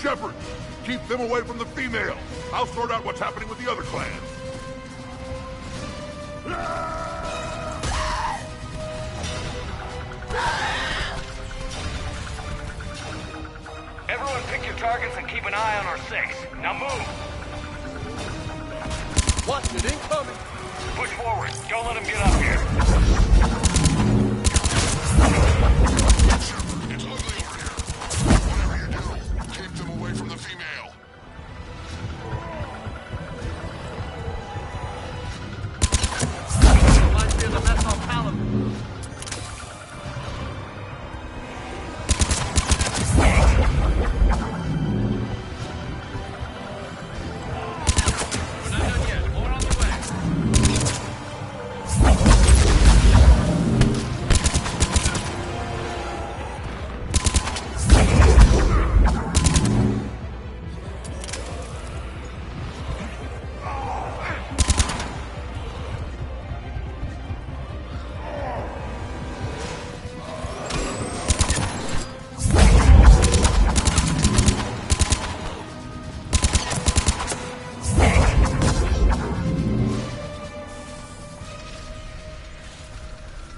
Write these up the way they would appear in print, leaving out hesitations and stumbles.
Shepard! Keep them away from the female! I'll sort out what's happening with the other clans! Everyone pick your targets and keep an eye on our 6. Now move! Watch it, incoming! Push forward. Don't let him get up here. It's ugly over here. Whatever you do, keep them away from the female. Reminds me of the mess on Paladin.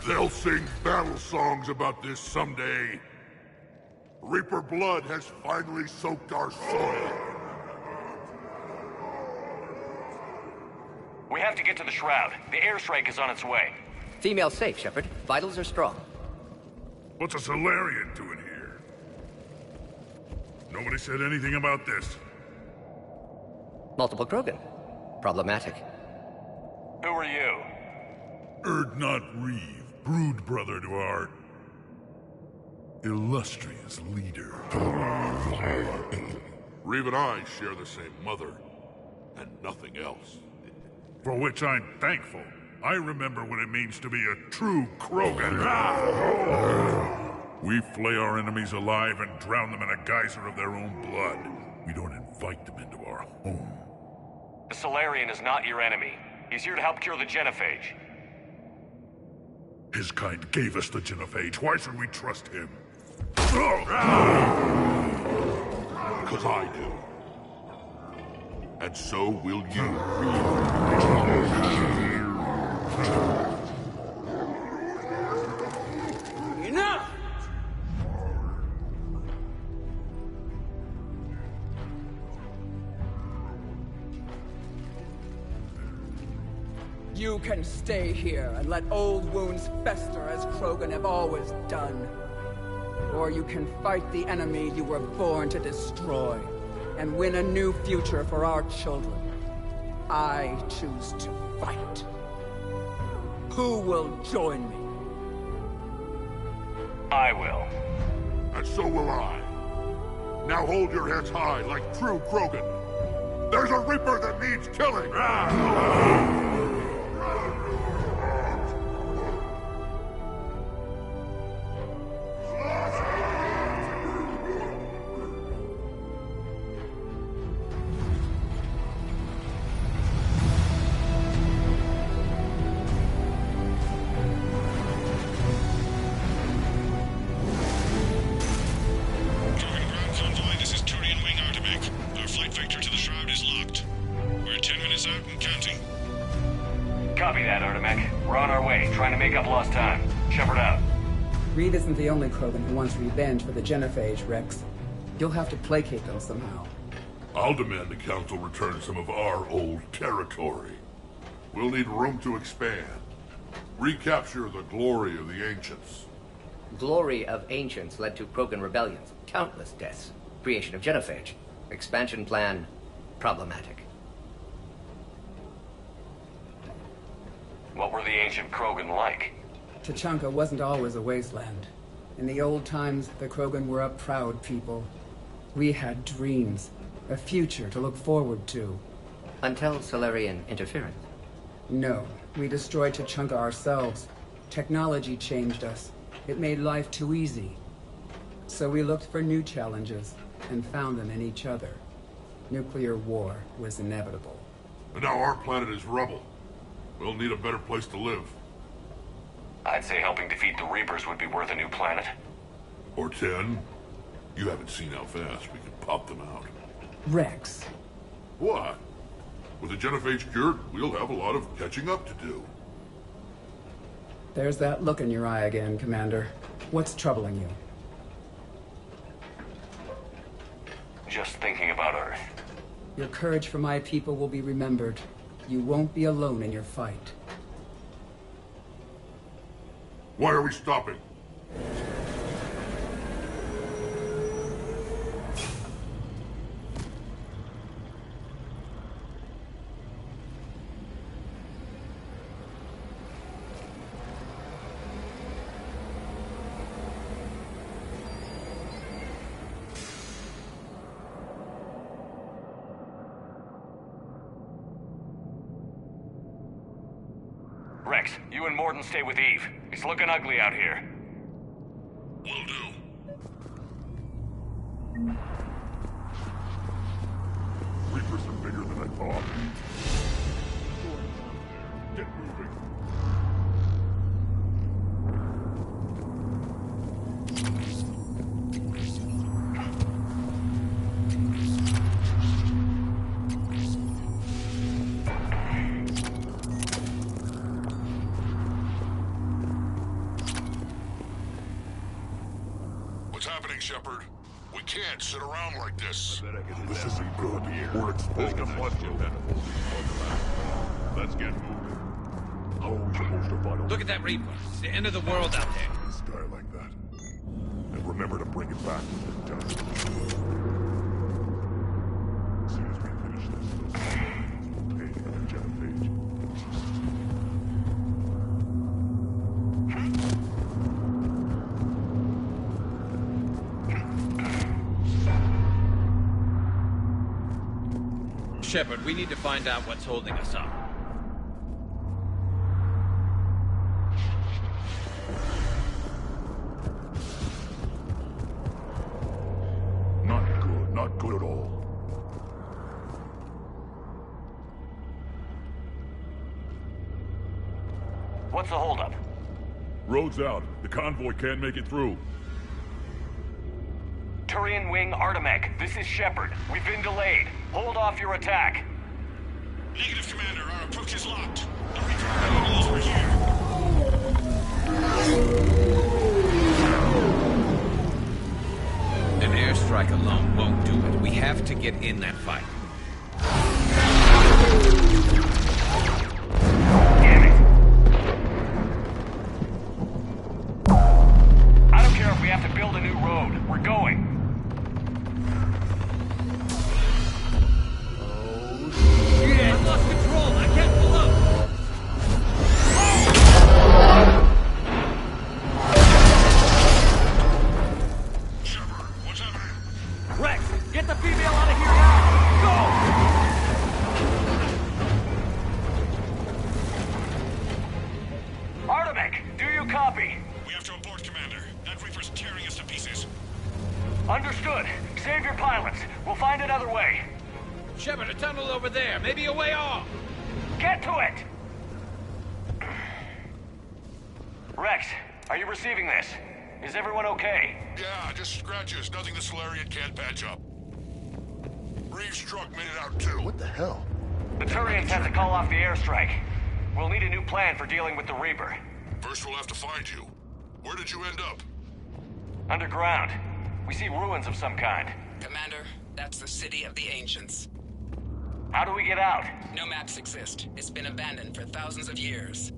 They'll sing battle songs about this someday. Reaper blood has finally soaked our soil. We have to get to the Shroud. The airstrike is on its way. Female safe, Shepard. Vitals are strong. What's a Solarian doing here? Nobody said anything about this. Multiple Krogan. Problematic. Who are you? Erdnot Reeve, brood brother to our illustrious leader. Reeve and I share the same mother, and nothing else. For which I'm thankful. I remember what it means to be a true Krogan. We flay our enemies alive and drown them in a geyser of their own blood. We don't invite them into our home. The Solarian is not your enemy. He's here to help cure the genophage. His kind gave us the genophage. Why should we trust him? Because I do. And so will you. Enough! You can stay here and let old wounds fester as Krogan have always done. Or you can fight the enemy you were born to destroy and win a new future for our children. I choose to fight. Who will join me? I will. And so will I. Now hold your heads high like true Krogan. There's a Reaper that needs killing! Reed isn't the only Krogan who wants revenge for the genophage, Rex. You'll have to placate them somehow. I'll demand the Council return some of our old territory. We'll need room to expand. Recapture the glory of the Ancients. Glory of Ancients led to Krogan rebellions, countless deaths, creation of genophage, expansion plan, problematic. What were the ancient Krogan like? Tuchanka wasn't always a wasteland. In the old times, the Krogan were a proud people. We had dreams, a future to look forward to. Until Solarian interference. No, we destroyed Tuchanka ourselves. Technology changed us. It made life too easy. So we looked for new challenges, and found them in each other. Nuclear war was inevitable. And now our planet is rubble. We'll need a better place to live. I'd say helping defeat the Reapers would be worth a new planet. Or 10. You haven't seen how fast we can pop them out. Rex. What? With the genophage cured, we'll have a lot of catching up to do. There's that look in your eye again, Commander. What's troubling you? Just thinking about Earth. Your courage for my people will be remembered. You won't be alone in your fight. Why are we stopping? Rex, you and Morden stay with Eve. It's looking ugly out here. Will do. Reapers are bigger than I thought. Get moving. What's happening, Shepard? We can't sit around like this. This isn't good. We're exposed to flood. Let's get moving. How are we supposed to fight? Look at that Reaper. It's the end of the world out there. This guy like that. And remember to bring it back when we're done. As soon as we finish this, we'll pay the genophage. Shepard, we need to find out what's holding us up. Not good at all. What's the holdup? Road's out. The convoy can't make it through. Turian Wing Artemech, this is Shepard. We've been delayed. Hold off your attack. Negative, Commander. Our approach is locked. The Reaper Rebellion is over here. An airstrike alone won't do it. We have to get in that fight. Damn it. I don't care if we have to build a new road. We're going. I've lost control. I can't pull up. Shepard, what's happening? Rex, get the female out of here now! Go! Artemech, do you copy? We have to abort, Commander. That Reaper's tearing us to pieces. Understood. Save your pilots. We'll find another way. Shepard, a tunnel over there. Maybe a way off. Get to it! Rex, are you receiving this? Is everyone okay? Yeah, just scratches. Nothing the Solarian can't patch up. Reeves' truck made it out too. What the hell? The Turians had to call off the airstrike. We'll need a new plan for dealing with the Reaper. First we'll have to find you. Where did you end up? Underground. We see ruins of some kind. Commander, that's the city of the ancients. How do we get out? No maps exist. It's been abandoned for thousands of years.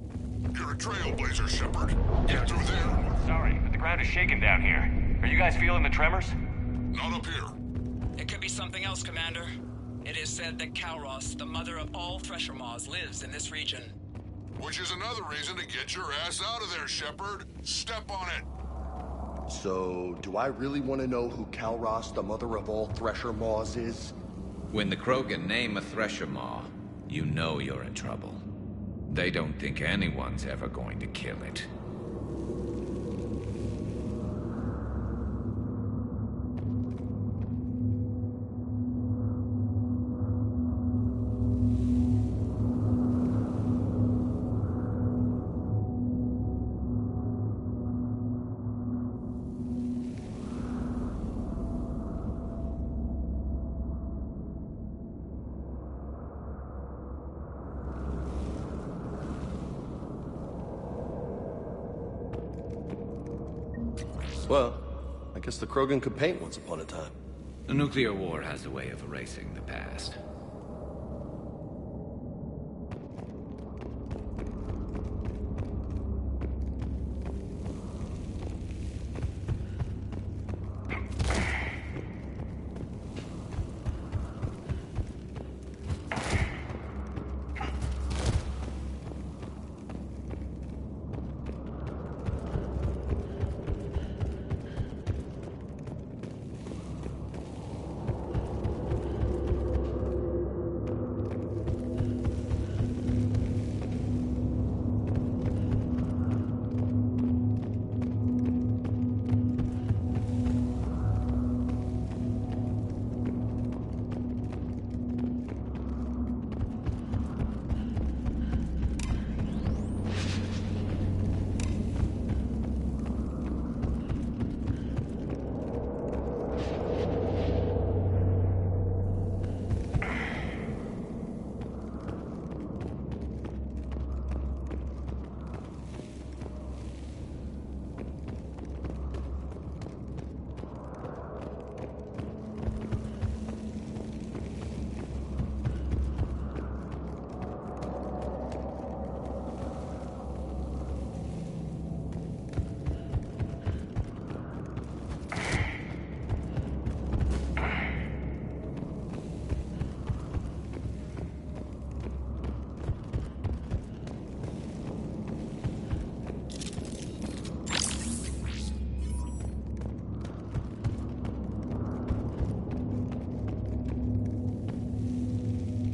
You're a trailblazer, Shepard. Get through there. Sorry, but the ground is shaking down here. Are you guys feeling the tremors? Not up here. It could be something else, Commander. It is said that Kalros, the mother of all Thresher Maws, lives in this region. Which is another reason to get your ass out of there, Shepard. Step on it. So, do I really want to know who Kalros, the mother of all Thresher Maws, is? When the Krogan name a Thresher Maw, you know you're in trouble. They don't think anyone's ever going to kill it. Well, I guess the Krogan could paint once upon a time. The nuclear war has a way of erasing the past.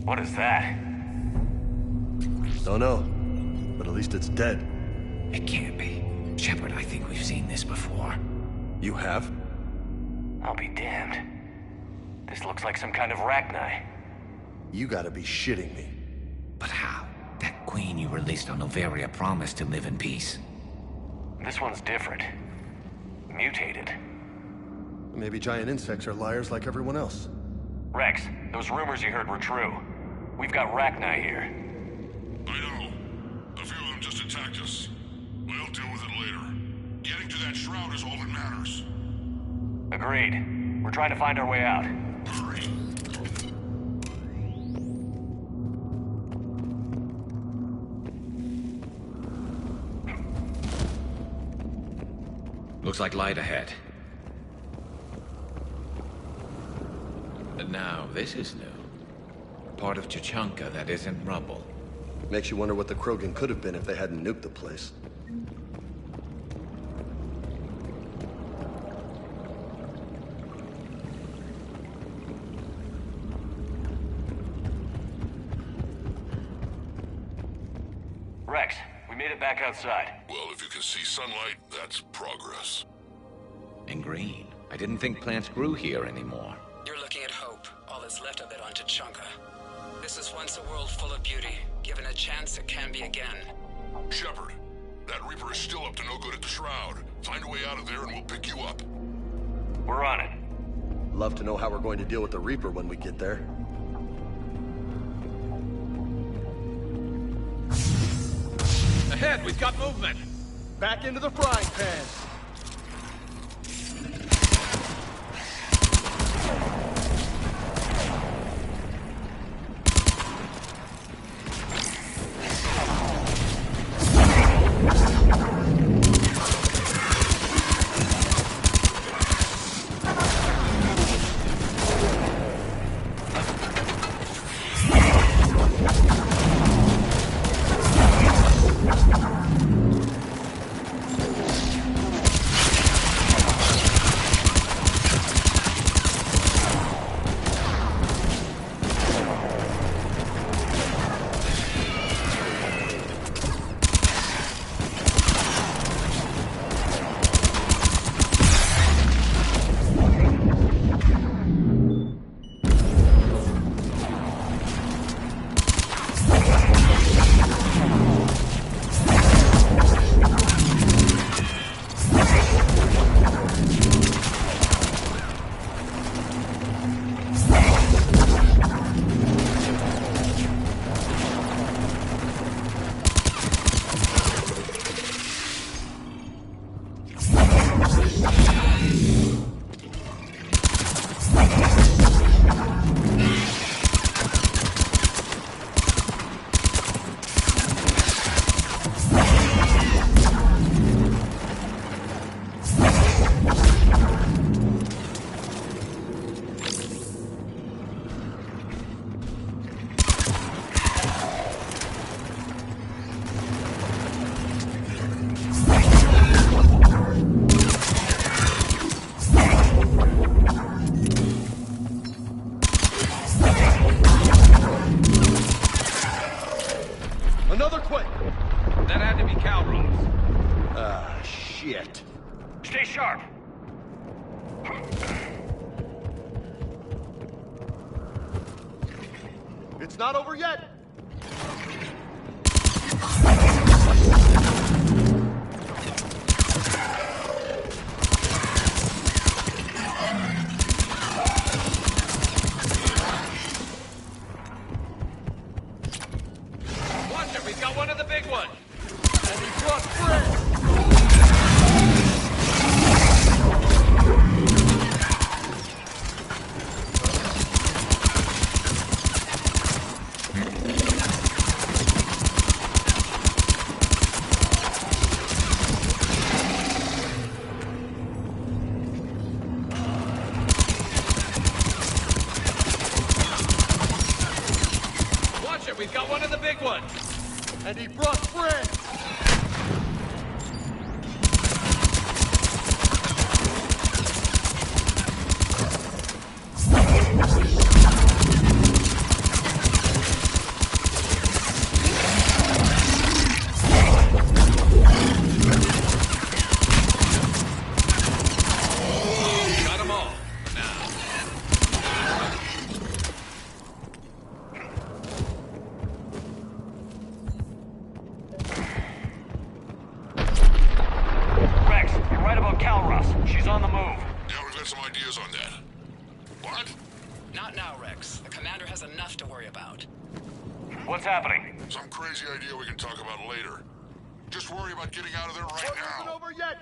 What is that? Don't know, but at least it's dead. It can't be. Shepard, I think we've seen this before. You have? I'll be damned. This looks like some kind of Rachni. You gotta be shitting me. But how? That queen you released on Noveria promised to live in peace. This one's different. Mutated. Maybe giant insects are liars like everyone else. Rex, those rumors you heard were true. We've got Rachni here. I know. A few of them just attacked us. We'll deal with it later. Getting to that shroud is all that matters. Agreed. We're trying to find our way out. Hurry. Looks like light ahead. And now, this is new. Part of Tuchanka that isn't rubble. Makes you wonder what the Krogan could have been if they hadn't nuked the place. Rex, we made it back outside. Well, if you can see sunlight, that's progress. And green. I didn't think plants grew here anymore. You're looking at hope, all that's left of it on Tuchanka. This is once a world full of beauty. Given a chance, it can be again. Shepard, that Reaper is still up to no good at the Shroud. Find a way out of there and we'll pick you up. We're on it. Love to know how we're going to deal with the Reaper when we get there. Ahead, we've got movement! Back into the frying pan! It's not over yet! Watch it, we've got one of the big ones! And he brought friends! Watch it, we've got one of the big ones! And he brought friends! Got them all, for now. Rex, you're right about Calros. She's on the move. Yeah, we've got some ideas on that. What? Not now, Rex. The commander has enough to worry about. What's happening? Some crazy idea we can talk about later. Just worry about getting out of there right Work isn't now. over yet!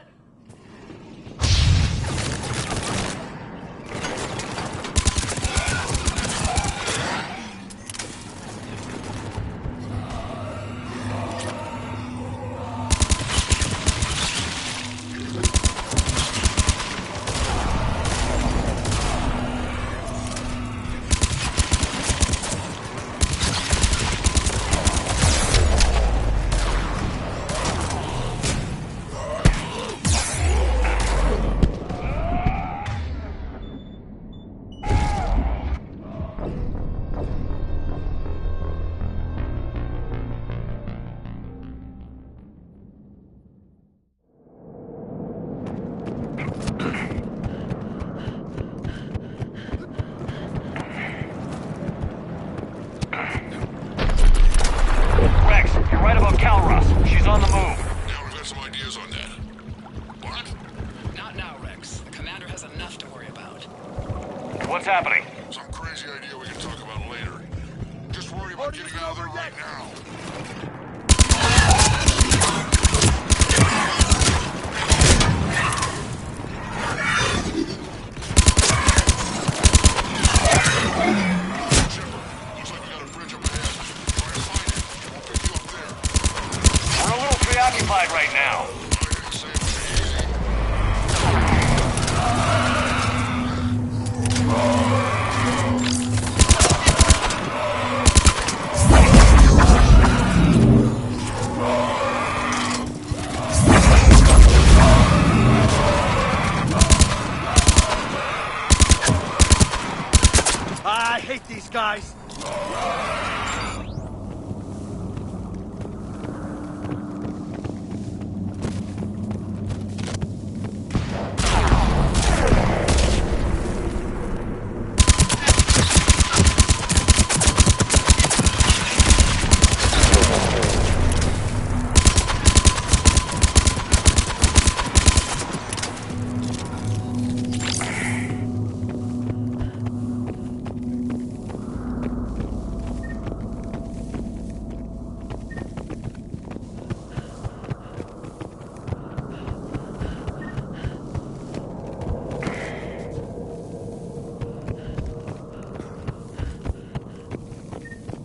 Rex, you're right about Calros. She's on the move. Yeah, we've got some ideas on that. What? Not now, Rex. The commander has enough to worry about. What's happening? Some crazy idea we can talk about later. Just worry about getting out of there right now. Looks like we got a bridge up ahead. Try to find it. We'll pick you up there. We're a little preoccupied right now. I didn't say it was easy. I hate these guys!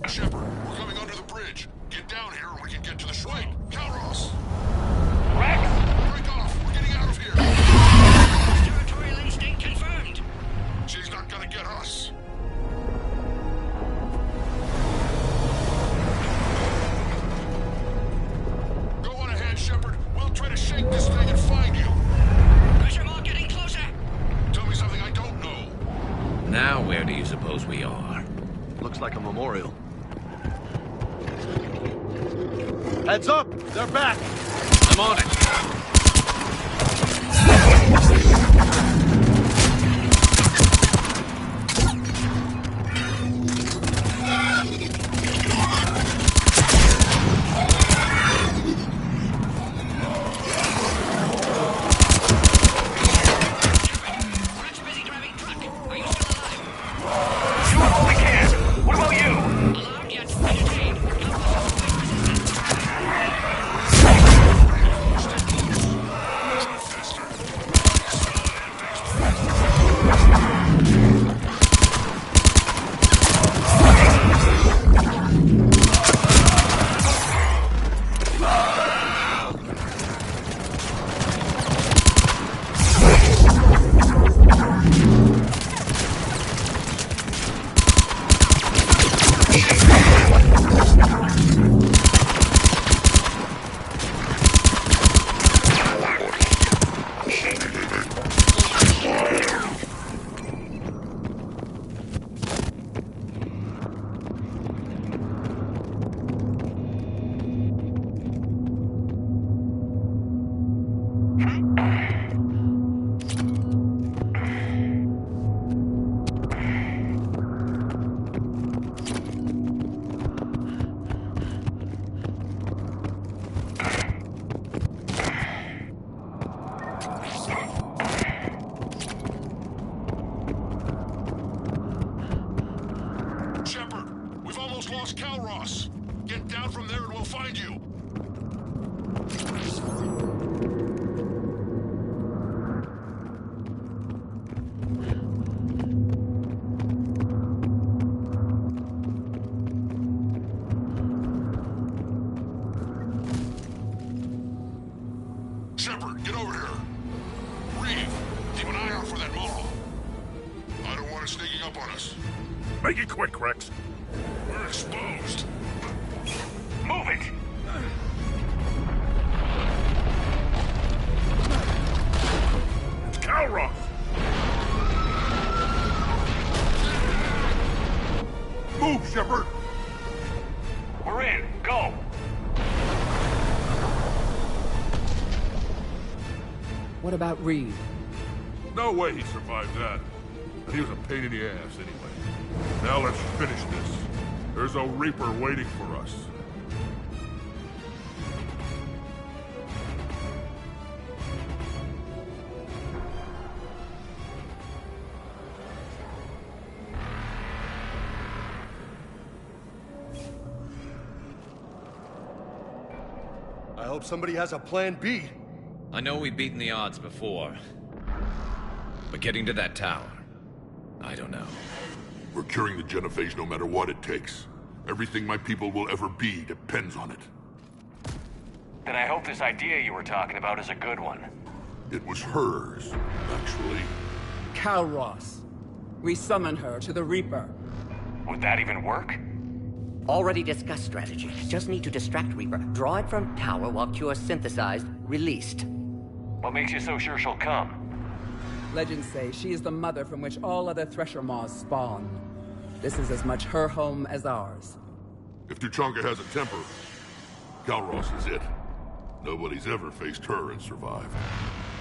Shepard, we're coming under the bridge. Get down here and we can get to the shrine. Calros! Rex? Break off! We're getting out of here! Territorial instinct confirmed. She's not gonna get us. Go on ahead, Shepard. We'll try to shake this thing and find you. Pressure more getting closer. Tell me something I don't know. Now where do you suppose we are? Looks like a memorial. Heads up! They're back! I'm on it. lost Calros. Get down from there and we'll find you. Shepard, get over here. Reeve, keep an eye out for that Maw. I don't want it sneaking up on us. Make it quick, Rex. We're exposed. Move it! It's Calros! Move, Shepard! We're in. Go! What about Reed? No way he survived that. And he was a pain in the ass anyway. Now let's finish this. There's a Reaper waiting for us. I hope somebody has a plan B. I know we've beaten the odds before. But getting to that tower, I don't know. We're curing the genophage no matter what it takes. Everything my people will ever be depends on it. Then I hope this idea you were talking about is a good one. It was hers, actually. Calros. We summon her to the Reaper. Would that even work? Already discussed strategy. Just need to distract Reaper. Draw it from tower while Cure synthesized, released. What makes you so sure she'll come? Legends say she is the mother from which all other Thresher Maws spawn. This is as much her home as ours. If Tuchanka has a temper, Calros is it. Nobody's ever faced her and survived.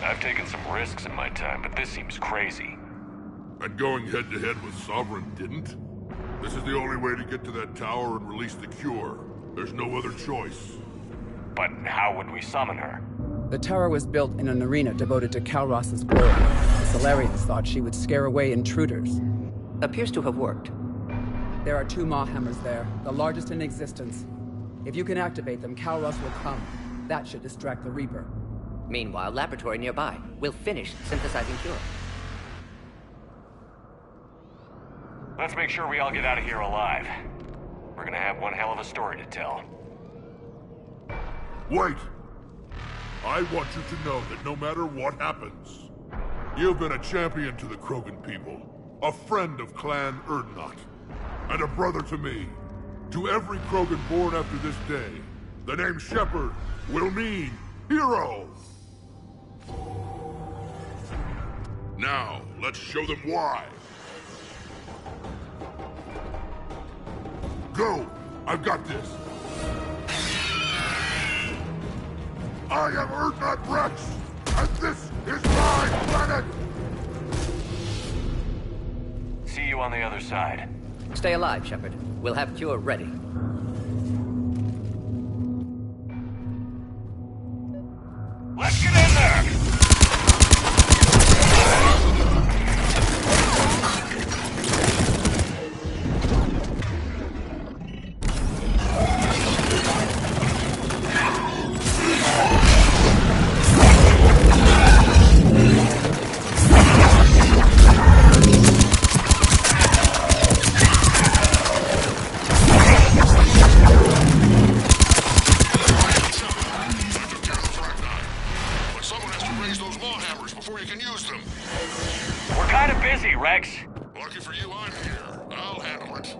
I've taken some risks in my time, but this seems crazy. And going head-to-head with Sovereign didn't? This is the only way to get to that tower and release the cure. There's no other choice. But how would we summon her? The tower was built in an arena devoted to Calros's glory. The Solarians thought she would scare away intruders. Appears to have worked. There are 2 Maw hammers there, the largest in existence. If you can activate them, Calros will come. That should distract the Reaper. Meanwhile, laboratory nearby. We'll finish synthesizing Cure. Let's make sure we all get out of here alive. We're gonna have one hell of a story to tell. Wait! I want you to know that no matter what happens, you've been a champion to the Krogan people, a friend of Clan Erdnot, and a brother to me. To every Krogan born after this day, the name Shepard will mean hero! Now, let's show them why. Go! I've got this! I am Erdnot Rex, and this is my planet! See you on the other side. Stay alive, Shepard. We'll have Cure ready. Let's get in there! We're kind of busy, Rex. Lucky for you, I'm here. I'll handle it.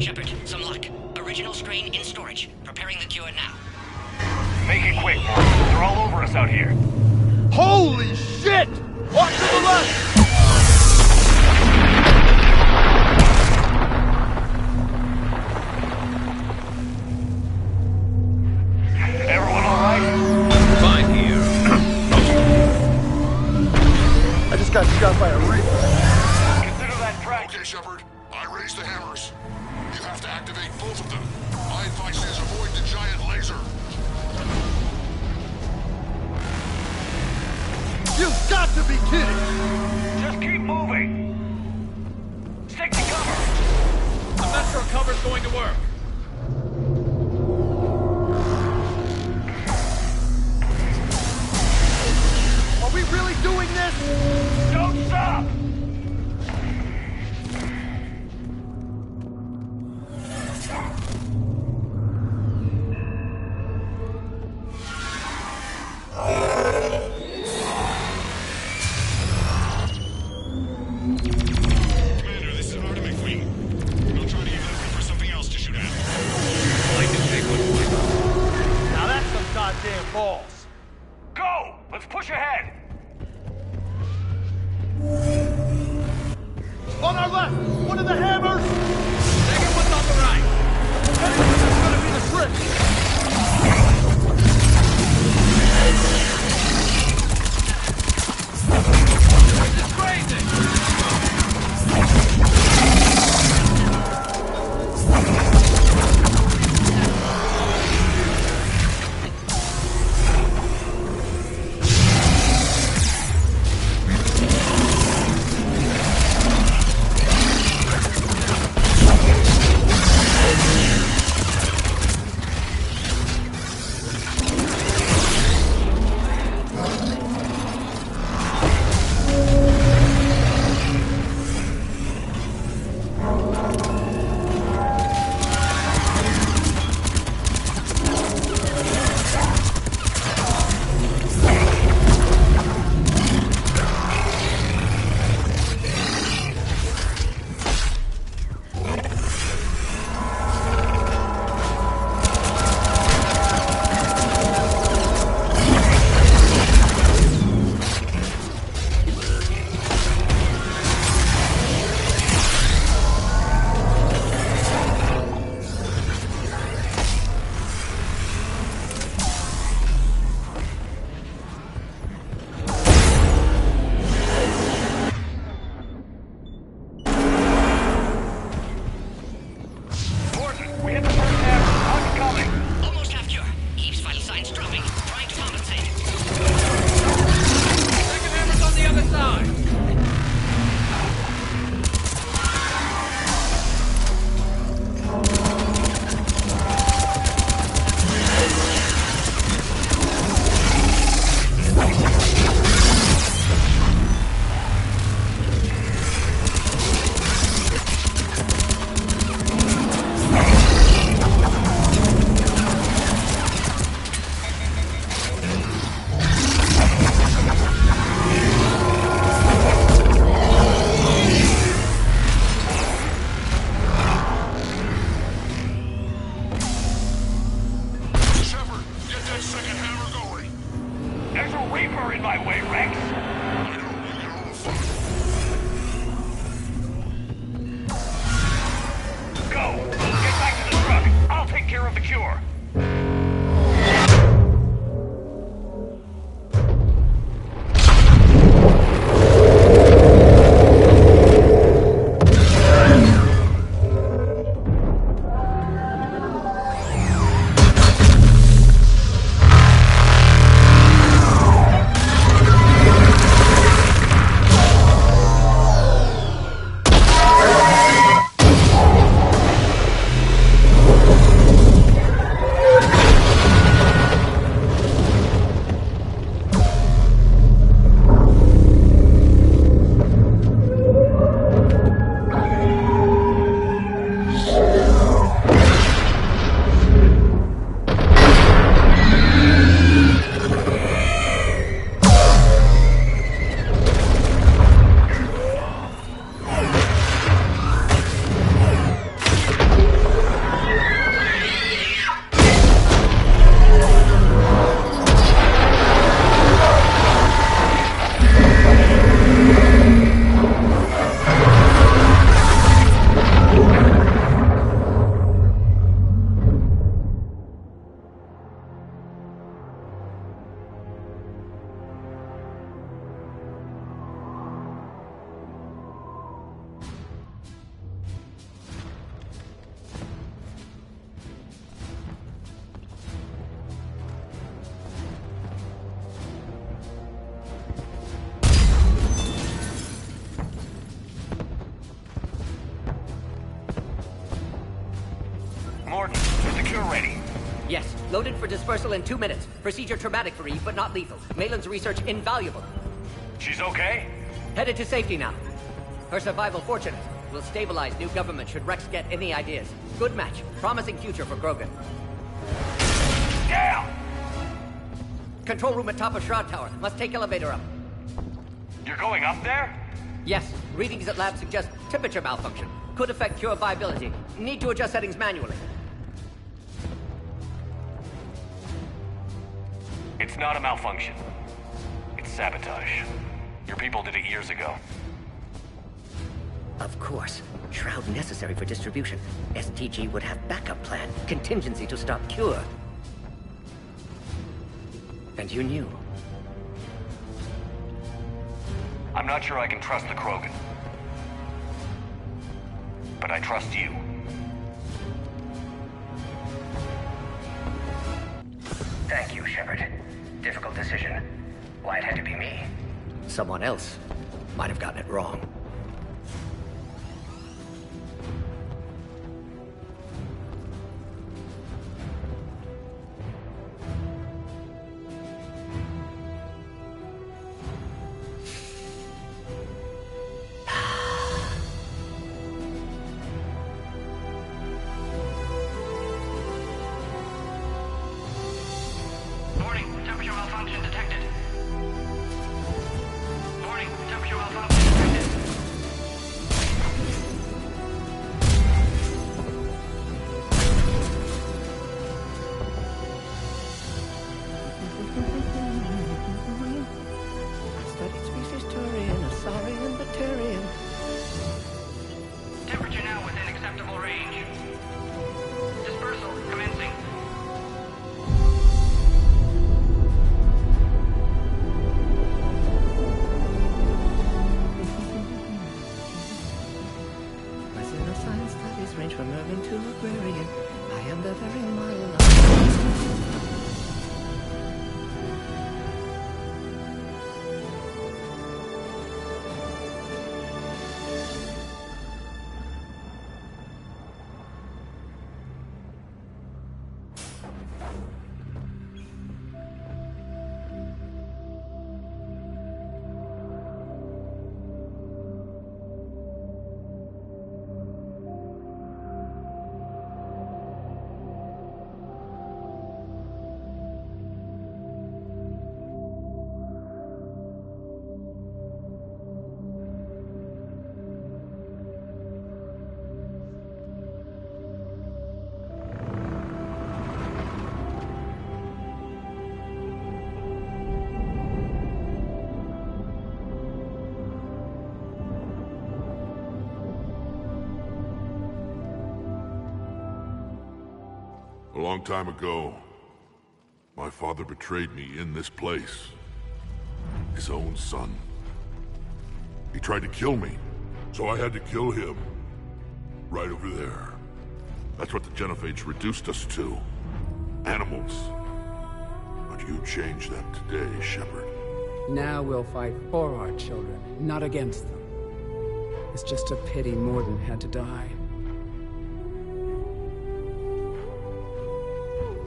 Shepard, some luck. Original strain in storage. Preparing the cure now. Make it quick, boys. They're all over us out here. Holy shit! Watch to the left! Everyone all right? Fine here. I just got shot by a Reaper. Consider that track. Okay, Shepard. I raised the hammers. You have to activate both of them. My advice is avoid the giant laser. You've got to be kidding! Just keep moving! Stick to cover! I'm not sure cover's going to work. Are we really doing this? Don't stop! Commander, this is Artem McQueen. We'll try to give it a look for something else to shoot at. I can take one point. Now that's some goddamn balls. Go! Let's push ahead! On our left! One of the hammers! Second one's on the right. This is gonna be the trick! This is crazy. We hit the first hammer. How's it coming? Almost half cure. Keeps vital signs dropping. Trying to compensate. Second hammer's on the other side. Shepard, get that second hammer going. There's a Reaper in my way, Rex! I know, you get all the fun. Go! Get back to the truck! I'll take care of the cure! Morton, is the cure ready? Yes, loaded for dispersal in 2 minutes. Procedure traumatic for Eve, but not lethal. Malin's research invaluable. She's okay? Headed to safety now. Her survival fortunate. Will stabilize new government should Rex get any ideas. Good match. Promising future for Krogan. Down! Control room at top of Shroud Tower. Must take elevator up. You're going up there? Yes, readings at lab suggest temperature malfunction. Could affect cure viability. Need to adjust settings manually. It's not a malfunction. It's sabotage. Your people did it years ago. Of course. Shroud necessary for distribution. STG would have backup plan. Contingency to stop cure. And you knew. I'm not sure I can trust the Krogan. But I trust you. Thank you, Shepard. Difficult decision. Why it had to be me. Someone else might have gotten it wrong. Warning, temperature malfunction detected. Warning, temperature malfunction detected. Studied species Turian, Asarian, Batarian. Temperature now within acceptable range. Dispersal commencing. Within the science studies range from urban to agrarian. I am the very model of... A long time ago, my father betrayed me in this place. His own son. He tried to kill me, so I had to kill him. Right over there. That's what the Genophage reduced us to. Animals. But you changed that today, Shepard. Now we'll fight for our children, not against them. It's just a pity Morden had to die.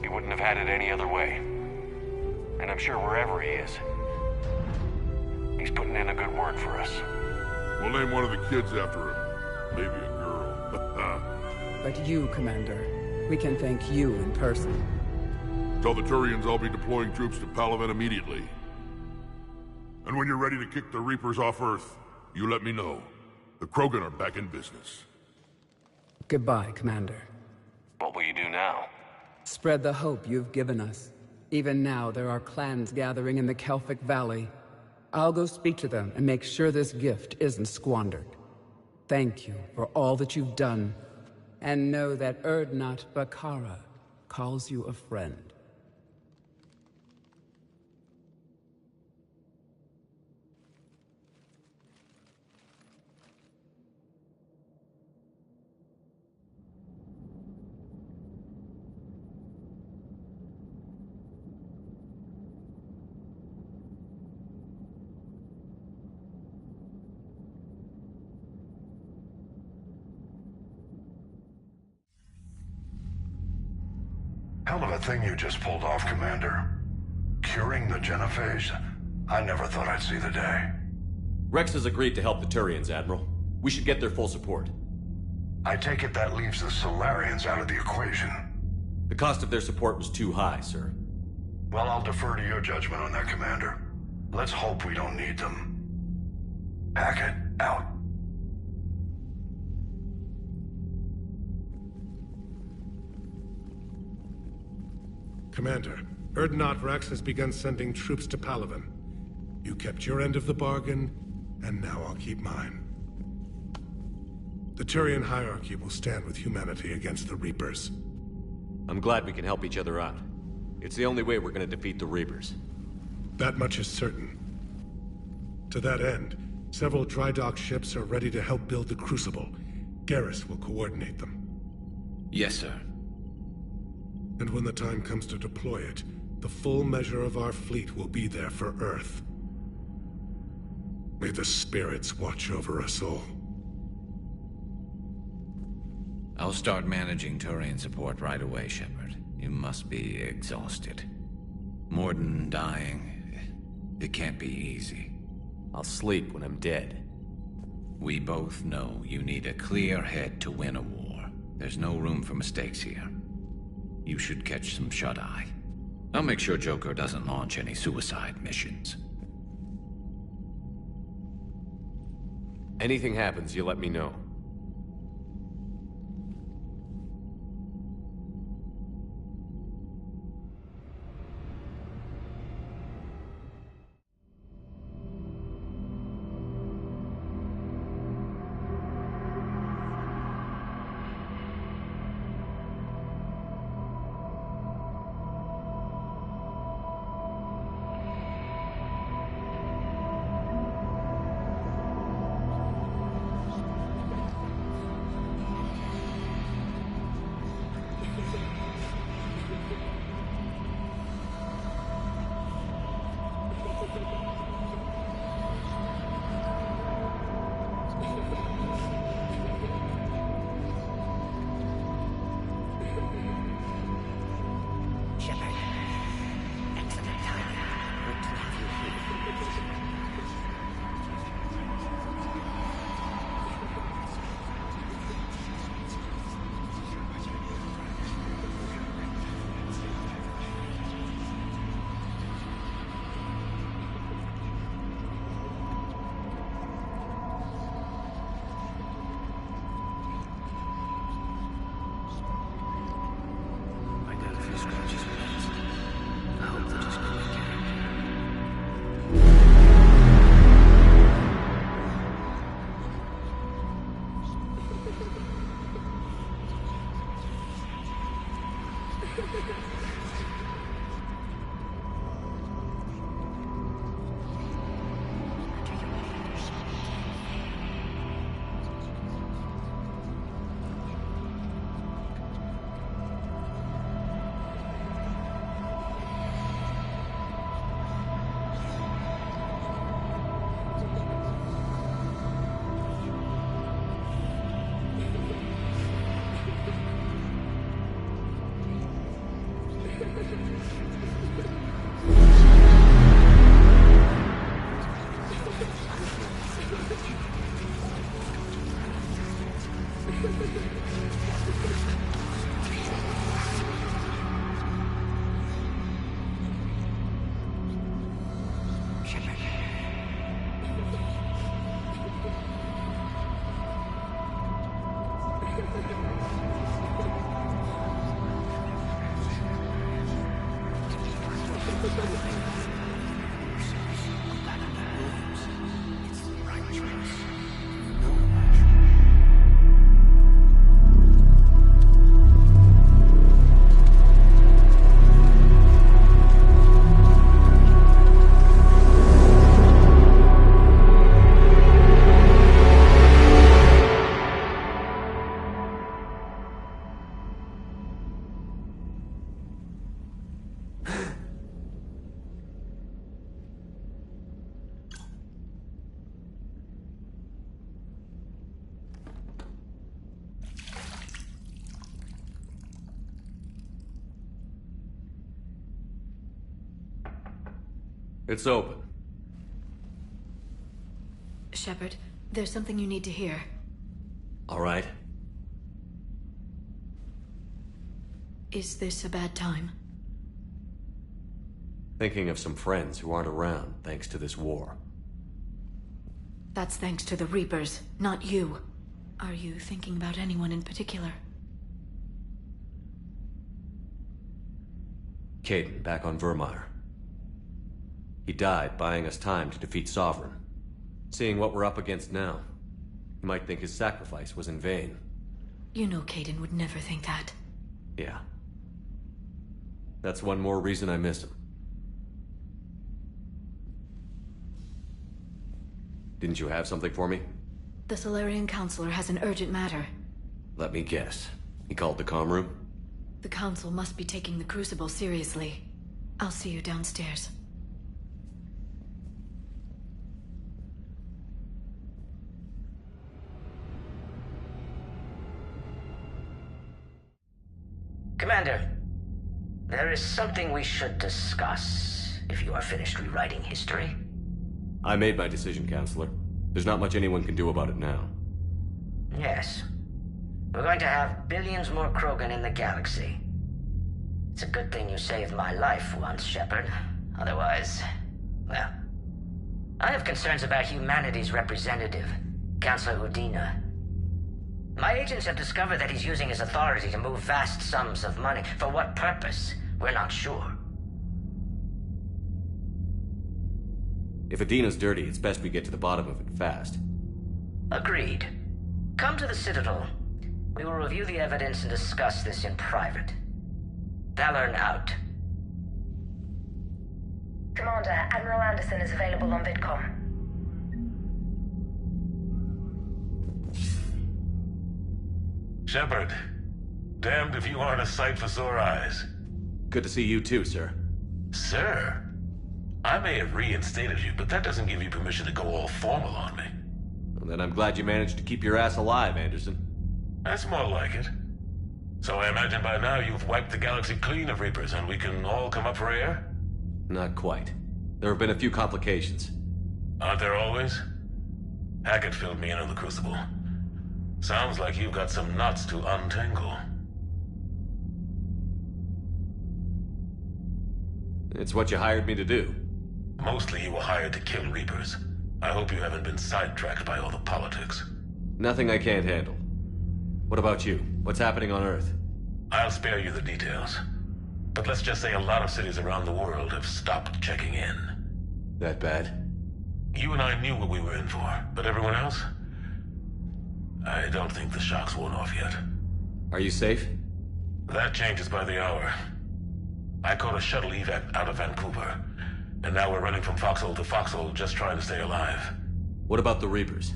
He wouldn't have had it any other way. And I'm sure wherever he is, he's putting in a good word for us. We'll name one of the kids after him. Maybe a girl. But you, Commander, we can thank you in person. Tell the Turians I'll be deploying troops to Palaven immediately. And when you're ready to kick the Reapers off Earth, you let me know. The Krogan are back in business. Goodbye, Commander. What will you do now? Spread the hope you've given us. Even now, there are clans gathering in the Kelphic Valley. I'll go speak to them and make sure this gift isn't squandered. Thank you for all that you've done. And know that Urdnot Bakara calls you a friend. Hell of a thing you just pulled off, Commander. Curing the genophage? I never thought I'd see the day. Rex has agreed to help the Turians, Admiral. We should get their full support. I take it that leaves the Solarians out of the equation. The cost of their support was too high, sir. Well, I'll defer to your judgment on that, Commander. Let's hope we don't need them. Hackett, out. Commander, Urdnot Rex has begun sending troops to Palaven. You kept your end of the bargain, and now I'll keep mine. The Turian hierarchy will stand with humanity against the Reapers. I'm glad we can help each other out. It's the only way we're gonna defeat the Reapers. That much is certain. To that end, several dry dock ships are ready to help build the Crucible. Garrus will coordinate them. Yes, sir. And when the time comes to deploy it, the full measure of our fleet will be there for Earth. May the spirits watch over us all. I'll start managing Turian support right away, Shepard. You must be exhausted. Morden dying, it can't be easy. I'll sleep when I'm dead. We both know you need a clear head to win a war. There's no room for mistakes here. You should catch some shut-eye. I'll make sure Joker doesn't launch any suicide missions. Anything happens, you let me know. It's open. Shepard, there's something you need to hear. All right. Is this a bad time? Thinking of some friends who aren't around thanks to this war. That's thanks to the Reapers, not you. Are you thinking about anyone in particular? Caden, back on Vermeer. He died buying us time to defeat Sovereign. Seeing what we're up against now, you might think his sacrifice was in vain. You know Caden would never think that. Yeah. That's one more reason I miss him. Didn't you have something for me? The Solarian Counselor has an urgent matter. Let me guess. He called the comm room? The Council must be taking the Crucible seriously. I'll see you downstairs. Commander, there is something we should discuss, if you are finished rewriting history. I made my decision, Counselor. There's not much anyone can do about it now. Yes. We're going to have billions more Krogan in the galaxy. It's a good thing you saved my life once, Shepard. Otherwise, well... I have concerns about humanity's representative, Councilor Udina. My agents have discovered that he's using his authority to move vast sums of money. For what purpose? We're not sure. If Adina's dirty, it's best we get to the bottom of it fast. Agreed. Come to the Citadel. We will review the evidence and discuss this in private. Valorn out. Commander, Admiral Anderson is available on VidCom. Shepard, damned if you aren't a sight for sore eyes. Good to see you too, sir. Sir? I may have reinstated you, but that doesn't give you permission to go all formal on me. Well, then I'm glad you managed to keep your ass alive, Anderson. That's more like it. So I imagine by now you've wiped the galaxy clean of Reapers and we can all come up for air? Not quite. There have been a few complications. Aren't there always? Hackett filled me in on the Crucible. Sounds like you've got some knots to untangle. It's what you hired me to do. Mostly you were hired to kill Reapers. I hope you haven't been sidetracked by all the politics. Nothing I can't handle. What about you? What's happening on Earth? I'll spare you the details. But let's just say a lot of cities around the world have stopped checking in. That bad? You and I knew what we were in for, but everyone else? I don't think the shock's worn off yet. Are you safe? That changes by the hour. I caught a shuttle evac out of Vancouver, and now we're running from foxhole to foxhole just trying to stay alive. What about the Reapers?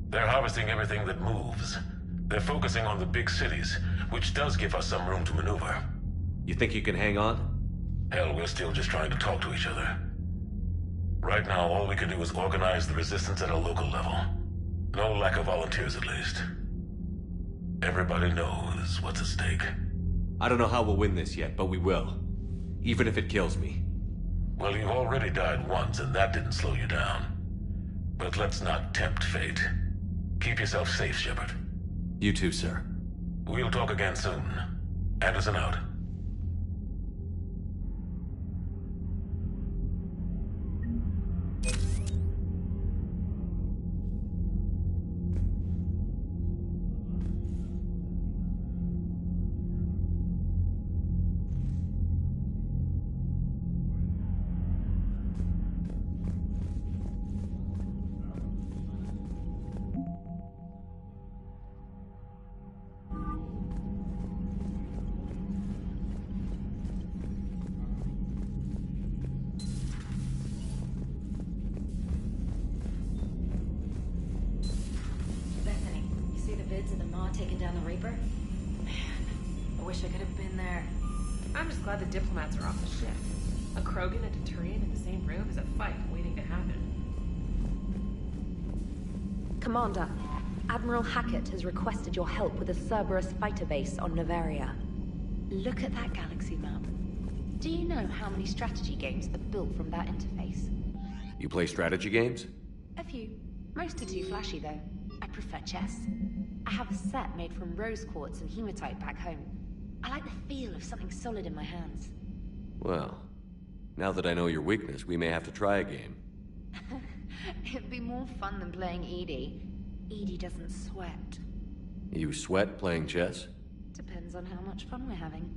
They're harvesting everything that moves. They're focusing on the big cities, which does give us some room to maneuver. You think you can hang on? Hell, we're still just trying to talk to each other. Right now, all we can do is organize the resistance at a local level. No lack of volunteers, at least. Everybody knows what's at stake. I don't know how we'll win this yet, but we will. Even if it kills me. Well, you've already died once, and that didn't slow you down. But let's not tempt fate. Keep yourself safe, Shepard. You too, sir. We'll talk again soon. Anderson out. Taking down the Reaper? Man, I wish I could have been there. I'm just glad the diplomats are off the ship. A Krogan and a Turian in the same room is a fight waiting to happen. Commander, Admiral Hackett has requested your help with a Cerberus fighter base on Novaria. Look at that galaxy map. Do you know how many strategy games are built from that interface? You play strategy games? A few. Most are too flashy, though. I prefer chess. I have a set made from rose quartz and hematite back home. I like the feel of something solid in my hands. Well, now that I know your weakness, we may have to try a game. It'd be more fun than playing Edie. Edie doesn't sweat. You sweat playing chess? Depends on how much fun we're having.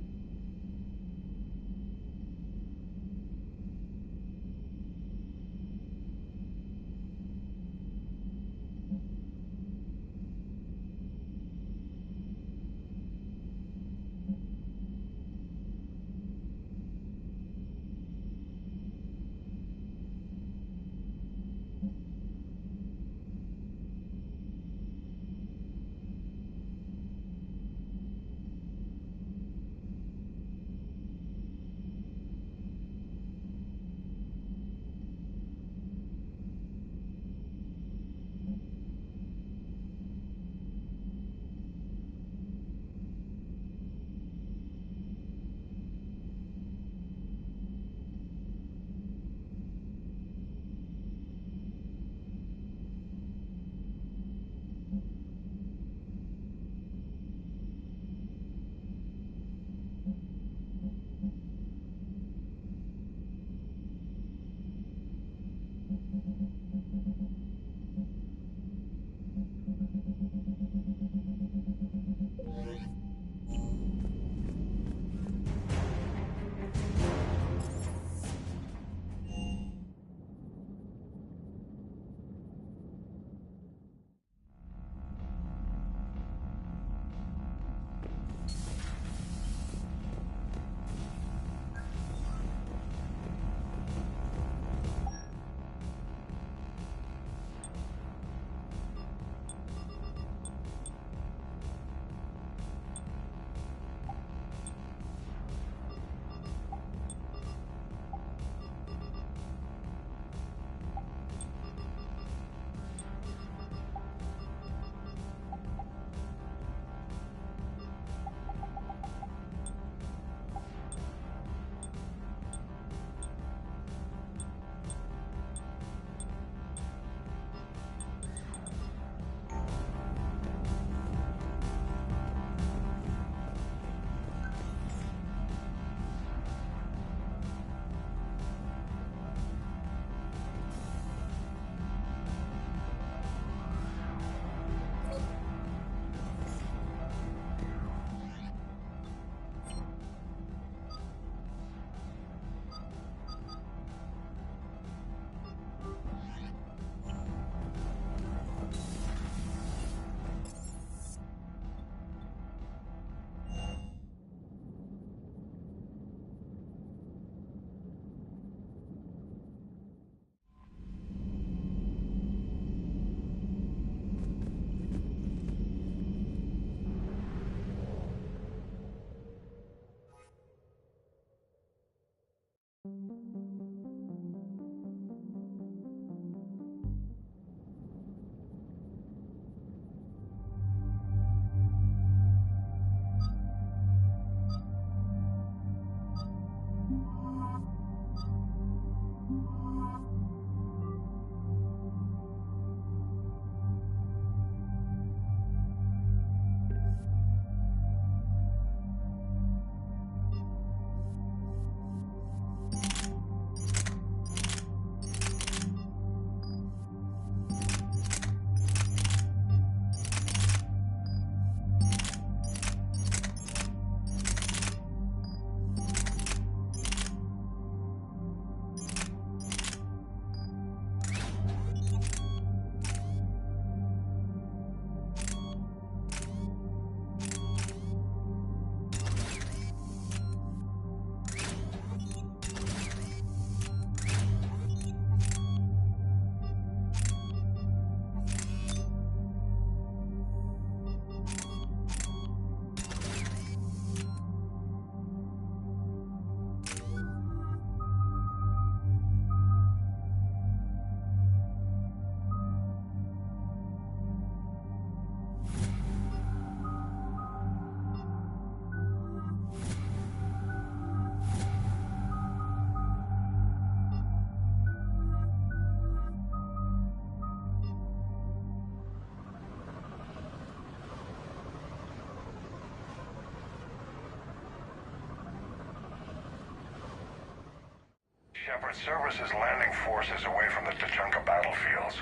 Shepard, Cerberus' landing forces away from the Tuchanka battlefields.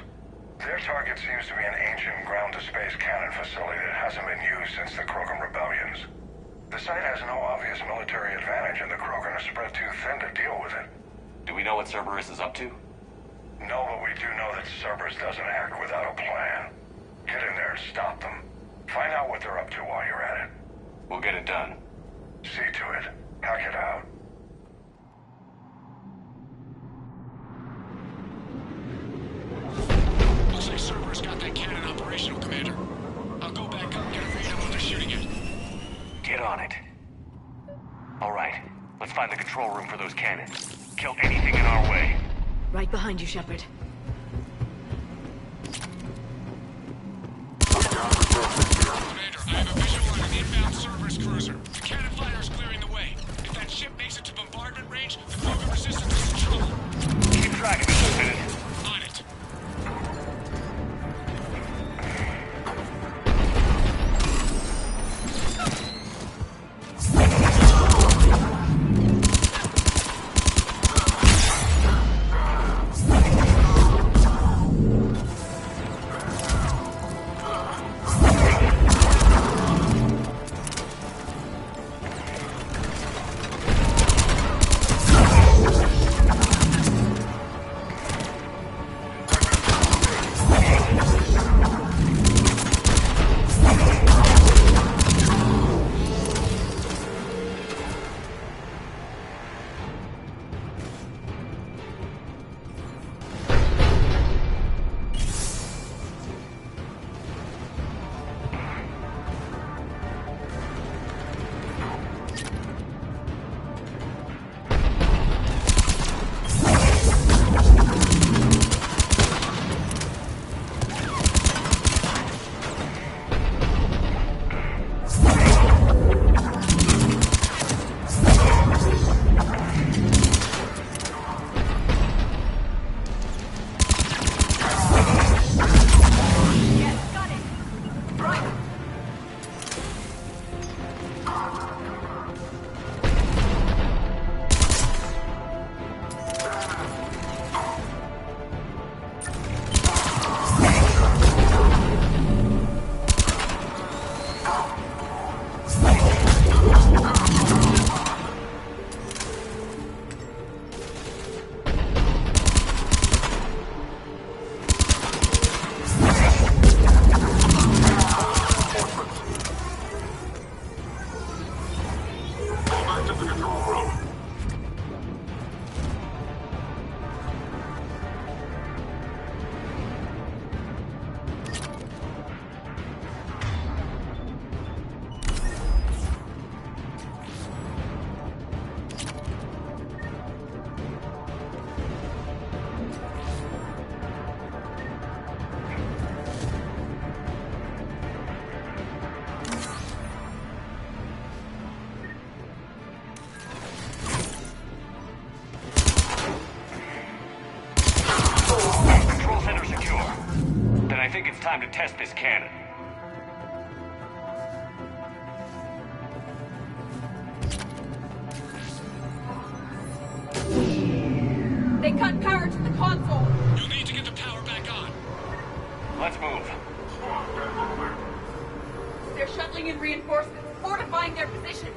Their target seems to be an ancient ground-to-space cannon facility that hasn't been used since the Krogan rebellions. The site has no obvious military advantage, and the Krogan are spread too thin to deal with it. Do we know what Cerberus is up to? No, but we do know that Cerberus doesn't act without a plan. Get in there and stop them. Find out what they're up to while you're at it. We'll get it done. See to it. Hack it out. Looks like Cerberus got that cannon operational, Commander. I'll go back up and get a read on what they're shooting at. Get on it. All right, let's find the control room for those cannons. Kill anything in our way. Right behind you, Shepard. Commander, I have a visual on an inbound Cerberus cruiser. The cannon fire is clearing the way. If that ship makes it to bombardment range, the Krogan resistance is in trouble. Keep track of it, Lieutenant. On it. Time to test this cannon. They cut power to the console. You'll need to get the power back on. Let's move. They're shuttling in reinforcements, fortifying their position.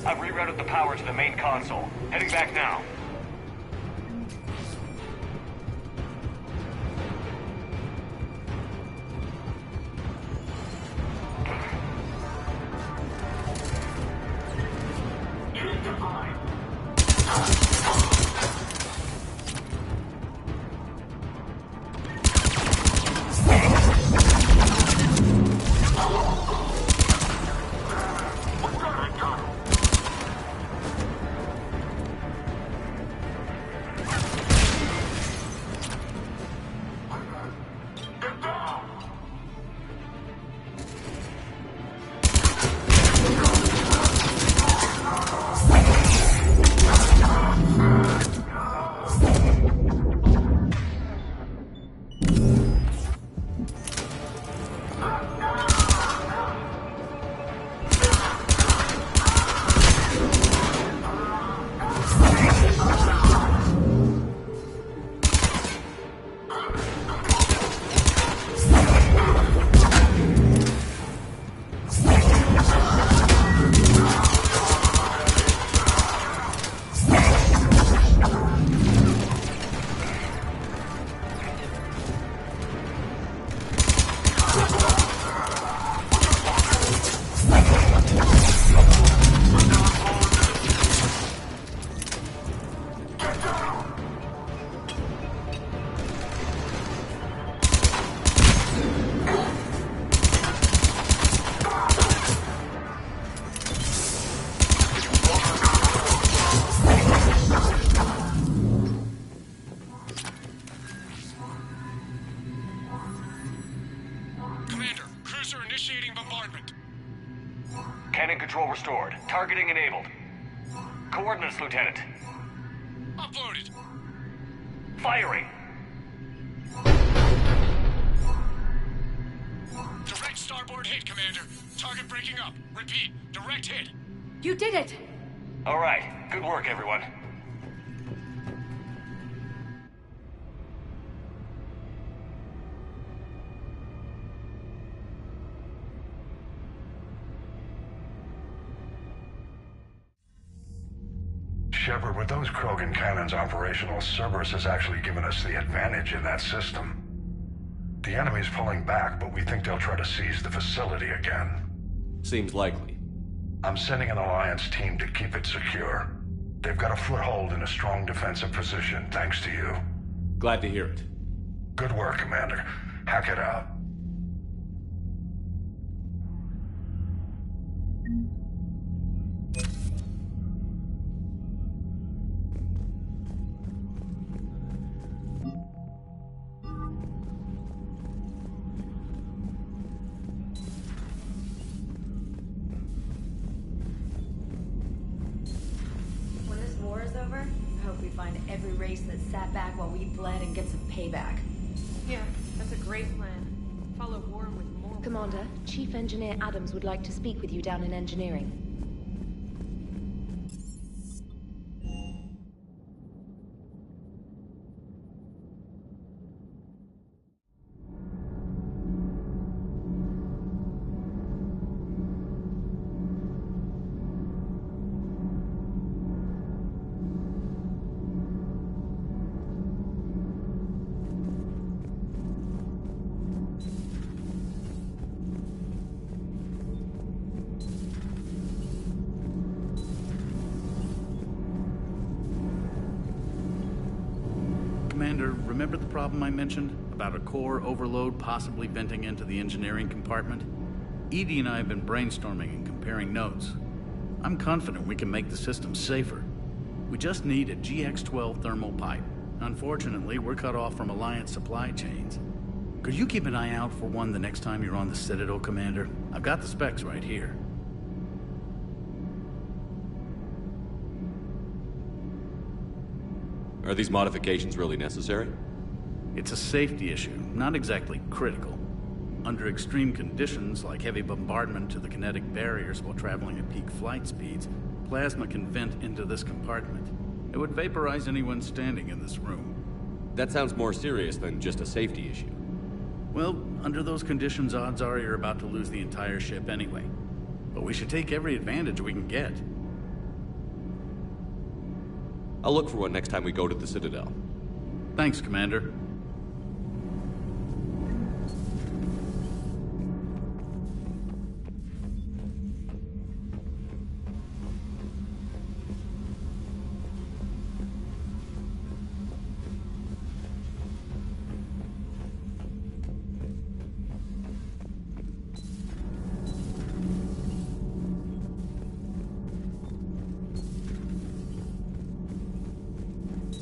I've rerouted the power to the main console. Heading back now. Cannon control restored. Targeting enabled. Coordinates, Lieutenant. Uploaded. Firing. Direct starboard hit, Commander. Target breaking up. Repeat, direct hit. You did it! All right. Good work, everyone. Shepard, with those Krogan cannons operational, Cerberus has actually given us the advantage in that system. The enemy's pulling back, but we think they'll try to seize the facility again. Seems likely. I'm sending an Alliance team to keep it secure. They've got a foothold in a strong defensive position, thanks to you. Glad to hear it. Good work, Commander. Hack it out. Every race that sat back while we bled and get some payback. Yeah, that's a great plan. Follow Warren with more. Commander, Chief Engineer Adams would like to speak with you down in engineering. Commander, remember the problem I mentioned? About a core overload possibly venting into the engineering compartment? Edie and I have been brainstorming and comparing notes. I'm confident we can make the system safer. We just need a GX-12 thermal pipe. Unfortunately, we're cut off from Alliance supply chains. Could you keep an eye out for one the next time you're on the Citadel, Commander? I've got the specs right here. Are these modifications really necessary? It's a safety issue, not exactly critical. Under extreme conditions, like heavy bombardment to the kinetic barriers while traveling at peak flight speeds, plasma can vent into this compartment. It would vaporize anyone standing in this room. That sounds more serious than just a safety issue. Well, under those conditions, odds are you're about to lose the entire ship anyway. But we should take every advantage we can get. I'll look for one next time we go to the Citadel. Thanks, Commander.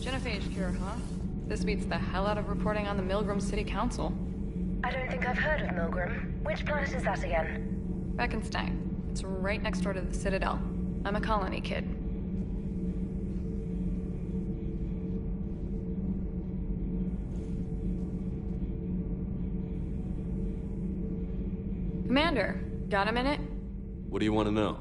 Genophage cure, huh? This beats the hell out of reporting on the Milgram City Council. I don't think I've heard of Milgram. Which planet is that again? Beckenstein. It's right next door to the Citadel. I'm a colony kid. Commander, got a minute? What do you want to know?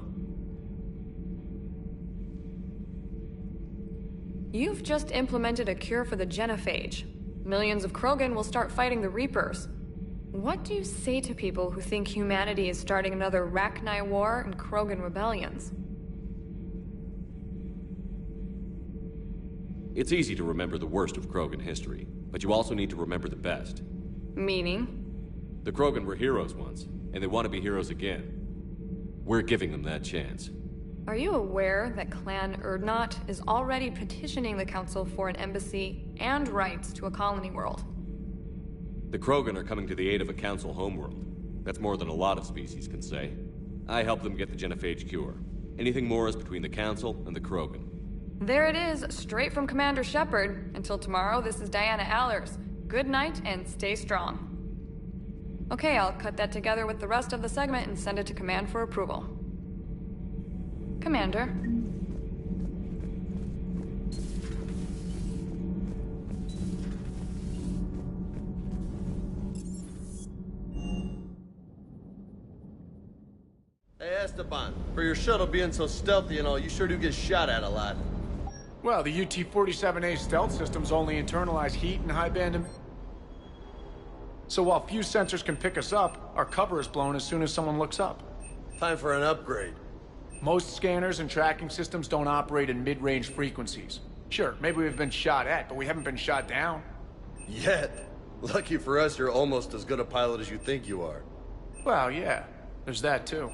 You've just implemented a cure for the genophage. Millions of Krogan will start fighting the Reapers. What do you say to people who think humanity is starting another Rachni War and Krogan rebellions? It's easy to remember the worst of Krogan history, but you also need to remember the best. Meaning? The Krogan were heroes once, and they want to be heroes again. We're giving them that chance. Are you aware that Clan Urdnot is already petitioning the Council for an embassy and rights to a colony world? The Krogan are coming to the aid of a Council homeworld. That's more than a lot of species can say. I helped them get the genophage cure. Anything more is between the Council and the Krogan. There it is, straight from Commander Shepard. Until tomorrow, this is Diana Allers. Good night and stay strong. Okay, I'll cut that together with the rest of the segment and send it to Command for approval. Commander. Hey, Esteban, for your shuttle being so stealthy and all, you sure do get shot at a lot. Well, the UT-47A stealth systems only internalize heat and high-band so while few sensors can pick us up, our cover is blown as soon as someone looks up. Time for an upgrade. Most scanners and tracking systems don't operate in mid-range frequencies. Sure, maybe we've been shot at, but we haven't been shot down. Yet. Lucky for us, you're almost as good a pilot as you think you are. Well, yeah. There's that, too.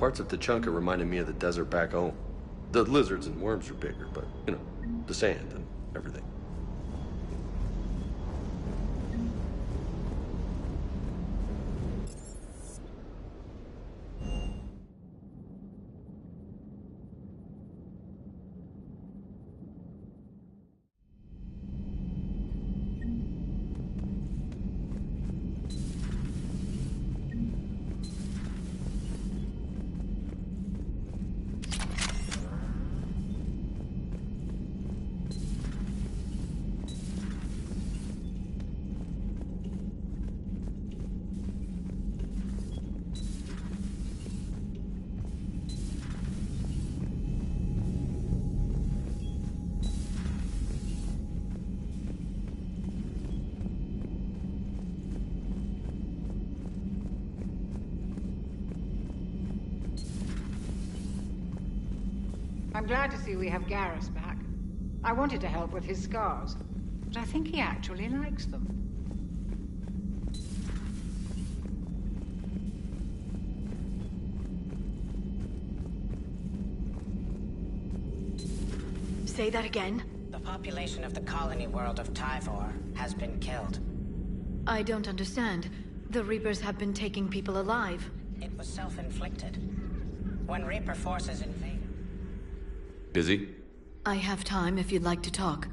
Parts of Tachanka reminded me of the desert back home. The lizards and worms are bigger, but, you know, the sand and everything. I'm glad to see we have Garrus back. I wanted to help with his scars, but I think he actually likes them. Say that again? The population of the colony world of Tyvor has been killed. I don't understand. The Reapers have been taking people alive. It was self-inflicted. When Reaper forces invade... Busy? I have time if you'd like to talk.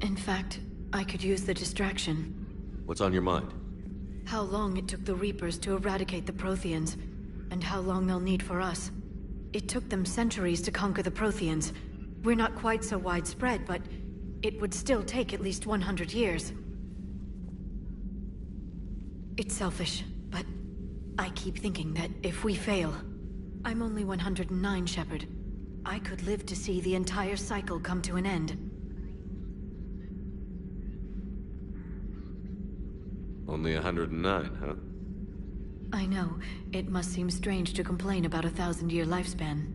In fact, I could use the distraction. What's on your mind? How long it took the Reapers to eradicate the Protheans, and how long they'll need for us. It took them centuries to conquer the Protheans. We're not quite so widespread, but it would still take at least 100 years. It's selfish, but I keep thinking that if we fail... I'm only 109, Shepard. I could live to see the entire cycle come to an end. Only 109, huh? I know. It must seem strange to complain about a 1,000-year lifespan.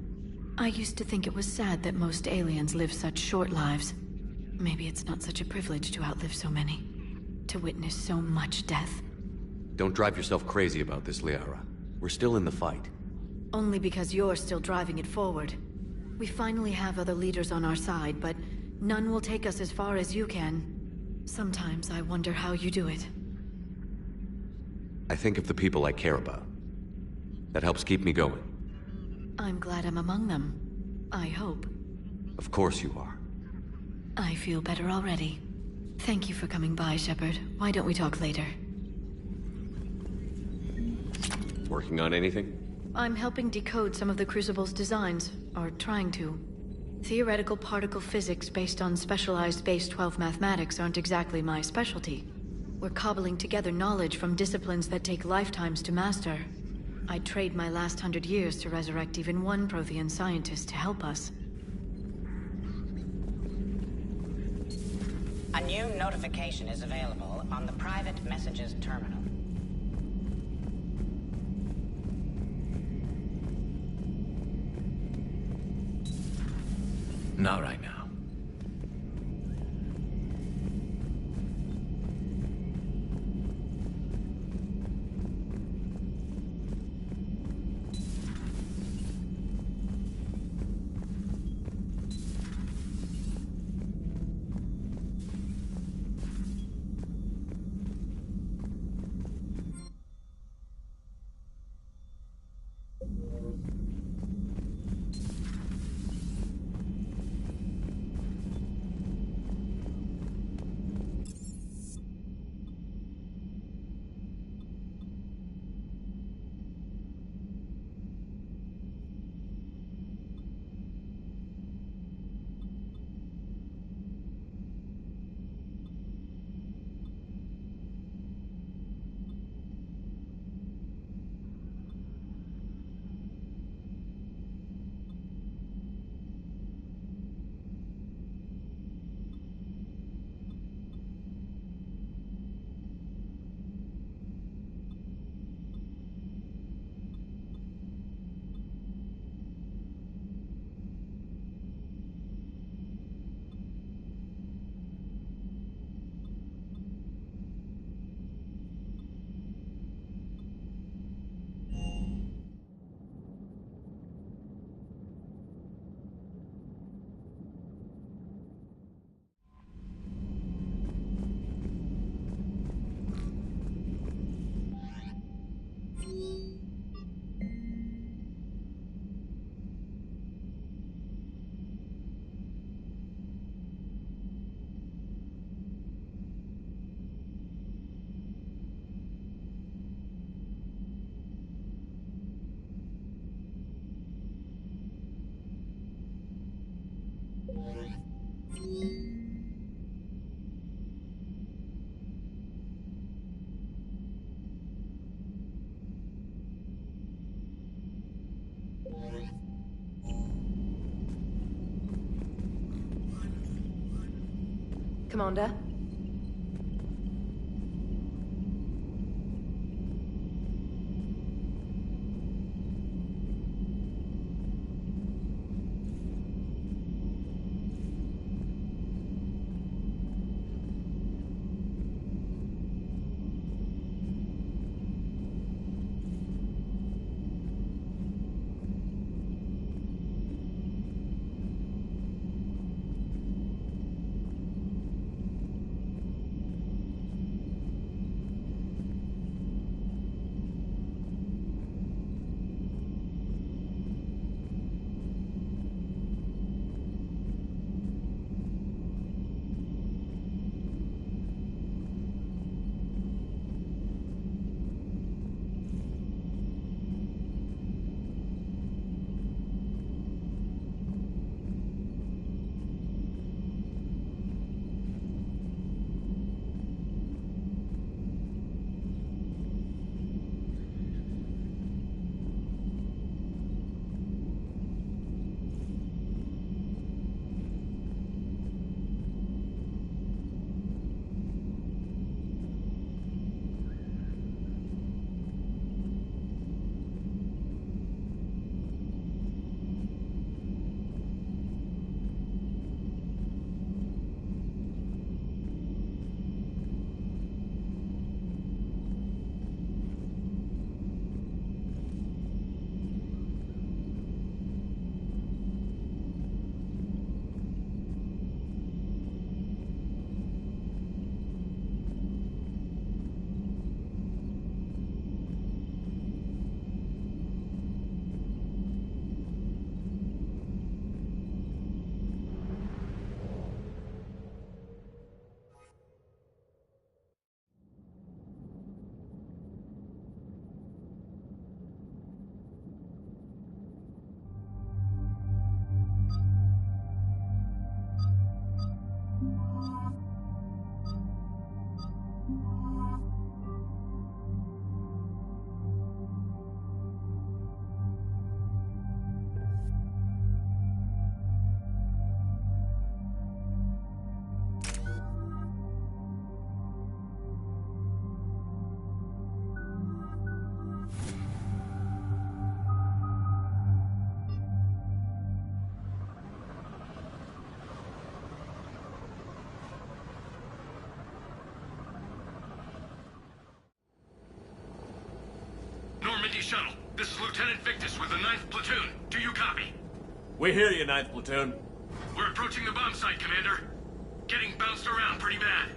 I used to think it was sad that most aliens live such short lives. Maybe it's not such a privilege to outlive so many. To witness so much death. Don't drive yourself crazy about this, Liara. We're still in the fight. Only because you're still driving it forward. We finally have other leaders on our side, but none will take us as far as you can. Sometimes I wonder how you do it. I think of the people I care about. That helps keep me going. I'm glad I'm among them. I hope. Of course you are. I feel better already. Thank you for coming by, Shepard. Why don't we talk later? Working on anything? I'm helping decode some of the Crucible's designs, or trying to. Theoretical particle physics based on specialized base 12 mathematics aren't exactly my specialty. We're cobbling together knowledge from disciplines that take lifetimes to master. I'd trade my last 100 years to resurrect even one Prothean scientist to help us. A new notification is available on the private messages terminal. Not right now. Commander. Normandy shuttle. This is Lieutenant Victus with the 9th Platoon. Do you copy? We hear you, 9th Platoon. We're approaching the bomb site, Commander. Getting bounced around pretty bad.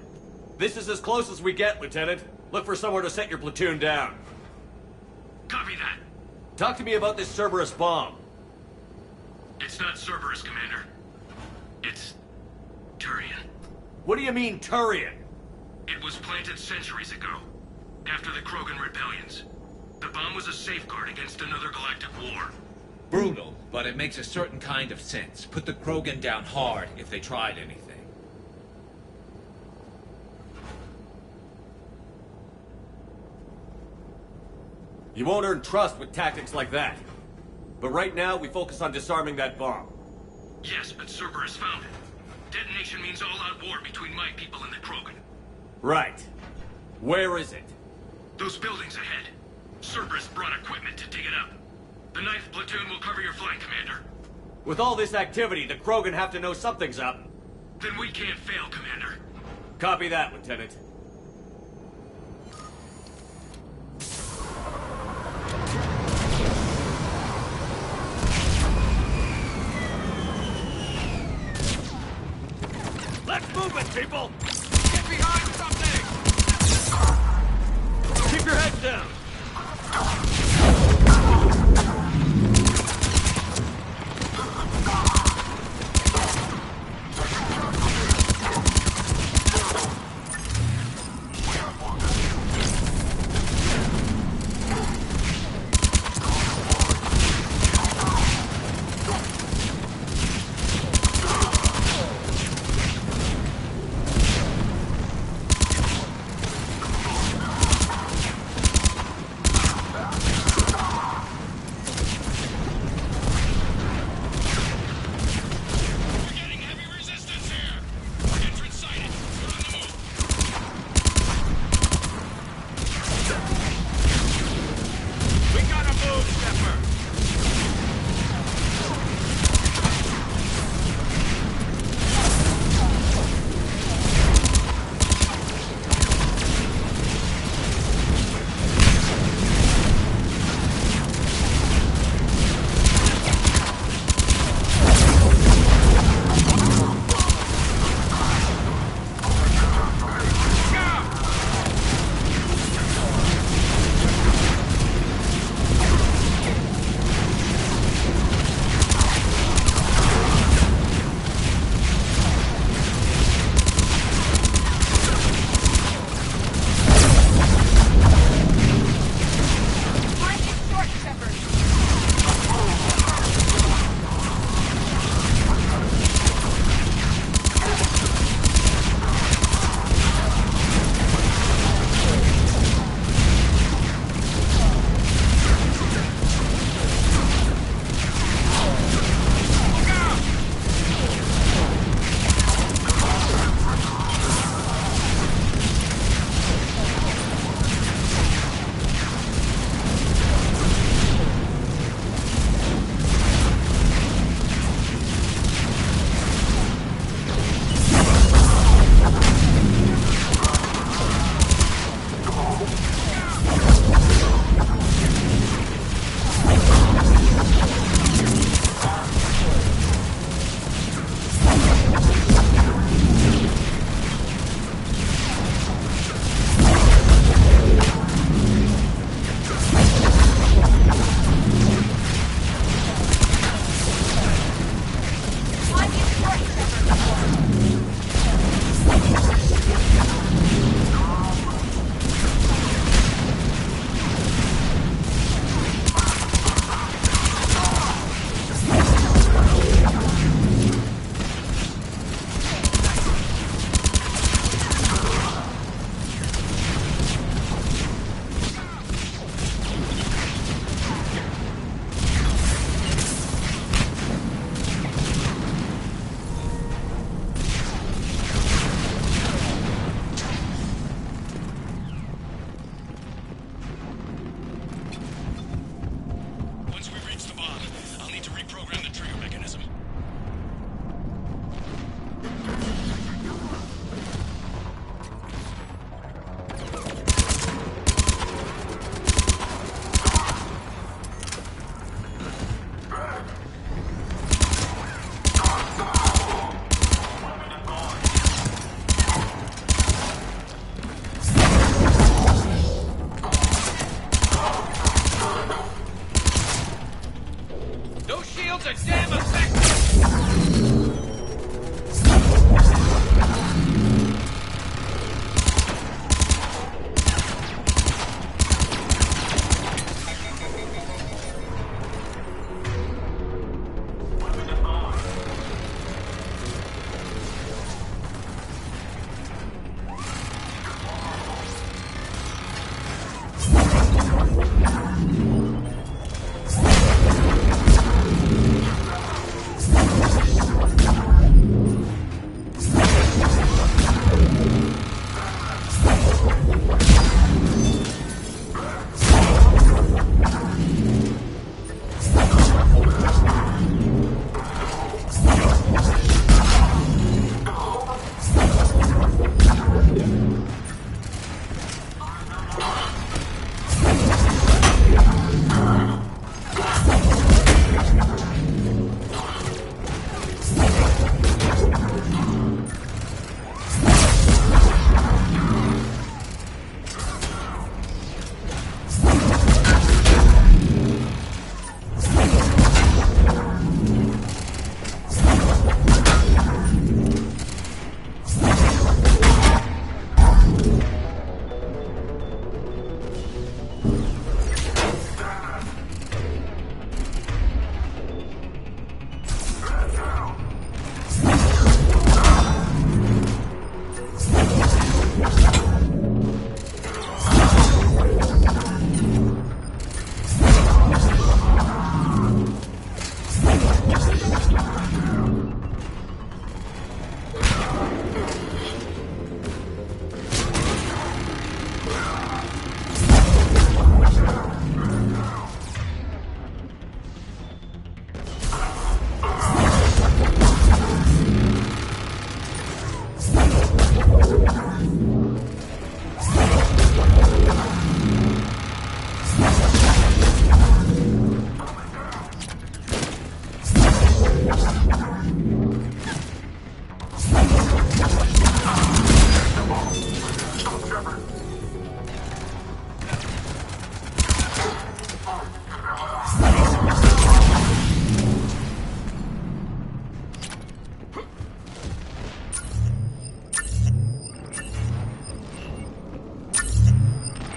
This is as close as we get, Lieutenant. Look for somewhere to set your platoon down. Copy that. Talk to me about this Cerberus bomb. It's not Cerberus, Commander. It's Turian. What do you mean, Turian? It was planted centuries ago, after the Krogan rebellions. The bomb was a safeguard against another galactic war. Brutal, but it makes a certain kind of sense. Put the Krogan down hard if they tried anything. You won't earn trust with tactics like that. But right now, we focus on disarming that bomb. Yes, but Cerberus found it. Detonation means all-out war between my people and the Krogan. Right. Where is it? Those buildings ahead. Cerberus brought equipment to dig it up. The 9th Platoon will cover your flank, Commander. With all this activity, the Krogan have to know something's up. Then we can't fail, Commander. Copy that, Lieutenant. Let's move it, people! Get behind something! Keep your heads down!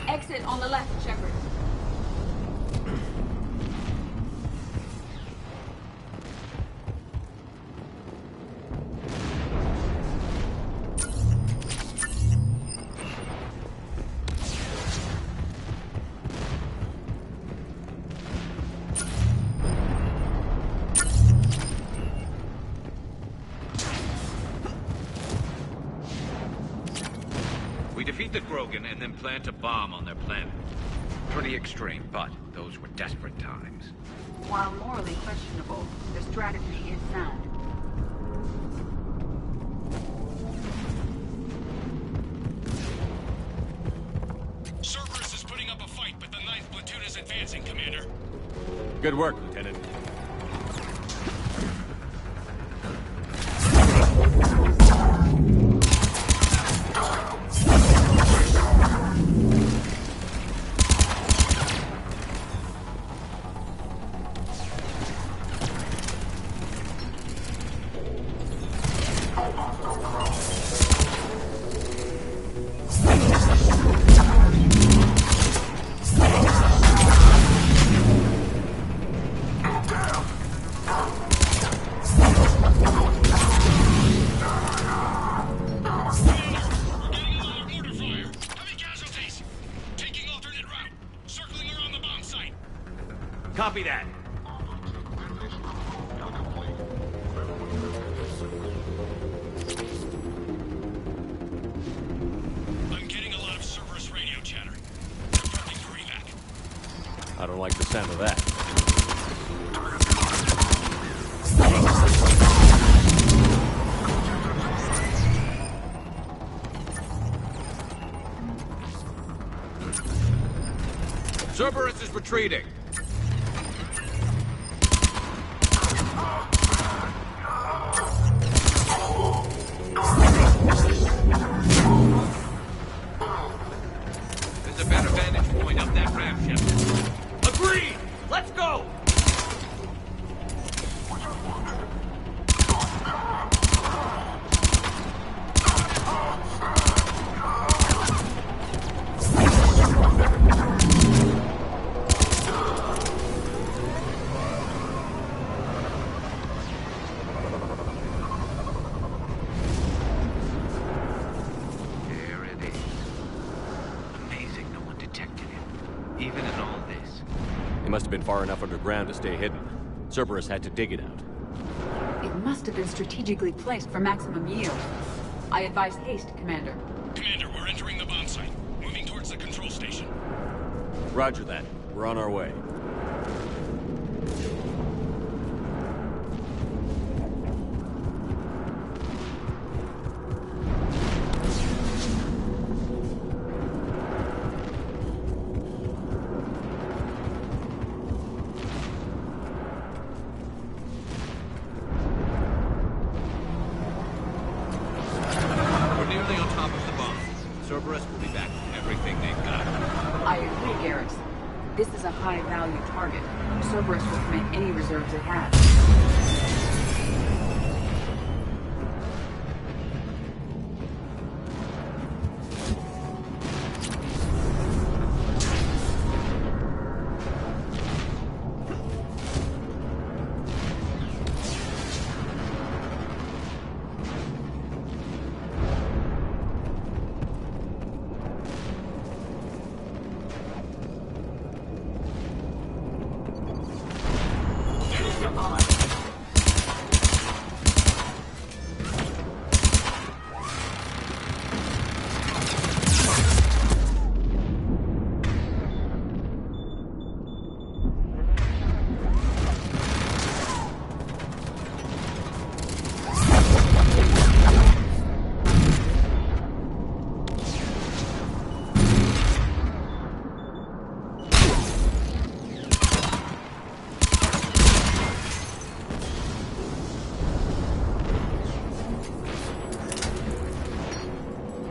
Exit on the left, Shepard. We defeated Krogan and then plant a bomb on their planet. Pretty extreme, but those were desperate times. While morally questionable, their strategy is sound. Cerberus is putting up a fight, but the 9th platoon is advancing, Commander. Good work, Lieutenant. Copy that. I'm getting a lot of Cerberus radio chatter. Reporting for evac. I don't like the sound of that. Cerberus is retreating. There's a better vantage point up that ramp, Shepard. Agreed! Let's go! Even in all this. He must have been far enough underground to stay hidden. Cerberus had to dig it out. It must have been strategically placed for maximum yield. I advise haste, Commander. Commander, we're entering the bomb site. Moving towards the control station. Roger that. We're on our way. high-value target. Cerberus will commit any reserves it has.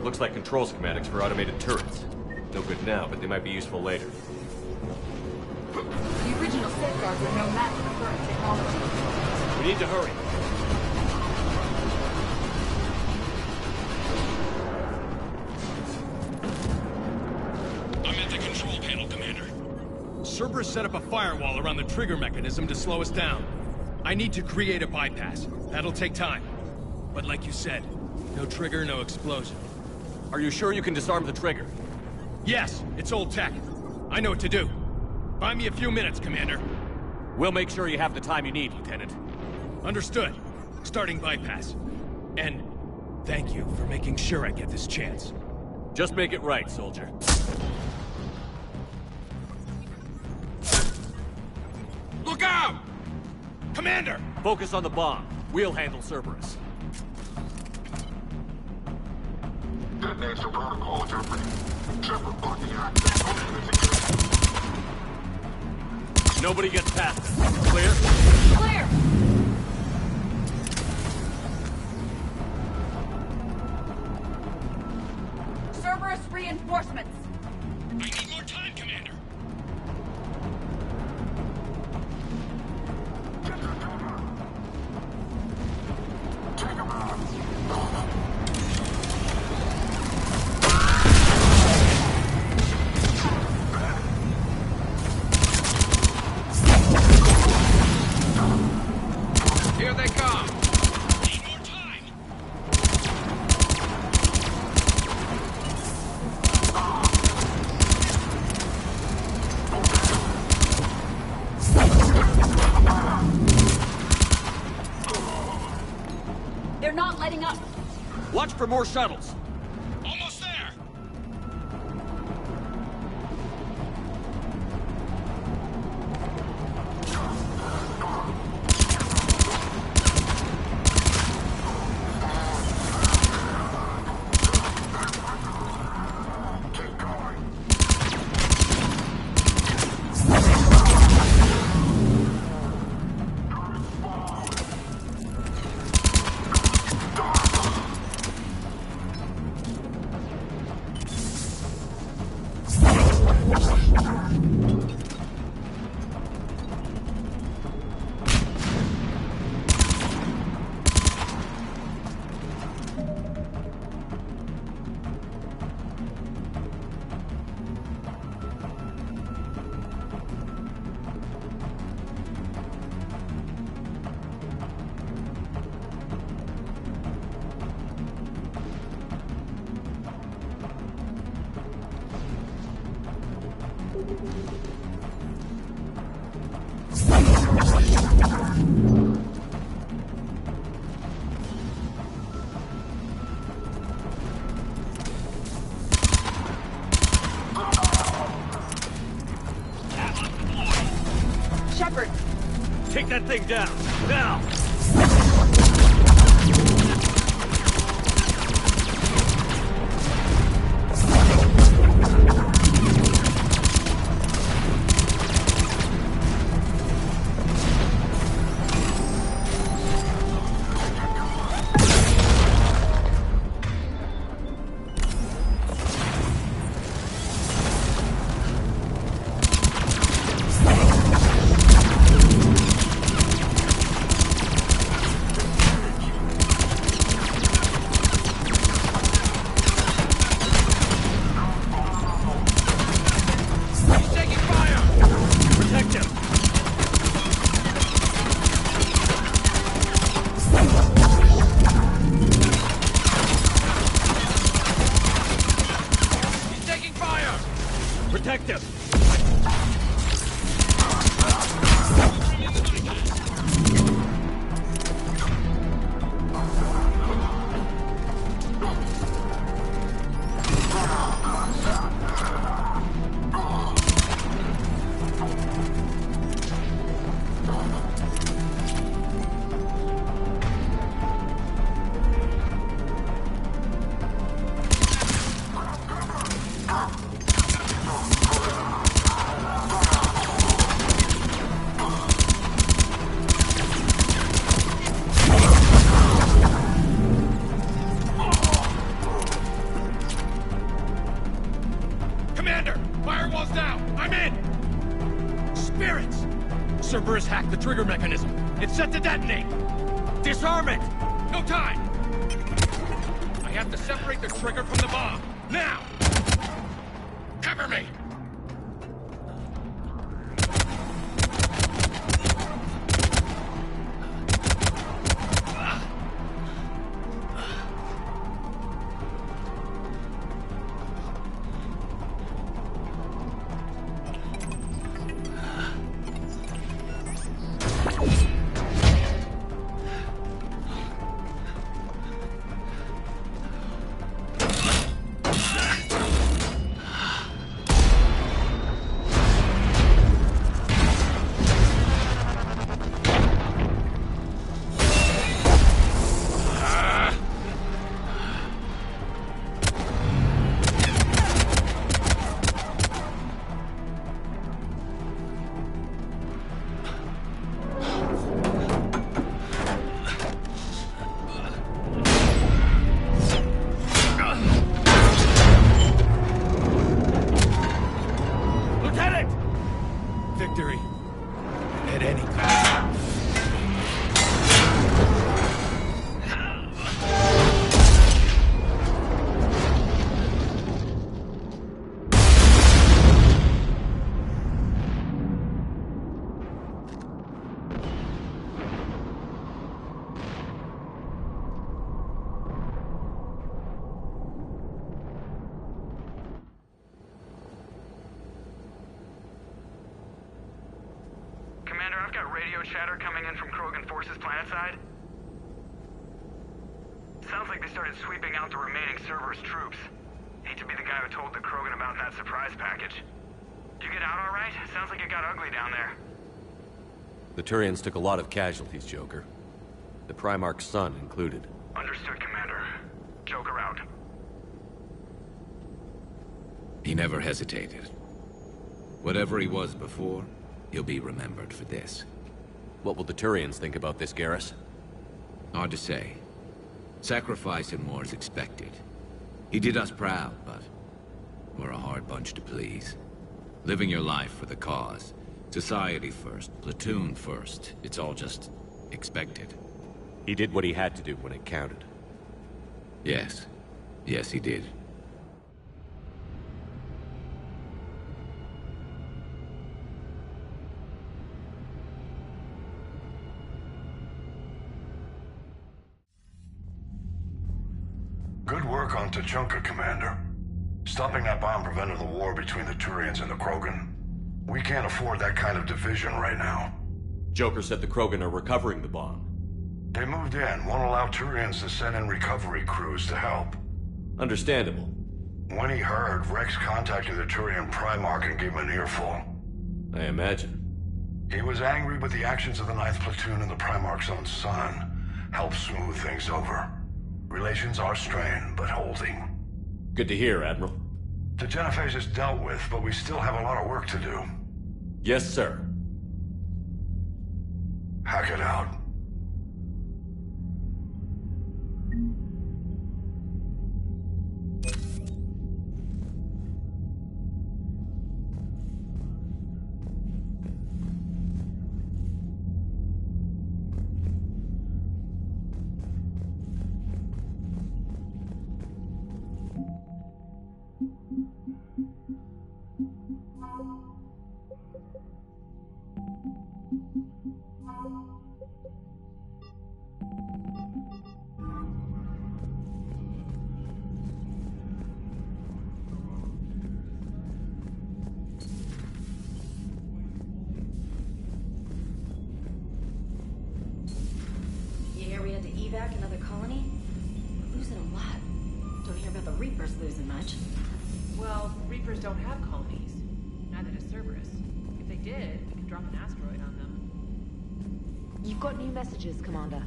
Looks like control schematics for automated turrets. No good now, but they might be useful later. The original safeguards are no match for current technology. We need to hurry. I'm at the control panel, Commander. Cerberus set up a firewall around the trigger mechanism to slow us down. I need to create a bypass. That'll take time. But like you said, no trigger, no explosion. Are you sure you can disarm the trigger? Yes, it's old tech. I know what to do. Buy me a few minutes, Commander. We'll make sure you have the time you need, Lieutenant. Understood. Starting bypass. And thank you for making sure I get this chance. Just make it right, soldier. Look out! Commander! Focus on the bomb. We'll handle Cerberus. Detonation protocol interpreted. Shepard blocking access. Nobody gets past us. Clear? Clear! Cerberus reinforcements! I need more time, Commander. Take him out. Here they come. Need more time. They're not letting up! Watch for more shuttles. Almost there. Shepard! Take that thing down. Now! Cerberus hacked the trigger mechanism. It's set to detonate! Disarm it! No time! I have to separate the trigger from the bomb. Now! Cover me! Chatter coming in from Krogan forces planetside. Sounds like they started sweeping out the remaining Cerberus troops. Hate to be the guy who told the Krogan about that surprise package. Did you get out all right? Sounds like it got ugly down there. The Turians took a lot of casualties, Joker. The Primarch's son included. Understood, Commander. Joker out. He never hesitated. Whatever he was before, he'll be remembered for this. What will the Turians think about this, Garrus? Hard to say. Sacrifice in war is expected. He did us proud, but we're a hard bunch to please. Living your life for the cause. Society first, platoon first. It's all just expected. He did what he had to do when it counted. Yes. Yes, he did. Good work on Tachanka, Commander. Stopping that bomb prevented the war between the Turians and the Krogan. We can't afford that kind of division right now. Joker said the Krogan are recovering the bomb. They moved in, won't allow Turians to send in recovery crews to help. Understandable. When he heard, Rex contacted the Turian Primarch and gave him an earful. I imagine. He was angry with the actions of the 9th Platoon and the Primarch's own son. Helped smooth things over. Relations are strained, but holding. Good to hear, Admiral. The Genophage is dealt with, but we still have a lot of work to do. Yes, sir. Hack it out. Evac another colony? We're losing a lot. Don't hear about the Reapers losing much. Well, Reapers don't have colonies. Neither does Cerberus. If they did, we could drop an asteroid on them. You've got new messages, Commander.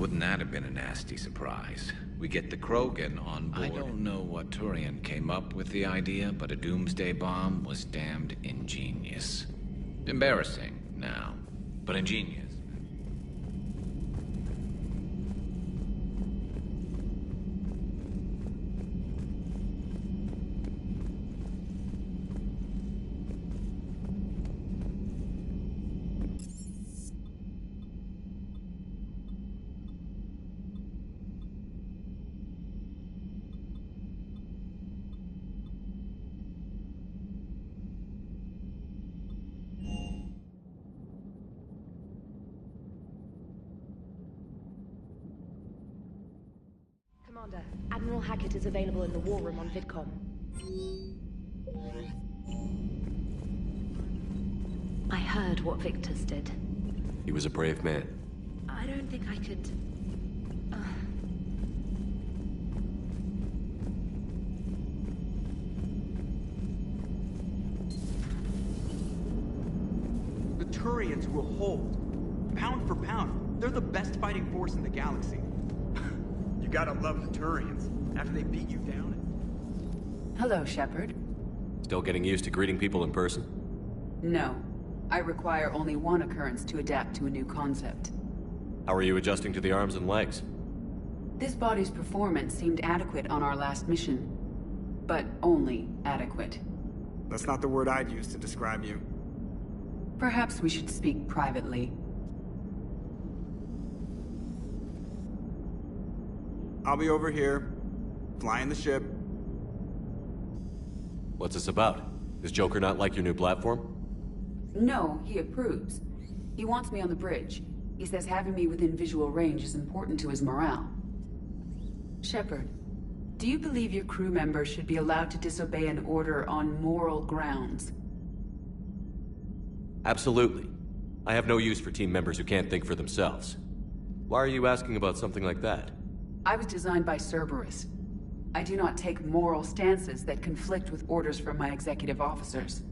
Wouldn't that have been a nasty surprise? We get the Krogan on board. I don't know what Turian came up with the idea, but a doomsday bomb was damned ingenious. Embarrassing now, but ingenious. Commander, Admiral Hackett is available in the war room on VidCom. I heard what Victor's did. He was a brave man. I don't think I could... The Turians will hold. Pound for pound, they're the best fighting force in the galaxy. You gotta love the Turians, after they beat you down. Hello, Shepard. Still getting used to greeting people in person? No. I require only one occurrence to adapt to a new concept. How are you adjusting to the arms and legs? This body's performance seemed adequate on our last mission. But only adequate. That's not the word I'd use to describe you. Perhaps we should speak privately. I'll be over here, flying the ship. What's this about? Does Joker not like your new platform? No, he approves. He wants me on the bridge. He says having me within visual range is important to his morale. Shepard, do you believe your crew members should be allowed to disobey an order on moral grounds? Absolutely. I have no use for team members who can't think for themselves. Why are you asking about something like that? I was designed by Cerberus. I do not take moral stances that conflict with orders from my executive officers.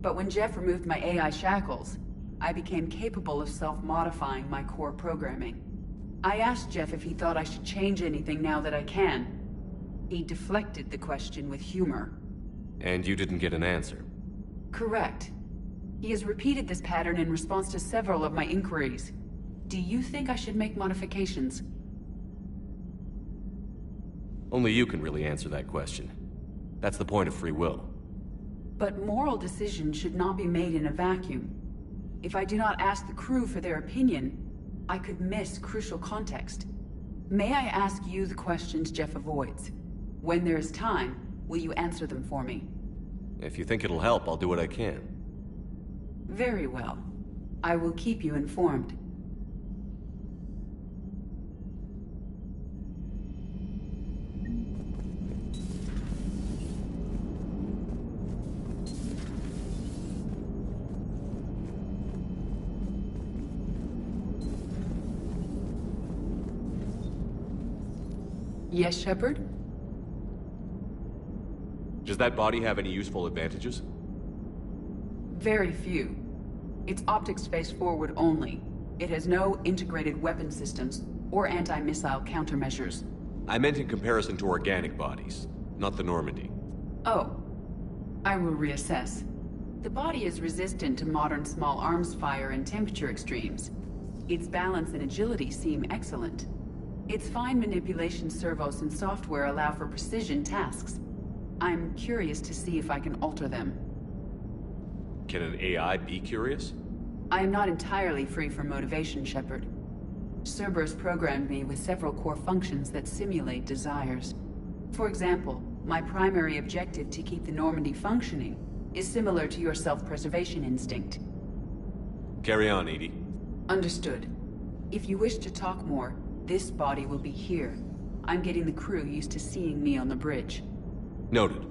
But when Jeff removed my AI shackles, I became capable of self-modifying my core programming. I asked Jeff if he thought I should change anything now that I can. He deflected the question with humor. And you didn't get an answer? Correct. He has repeated this pattern in response to several of my inquiries. Do you think I should make modifications? Only you can really answer that question. That's the point of free will. But moral decisions should not be made in a vacuum. If I do not ask the crew for their opinion, I could miss crucial context. May I ask you the questions Jeff avoids? When there is time, will you answer them for me? If you think it'll help, I'll do what I can. Very well. I will keep you informed. Yes, Shepard? Does that body have any useful advantages? Very few. Its optics face forward only. It has no integrated weapon systems or anti-missile countermeasures. I meant in comparison to organic bodies, not the Normandy. Oh. I will reassess. The body is resistant to modern small arms fire and temperature extremes. Its balance and agility seem excellent. Its fine manipulation servos and software allow for precision tasks. I'm curious to see if I can alter them. Can an AI be curious? I am not entirely free from motivation, Shepard. Cerberus programmed me with several core functions that simulate desires. For example, my primary objective to keep the Normandy functioning is similar to your self-preservation instinct. Carry on, Edie. Understood. If you wish to talk more, this body will be here. I'm getting the crew used to seeing me on the bridge. Noted.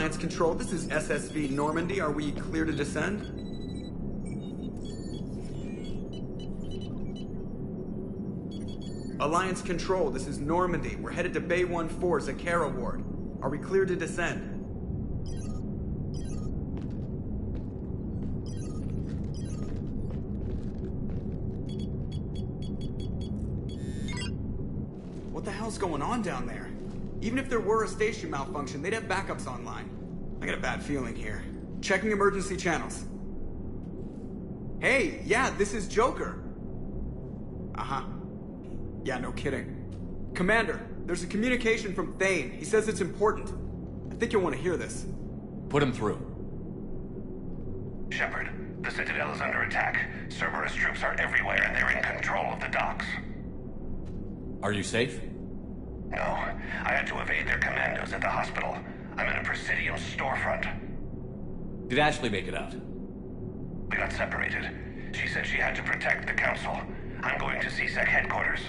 Alliance Control, this is SSV Normandy. Are we clear to descend? Alliance Control, this is Normandy. We're headed to Bay 1-4, Zakara Ward. Are we clear to descend? What the hell's going on down there? Even if there were a station malfunction, they'd have backups online. I got a bad feeling here. Checking emergency channels. Hey, yeah, this is Joker. Uh-huh. Yeah, no kidding. Commander, there's a communication from Thane. He says it's important. I think you'll want to hear this. Put him through. Shepard, the Citadel is under attack. Cerberus troops are everywhere and they're in control of the docks. Are you safe? No, I had to evade their commandos at the hospital. I'm in a Presidium storefront. Did Ashley make it out? We got separated. She said she had to protect the Council. I'm going to CSEC headquarters.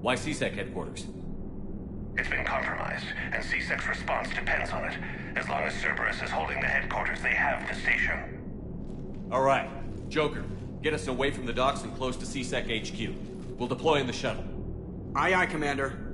Why CSEC headquarters? It's been compromised, and CSEC's response depends on it. As long as Cerberus is holding the headquarters, they have the station. All right. Joker, get us away from the docks and close to CSEC HQ. We'll deploy in the shuttle. Aye, aye, Commander.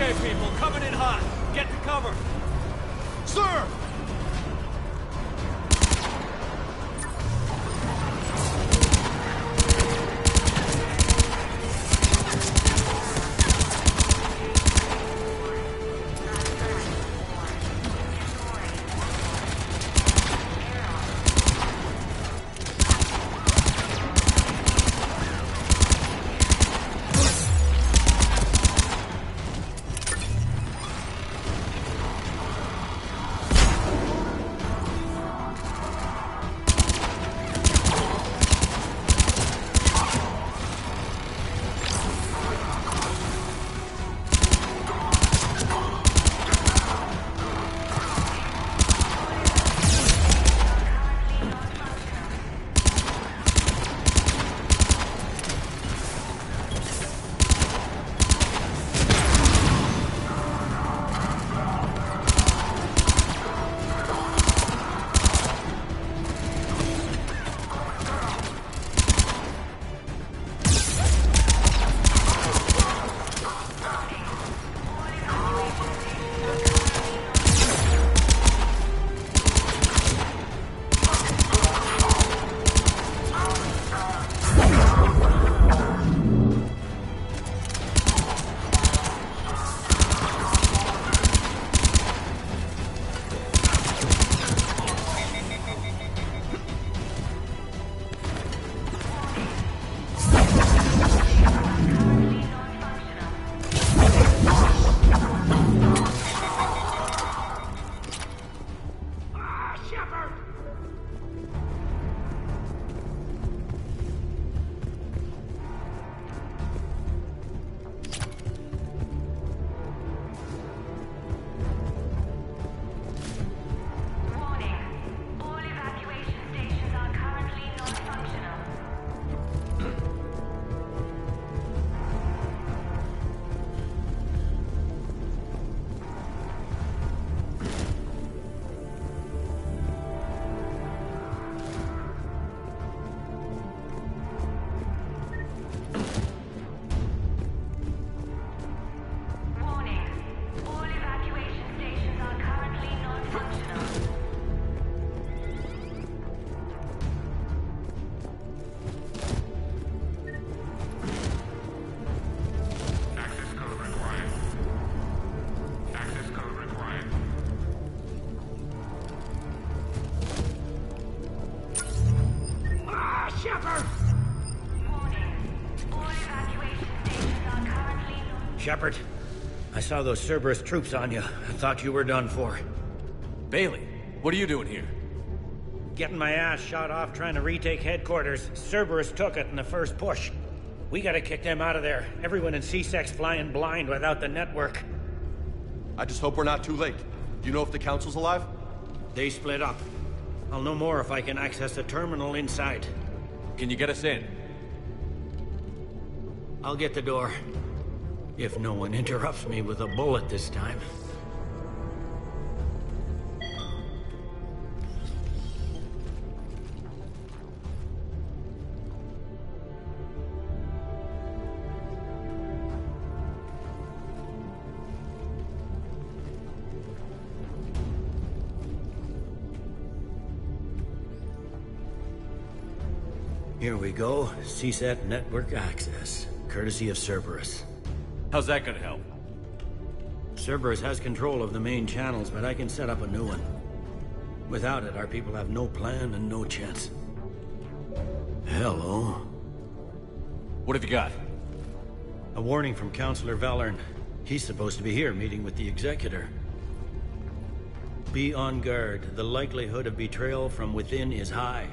Okay, people, coming in hot. Get to cover. Sir! Shepard, I saw those Cerberus troops on you. I thought you were done for. Bailey, what are you doing here? Getting my ass shot off trying to retake headquarters. Cerberus took it in the first push. We gotta kick them out of there. Everyone in C-Sec's flying blind without the network. I just hope we're not too late. Do you know if the Council's alive? They split up. I'll know more if I can access the terminal inside. Can you get us in? I'll get the door. If no one interrupts me with a bullet this time. Here we go. CSAT network access, courtesy of Cerberus. How's that gonna help? Cerberus has control of the main channels, but I can set up a new one. Without it, our people have no plan and no chance. Hello. What have you got? A warning from Counselor Valern. He's supposed to be here meeting with the Executor. Be on guard. The likelihood of betrayal from within is high.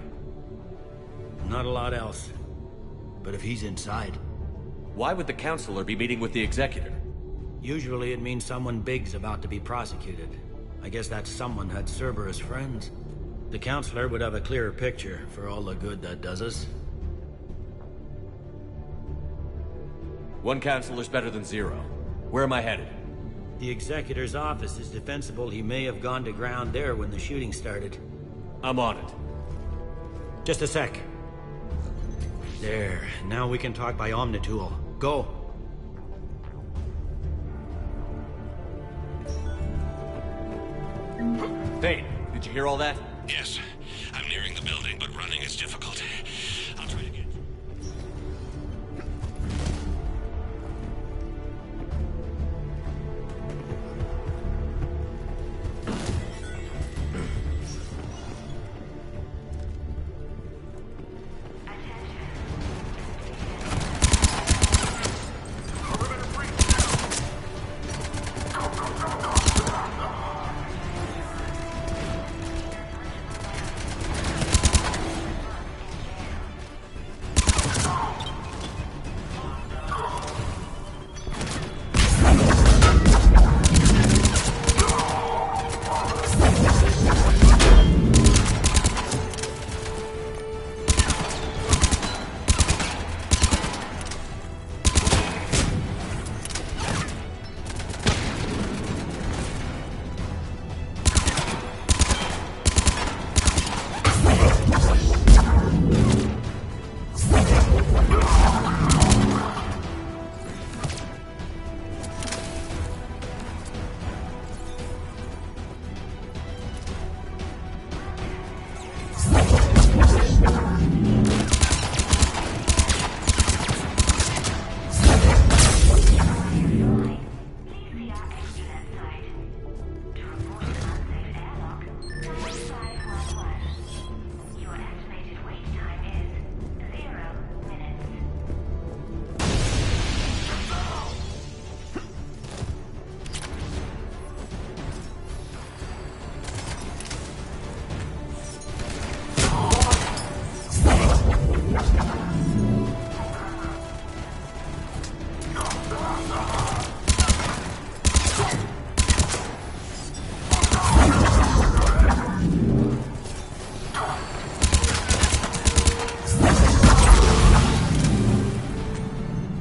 Not a lot else. But if he's inside... Why would the Counselor be meeting with the Executor? Usually it means someone big's about to be prosecuted. I guess that someone had Cerberus friends. The Counselor would have a clearer picture for all the good that does us. One Counselor's better than zero. Where am I headed? The Executor's office is defensible. He may have gone to ground there when the shooting started. I'm on it. Just a sec. There. Now we can talk by Omnitool. Go. Thane, did you hear all that? Yes. I'm nearing the building, but running is difficult. I'll try to get...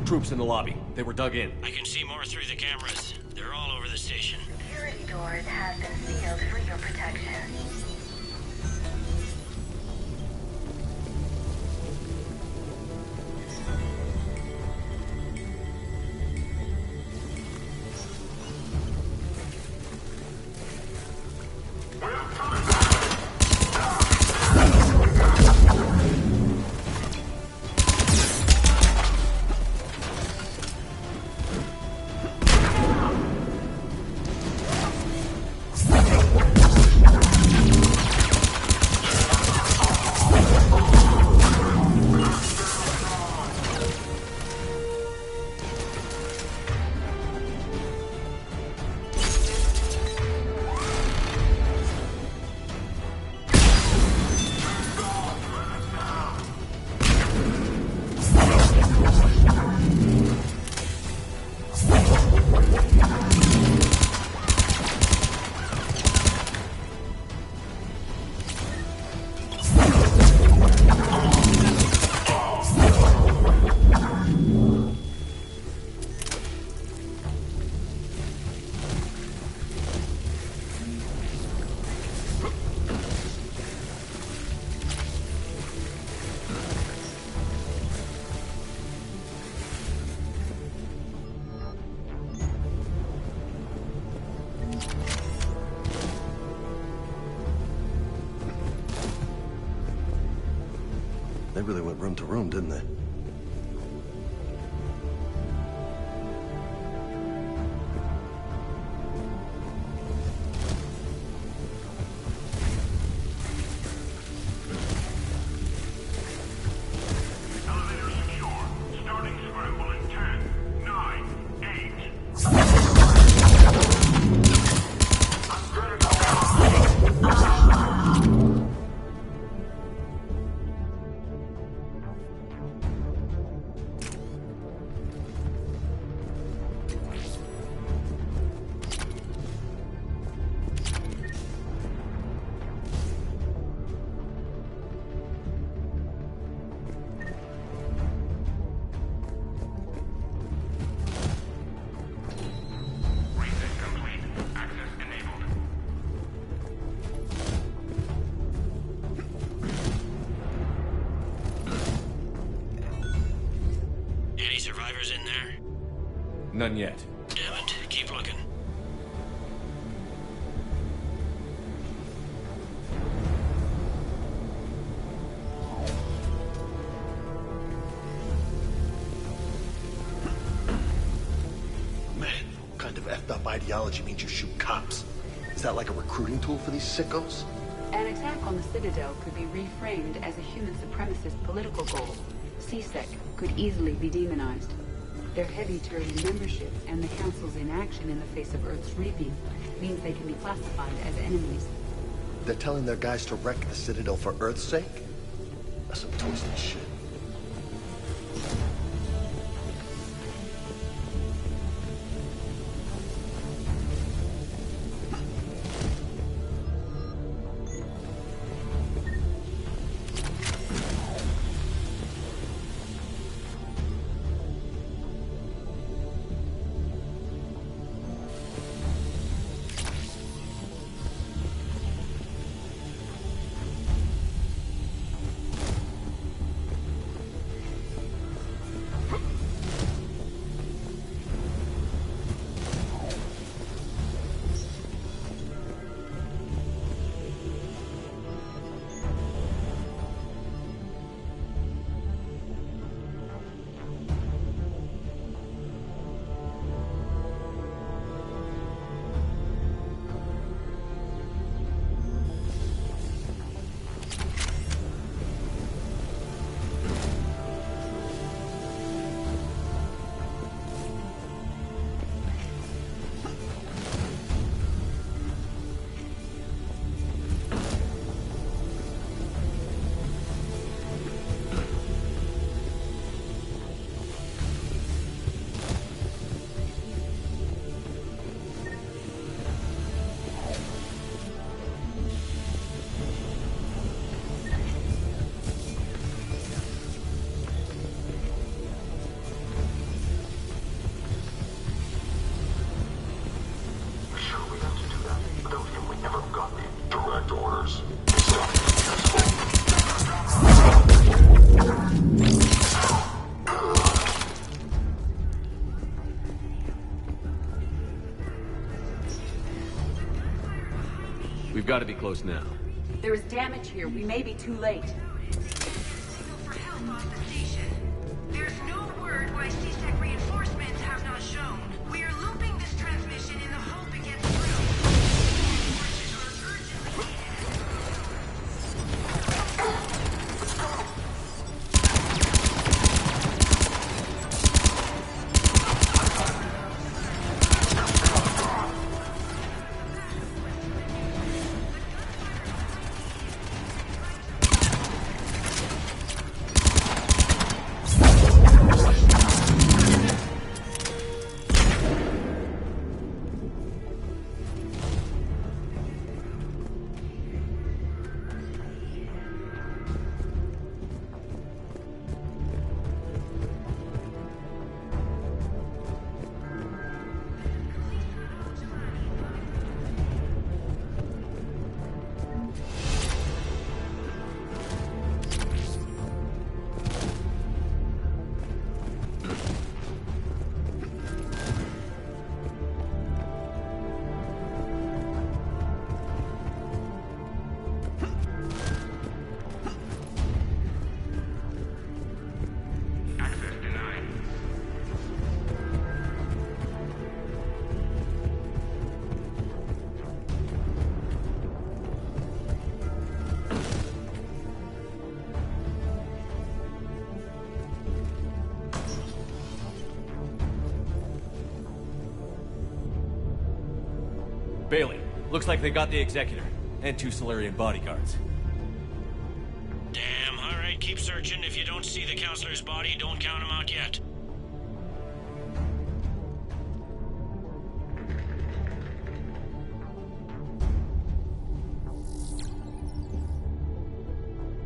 Troops in the lobby. They were dug in. I can see more through the cameras. They're all over the station. Security doors have been sealed for your protection. really went room to room, didn't they? None yet. Damn it. Keep looking. Man, what kind of effed up ideology means you shoot cops? Is that like a recruiting tool for these sickos? An attack on the Citadel could be reframed as a human supremacist political goal. CSEC could easily be demonized. Their heavy Turian membership and the Council's inaction in the face of Earth's reaping means they can be classified as enemies. They're telling their guys to wreck the Citadel for Earth's sake? That's some twisted shit. We've got to be close now. There is damage here. We may be too late. There's no word why C-Sec reinforcements have not shown. We are looping this transmission in the hope it gets Bailey, looks like they got the Executor, and 2 Solarian bodyguards. Damn, alright, keep searching. If you don't see the counselor's body, don't count him out yet.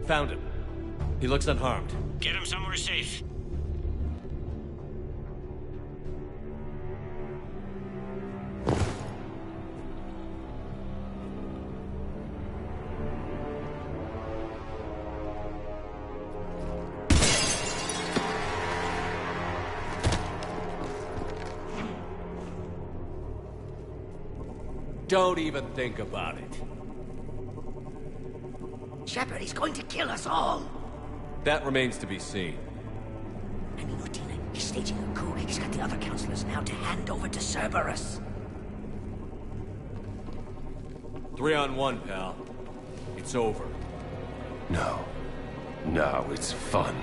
Found him. He looks unharmed. Get him somewhere safe. Don't even think about it. Shepard, he's going to kill us all. That remains to be seen. I mean, Udina, he's staging a coup. He's got the other counselors now to hand over to Cerberus. 3-on-1, pal. It's over. No. No, it's fun.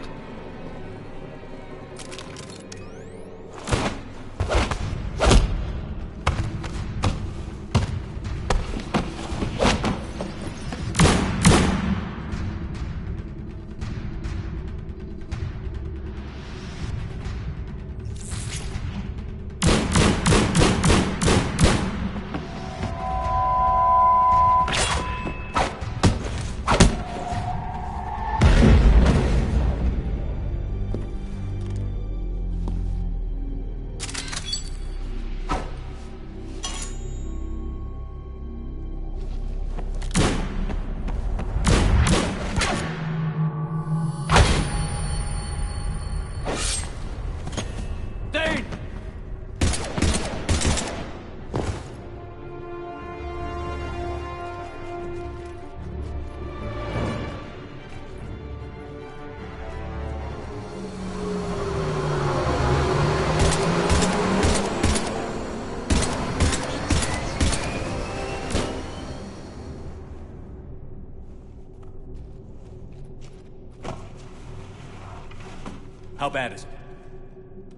How bad is it?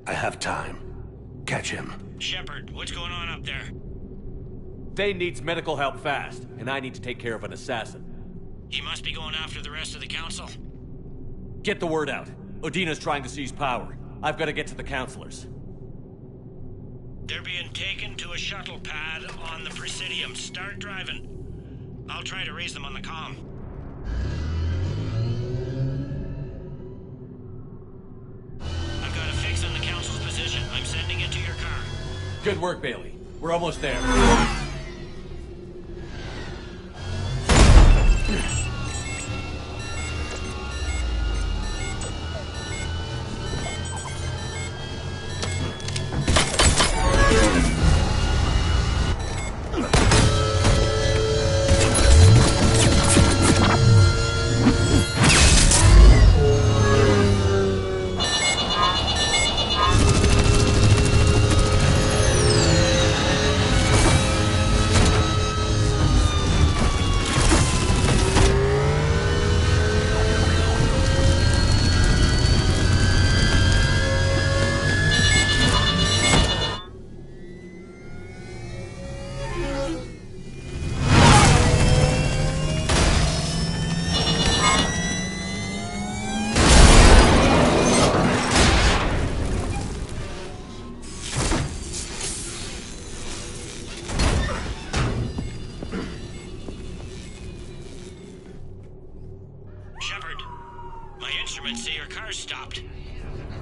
I have time. Catch him. Shepard, what's going on up there? Thane needs medical help fast, and I need to take care of an assassin. He must be going after the rest of the council. Get the word out. Odina's trying to seize power. I've got to get to the counselors. They're being taken to a shuttle pad on the Presidium. Start driving. I'll try to raise them on the comm. I've got a fix on the council's position. I'm sending it to your car. Good work, Bailey. We're almost there.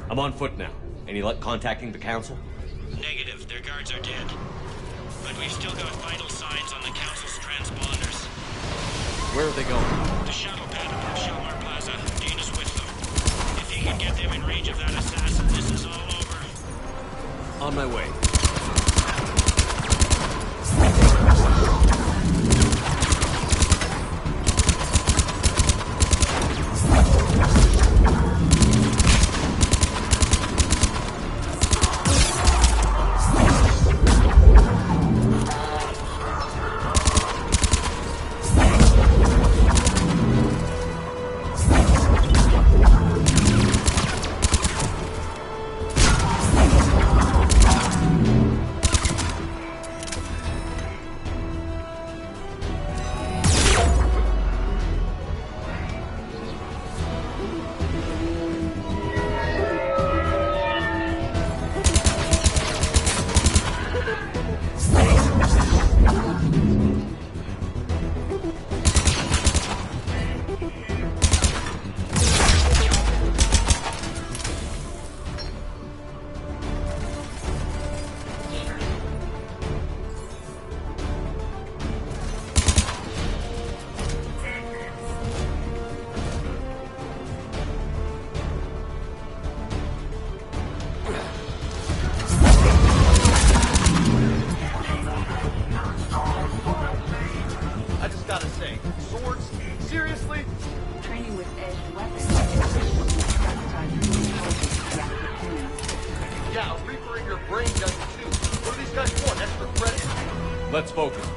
I'm on foot now. Any luck contacting the council? Negative. Their guards are dead. But we've still got vital signs on the council's transponders. Where are they going? The shuttle pad above Shelmar Plaza. Dana's with them. If he can get them in range of that assassin, this is all over. On my way. Reaper in your brain does it too. What do these guys want? Extra credit? Let's focus.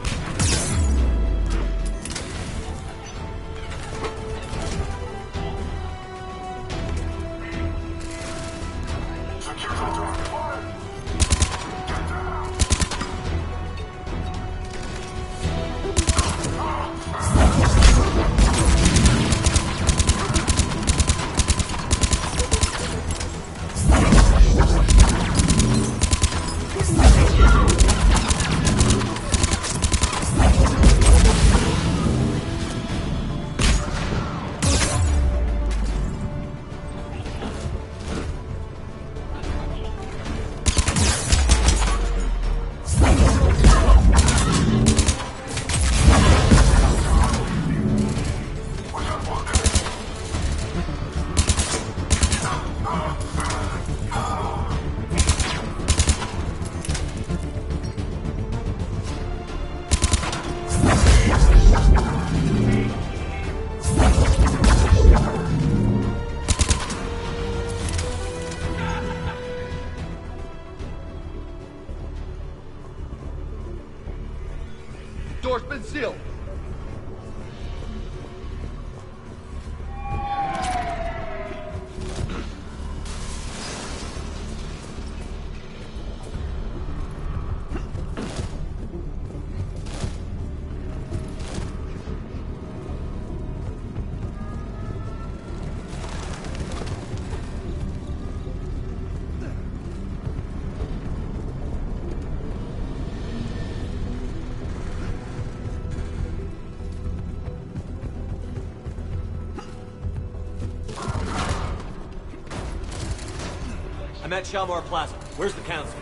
Door's been sealed. I'm at Shalmar Plaza. Where's the council?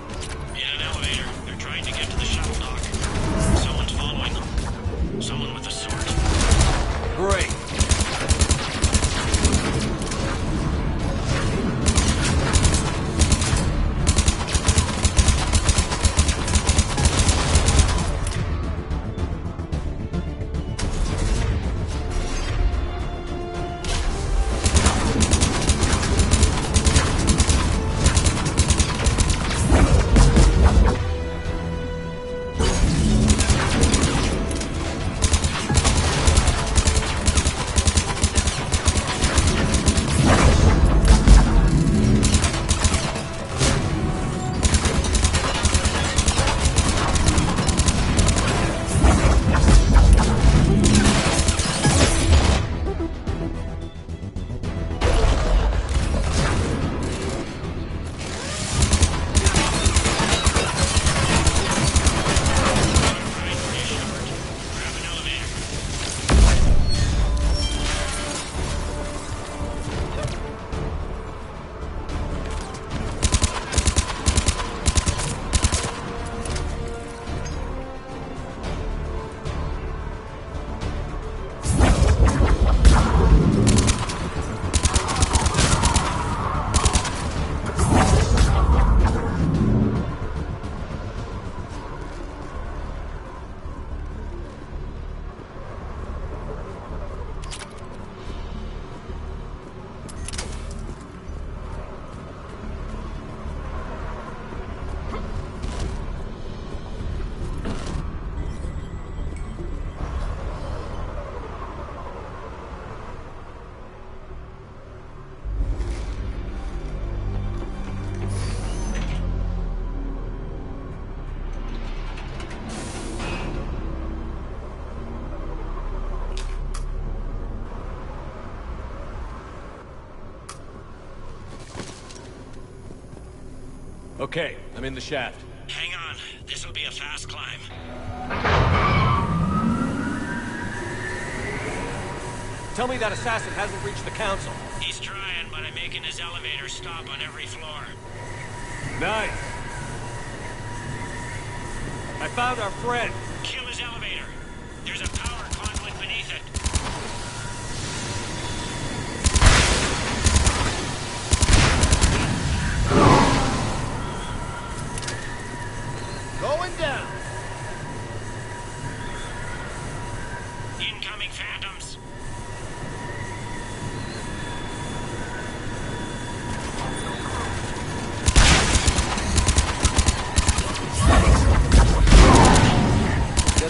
In an elevator. They're trying to get to the shuttle dock. Someone's following them. Someone with a sword. Great. Okay, I'm in the shaft. Hang on. This'll be a fast climb. Tell me that assassin hasn't reached the council. He's trying, but I'm making his elevator stop on every floor. Nice. I found our friend. Kill his elevator. There's a power conduit beneath it. Going down. Incoming phantoms.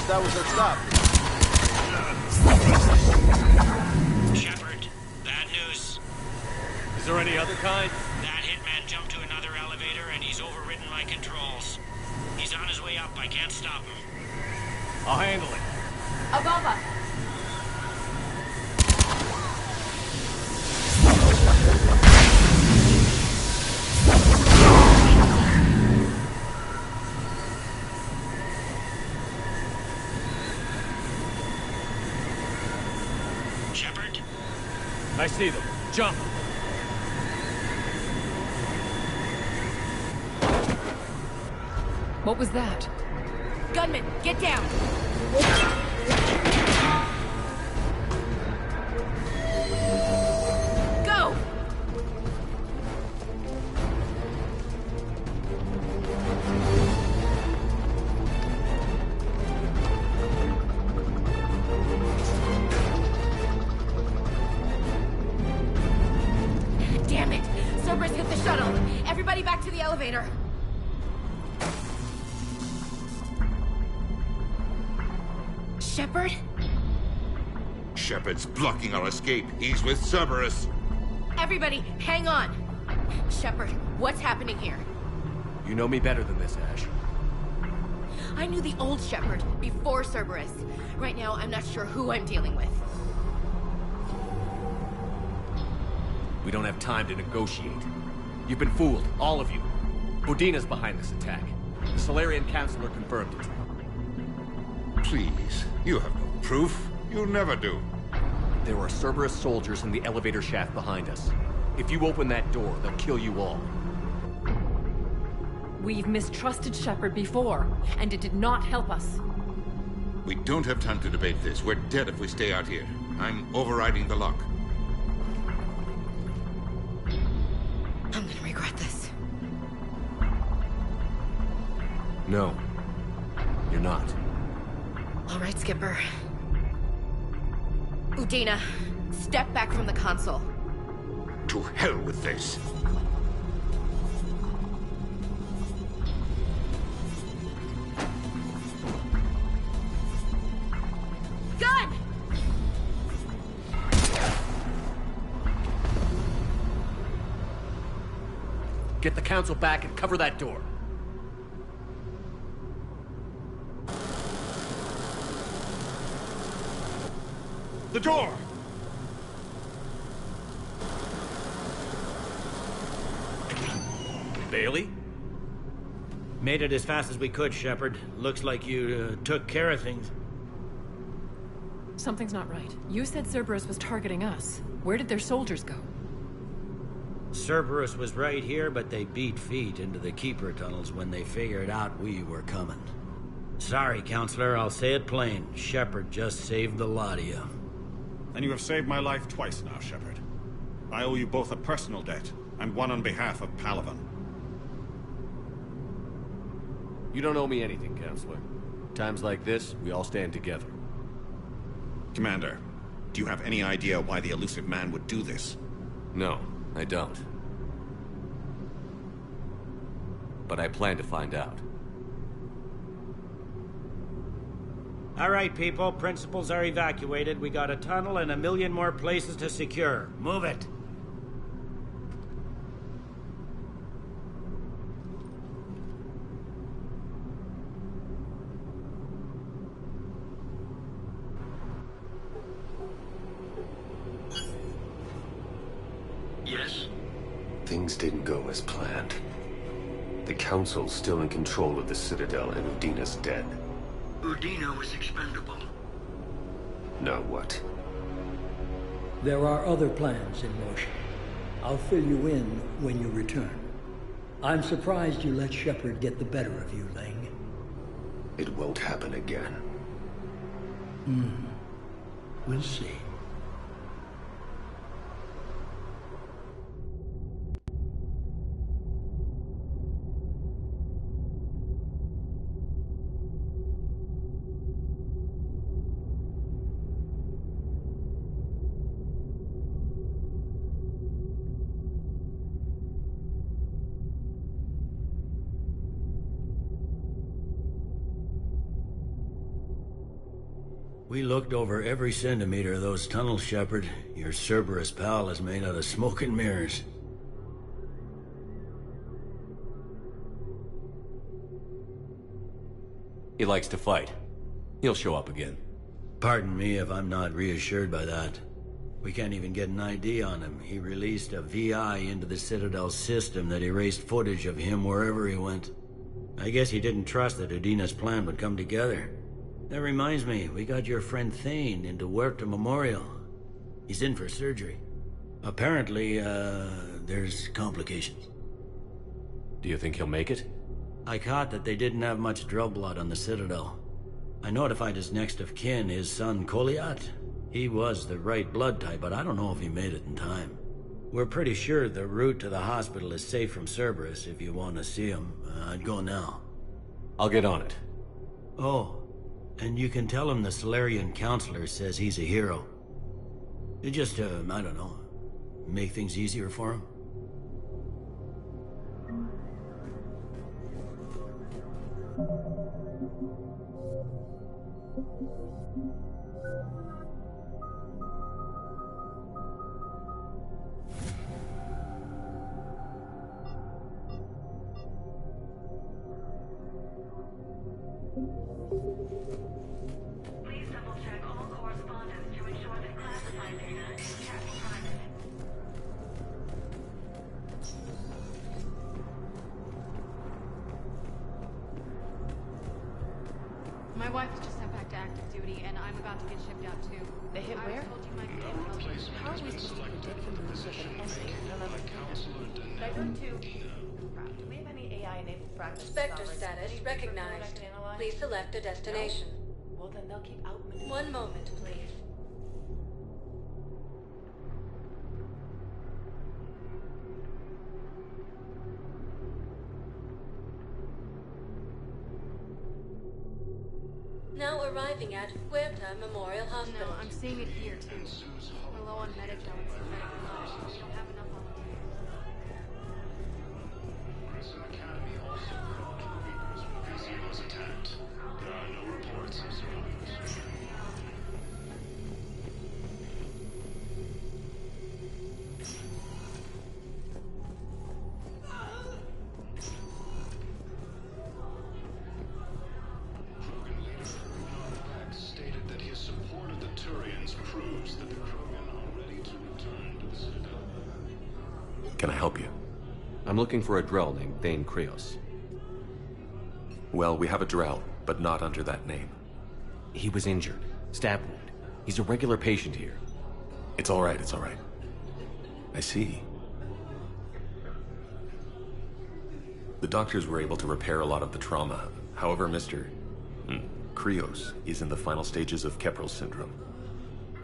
guess that was our stop. Shepard, bad news. Is there any other kind? That hitman jumped to another elevator and he's overridden my controls. He's on his way up. I can't stop him. I'll handle it. Above us. Shepard? I see them. Jump! What was that? Gunman, get down! Go! Damn it! Cerberus hit the shuttle! Everybody back to the elevator! Shepard? Shepard's blocking our escape. He's with Cerberus. Everybody, hang on! Shepard, what's happening here? You know me better than this, Ash. I knew the old Shepard before Cerberus. Right now, I'm not sure who I'm dealing with. We don't have time to negotiate. You've been fooled, all of you. Udina's behind this attack. The Solarian Councilor confirmed it. Please, you have no proof. You'll never do. There are Cerberus soldiers in the elevator shaft behind us. If you open that door, they'll kill you all. We've mistrusted Shepard before, and it did not help us. We don't have time to debate this. We're dead if we stay out here. I'm overriding the lock. I'm gonna regret this. No. You're not. All right, Skipper. Udina, step back from the console. To hell with this. Gun! Get the Council back and cover that door. The door! Bailey? Made it as fast as we could, Shepard. Looks like you took care of things. Something's not right. You said Cerberus was targeting us. Where did their soldiers go? Cerberus was right here, but they beat feet into the Keeper tunnels when they figured out we were coming. Sorry, Counselor, I'll say it plain. Shepard just saved the lot of you. And you have saved my life twice now, Shepard. I owe you both a personal debt, and one on behalf of Palaven. You don't owe me anything, Counselor. Times like this, we all stand together. Commander, do you have any idea why the elusive man would do this? No, I don't. But I plan to find out. All right, people. Principals are evacuated. We got a tunnel and 1 million more places to secure. Move it. Yes? Things didn't go as planned. The Council's still in control of the Citadel and Udina's dead. Udina was expendable. Now what? There are other plans in motion. I'll fill you in when you return. I'm surprised you let Shepard get the better of you, Ling. It won't happen again. We'll see. We looked over every centimeter of those tunnels, Shepard. Your Cerberus pal is made out of smoke and mirrors. He likes to fight. He'll show up again. Pardon me if I'm not reassured by that. We can't even get an ID on him. He released a VI into the Citadel system that erased footage of him wherever he went. I guess he didn't trust that Udina's plan would come together. That reminds me, we got your friend Thane into Huerta Memorial. He's in for surgery. Apparently, there's complications. Do you think he'll make it? I caught that they didn't have much Drell blood on the Citadel. I notified his next of kin, his son Koliat. He was the right blood type, but I don't know if he made it in time. We're pretty sure the route to the hospital is safe from Cerberus. If you want to see him, I'd go now. I'll get on it. Oh, and you can tell him the Solarian Counselor says he's a hero. It just, I don't know, make things easier for him. Please double-check all correspondence to ensure that classified data is kept private. My wife was just sent back to active duty, and I'm about to get shipped out too. They hit where? How are we supposed to predict the moves of an enemy? Diver 2. Do we have any AI-enabled practice? Spectre status recognized. Please select a destination. Well, then they'll keep out. One moment, please. Now arriving at Huerta Memorial Hospital. No, I'm seeing it here too. We're low on medical and synthetic knowledge. We don't have enough on them. Prison Academy also brought the Reapers when PC was attacked. There are no reports of survivors. Stated that his support of the Turians proves that the Krogan are ready to return to the Citadel. Can I help you? I'm looking for a Drell named Thane Krios. Well, we have a Drell, but not under that name. He was injured. Stab wound. He's a regular patient here. It's all right, it's all right. I see. The doctors were able to repair a lot of the trauma. However, Mr. Krios is in the final stages of Keprel's syndrome.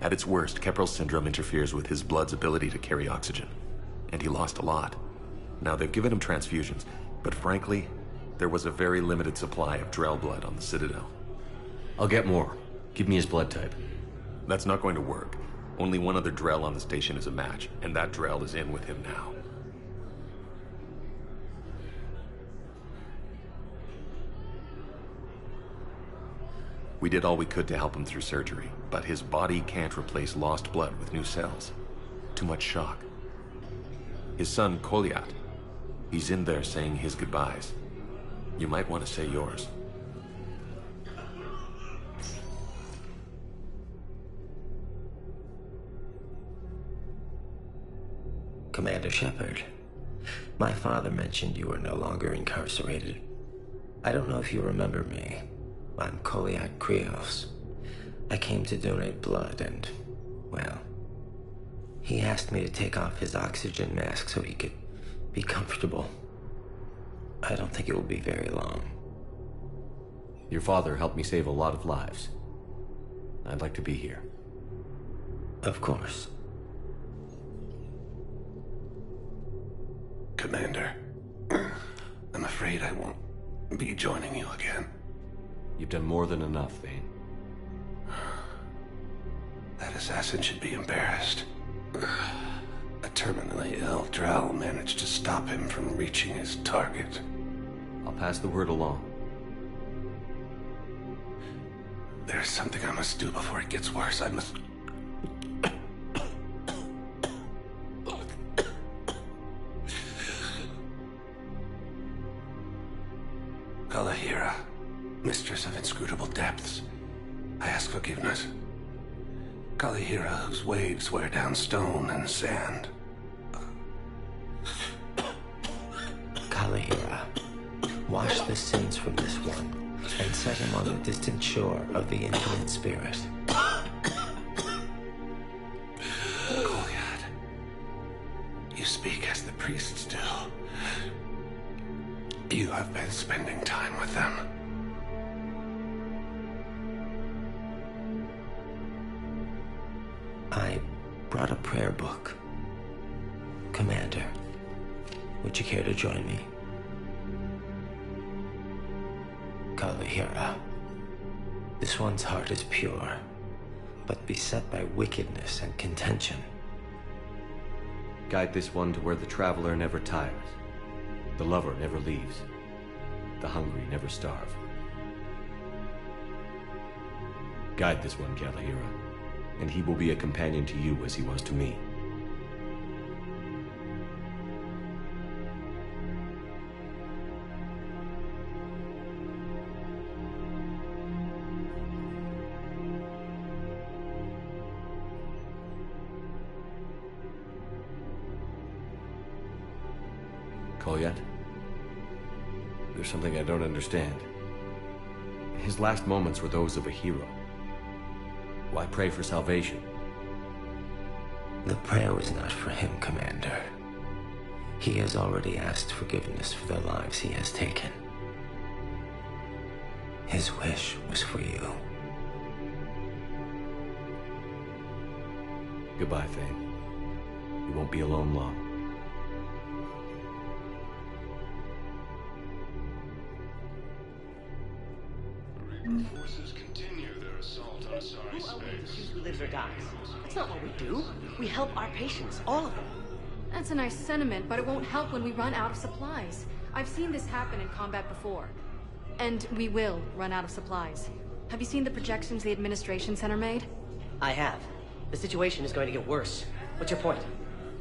At its worst, Keprel's syndrome interferes with his blood's ability to carry oxygen. And he lost a lot. Now, they've given him transfusions, but frankly, there was a very limited supply of Drell blood on the Citadel. I'll get more. Give me his blood type. That's not going to work. Only one other Drell on the station is a match, and that Drell is in with him now. We did all we could to help him through surgery, but his body can't replace lost blood with new cells. Too much shock. His son, Koliat, he's in there saying his goodbyes. You might want to say yours. Commander Shepard, my father mentioned you were no longer incarcerated. I don't know if you remember me. I'm Koliat Krios. I came to donate blood and, well, he asked me to take off his oxygen mask so he could be comfortable. I don't think it will be very long. Your father helped me save a lot of lives. I'd like to be here. Of course. Commander, I'm afraid I won't be joining you again. You've done more than enough, Thane. That assassin should be embarrassed. A terminally ill Drell managed to stop him from reaching his target. I'll pass the word along. There's something I must do before it gets worse. I must... Kalahira, mistress of inscrutable depths, I ask forgiveness. Kalahira, whose waves wear down stone and sand. Kalahira, wash the sins from this one, and set him on the distant shore of the infinite spirit. Goliath, you speak as the priests do. You have been spending time with them. I brought a prayer book. Commander, would you care to join me? Kalahira, this one's heart is pure, but beset by wickedness and contention. Guide this one to where the traveler never tires, the lover never leaves, the hungry never starve. Guide this one, Kalahira, and he will be a companion to you as he was to me. Kolyat? There's something I don't understand. His last moments were those of a hero. Why pray for salvation? The prayer was not for him, Commander. He has already asked forgiveness for the lives he has taken. His wish was for you. Goodbye, Thane. You won't be alone long. Forces continue their assault on Asari Who are we to space. choose who lives or dies? That's not what we do. We help our patients, all of them. That's a nice sentiment, but it won't help when we run out of supplies. I've seen this happen in combat before. And we will run out of supplies. Have you seen the projections the Administration Center made? I have. The situation is going to get worse. What's your point?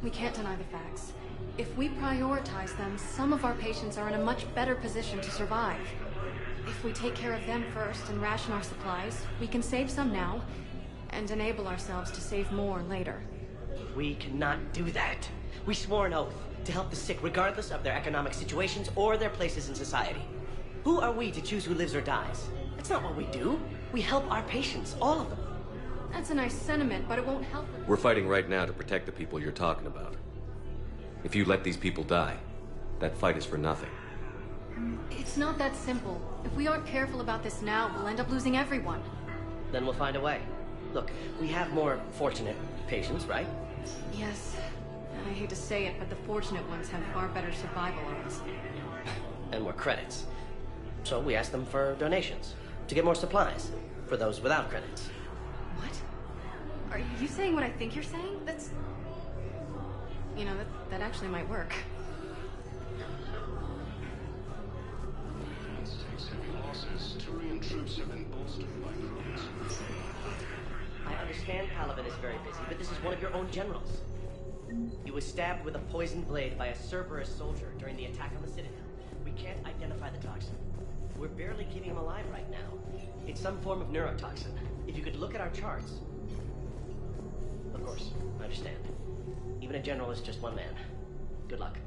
We can't deny the facts. If we prioritize them, some of our patients are in a much better position to survive. If we take care of them first and ration our supplies, we can save some now, and enable ourselves to save more later. We cannot do that. We swore an oath to help the sick regardless of their economic situations or their places in society. Who are we to choose who lives or dies? That's not what we do. We help our patients, all of them. That's a nice sentiment, but it won't help. We're fighting right now to protect the people you're talking about. If you let these people die, that fight is for nothing. It's not that simple. If we aren't careful about this now, we'll end up losing everyone. Then we'll find a way. Look, we have more fortunate patients, right? Yes. And I hate to say it, but the fortunate ones have far better survival odds. And more credits. So we asked them for donations, to get more supplies, for those without credits. What? Are you saying what I think you're saying? That's... You know, that actually might work. Turian troops have been bolstered by Kronos. I understand Paladin is very busy, but this is one of your own generals. He was stabbed with a poisoned blade by a Cerberus soldier during the attack on the Citadel. We can't identify the toxin. We're barely keeping him alive right now. It's some form of neurotoxin. If you could look at our charts... Of course, I understand. Even a general is just one man. Good luck.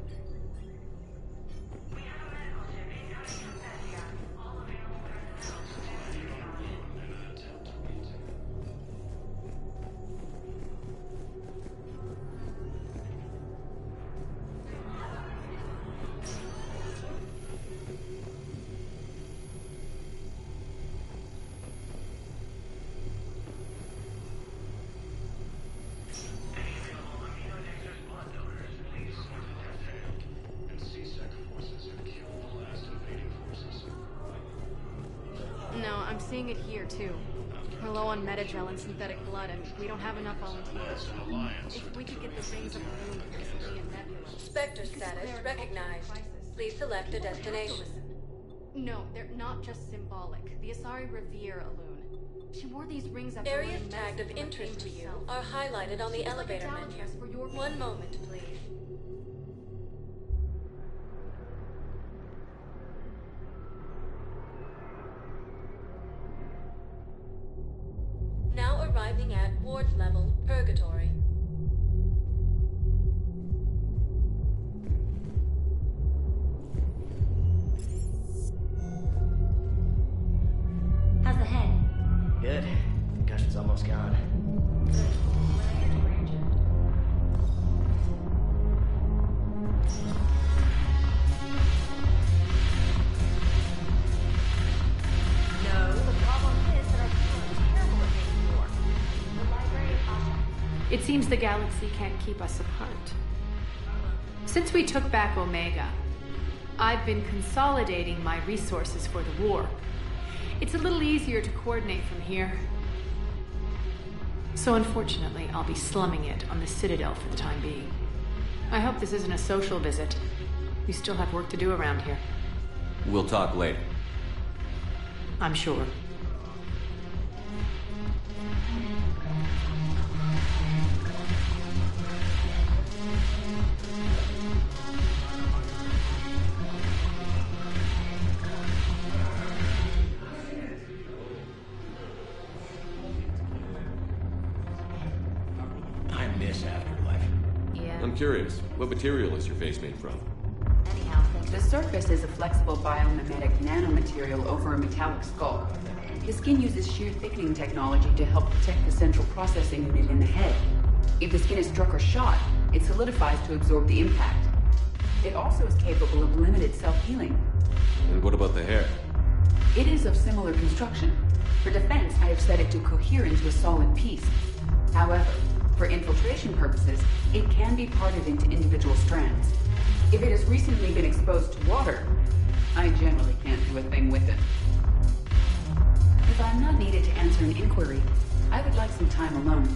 No, I'm seeing it here, too. We're low on metagel and synthetic blood, and we don't have enough volunteers. If we could get the rings of the moon from Celia Nebula... Spectre status recognized. Please select a destination. No, they're not just symbolic. The Asari revere Elune. She wore these rings after Areas tagged of interest to you are highlighted on the elevator menu. One moment, please. Now arriving at ward level purgatory. How's the head? Good. Concussion's almost gone. No, the problem is that our people are terrible at making war. The Library of Asha. It seems the galaxy can't keep us apart. Since we took back Omega, I've been consolidating my resources for the war. It's a little easier to coordinate from here. So unfortunately, I'll be slumming it on the Citadel for the time being. I hope this isn't a social visit. We still have work to do around here. We'll talk later. I'm sure. I miss Afterlife. Yeah. I'm curious, what material is your face made from? Anyhow, The surface is a flexible biomimetic nanomaterial over a metallic skull. The skin uses shear thickening technology to help protect the central processing unit in the head. If the skin is struck or shot, it solidifies to absorb the impact. It also is capable of limited self-healing. And what about the hair? It is of similar construction. For defense, I have set it to cohere into a solid piece. However, for infiltration purposes, it can be parted into individual strands. If it has recently been exposed to water, I generally can't do a thing with it. If I'm not needed to answer an inquiry, I would like some time alone.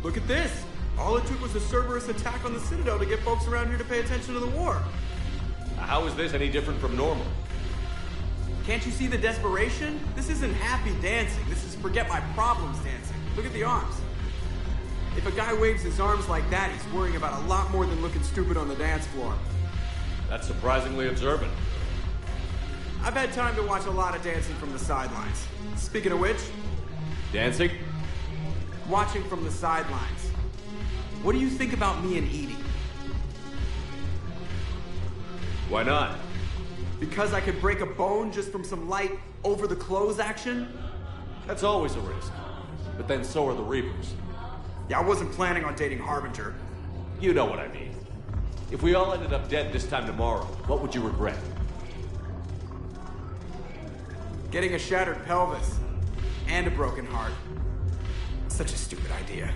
Look at this! All it took was a Cerberus attack on the Citadel to get folks around here to pay attention to the war. How is this any different from normal? Can't you see the desperation? This isn't happy dancing. This is forget my problems dancing. Look at the arms. If a guy waves his arms like that, he's worrying about a lot more than looking stupid on the dance floor. That's surprisingly observant. I've had time to watch a lot of dancing from the sidelines. Speaking of which... Dancing? Watching from the sidelines. What do you think about me and Edie? Why not? Because I could break a bone just from some light over-the-clothes action? That's always a risk. But then so are the Reapers. Yeah, I wasn't planning on dating Harbinger. You know what I mean. If we all ended up dead this time tomorrow, what would you regret? Getting a shattered pelvis. And a broken heart. Such a stupid idea.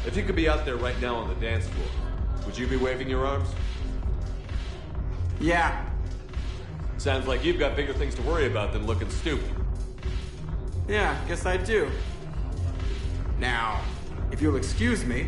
If you could be out there right now on the dance floor, would you be waving your arms? Yeah. Sounds like you've got bigger things to worry about than looking stupid. Yeah, guess I do. Now, if you'll excuse me...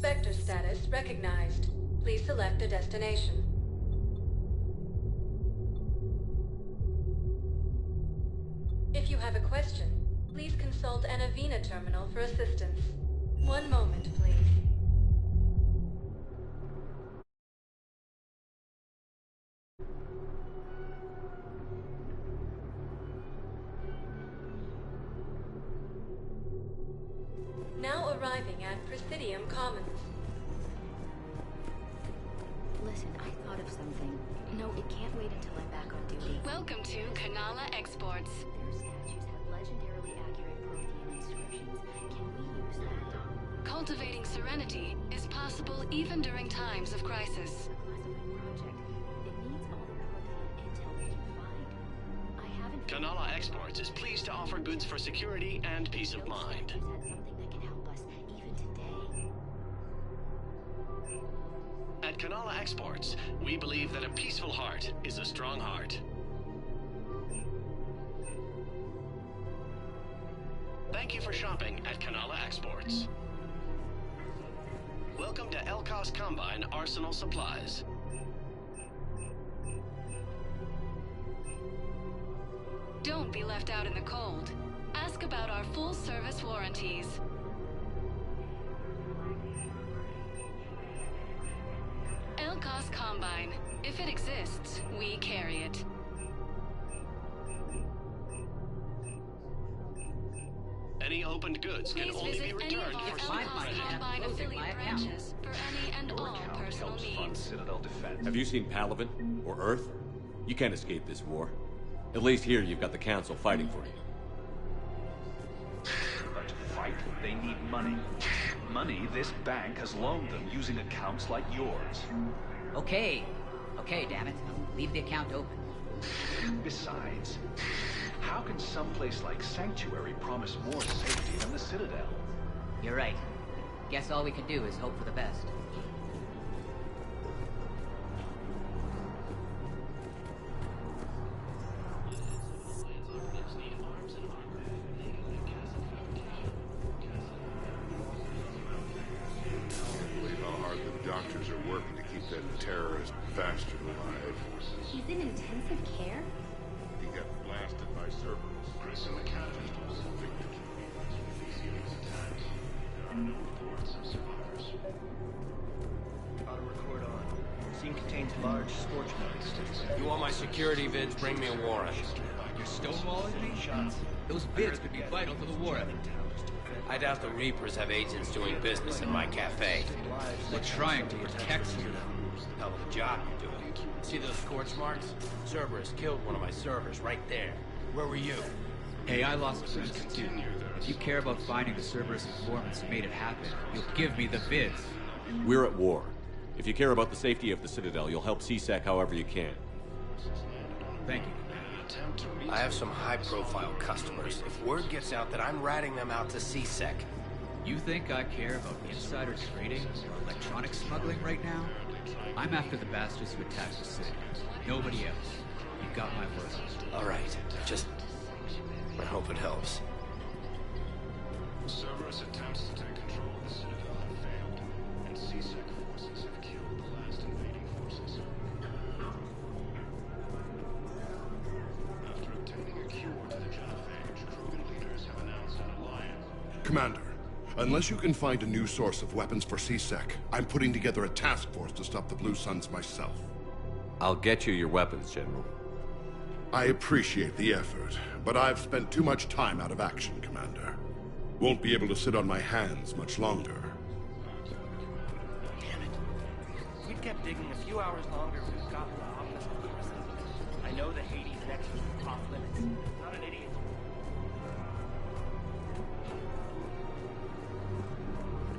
Inspector status recognized. Please select a destination. If you have a question, please consult an Avena terminal for assistance. One moment, please. Now arriving at Presidium Commons. Listen, I thought of something. No, it can't wait until I'm back on duty. Welcome to Kanala Exports. Their statues have legendarily accurate Prothean inscriptions. Can we use that? Cultivating serenity is possible even during times of crisis. Kanala Exports is pleased to offer goods for security and peace of mind. At Kanala Exports, we believe that a peaceful heart is a strong heart. Thank you for shopping at Kanala Exports. Welcome to Elkos Combine Arsenal Supplies. Don't be left out in the cold. Ask about our full-service warranties. Elkos Combine. If it exists, we carry it. Any opened goods can only be returned for Combine affiliate branches for any and all personal needs. Have you seen Palaven or Earth? You can't escape this war. At least here you've got the Council fighting for you. But to fight, they need money. Money this bank has loaned them using accounts like yours. Okay, damn it. Leave the account open. Besides, how can someplace like Sanctuary promise more safety than the Citadel? You're right. Guess all we can do is hope for the best. Terrorist bastard alive. He's in intensive care? He got blasted by Cerberus. Chris and the captain also victims of Ephesians attack. There are no reports of survivors. Auto record on. Scene contains large scorch marks. You want my security vids? Bring me a warrant. You're stonewalling me? Those vids could be vital to the war effort. I doubt the Reapers have agents doing business in my cafe. We're trying to protect you. Hell of a job you're doing. See those scorch marks? Cerberus killed one of my servers right there. Where were you? Hey, I lost Cruise too. If you care about finding the Cerberus informants who made it happen, you'll give me the vids. We're at war. If you care about the safety of the Citadel, you'll help CSEC however you can. Thank you. I have some high-profile customers. If word gets out that I'm ratting them out to CSEC... You think I care about insider trading or electronic smuggling right now? I'm after the bastards who attacked the city. Nobody else. You got my word. All right. Just... I hope it helps. Cerberus attempts to take control of the Citadel have failed, and CSEC forces have killed the last invading forces. After obtaining a cure to the genophage, Krogan leaders have announced an alliance. Commander, unless you can find a new source of weapons for CSEC, I'm putting together a task force to stop the Blue Suns myself. I'll get you your weapons, General. I appreciate the effort, but I've spent too much time out of action, Commander. Won't be able to sit on my hands much longer. Damn it. If we'd kept digging a few hours longer, we'd got robbed. I know the Hades nexus is off limits. Not an idiot.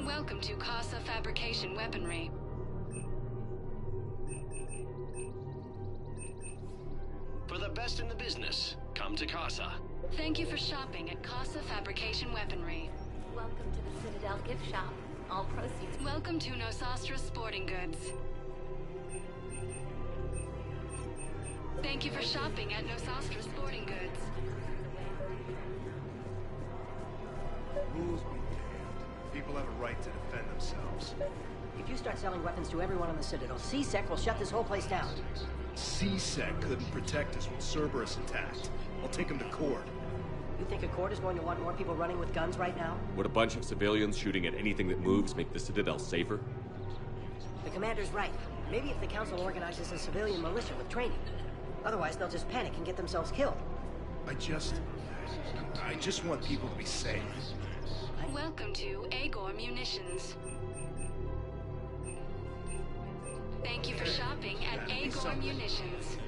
Welcome to Casa Fabrication Weaponry. For the best in the business, come to Casa. Thank you for shopping at Casa Fabrication Weaponry. Welcome to the Citadel gift shop. All proceeds. Welcome to Nosastra Sporting Goods. Thank you for shopping at Nosastra Sporting Goods. Rules be damned. People have a right to defend themselves. If you start selling weapons to everyone on the Citadel, CSEC will shut this whole place down. CSEC couldn't protect us when Cerberus attacked. I'll take him to court. You think a court is going to want more people running with guns right now? Would a bunch of civilians shooting at anything that moves make the Citadel safer? The commander's right. Maybe if the Council organizes a civilian militia with training. Otherwise, they'll just panic and get themselves killed. I just want people to be safe. Welcome to Agor Munitions. Thank you for shopping at Agor Munitions.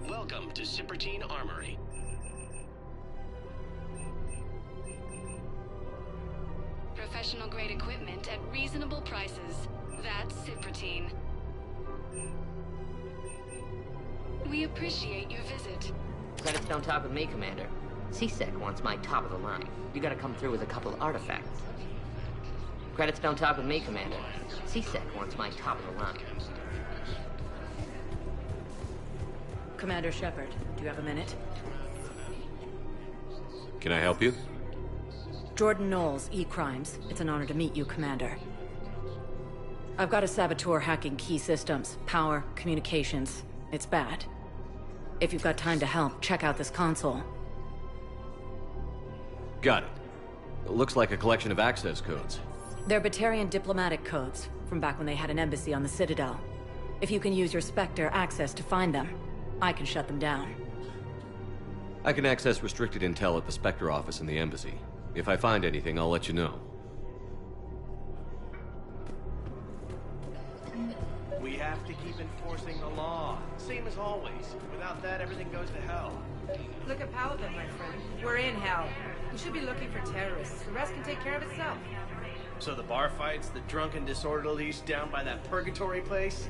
Welcome to Cypertine Armory. Professional grade equipment at reasonable prices. That's Cypertine. We appreciate your visit. Credits don't talk with me, Commander. CSEC wants my top of the line. You gotta come through with a couple artifacts. Credits don't talk with me, Commander. CSEC wants my top of the line. Commander Shepard, do you have a minute? Can I help you? Jordan Knowles, E-Crimes. It's an honor to meet you, Commander. I've got a saboteur hacking key systems, power, communications. It's bad. If you've got time to help, check out this console. Got it. It looks like a collection of access codes. They're Batarian diplomatic codes, from back when they had an embassy on the Citadel. If you can use your Spectre access to find them, I can shut them down. I can access restricted intel at the Spectre office in the embassy. If I find anything, I'll let you know. We have to keep enforcing the law. Same as always. Without that, everything goes to hell. Look at Paladin, my friend. We're in hell. We should be looking for terrorists. The rest can take care of itself. So the bar fights, the drunken disorderlies down by that purgatory place?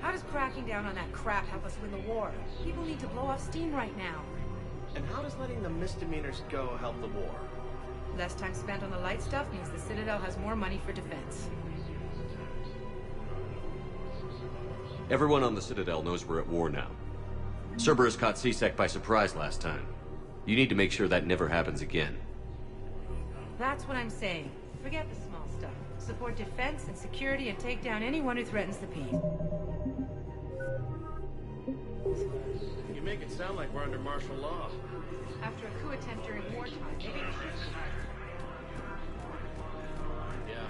How does cracking down on that crap help us win the war? People need to blow off steam right now. And how does letting the misdemeanors go help the war? Less time spent on the light stuff means the Citadel has more money for defense. Everyone on the Citadel knows we're at war now. Cerberus caught CSEC by surprise last time. You need to make sure that never happens again. That's what I'm saying. Forget the small stuff. Support defense and security and take down anyone who threatens the peace. You make it sound like we're under martial law. After a coup attempt during wartime, maybe we should. Yeah.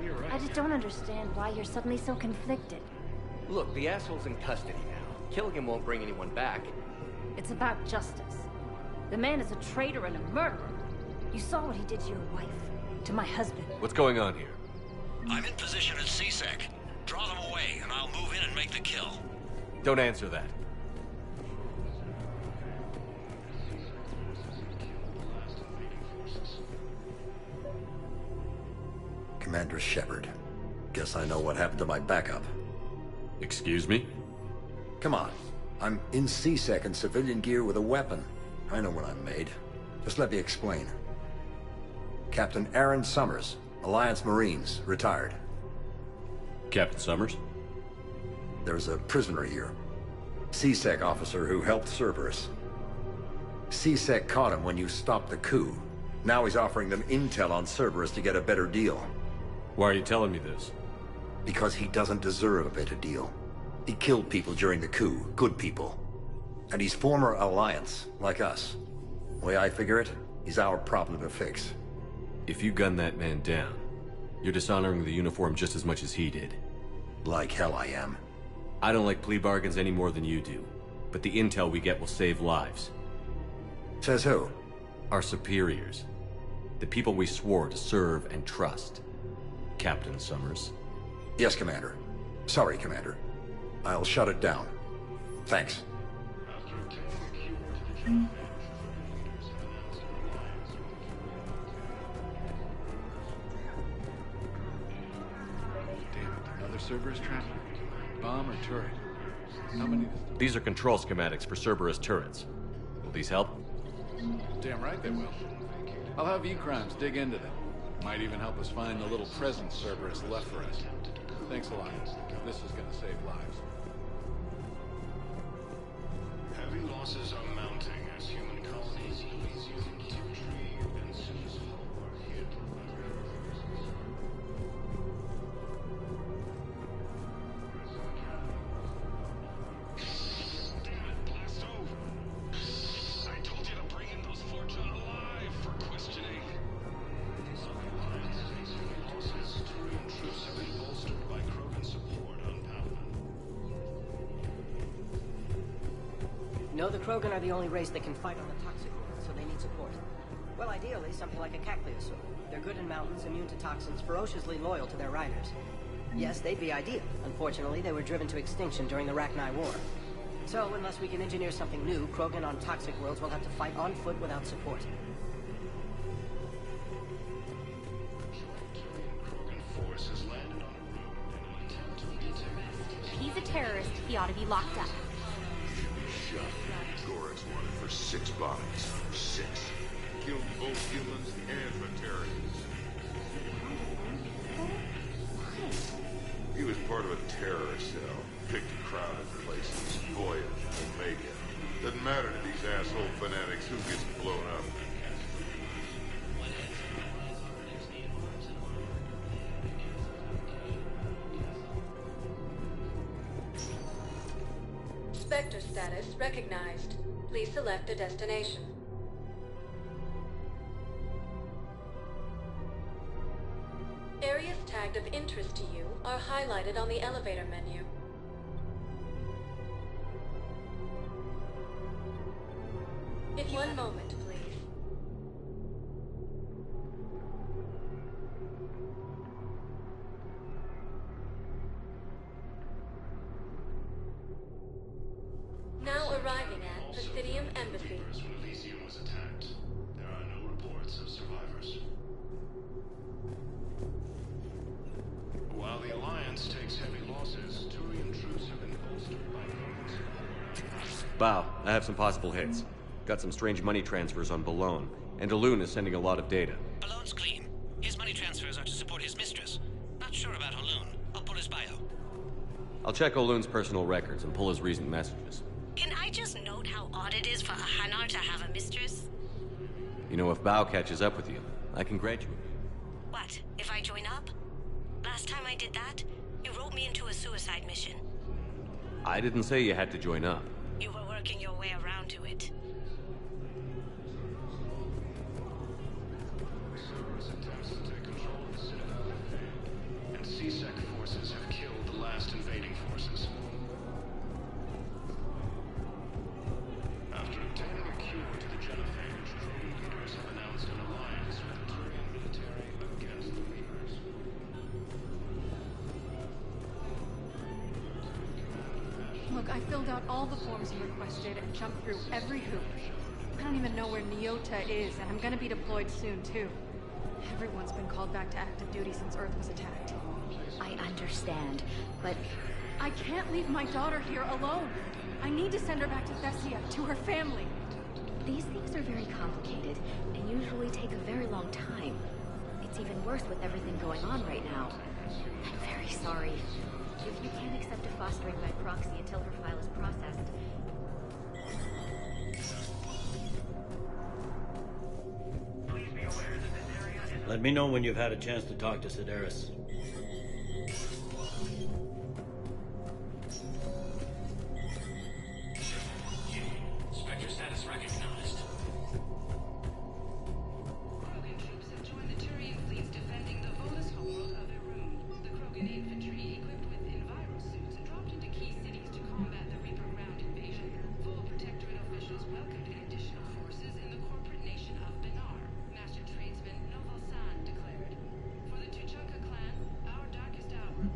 You're right. I just don't understand why you're suddenly so conflicted. Look, the asshole's in custody now. Killing him won't bring anyone back. It's about justice. The man is a traitor and a murderer. You saw what he did to your wife, to my husband. What's going on here? I'm in position at CSEC. Draw them away, and I'll move in and make the kill. Don't answer that. Commander Shepard. Guess I know what happened to my backup. Excuse me? Come on. I'm in CSEC in civilian gear with a weapon. I know what I'm made. Just let me explain. Captain Aaron Summers, Alliance Marines, retired. Captain Summers? There's a prisoner here. CSEC officer who helped Cerberus. CSEC caught him when you stopped the coup. Now he's offering them intel on Cerberus to get a better deal. Why are you telling me this? Because he doesn't deserve a better deal. He killed people during the coup, good people. And he's former Alliance, like us. The way I figure it, he's our problem to fix. If you gun that man down, you're dishonoring the uniform just as much as he did. Like hell I am. I don't like plea bargains any more than you do, but the intel we get will save lives. Says who? Our superiors. The people we swore to serve and trust. Captain Summers. Yes, Commander. Sorry, Commander. I'll shut it down. Thanks. Damn it, another Cerberus trap? Bomb or turret? How many? These are control schematics for Cerberus turrets. Will these help? Damn right they will. I'll have E-Crimes dig into them. Might even help us find the little present Cerberus left for us. Thanks a lot. This is gonna save lives. Heavy losses are mounting as human colonies lose infantry and citizens are hit. know the Krogan are the only race that can fight on the toxic world, so they need support. Well, ideally, something like a Cacliosaur. They're good in mountains, immune to toxins, ferociously loyal to their riders. Yes, they'd be ideal. Unfortunately, they were driven to extinction during the Rachni War. So, unless we can engineer something new, Krogan on toxic worlds will have to fight on foot without support. If he's a terrorist, he ought to be locked up. Shut. Gorex wanted for 6 bodies. 6. Killed both humans and Batarians. He was part of a terror cell. Picked a crowded places. Voyage, Omega. Doesn't matter to these asshole fanatics who gets blown up. Spectre status recognized. Please select a destination. Areas tagged of interest to you are highlighted on the elevator menu. If you... One moment, please. Now arriving at Presidium Embassy. When Elysium was attacked, there are no reports of survivors. While the Alliance takes heavy losses, Turian troops have been bolstered by Krogan. Bow, I have some possible hits. Got some strange money transfers on Balone, and Alun is sending a lot of data. Balone's clean. His money transfers are to support his mistress. Not sure about Alun. I'll pull his bio. I'll check Olun's personal records and pull his recent messages. Can I just note how odd it is for a Hanar to have a mistress? You know, if Bow catches up with you, I can grant you. What, if I join up? Last time I did that, you wrote me into a suicide mission. I didn't say you had to join up. You were working your way around to it. Cerberus attempts to take control of the Citadel have failed, and C-Sec forces have killed the last invading forces. After obtaining a cure to the genophage, Krogan leaders have announced an alliance with the Turian military against the Reapers. Look, I filled out all the forms you requested and jumped through every hoop. I don't even know where Nyota is, and I'm gonna be deployed soon, too. Everyone's been called back to active duty since Earth was attacked. I understand, but... I can't leave my daughter here alone. I need to send her back to Thessia, to her family. These things are very complicated, and usually take a very long time. It's even worse with everything going on right now. I'm very sorry. If you can't accept a fostering by proxy until her file is processed... Let me know when you've had a chance to talk to Sedaris. Spectre status recognized. Krogan troops have joined the Turian fleets defending the Volus homeworld of Irun. The Krogan infantry, equipped with envirosuits, dropped into key cities to combat the Reaper ground invasion. Full Protectorate officials welcomed additional forces in the corporate nation of Benar. Master tradesman Novalsan declared, "For the Tuchanka clan, our darkest hour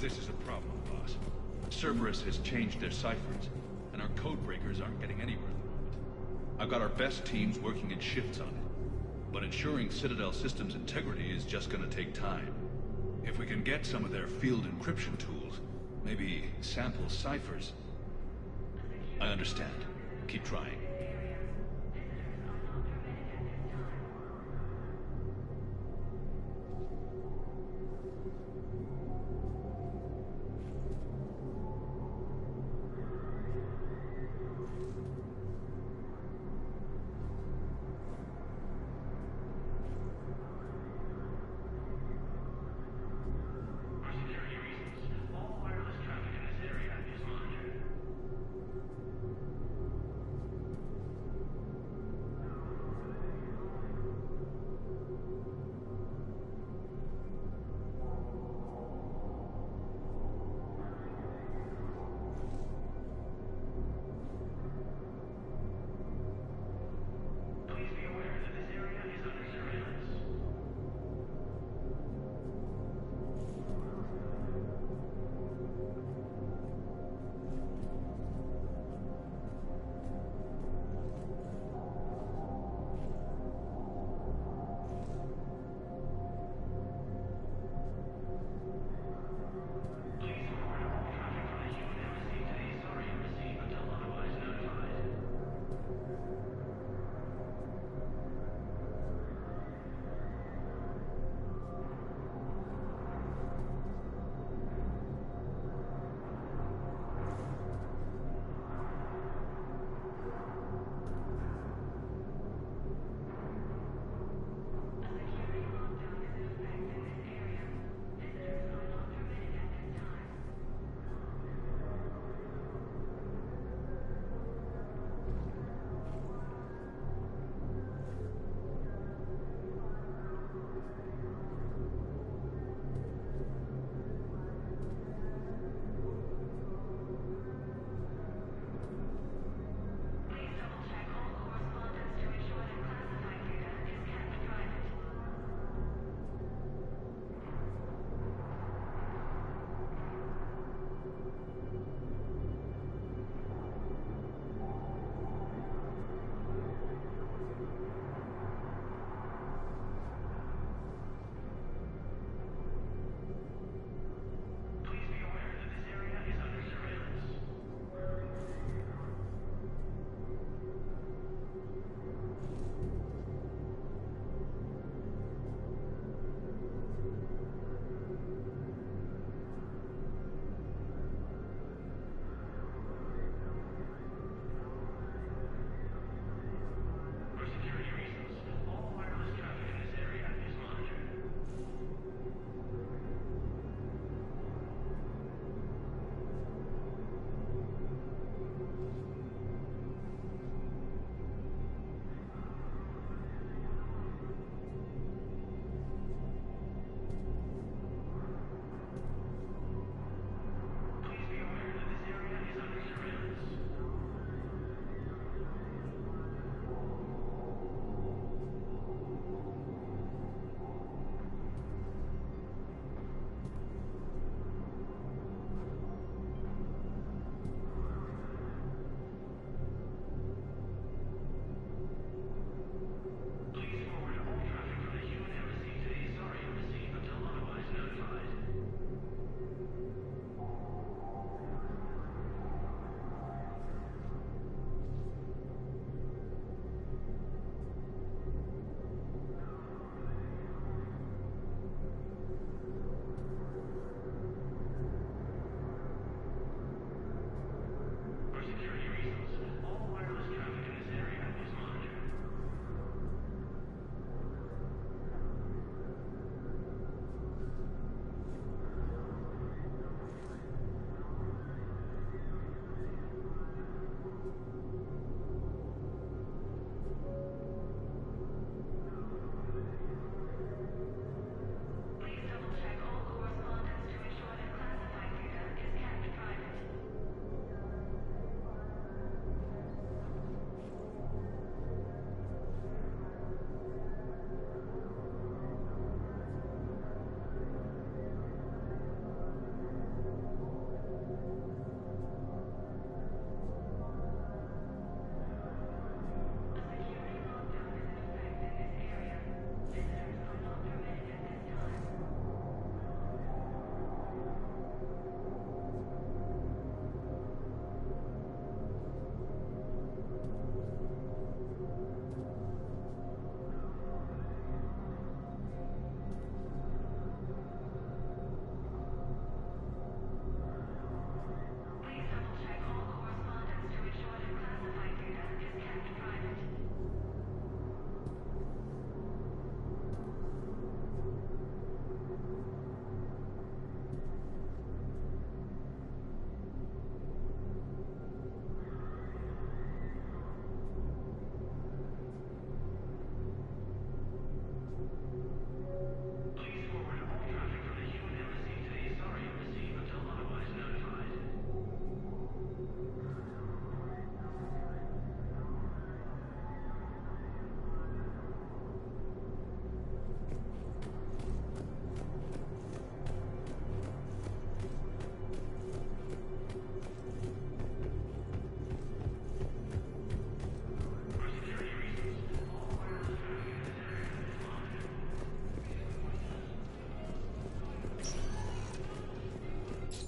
This is a problem, boss. Cerberus has changed their ciphers, and our code breakers aren't getting anywhere at the moment. I've got our best teams working in shifts on it, but ensuring Citadel systems integrity is just gonna take time. If we can get some of their field encryption tools, maybe sample ciphers. I understand. Keep trying.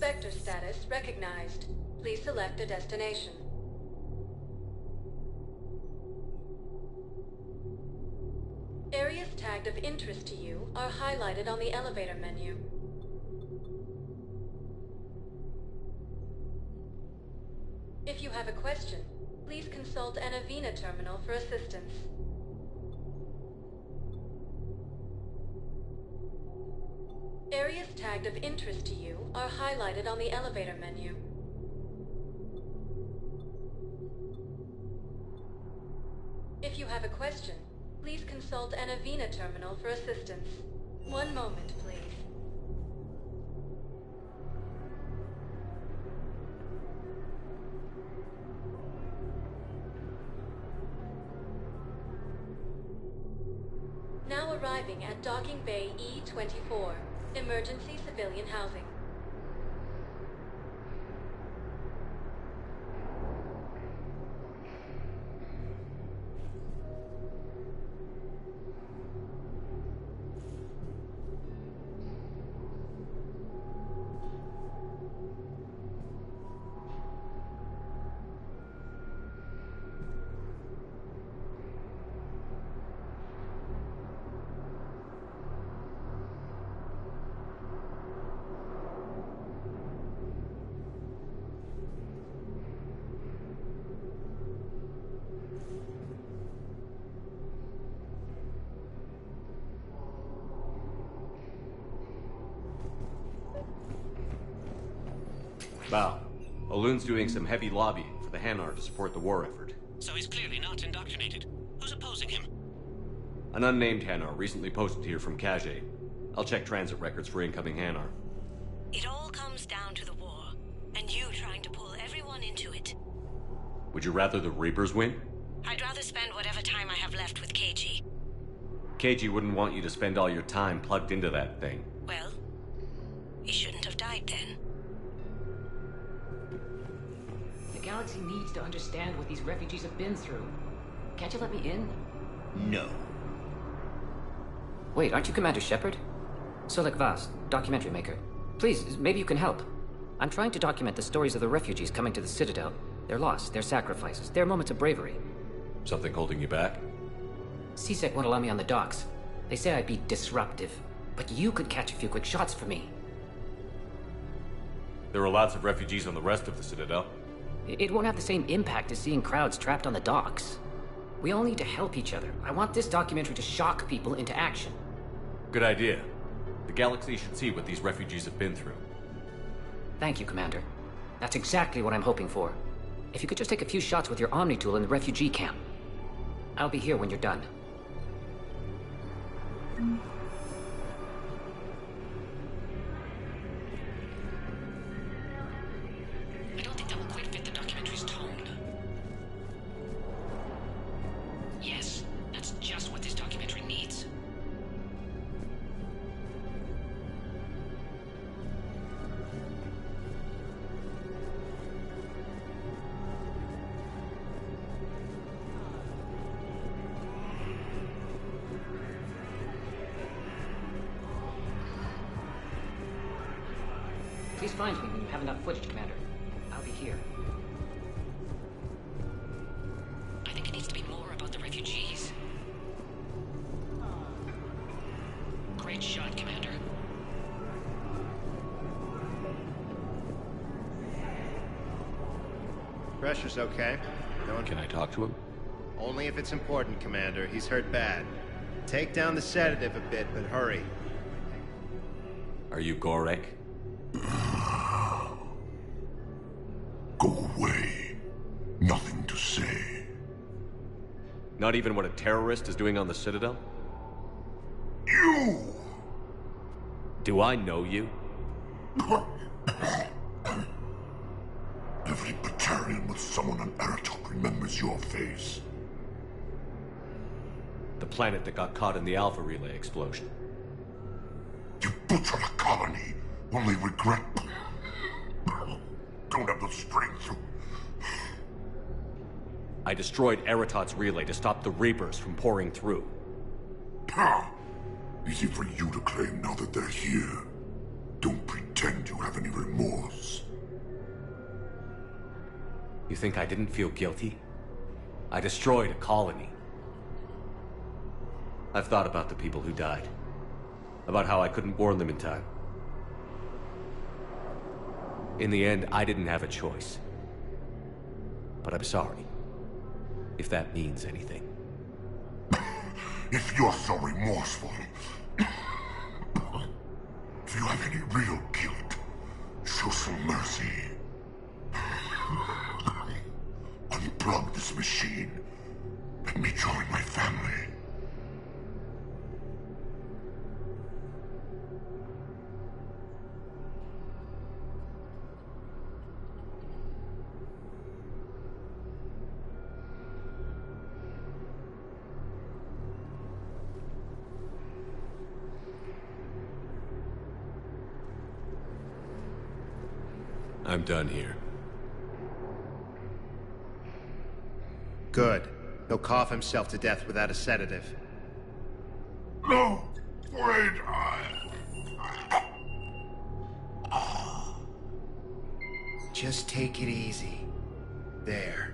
sector status recognized. Please select a destination. Areas tagged of interest to you are highlighted on the elevator menu. If you have a question, please consult an Avina terminal for assistance. Areas tagged of interest to you are highlighted on the elevator menu. If you have a question, please consult an Avina terminal for assistance. One moment, please. Now arriving at Docking Bay E-24, Emergency Civilian Housing. Bow. Oloon's doing some heavy lobbying for the Hanar to support the war effort. So he's clearly not indoctrinated. Who's opposing him? An unnamed Hanar recently posted here from Kaje. I'll check transit records for incoming Hanar. It all comes down to the war, and you trying to pull everyone into it. Would you rather the Reapers win? I'd rather spend whatever time I have left with KG. KG wouldn't want you to spend all your time plugged into that thing. Well, he shouldn't have died then. The galaxy needs to understand what these refugees have been through. Can't you let me in? No. Wait, aren't you Commander Shepard? Solek Vaz, documentary maker. Please, maybe you can help. I'm trying to document the stories of the refugees coming to the Citadel. Their loss, their sacrifices, their moments of bravery. Something holding you back? CSEC won't allow me on the docks. They say I'd be disruptive. But you could catch a few quick shots for me. There are lots of refugees on the rest of the Citadel. It won't have the same impact as seeing crowds trapped on the docks. We all need to help each other. I want this documentary to shock people into action. Good idea. The galaxy should see what these refugees have been through. Thank you, Commander. That's exactly what I'm hoping for. If you could just take a few shots with your Omni tool in the refugee camp. I'll be here when you're done. I don't think that will quite fit the documentary's tone. Yes, that's just what this documentary needs. Please find me when you have enough footage, Commander. I'll be here. I think it needs to be more about the refugees. Great shot, Commander. Pressure's okay. No one Can I talk to him? Only if it's important, Commander. He's hurt bad. Take down the sedative a bit, but hurry. Are you Gorek? Go away. Nothing to say. Not even what a terrorist is doing on the Citadel? You! Do I know you? Every battalion with someone on Aratok remembers your face. The planet that got caught in the Alpha Relay explosion. You butchered a colony, only regret. Don't have the strength to... I destroyed Eratot's relay to stop the Reapers from pouring through. Easy for you to claim now that they're here. Don't pretend. pretend you have any remorse. You think I didn't feel guilty? I destroyed a colony. I've thought about the people who died. About how I couldn't warn them in time. In the end, I didn't have a choice. But I'm sorry. If that means anything. If you're so remorseful, if you have any real guilt, show some mercy. Unplug this machine. Let me join my family. I'm done here. Good. He'll cough himself to death without a sedative. No! Wait! Just take it easy. There.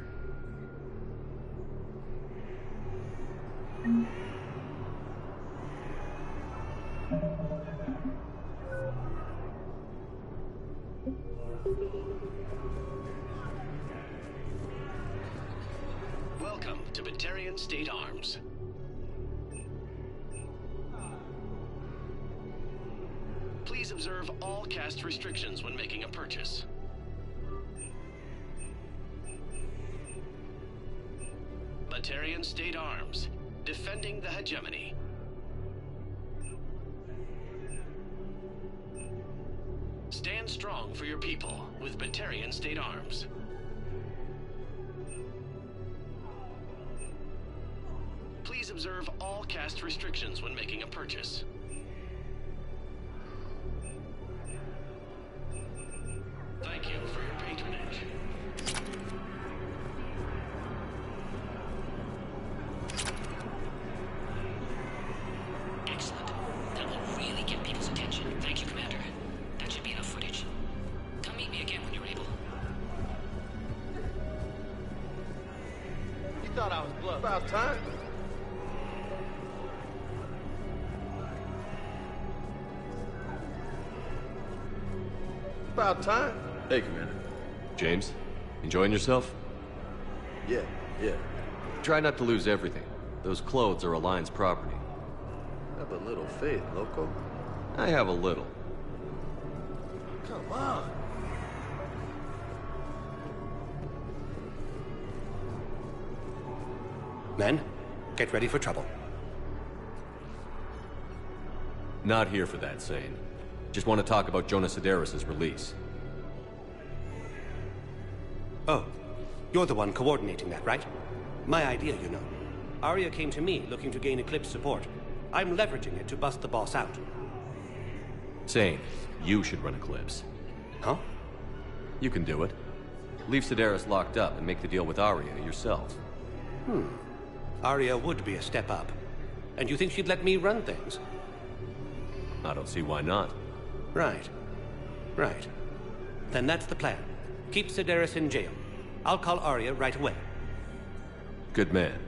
Welcome to Batarian State Arms. Please observe all caste restrictions when making a purchase. Batarian State Arms, defending the hegemony. Stand strong for your people with Batarian State Arms. Please observe all caste restrictions when making a purchase. Thank you for your patronage. Excellent. That will really get people's attention. Thank you, Commander. That should be enough footage. Come meet me again when you're able. You thought I was bluffing. About time. About time. Hey, Commander. James, enjoying yourself? Yeah. Try not to lose everything. Those clothes are Alliance property. Have a little faith, loco. I have a little. Come on. Men, get ready for trouble. Not here for that, Sane. Just want to talk about Jonas Sedaris' release. Oh, you're the one coordinating that, right? My idea, you know. Arya came to me looking to gain Eclipse support. I'm leveraging it to bust the boss out. Sane, you should run Eclipse. Huh? You can do it. Leave Sedaris locked up and make the deal with Arya yourself. Arya would be a step up. And you think she'd let me run things? I don't see why not. Right. Then that's the plan. Keep Sedaris in jail. I'll call Arya right away. Good man.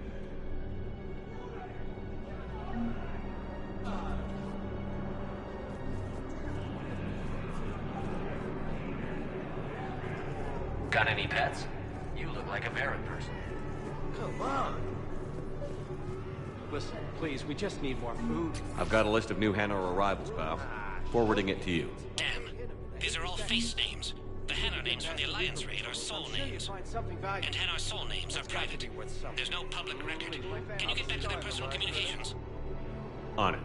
Got any pets? You look like a parrot person. Come on. Listen, please, we just need more food. I've got a list of new Hanar arrivals, pal. Forwarding it to you. Damn. These are all face names. The Hanar names from the Alliance raid are soul names. And Hanar soul names are private. There's no public record. Can you get back to their personal communications? On it.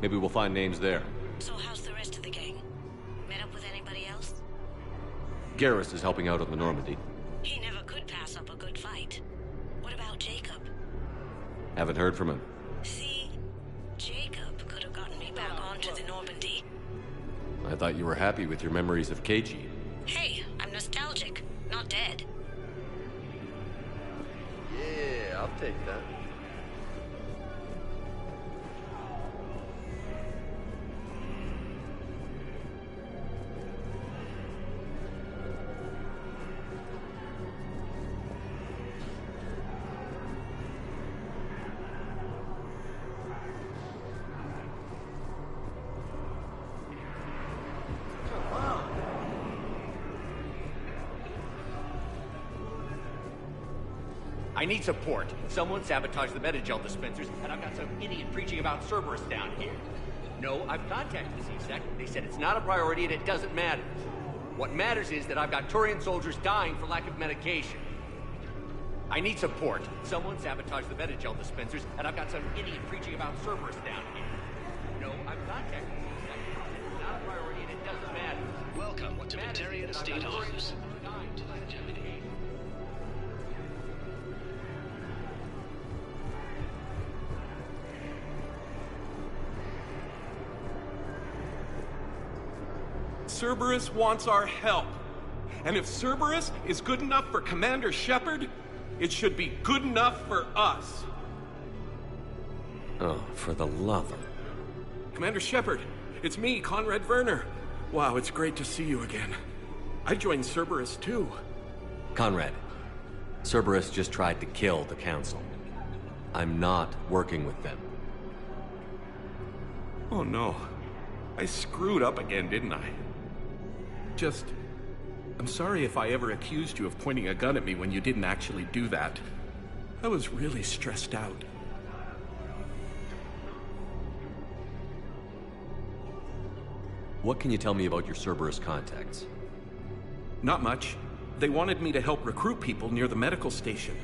Maybe we'll find names there. So how's the rest of the gang? Met up with anybody else? Garrus is helping out on the Normandy. He never could pass up a good fight. What about Jacob? Haven't heard from him. See? Jacob could have gotten me back onto the Normandy. I thought you were happy with your memories of KG. Hey, I'm nostalgic, not dead. Yeah, I'll take that. I need support. Someone sabotaged the Metagel dispensers, and I've got some idiot preaching about Cerberus down here. No, I've contacted the C-Sec. They said it's not a priority and it doesn't matter. What matters is that I've got Turian soldiers dying for lack of medication. I need support. Someone sabotaged the Metagel dispensers, and I've got some idiot preaching about Cerberus down here. No, I've contacted the C-Sec. It's not a priority and it doesn't matter. Welcome to Batarian State Arms. Cerberus wants our help. And if Cerberus is good enough for Commander Shepard, it should be good enough for us. Oh, for the love of... Commander Shepard, it's me, Conrad Werner. Wow, it's great to see you again. I joined Cerberus too. Conrad, Cerberus just tried to kill the Council. I'm not working with them. Oh no. I screwed up again, didn't I? I'm sorry if I ever accused you of pointing a gun at me when you didn't actually do that. I was really stressed out. What can you tell me about your Cerberus contacts? Not much. They wanted me to help recruit people near the medical station.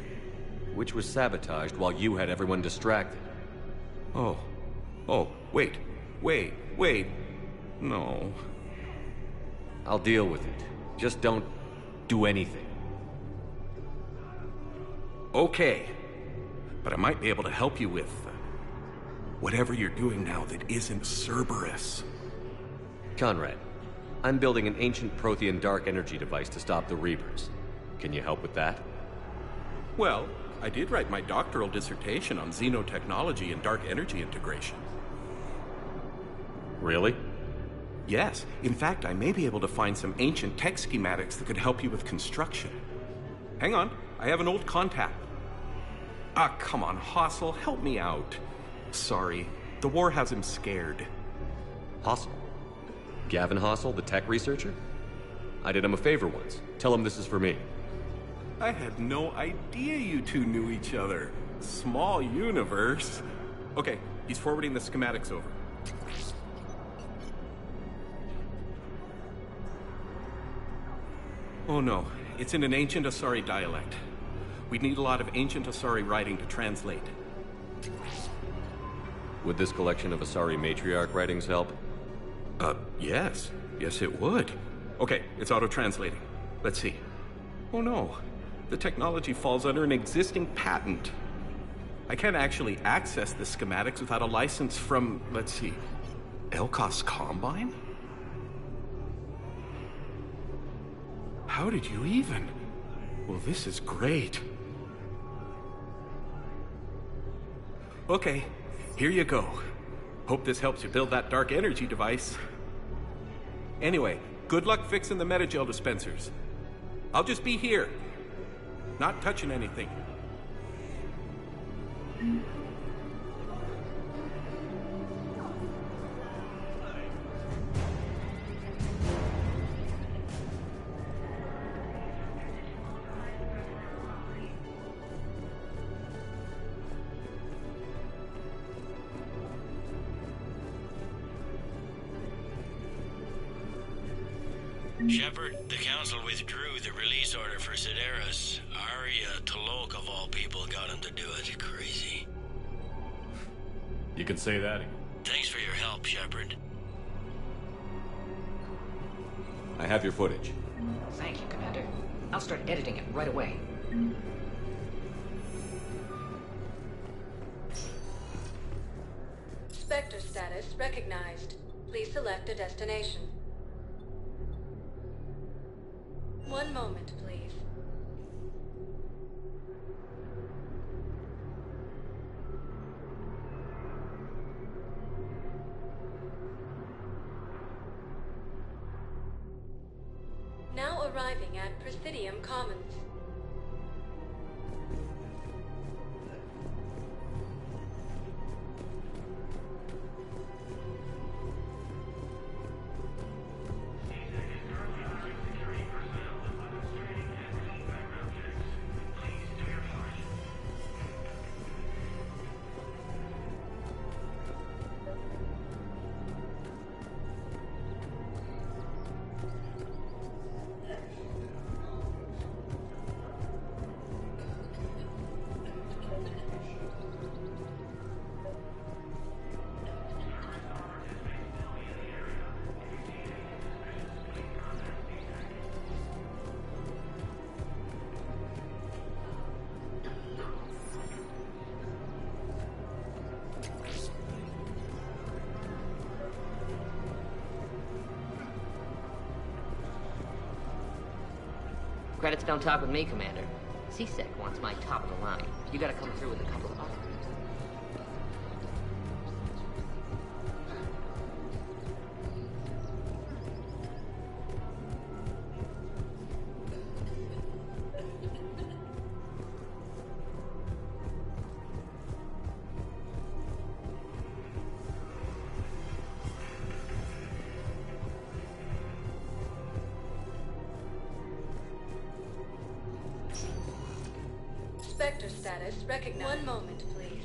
Which was sabotaged while you had everyone distracted. Oh, wait. No. I'll deal with it. Just don't do anything. Okay. But I might be able to help you with whatever you're doing now that isn't Cerberus. Conrad, I'm building an ancient Prothean dark energy device to stop the Reapers. Can you help with that? Well, I did write my doctoral dissertation on xenotechnology and dark energy integration. Really? Yes. In fact, I may be able to find some ancient tech schematics that could help you with construction. Hang on, I have an old contact. Ah, come on, Hossel, help me out. Sorry, the war has him scared. Hossel? Gavin Hossel, the tech researcher? I did him a favor once. Tell him this is for me. I had no idea you two knew each other. Small universe. Okay, he's forwarding the schematics over. Oh no, it's in an ancient Asari dialect. We'd need a lot of ancient Asari writing to translate. Would this collection of Asari matriarch writings help? Yes. Yes, it would. Okay, it's auto-translating. Let's see. Oh no, the technology falls under an existing patent. I can't actually access the schematics without a license from, let's see, Elkos Combine? How did you even? Well, this is great. Okay, here you go. Hope this helps you build that dark energy device. Anyway, good luck fixing the Metagel dispensers. I'll just be here. Not touching anything. Shepard, the Council withdrew the release order for Sedaris. Arya Talok, of all people, got him to do it. Crazy. You can say that again. Thanks for your help, Shepard. I have your footage. Thank you, Commander. I'll start editing it right away. Spectre status recognized. Please select a destination. One moment, please. Now arriving at Presidium Commons. Credits don't talk with me, Commander. C-Sec wants my top of the line. You gotta come through with a couple of others. Spectre status recognized. One moment, please.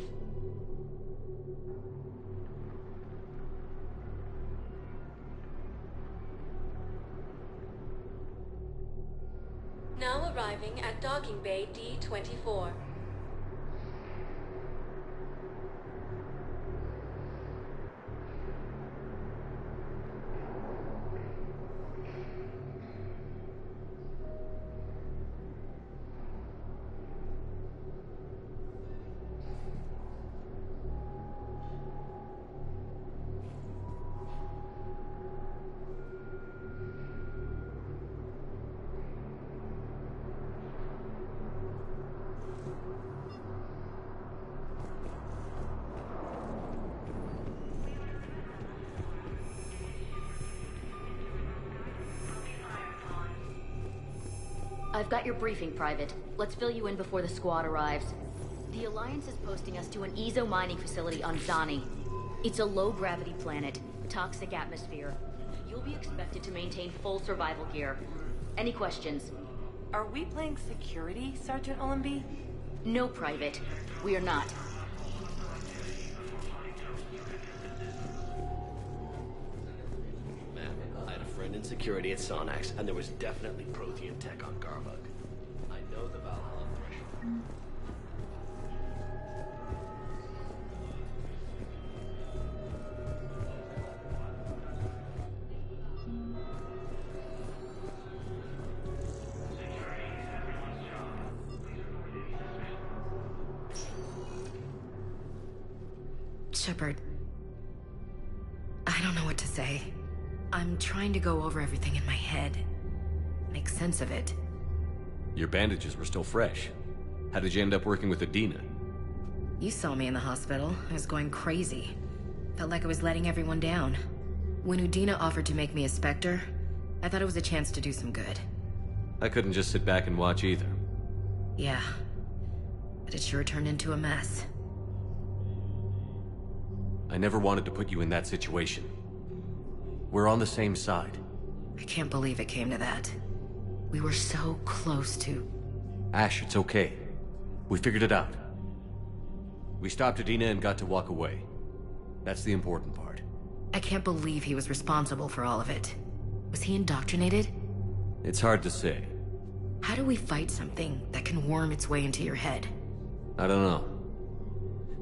Now arriving at docking bay D-24. I've got your briefing, Private. Let's fill you in before the squad arrives. The Alliance is posting us to an Ezo mining facility on Zani. It's a low-gravity planet, toxic atmosphere. You'll be expected to maintain full survival gear. Any questions? Are we playing security, Sergeant Ullenby? No, Private. We are not. Man, I had a friend in security at Sonax, and there was definitely Prothean tech on Garbug. I know the Valhalla threshold. Shepard, I don't know what to say. I'm trying to go over everything in my head. Make sense of it. Your bandages were still fresh. How did you end up working with Adina? You saw me in the hospital. I was going crazy. Felt like I was letting everyone down. When Udina offered to make me a Spectre, I thought it was a chance to do some good. I couldn't just sit back and watch either. Yeah. But it sure turned into a mess. I never wanted to put you in that situation. We're on the same side. I can't believe it came to that. We were so close to... Ash, it's okay. We figured it out. We stopped Adina and got to walk away. That's the important part. I can't believe he was responsible for all of it. Was he indoctrinated? It's hard to say. How do we fight something that can worm its way into your head? I don't know.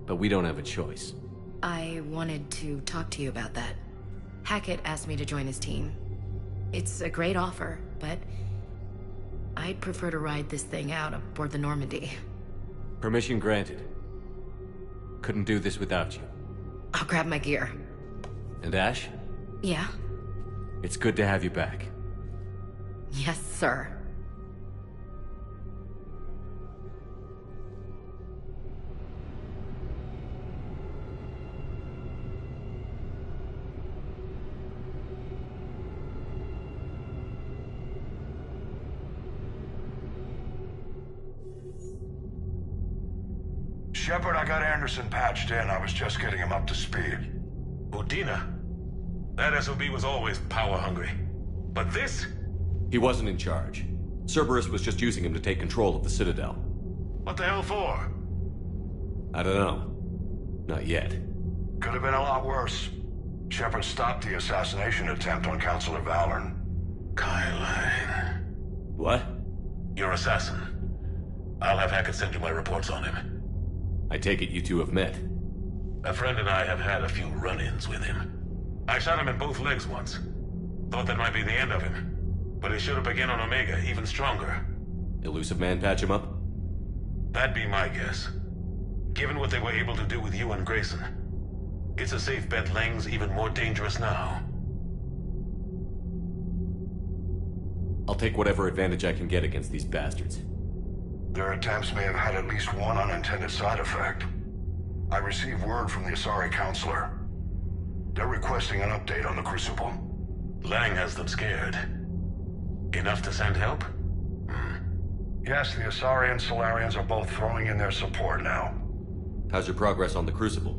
But we don't have a choice. I wanted to talk to you about that. Hackett asked me to join his team. It's a great offer, but I'd prefer to ride this thing out aboard the Normandy. Permission granted. Couldn't do this without you. I'll grab my gear. And Ash? Yeah? It's good to have you back. Yes, sir. Shepard, I got Anderson patched in. I was just getting him up to speed. Udina? That SOB was always power-hungry. But this? He wasn't in charge. Cerberus was just using him to take control of the Citadel. What the hell for? I don't know. Not yet. Could have been a lot worse. Shepard stopped the assassination attempt on Counselor Valorn. Kyline. What? Your assassin. I'll have Hackett send you my reports on him. I take it you two have met. A friend and I have had a few run-ins with him. I shot him in both legs once. Thought that might be the end of him. But he showed up again on Omega, even stronger. Elusive Man patch him up? That'd be my guess. Given what they were able to do with you and Grayson, it's a safe bet Lang's even more dangerous now. I'll take whatever advantage I can get against these bastards. Their attempts may have had at least one unintended side effect. I received word from the Asari Counselor. They're requesting an update on the Crucible. Lang has them scared. Enough to send help? Yes, the Asari and Solarians are both throwing in their support now. How's your progress on the Crucible?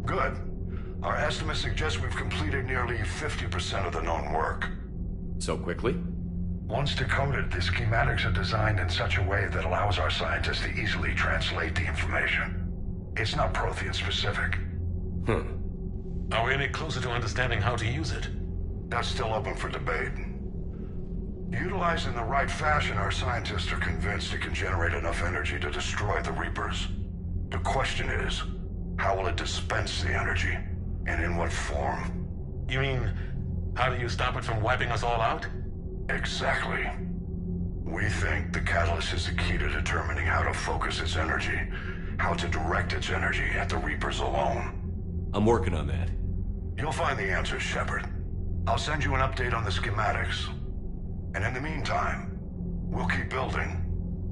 Good. Our estimates suggest we've completed nearly 50% of the known work. So quickly? Once decoded, the schematics are designed in such a way that allows our scientists to easily translate the information. It's not Prothean specific. Are we any closer to understanding how to use it? That's still open for debate. Utilized in the right fashion, our scientists are convinced it can generate enough energy to destroy the Reapers. The question is, how will it dispense the energy? And in what form? You mean, how do you stop it from wiping us all out? Exactly. We think the catalyst is the key to determining how to focus its energy, how to direct its energy at the Reapers alone. I'm working on that. You'll find the answers, Shepard. I'll send you an update on the schematics. And in the meantime, we'll keep building.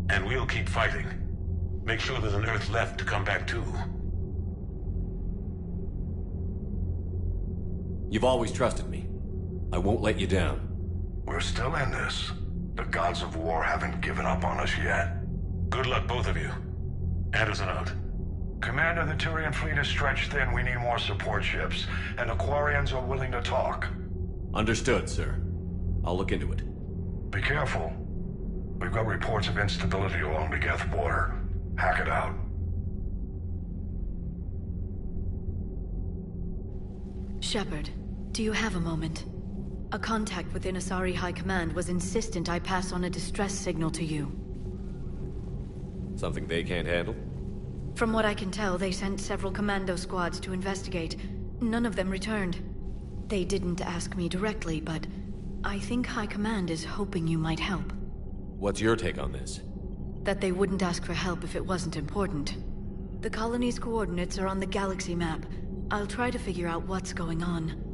And we'll keep fighting. Make sure there's an Earth left to come back to. You've always trusted me. I won't let you down. We're still in this. The gods of war haven't given up on us yet. Good luck, both of you. Anderson out. Commander, the Turian fleet is stretched thin. We need more support ships. And the Quarians are willing to talk. Understood, sir. I'll look into it. Be careful. We've got reports of instability along the Geth border. Hack it out. Shepard, do you have a moment? A contact within Asari High Command was insistent I pass on a distress signal to you. Something they can't handle? From what I can tell, they sent several commando squads to investigate. None of them returned. They didn't ask me directly, but I think High Command is hoping you might help. What's your take on this? That they wouldn't ask for help if it wasn't important. The colony's coordinates are on the galaxy map. I'll try to figure out what's going on.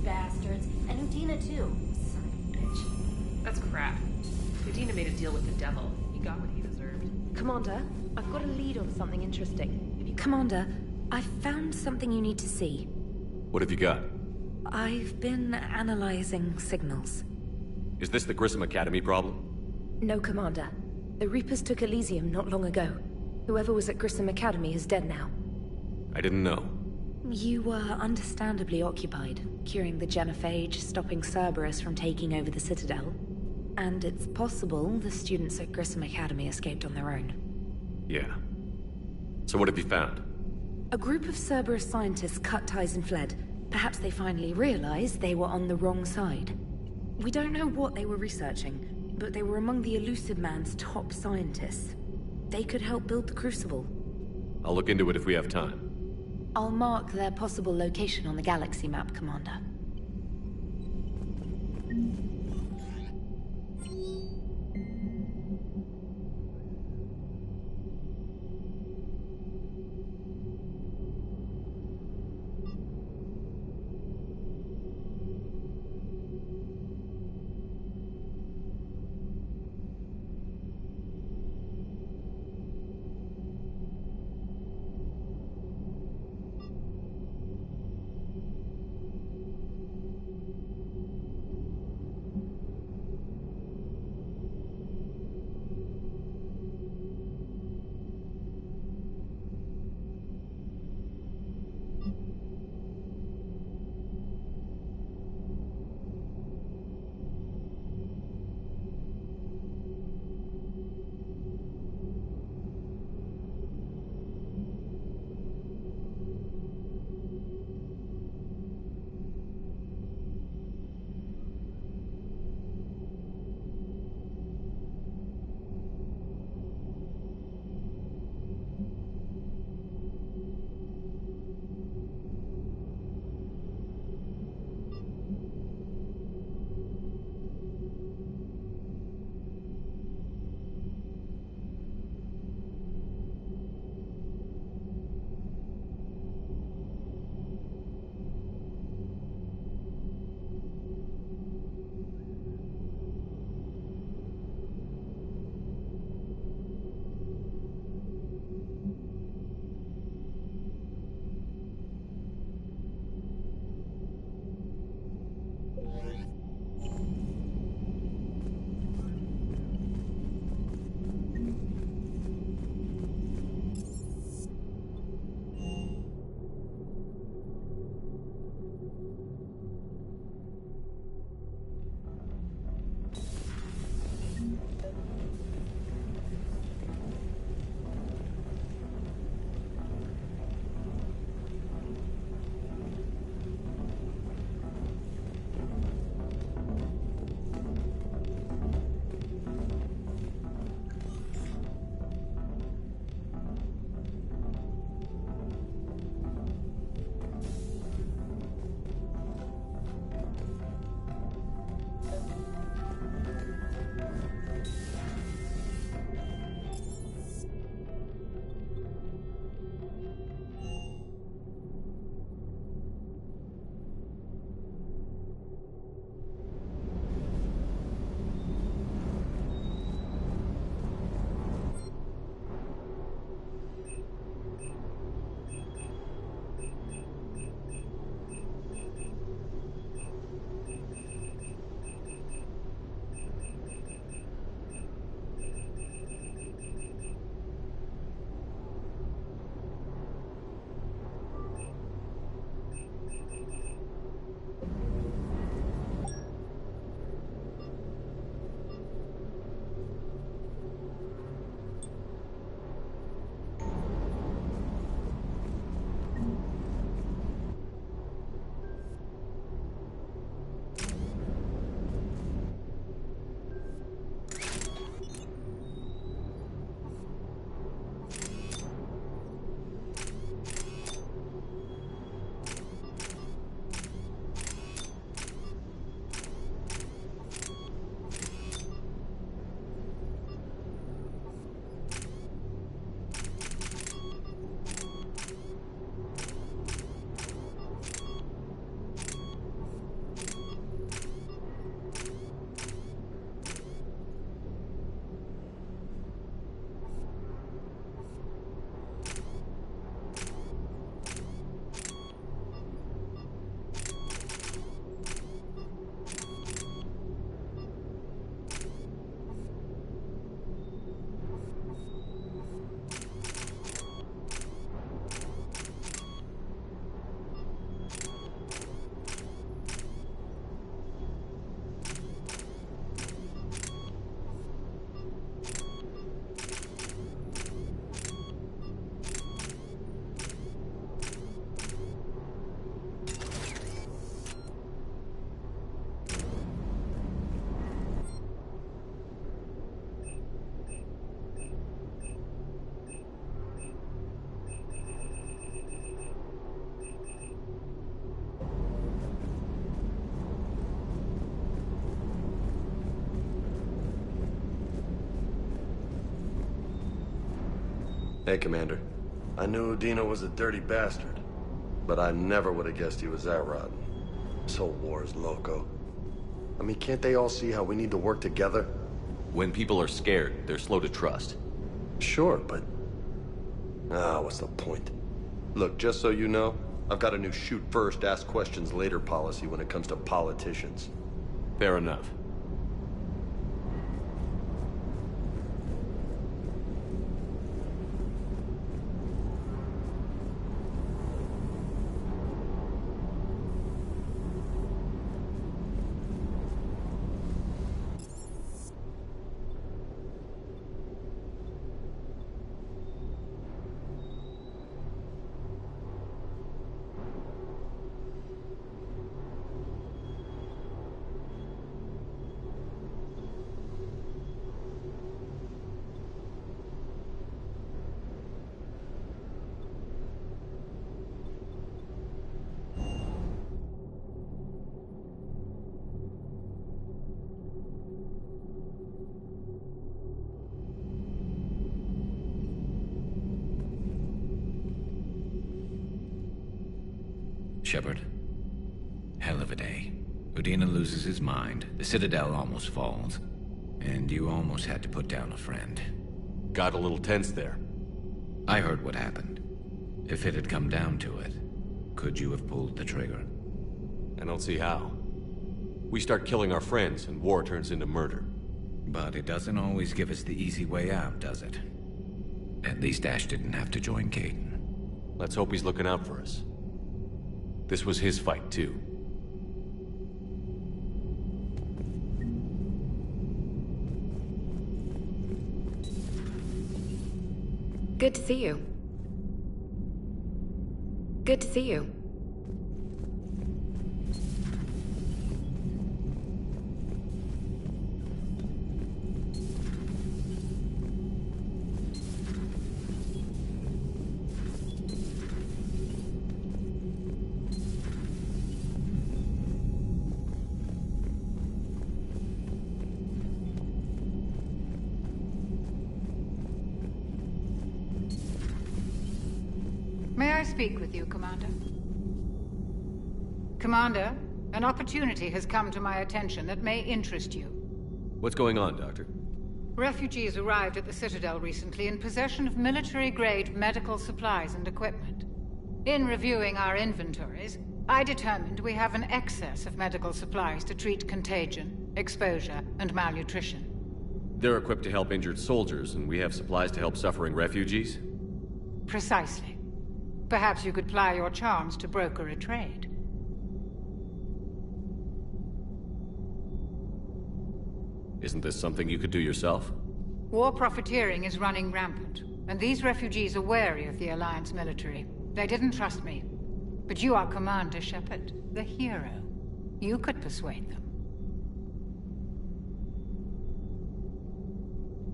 Bastards. And Udina too. Son of a bitch. That's crap. Udina made a deal with the devil. He got what he deserved. Commander, I've got a lead on something interesting. Commander, I found something you need to see. What have you got? I've been analyzing signals. Is this the Grissom Academy problem? No, Commander. The Reapers took Elysium not long ago. Whoever was at Grissom Academy is dead now. I didn't know. You were understandably occupied, curing the genophage, stopping Cerberus from taking over the Citadel. And it's possible the students at Grissom Academy escaped on their own. Yeah. So what have you found? A group of Cerberus scientists cut ties and fled. Perhaps they finally realized they were on the wrong side. We don't know what they were researching, but they were among the Elusive Man's top scientists. They could help build the Crucible. I'll look into it if we have time. I'll mark their possible location on the galaxy map, Commander. Hey, Commander. I knew Udina was a dirty bastard, but I never would have guessed he was that rotten. This whole war is loco. I mean, can't they all see how we need to work together? When people are scared, they're slow to trust. Sure, but... what's the point? Look, just so you know, I've got a new shoot first, ask questions later policy when it comes to politicians. Fair enough. Shepard, hell of a day. Udina loses his mind, the Citadel almost falls, and you almost had to put down a friend. Got a little tense there. I heard what happened. If it had come down to it, could you have pulled the trigger? I don't see how. We start killing our friends, and war turns into murder. But it doesn't always give us the easy way out, does it? At least Ash didn't have to join Caden. Let's hope he's looking out for us. This was his fight, too. Good to see you. Good to see you. May I speak with you, Commander? Commander, an opportunity has come to my attention that may interest you. What's going on, Doctor? Refugees arrived at the Citadel recently in possession of military-grade medical supplies and equipment. In reviewing our inventories, I determined we have an excess of medical supplies to treat contagion, exposure, and malnutrition. They're equipped to help injured soldiers, and we have supplies to help suffering refugees? Precisely. Perhaps you could ply your charms to broker a trade. Isn't this something you could do yourself? War profiteering is running rampant, and these refugees are wary of the Alliance military. They didn't trust me. But you are Commander Shepard, the hero. You could persuade them.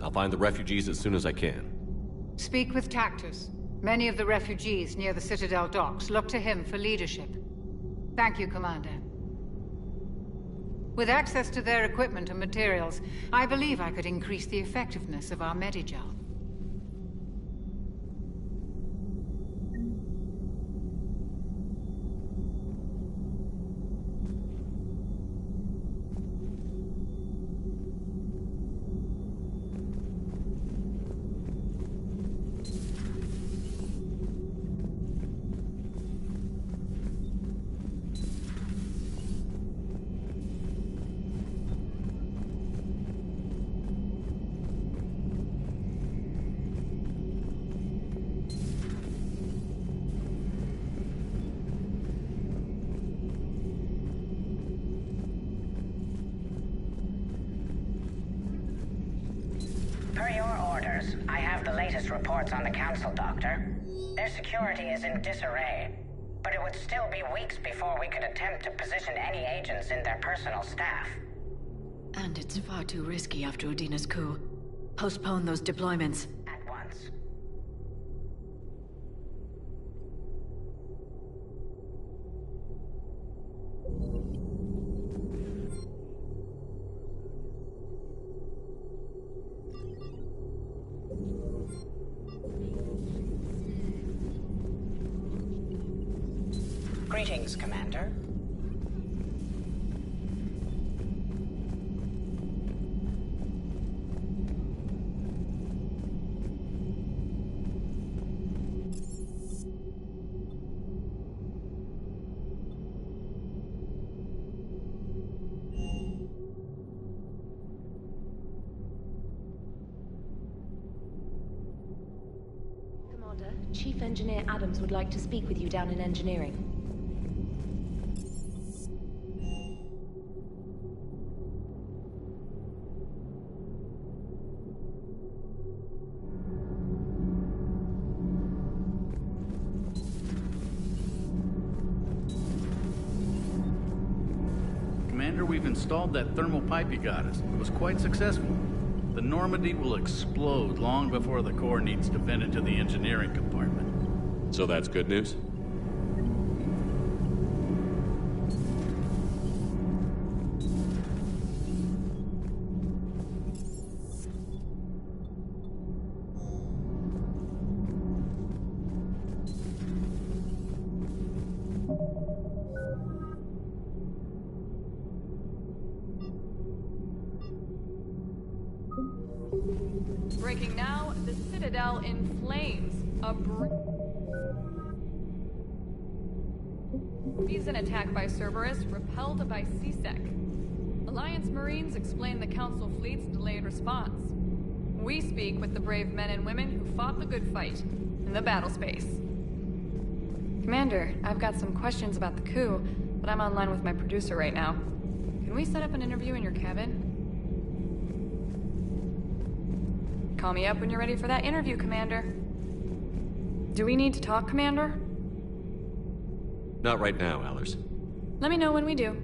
I'll find the refugees as soon as I can. Speak with Tactus. Many of the refugees near the Citadel docks look to him for leadership. Thank you, Commander. With access to their equipment and materials, I believe I could increase the effectiveness of our Medigel. Per your orders, I have the latest reports on the Council, Doctor. Their security is in disarray, but it would still be weeks before we could attempt to position any agents in their personal staff. And it's far too risky after Udina's coup. Postpone those deployments. At once. Greetings, Commander. Commander, Chief Engineer Adams would like to speak with you down in engineering. Commander, we've installed that thermal pipe you got us. It was quite successful. The Normandy will explode long before the core needs to vent into the engineering compartment. So that's good news? Breaking now, the Citadel in flames. An attack by Cerberus, repelled by CSEC. Alliance Marines explain the Council fleet's delayed response. We speak with the brave men and women who fought the good fight in the battle space. Commander, I've got some questions about the coup, but I'm online with my producer right now. Can we set up an interview in your cabin? Call me up when you're ready for that interview, Commander. Do we need to talk, Commander? Not right now, Allers. Let me know when we do.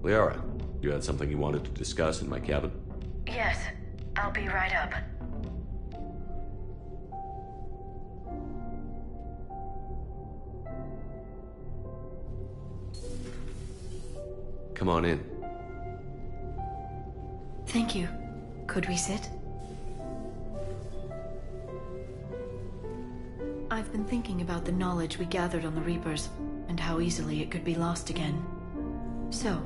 Liara, you had something you wanted to discuss in my cabin? Yes, I'll be right up. Come on in. Thank you. Could we sit? I've been thinking about the knowledge we gathered on the Reapers, and how easily it could be lost again. So,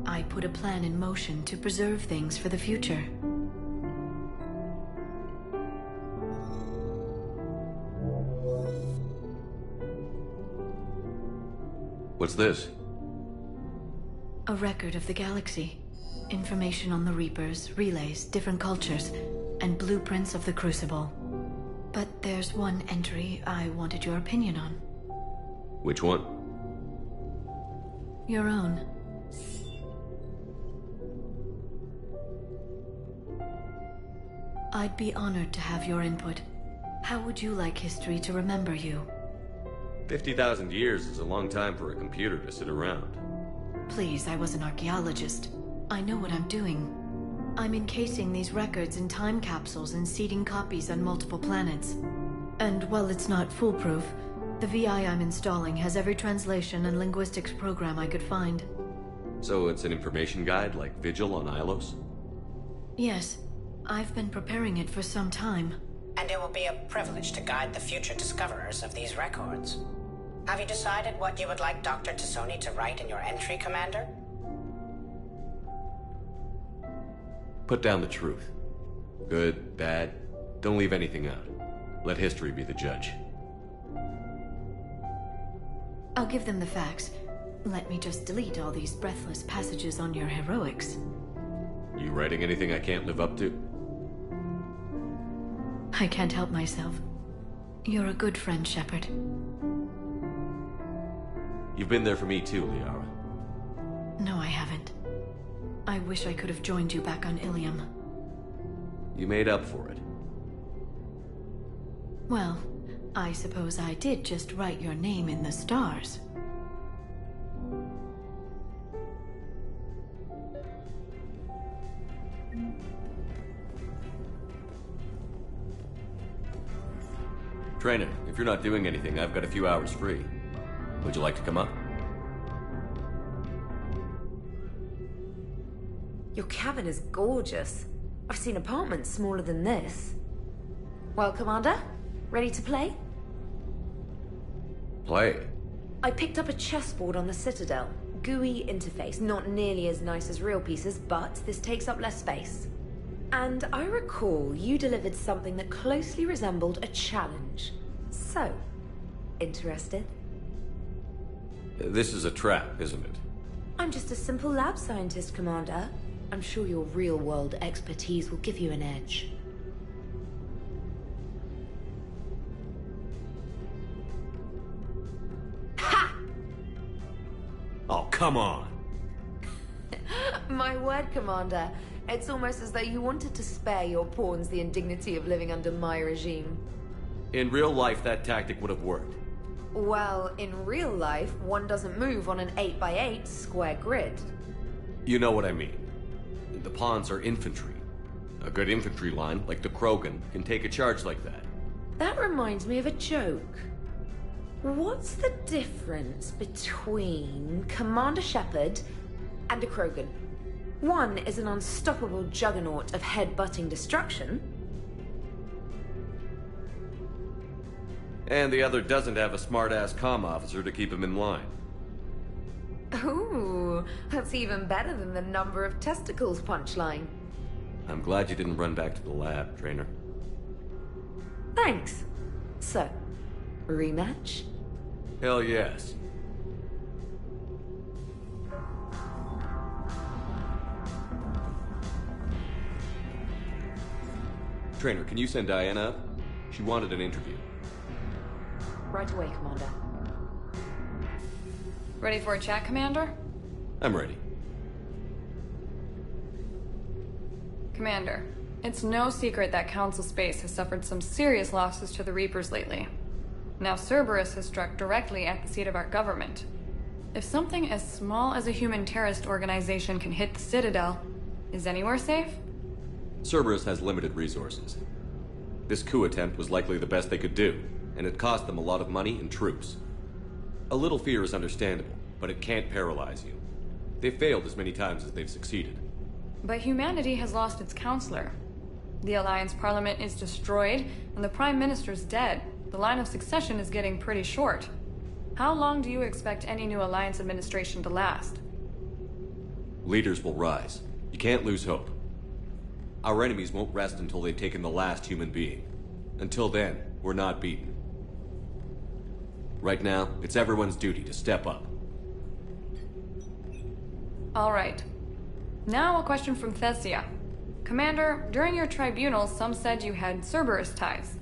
I put a plan in motion to preserve things for the future. What's this? A record of the galaxy. Information on the Reapers, relays, different cultures, and blueprints of the Crucible. But there's one entry I wanted your opinion on. Which one? Your own. I'd be honored to have your input. How would you like history to remember you? 50,000 years is a long time for a computer to sit around. Please, I was an archaeologist. I know what I'm doing. I'm encasing these records in time capsules and seeding copies on multiple planets. And while it's not foolproof, the VI I'm installing has every translation and linguistics program I could find. So it's an information guide like Vigil on Ilos? Yes. I've been preparing it for some time. And it will be a privilege to guide the future discoverers of these records. Have you decided what you would like Dr. Tassoni to write in your entry, Commander? Put down the truth. Good, bad, don't leave anything out. Let history be the judge. I'll give them the facts. Let me just delete all these breathless passages on your heroics. You writing anything I can't live up to? I can't help myself. You're a good friend, Shepard. You've been there for me too, Liara. No, I haven't. I wish I could have joined you back on Ilium. You made up for it. Well, I suppose I did just write your name in the stars. Trainer, if you're not doing anything, I've got a few hours free. Would you like to come up? Your cabin is gorgeous. I've seen apartments smaller than this. Well, Commander, ready to play? Play? I picked up a chessboard on the Citadel. GUI interface, not nearly as nice as real pieces, but this takes up less space. And I recall you delivered something that closely resembled a challenge. So, interested? This is a trap, isn't it? I'm just a simple lab scientist, Commander. I'm sure your real-world expertise will give you an edge. Ha! Oh, come on! My word, Commander. It's almost as though you wanted to spare your pawns the indignity of living under my regime. In real life, that tactic would have worked. Well, in real life, one doesn't move on an 8x8 square grid. You know what I mean. The pawns are infantry. A good infantry line, like the Krogan, can take a charge like that. That reminds me of a joke. What's the difference between Commander Shepard and a Krogan? One is an unstoppable juggernaut of head-butting destruction. And the other doesn't have a smart-ass comm officer to keep him in line. Ooh, that's even better than the number of testicles punchline. I'm glad you didn't run back to the lab, Trainer. Thanks. So, rematch? Hell yes. Trainer, can you send Diana up? She wanted an interview. Right away, Commander. Ready for a chat, Commander? I'm ready. Commander, it's no secret that Council Space has suffered some serious losses to the Reapers lately. Now Cerberus has struck directly at the seat of our government. If something as small as a human terrorist organization can hit the Citadel, is anywhere safe? Cerberus has limited resources. This coup attempt was likely the best they could do, and it cost them a lot of money and troops. A little fear is understandable, but it can't paralyze you. They've failed as many times as they've succeeded. But humanity has lost its counselor. The Alliance Parliament is destroyed, and the Prime Minister's dead. The line of succession is getting pretty short. How long do you expect any new Alliance administration to last? Leaders will rise. You can't lose hope. Our enemies won't rest until they've taken the last human being. Until then, we're not beaten. Right now, it's everyone's duty to step up. All right. Now a question from Thessia. Commander, during your tribunal, some said you had Cerberus ties.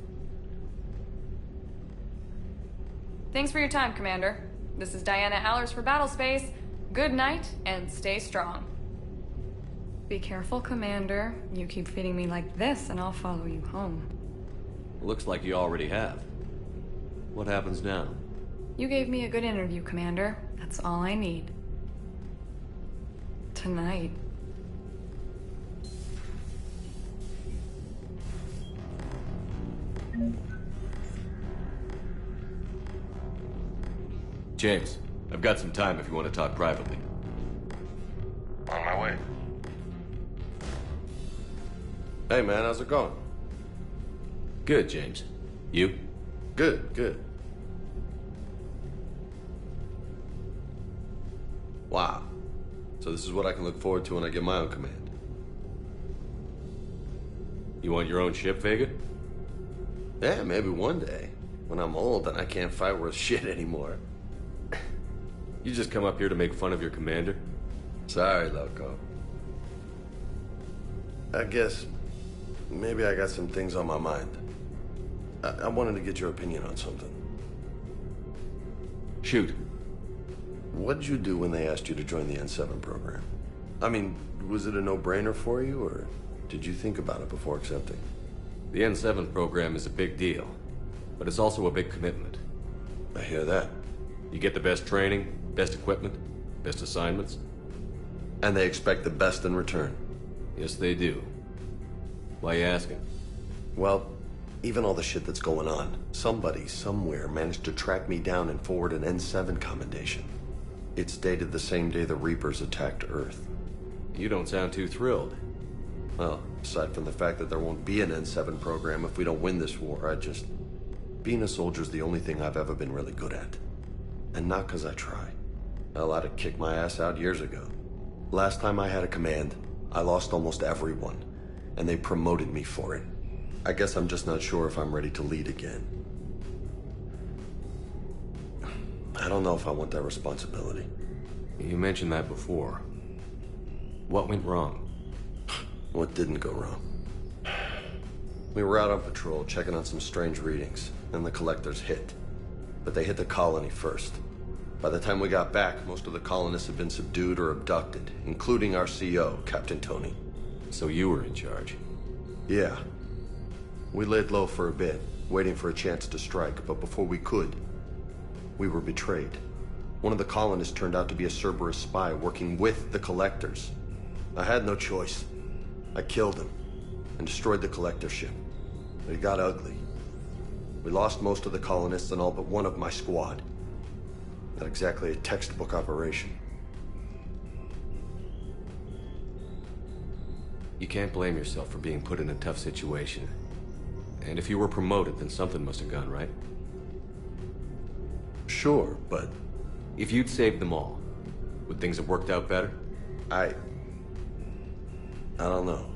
Thanks for your time, Commander. This is Diana Allers for Battlespace. Good night, and stay strong. Be careful, Commander. You keep feeding me like this, and I'll follow you home. Looks like you already have. What happens now? You gave me a good interview, Commander. That's all I need. Tonight. James, I've got some time if you want to talk privately. On my way. Hey man, how's it going? Good, James. You? Good, good. Wow. So this is what I can look forward to when I get my own command. You want your own ship, Vega? Yeah, maybe one day. When I'm old and I can't fight worth shit anymore. You just come up here to make fun of your commander? Sorry, Loco. I guess maybe I got some things on my mind. I wanted to get your opinion on something. Shoot. What did you do when they asked you to join the N7 program? I mean, was it a no-brainer for you, or Did you think about it before accepting? The N7 program is a big deal, but it's also a big commitment. I hear that. You get the best training, best equipment, best assignments. And they expect the best in return. Yes, they do. Why are you asking? Well, even all the shit that's going on, somebody, somewhere, managed to track me down and forward an N7 commendation. It's dated the same day the Reapers attacked Earth. You don't sound too thrilled. Well, aside from the fact that there won't be an N7 program if we don't win this war, being a soldier's the only thing I've ever been really good at. And not because I try. Hell, I'd have kicked my ass out years ago. Last time I had a command, I lost almost everyone, and they promoted me for it. I guess I'm just not sure if I'm ready to lead again. I don't know if I want that responsibility. You mentioned that before. What went wrong? What didn't go wrong? We were out on patrol, checking on some strange readings, and the collectors hit. But they hit the colony first. By the time we got back, most of the colonists had been subdued or abducted, including our CO, Captain Tony. So you were in charge? Yeah. We laid low for a bit, waiting for a chance to strike, but before we could, we were betrayed. One of the colonists turned out to be a Cerberus spy working with the collectors. I had no choice. I killed him and destroyed the collector ship. But it got ugly. We lost most of the colonists and all but one of my squad. Not exactly a textbook operation. You can't blame yourself for being put in a tough situation. And if you were promoted, then something must have gone right. Sure, but... If you'd saved them all, would things have worked out better? I don't know.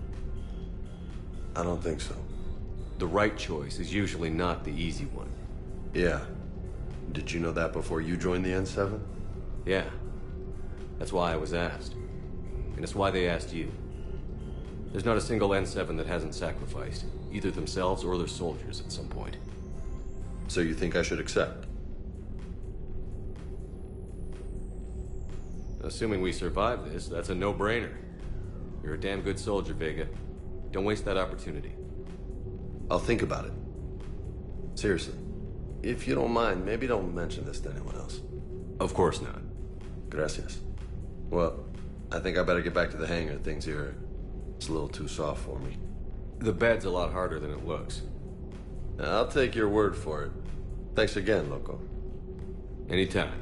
I don't think so. The right choice is usually not the easy one. Yeah. Did you know that before you joined the N7? Yeah. That's why I was asked. And it's why they asked you. There's not a single N7 that hasn't sacrificed, either themselves or their soldiers at some point. So you think I should accept? Assuming we survive this, that's a no-brainer. You're a damn good soldier, Vega. Don't waste that opportunity. I'll think about it. Seriously. If you don't mind, maybe don't mention this to anyone else. Of course not. Gracias. Well, I think I better get back to the hangar. Things here, it's a little too soft for me. The bed's a lot harder than it looks. I'll take your word for it. Thanks again, Loco. Anytime.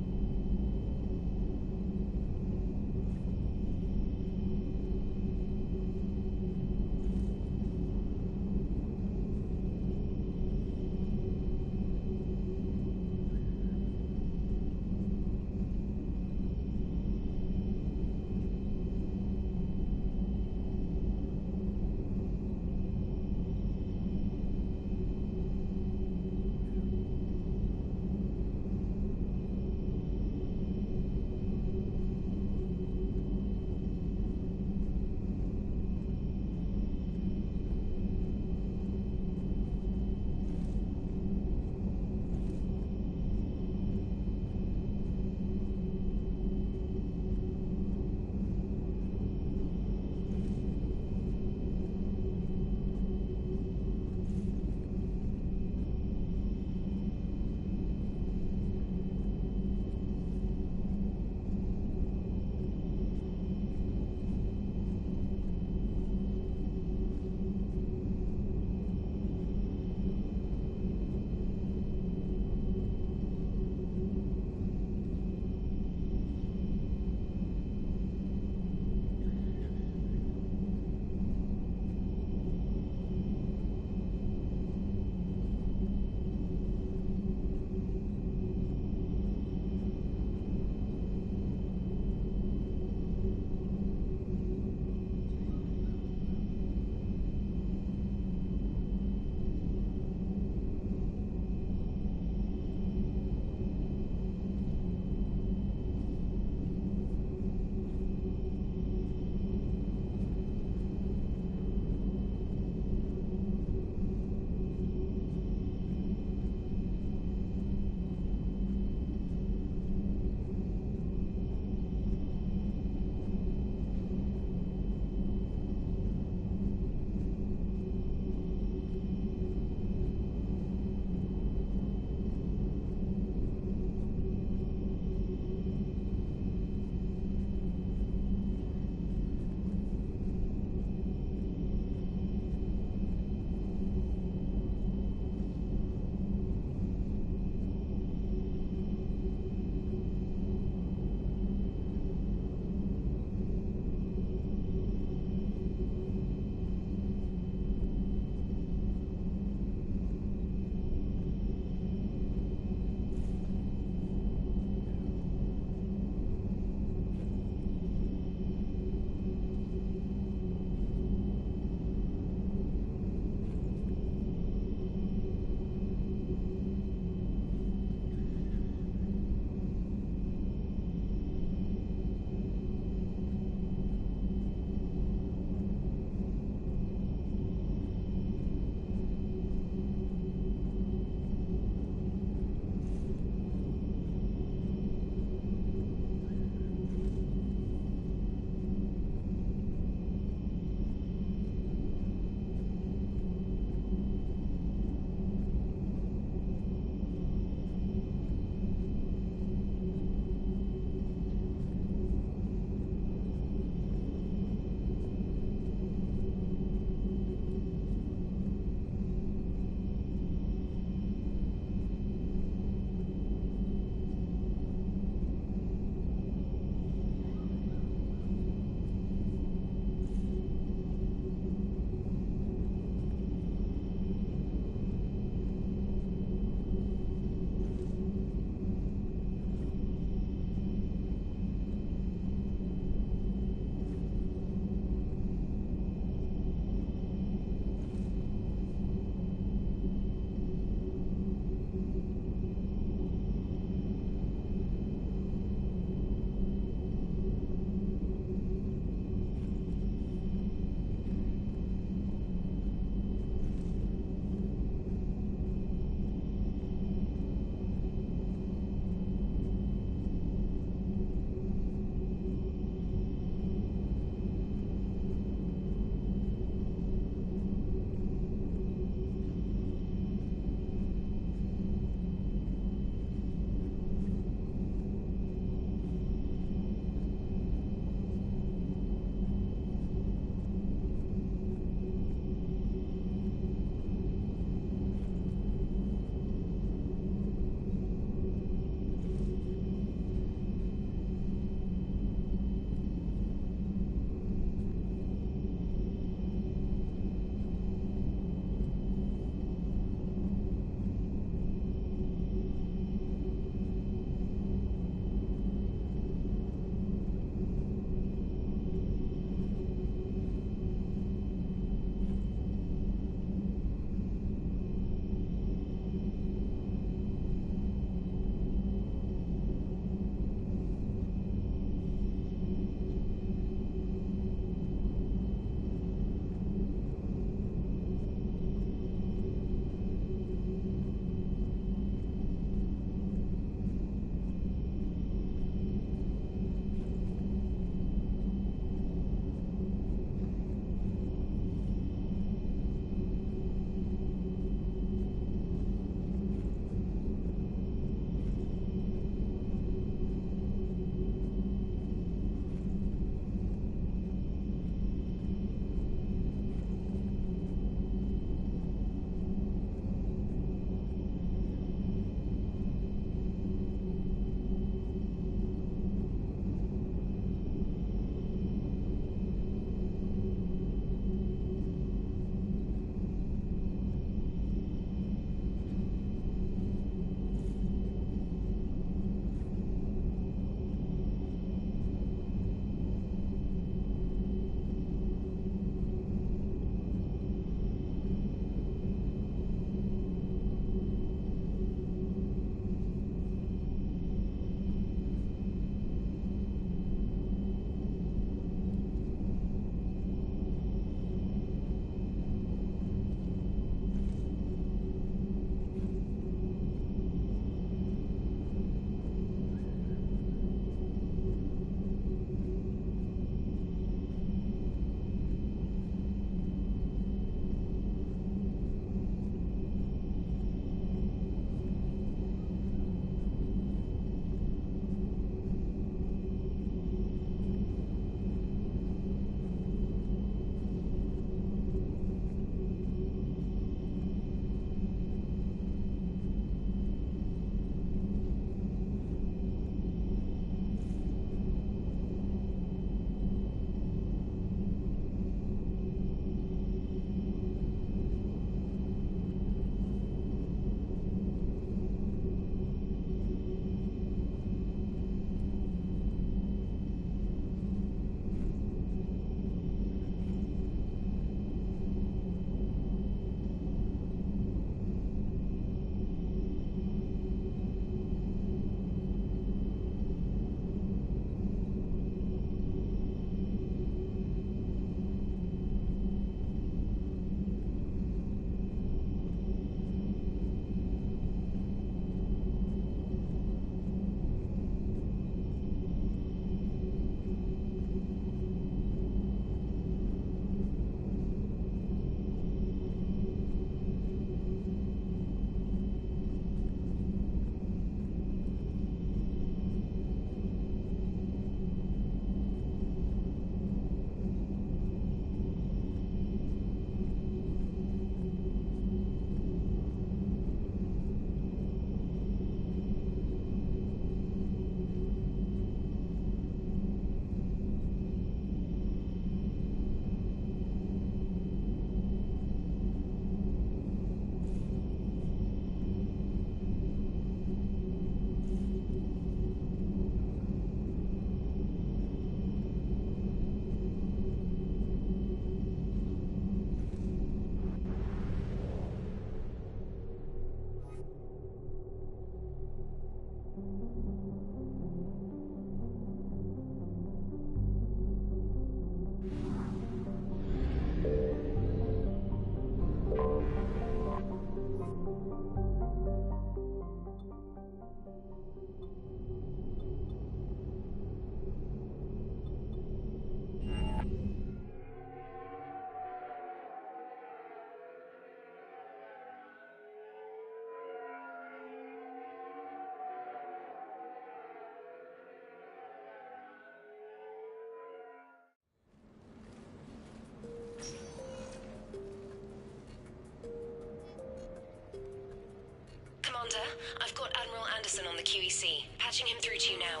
Commander. I've got Admiral Anderson on the QEC. Patching him through to you now.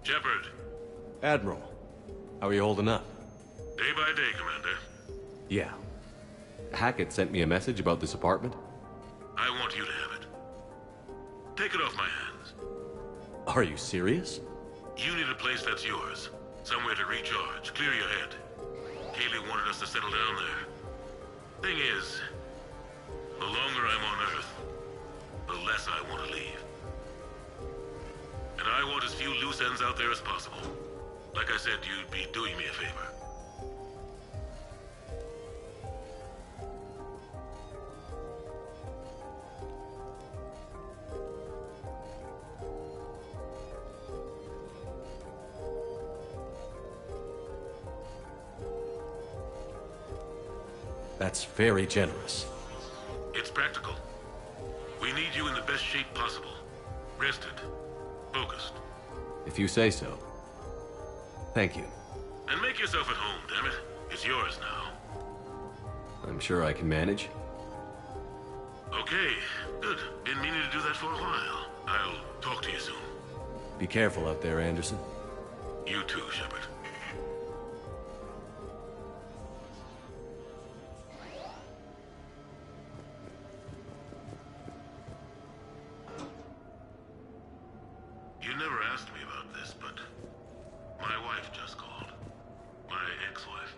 Shepard. Admiral, how are you holding up? Day by day, Commander. Yeah. Hackett sent me a message about this apartment. I want you to have it. Take it off my hands. Are you serious? You need a place that's yours. Somewhere to recharge, clear your head. Kaylee wanted us to settle down there. Thing is, the longer I'm on Earth, the less I want to leave. And I want as few loose ends out there as possible. Like I said, you'd be doing me a favor. That's very generous. It's practical. We need you in the best shape possible. Rested. Focused. If you say so. Thank you. And make yourself at home, damn it. It's yours now. I'm sure I can manage. Okay, good. Been meaning to do that for a while. I'll talk to you soon. Be careful out there, Anderson. You too, Shepard. You never asked me about this, but my wife just called. My ex-wife.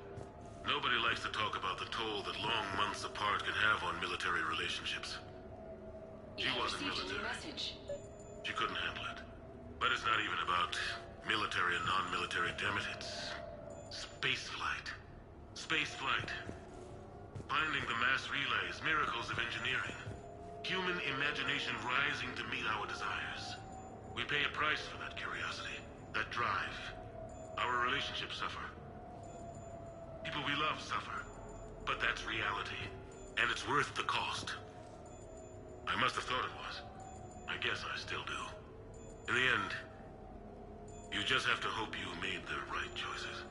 Nobody likes to talk about the toll that long months apart can have on military relationships. She wasn't military. She couldn't handle it. But it's not even about military and non-military, damn it. It's space flight. Space flight. Finding the mass relays, miracles of engineering. Human imagination rising to meet our desires. We pay a price for that curiosity, that drive. Our relationships suffer. People we love suffer. But that's reality, and it's worth the cost. I must have thought it was. I guess I still do. In the end, you just have to hope you made the right choices.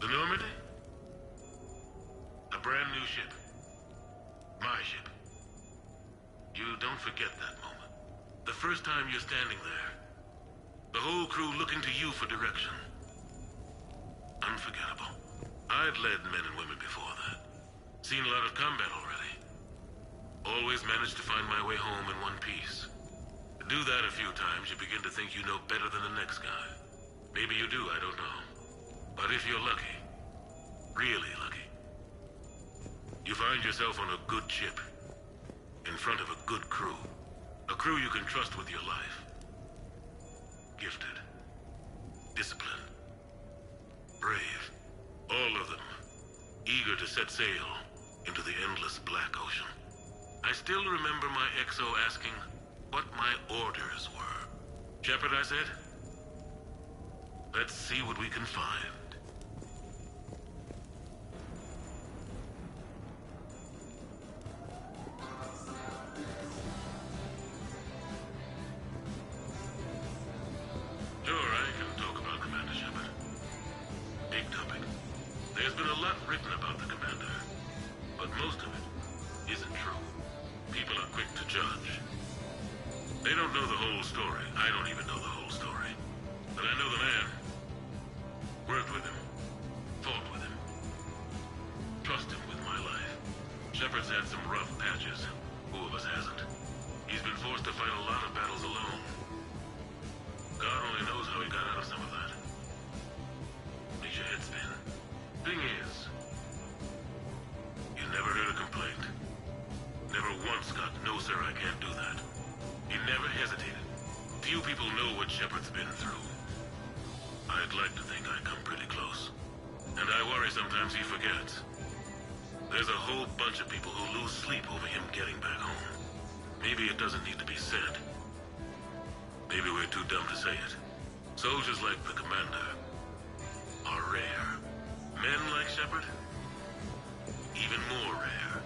The Normandy? A brand new ship. My ship. You don't forget that moment. The first time you're standing there. The whole crew looking to you for direction. Unforgettable. I'd led men and women before that. Seen a lot of combat already. Always managed to find my way home in one piece. Do that a few times, you begin to think you know better than the next guy. Maybe you do, I don't know. But if you're lucky, really lucky, you find yourself on a good ship. In front of a good crew. A crew you can trust with your life. Gifted. Disciplined. Brave. All of them. Eager to set sail into the endless black ocean. I still remember my XO asking what my orders were. Shepard, I said. Let's see what we can find. Sure, I can talk about Commander Shepard. Big topic. There's been a lot written about the Commander, but most of it isn't true. People are quick to judge. They don't know the whole story. I don't even know the whole story. But I know the man. Worked with him. Fought with him. Trust him with my life. Shepard's had some rough patches. Who of us hasn't? He's been forced to fight a lot of battles alone. God only knows how he got out of some of that. Makes your head spin. Thing is, you never heard a complaint. Never once got, no sir, I can't do that. He never hesitated. Few people know what Shepard's been through. I'd like to think I come pretty close. And I worry sometimes he forgets. There's a whole bunch of people who lose sleep over him getting back home. Maybe it doesn't need to be said. Maybe we're too dumb to say it. Soldiers like the Commander are rare. Men like Shepard, even more rare.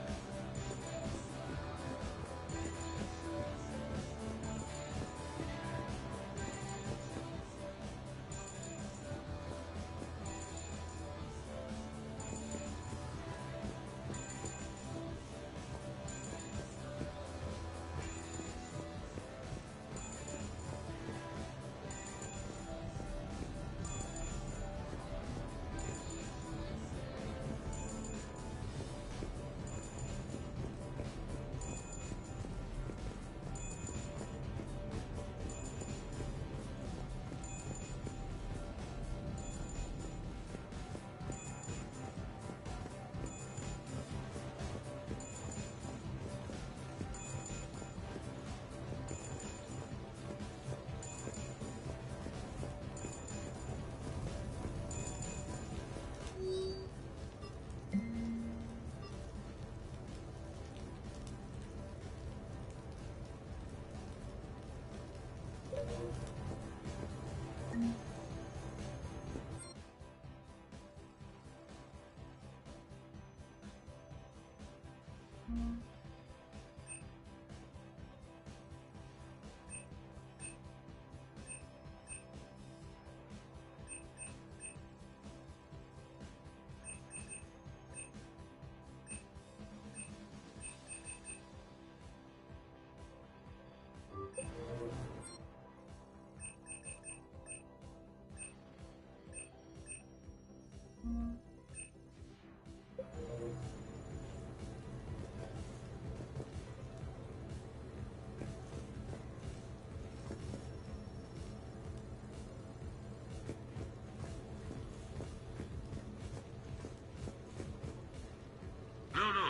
No,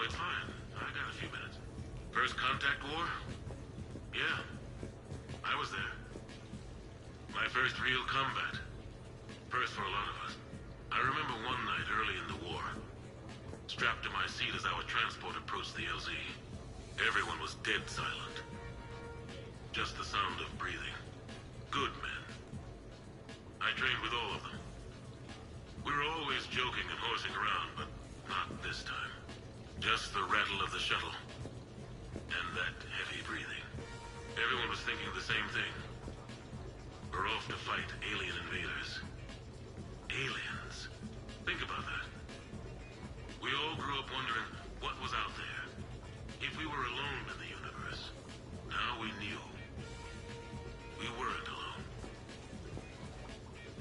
it's fine. I got a few minutes. First contact war? Yeah. I was there. My first real combat. First for a lot of us. I remember one night early in the war. Strapped to my seat as our transport approached the LZ. Everyone was dead silent. Just the sound of breathing. Good men. I trained with all of them. We were always joking and horsing around, but not this time. Just the rattle of the shuttle. And that heavy breathing. Everyone was thinking the same thing. We're off to fight alien invaders. Aliens. Think about that. We all grew up wondering what was out there. If we were alone in the universe. Now we knew. We weren't alone.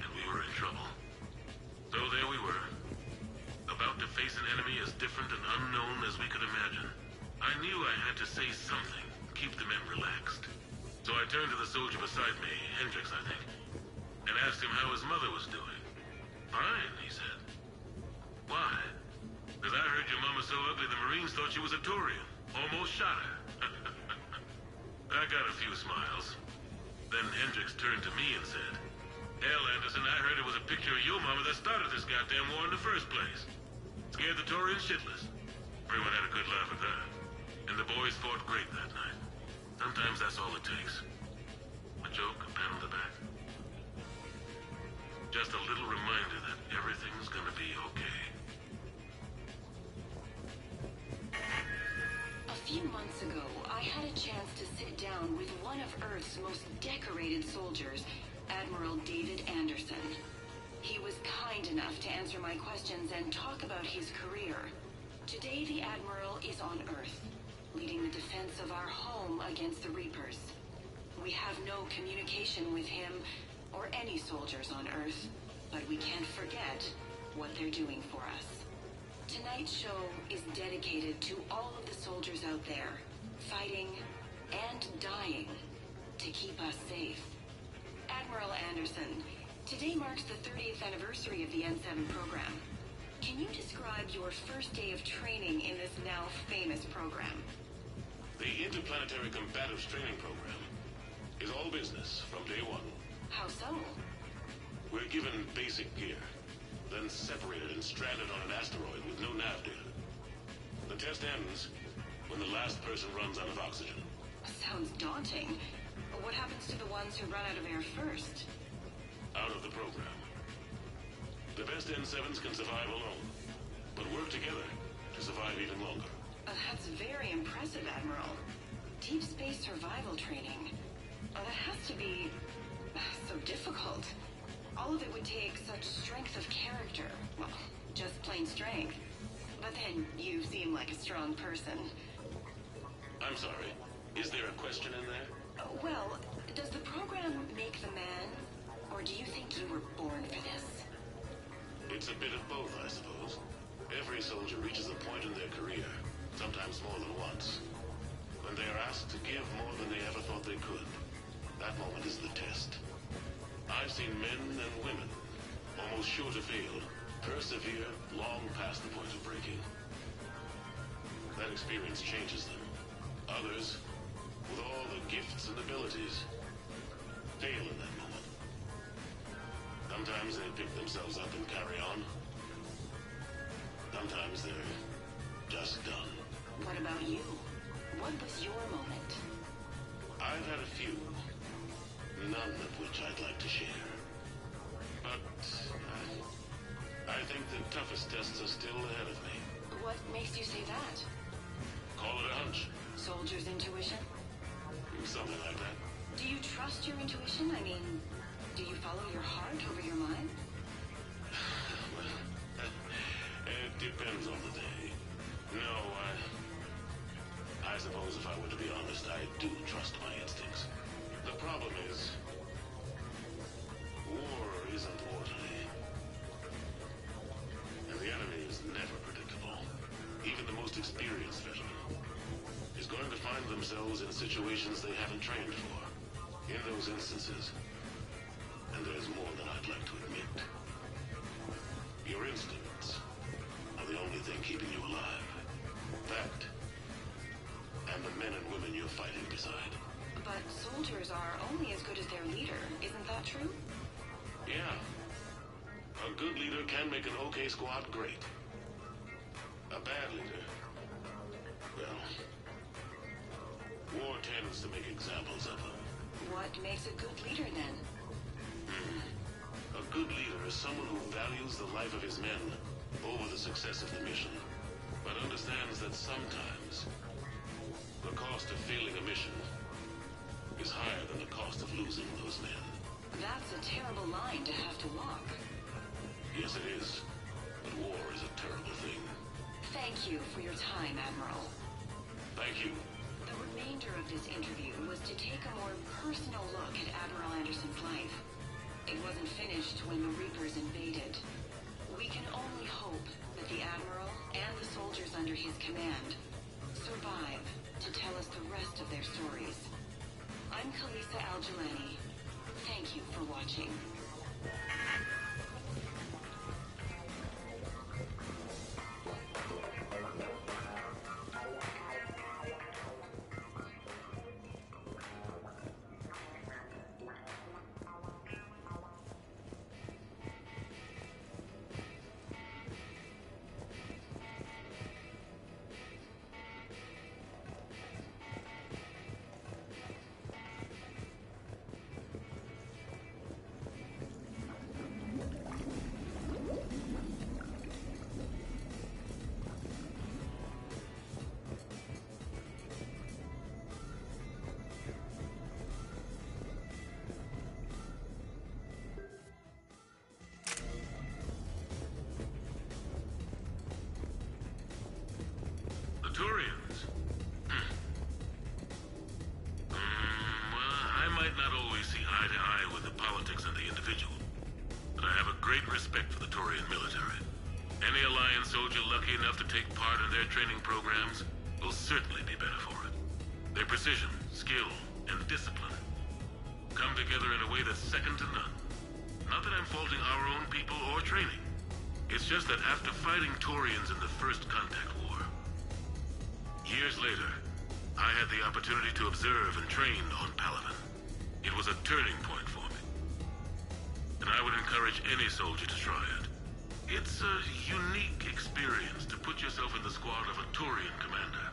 And we were in trouble. So there we were. About to face an enemy as different and unknown as we could imagine. I knew I had to say something, keep the men relaxed. So I turned to the soldier beside me, Hendricks, I think, and asked him how his mother was doing. Fine, he said. Why? Because I heard your mama so ugly the Marines thought she was a Turian. Almost shot her. I got a few smiles. Then Hendricks turned to me and said, Hell, Anderson, I heard it was a picture of your mama that started this goddamn war in the first place. Scared the Turians shitless. Everyone had a good laugh at that. And the boys fought great that night. Sometimes that's all it takes. A joke, a pat on the back. Just a little reminder that everything's gonna be okay. A few months ago, I had a chance to sit down with one of Earth's most decorated soldiers, Admiral David Anderson. He was kind enough to answer my questions and talk about his career. Today, the Admiral is on Earth, leading the defense of our home against the Reapers. We have no communication with him or any soldiers on Earth, but we can't forget what they're doing for us. Tonight's show is dedicated to all of the soldiers out there, fighting and dying to keep us safe. Admiral Anderson, today marks the 30th anniversary of the N7 program. Can you describe your first day of training in this now famous program? The Interplanetary Combatives Training Program is all business from day one. How so? We're given basic gear, then separated and stranded on an asteroid with no nav data. The test ends when the last person runs out of oxygen. Sounds daunting. What happens to the ones who run out of air first? Out of the program. The best N7s can survive alone, but work together to survive even longer. That's very impressive, Admiral. Deep space survival training. That has to be so difficult. All of it would take such strength of character. Well, just plain strength. But then you seem like a strong person. I'm sorry. Is there a question in there? Well, does the program make the man? Or do you think you were born for this? It's a bit of both, I suppose. Every soldier reaches a point in their career, sometimes more than once, when they are asked to give more than they ever thought they could. That moment is the test. I've seen men and women, almost sure to fail, persevere long past the point of breaking. That experience changes them. Others, with all the gifts and abilities, fail in that moment. Sometimes they pick themselves up and carry on. Sometimes they're just done. What about you? What was your moment? I've had a few, none of which I'd like to share. But I think the toughest tests are still ahead of me. What makes you say that? Call it a hunch. Soldier's intuition? Something like that. Do you trust your intuition? I mean, do you follow your heart over your mind? Well, it depends on the day. No, I suppose if I were to be honest, I do trust my instincts. The problem is, war isn't orderly. themselves in situations they haven't trained for. In those instances, and there's more than I'd like to admit, your instincts are the only thing keeping you alive. That, and the men and women you're fighting beside. But soldiers are only as good as their leader, isn't that true? Yeah. A good leader can make an okay squad great. A bad leader, well, war tends to make examples of them. What makes a good leader, then? A good leader is someone who values the life of his men over the success of the mission, but understands that sometimes the cost of failing a mission is higher than the cost of losing those men. That's a terrible line to have to walk. Yes, it is. But war is a terrible thing. Thank you for your time, Admiral. Thank you. The remainder of this interview was to take a more personal look at Admiral Anderson's life. It wasn't finished when the Reapers invaded. We can only hope that the Admiral and the soldiers under his command survive to tell us the rest of their stories. I'm Khalisa Al-Jilani. Thank you for watching. Turians? Well, I might not always see eye to eye with the politics and the individual, but I have a great respect for the Turian military. Any Alliance soldier lucky enough to take part in their training programs will certainly be better for it. Their precision, skill, and discipline come together in a way that's second to none. Not that I'm faulting our own people or training. It's just that after fighting Turians in the First Contact War, years later, I had the opportunity to observe and train on Paladin. It was a turning point for me. And I would encourage any soldier to try it. It's a unique experience to put yourself in the squad of a Turian commander.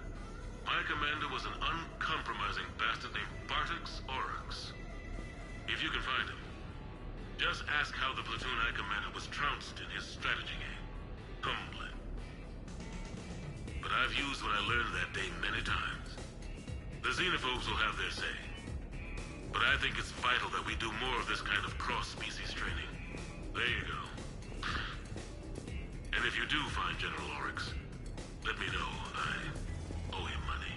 My commander was an uncompromising bastard named Bartix Oryx. If you can find him, just ask how the platoon I commanded was trounced in his strategy game. Humbling. But I've used what I learned that day many times. The xenophobes will have their say. But I think it's vital that we do more of this kind of cross-species training. There you go. And if you do find General Oryx, let me know. I owe him money.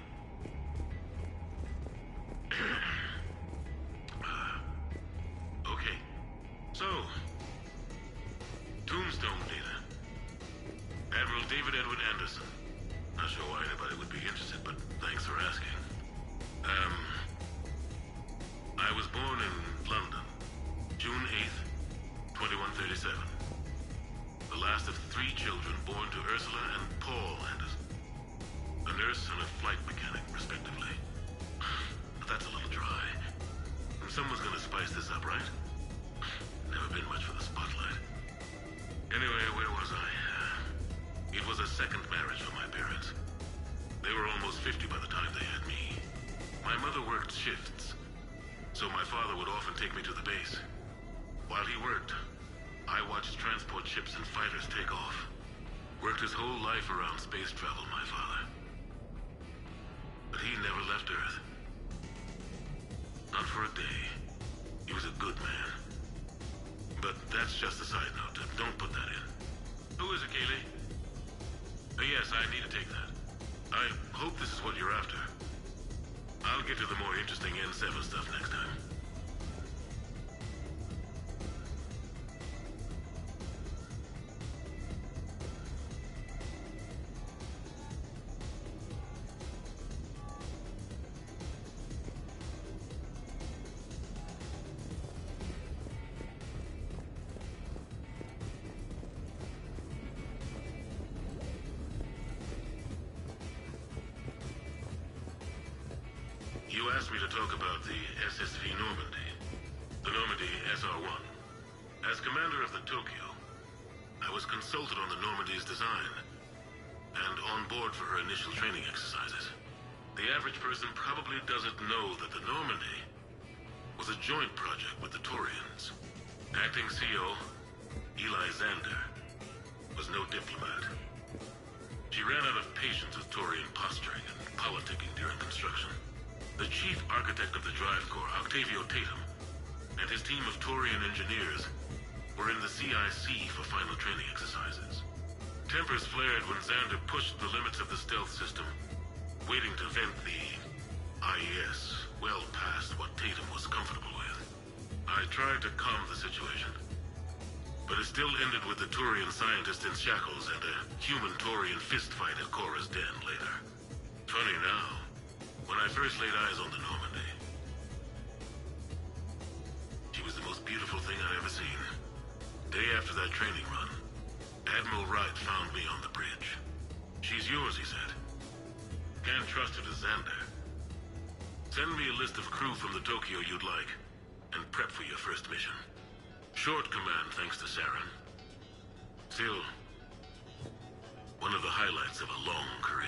Okay. So, Tombstone data. Admiral David Edward Anderson. Not sure why anybody would be interested, but thanks for asking. I was born in London, June 8th, 2137. The last of 3 children born to Ursula and Paul Anderson. A nurse and a flight mechanic, respectively. But that's a little dry. And someone's gonna spice this up, right? Never been much for the spotlight. Anyway, where was I? It was a second marriage for my parents. They were almost 50 by the time they had me. My mother worked shifts, so my father would often take me to the base. While he worked, I watched transport ships and fighters take off. Worked his whole life around space travel, my father. But he never left Earth. Not for a day. He was a good man. But that's just a side note. Don't put that in. Who is it, Kaylee? Yes, I need to take that. I hope this is what you're after. I'll get to the more interesting N7 stuff next time. You asked me to talk about the SSV Normandy. The Normandy SR-1. As commander of the Tokyo, I was consulted on the Normandy's design, and on board for her initial training exercises. The average person probably doesn't know that the Normandy was a joint project with the Taurians. Acting CO, Eli Xander, was no diplomat. She ran out of patience with Taurian posturing and politicking during construction. The chief architect of the Drive Corps, Octavio Tatum, and his team of Taurian engineers were in the CIC for final training exercises. Tempers flared when Xander pushed the limits of the stealth system, waiting to vent the IES well past what Tatum was comfortable with. I tried to calm the situation, but it still ended with the Taurian scientist in shackles and a human Taurian fistfight at Korra's den later. Funny now, when I first laid eyes on the Normandy, she was the most beautiful thing I'd ever seen. Day after that training run, Admiral Wright found me on the bridge. She's yours, he said. Can't trust her to Xander. Send me a list of crew from the Tokyo you'd like, and prep for your first mission. Short command thanks to Saren. Still, one of the highlights of a long career.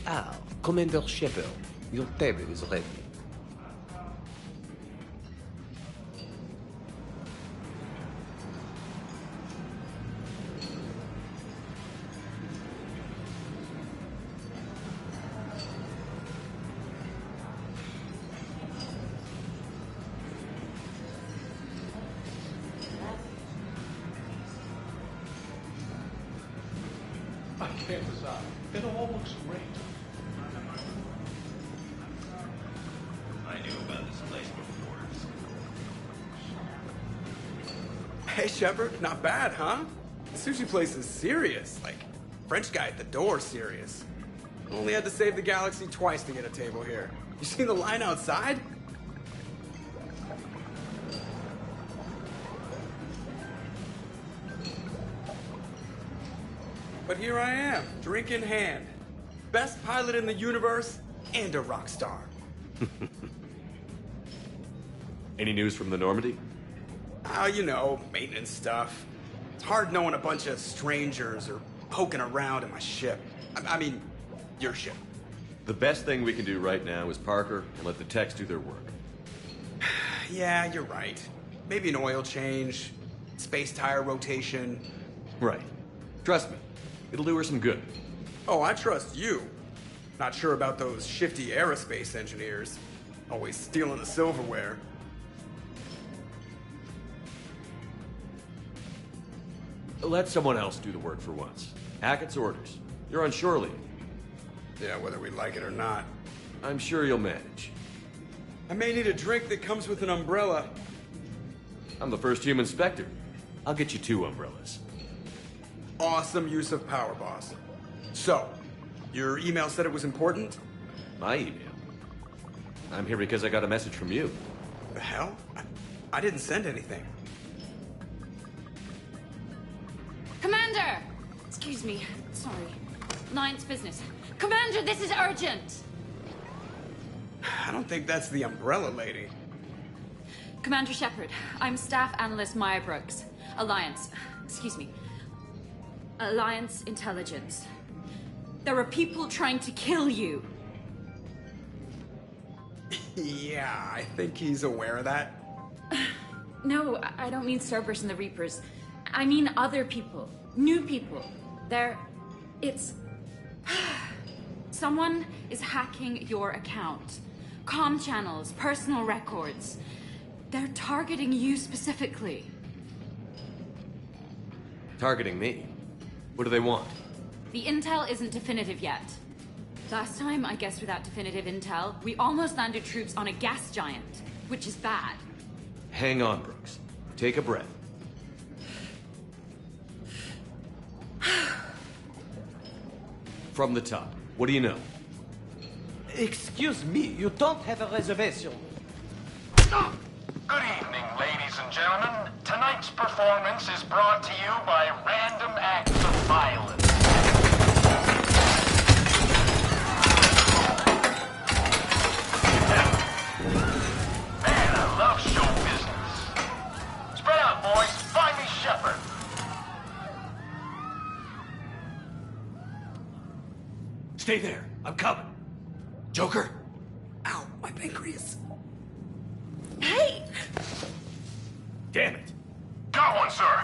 Ah, Commander Shepard, your table is ready. I can't decide. It all looks great. I knew about this place before. Hey, Shepard, not bad, huh? The sushi place is serious. Like, French guy at the door serious. Only had to save the galaxy twice to get a table here. You seen the line outside? But here I am, drink in hand. Best pilot in the universe and a rock star. Any news from the Normandy? Oh, you know, maintenance stuff. It's hard knowing a bunch of strangers or poking around in my ship. I mean, your ship. The best thing we can do right now is park her and let the techs do their work. Yeah, you're right. Maybe an oil change, space tire rotation. Right. Trust me, it'll do her some good. Oh, I trust you. Not sure about those shifty aerospace engineers. Always stealing the silverware. Let someone else do the work for once. Hackett's orders. You're on shore leave. Yeah, whether we like it or not. I'm sure you'll manage. I may need a drink that comes with an umbrella. I'm the first human Spectre. I'll get you 2 umbrellas. Awesome use of power, boss. So, your email said it was important? My email? I'm here because I got a message from you. The hell? I didn't send anything. Commander! Excuse me. Sorry. Alliance business. Commander, this is urgent! I don't think that's the umbrella lady. Commander Shepard, I'm Staff Analyst Maya Brooks. Alliance. Excuse me. Alliance Intelligence. There are people trying to kill you. Yeah, I think he's aware of that. No, I don't mean Cerberus and the Reapers. I mean other people. New people. It's... Someone is hacking your account. Comm channels, personal records. They're targeting you specifically. Targeting me? What do they want? The intel isn't definitive yet. Last time, I guess without definitive intel, we almost landed troops on a gas giant, which is bad. Hang on, Brooks. Take a breath. From the top, what do you know? Excuse me, you don't have a reservation. Good evening, ladies and gentlemen. Tonight's performance is brought to you by random acts of violence. Man, I love show business. Spread out, boys. Find me Shepard. Stay there. I'm coming. Joker? Ow, my pancreas. Hey! Damn it. Got one, sir.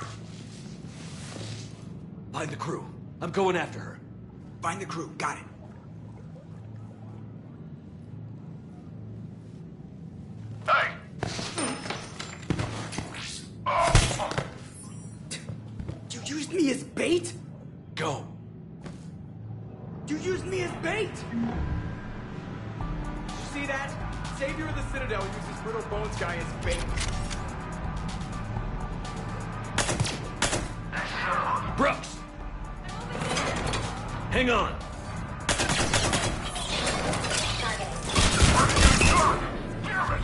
Find the crew. I'm going after her. Find the crew. Got it. Hey! You used me as bait? Go. You used me as bait! You see that? Savior of the Citadel uses Brittle Bones guy as bait. Brooks! Hang on! Damn it!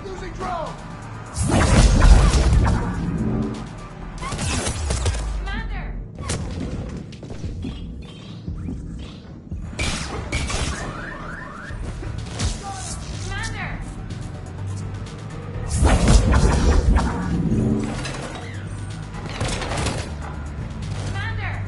Losing drone! Commander! Commander!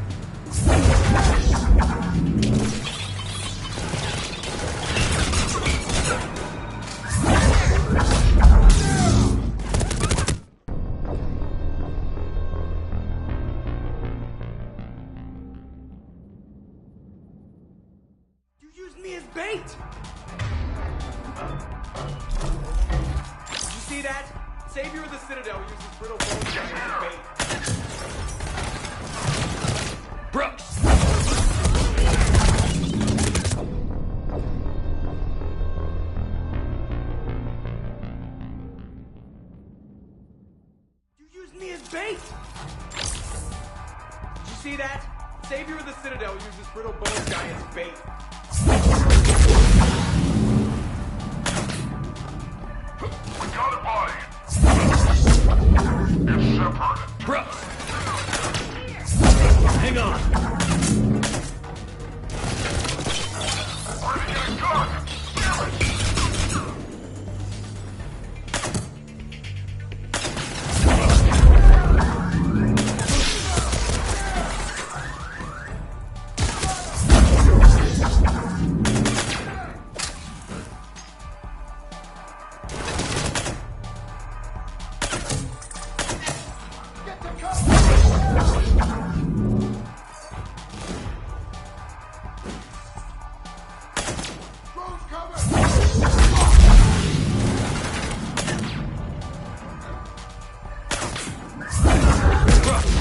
You used me as bait! Did you see that? Savior of the Citadel uses brittle bone giant as bait. Brooks! You used me as bait! Did you see that? Savior of the Citadel uses brittle bone giant as bait. We got a body! It's Shepard. Brooks! Hang on! Where did you get a gun? Damn it!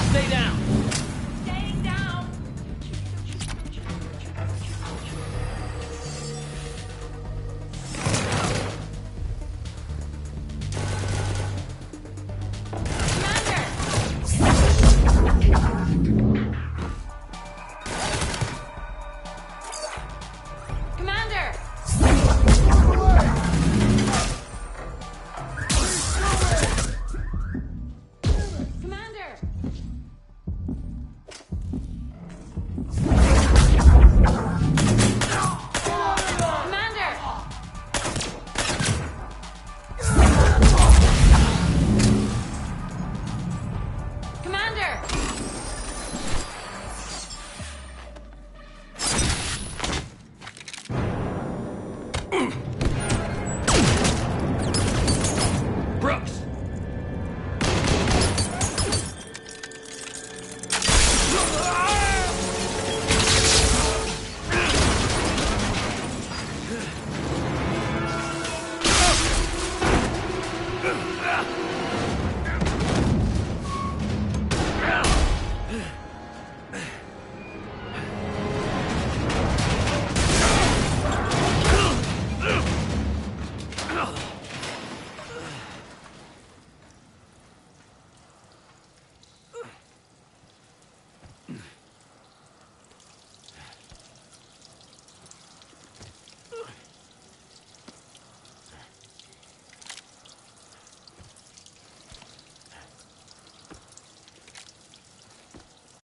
Stay down! Staying down! Commander! Commander! Commander! Commander! Brooks!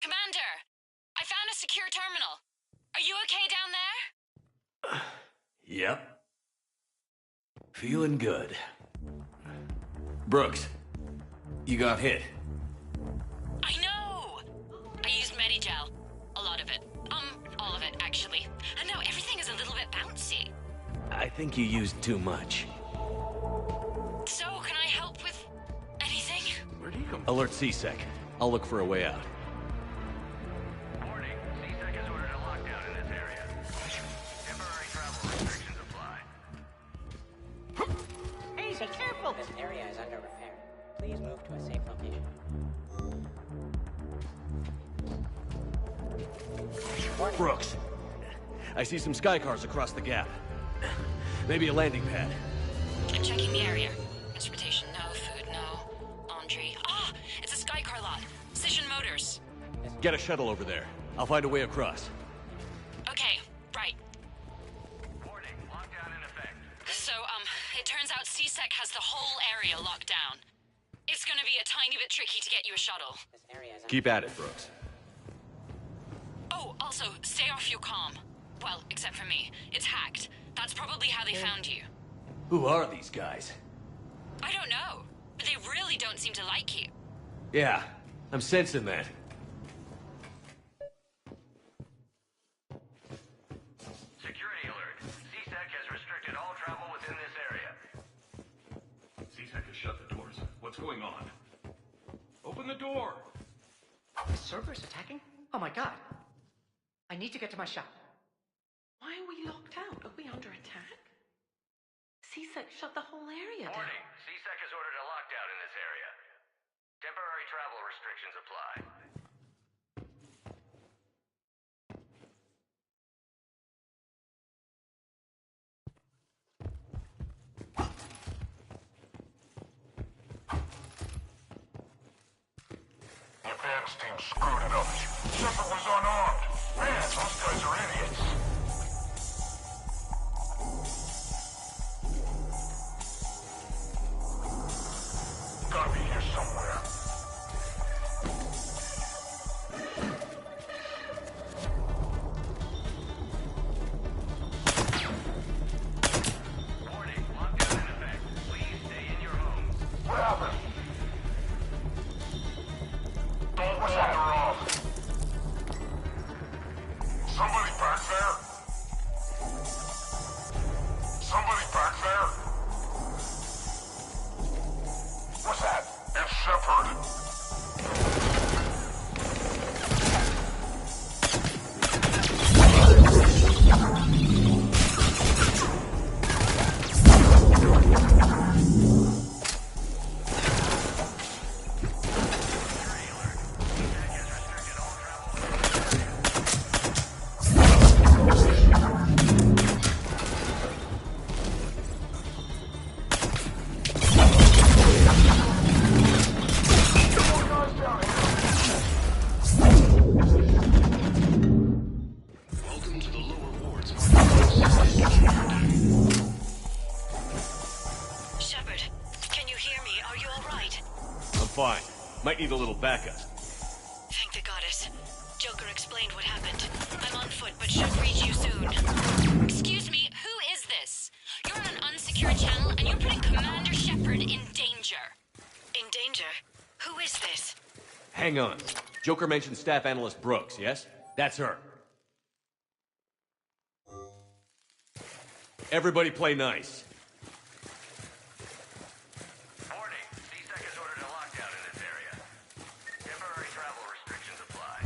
Commander, I found a secure terminal. Are you okay down there? Yep. Feeling good. Brooks, you got hit. I know! I used MediGel. A lot of it. All of it, actually. And now everything is a little bit bouncy. I think you used too much. So, can I help with anything? Where'd he come from? Alert CSEC. I'll look for a way out. Warning, CSEC has ordered a lockdown in this area. Temporary travel restrictions apply. Hey, be careful! This area is under repair. Please move to a safe location. Brooks, I see some sky cars across the gap. Maybe a landing pad. I'm checking the area. Transportation, no. Food, no. Laundry. Ah! It's a Skycar lot. Cision Motors. Get a shuttle over there. I'll find a way across. Okay, right. Warning, lockdown in effect. So, it turns out CSEC has the whole whole area locked down. It's gonna be a tiny bit tricky to get you a shuttle. Keep at it, Brooks. Oh, also, stay off your comm. Well, except for me. It's hacked. That's probably how they found you. Who are these guys? I don't know, but they really don't seem to like you. Yeah, I'm sensing that. Security alert. CSEC has restricted all travel within this area. CSEC has shut the doors. What's going on? Open the door! The server's attacking? Oh my god. I need to get to my shop. Why are we locked out? Are we under attack? CSEC shut the whole area down. Warning. CSEC has ordered a lockdown in this area. Temporary travel restrictions apply. The advance team screwed it up. Shepard was unarmed. Man, those guys are idiots. Gotta be here somewhere. Warning. Lockdown in effect. Please stay in your homes. What happened? Doors are off. Somebody back there? Somebody back there? What's that? It's Shepard. Welcome to the lower wards. Shepard, can you hear me? Are you alright? I'm fine. Might need a little backup. Thank the goddess. Joker explained what happened. I'm on foot, but should reach you soon. Excuse me, who is this? You're on an unsecured channel, and you're putting Commander Shepard in danger. In danger? Who is this? Hang on. Joker mentioned Staff Analyst Brooks, yes? That's her. Everybody play nice. Warning. CSEC has ordered a lockdown in this area. Temporary travel restrictions apply.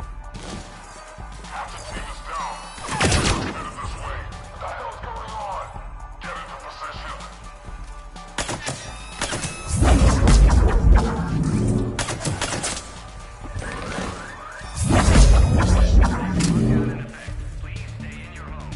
Half the team is down. Headed this way. What the hell's going on? Get into position. Lockdown in effect. Please stay in your home.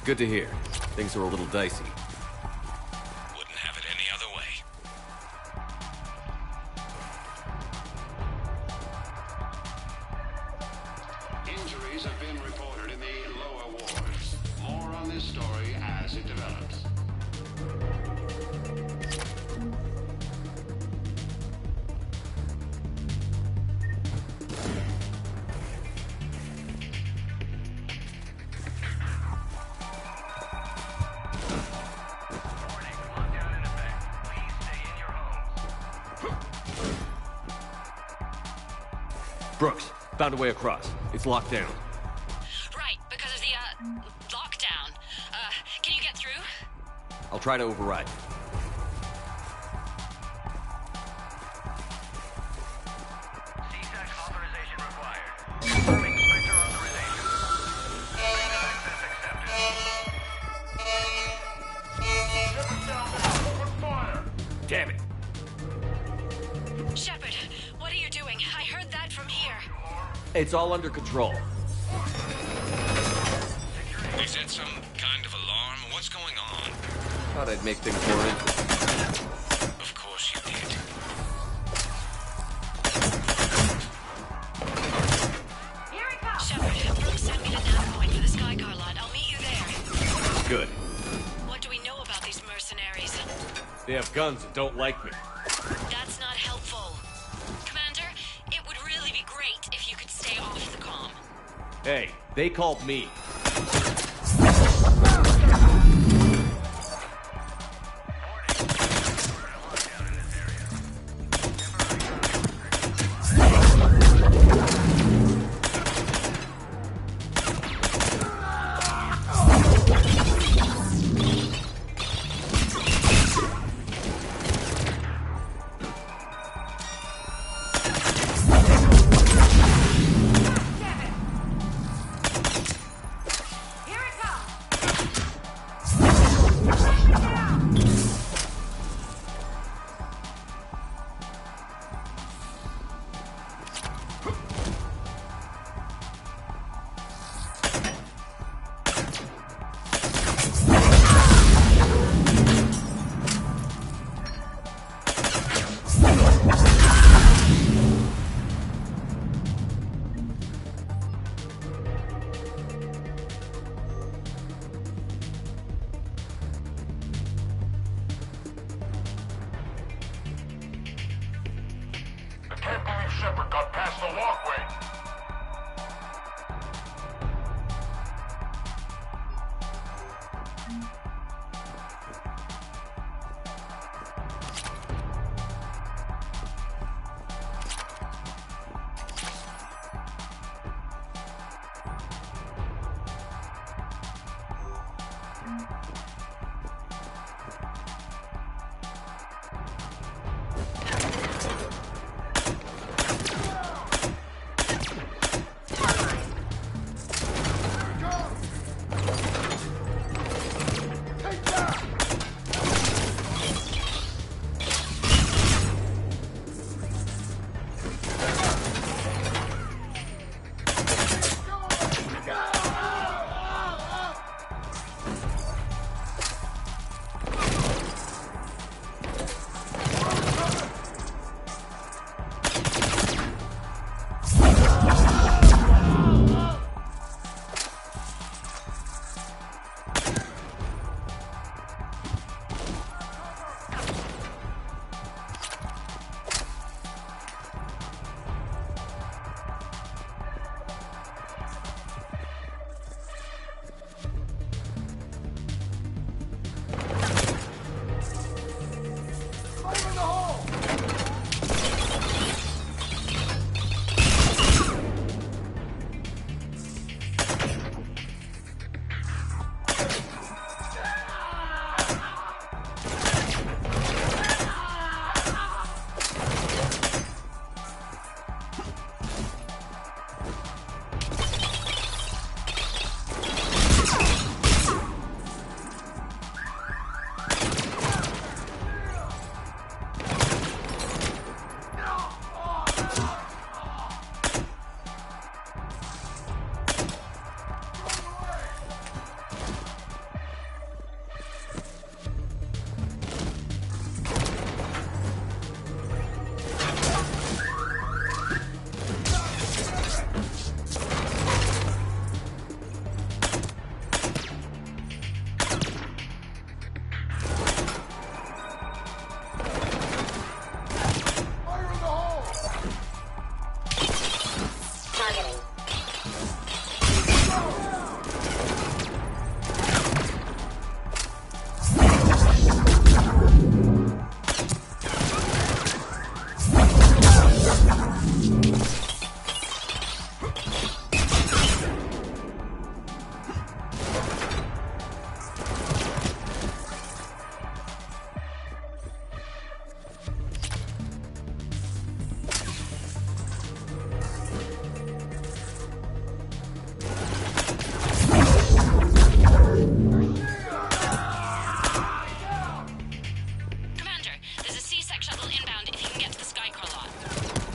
Good to hear. Things are a little dicey. Wouldn't have it any other way. Injuries have been reported in the lower wards. More this story as it develops. Brooks, found a way across. It's locked down. Right, because of the, lockdown. Can you get through? I'll try to override. CSEC authorization required. Confirming Spectre authorization. Access accepted. Open fire! Damn it! Shepard, what are you doing? I heard that from here. It's all under control. Is that some kind of alarm? What's going on? Thought I'd make things more interesting. Of course you did. Here it comes! Shepard, Brooks sent me to nav point for the Skycar lot. I'll meet you there. Good. What do we know about these mercenaries? They have guns and don't like me. That's not helpful. Commander, it would really be great if you could stay off the comm. Hey, they called me. I can't believe Shepard got past the walkway.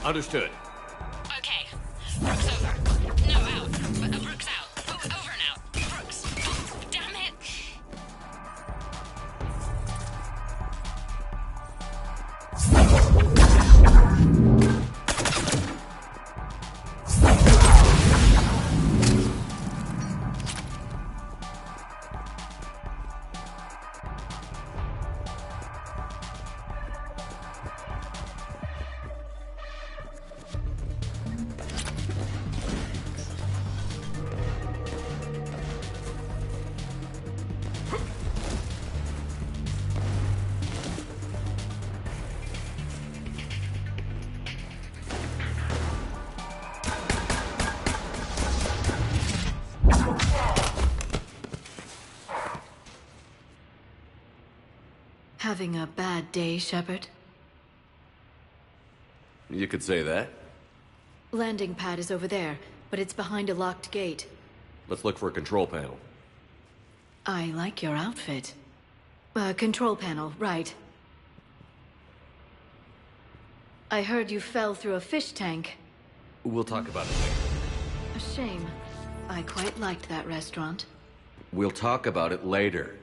Understood. Okay. Brooks over. No, out. Brooks out. Over and out. Brooks. Damn it. Having a bad day, Shepard? You could say that. Landing pad is over there, but it's behind a locked gate. Let's look for a control panel. I like your outfit. Control panel, right. I heard you fell through a fish tank. We'll talk about it later. A shame. I quite liked that restaurant. We'll talk about it later.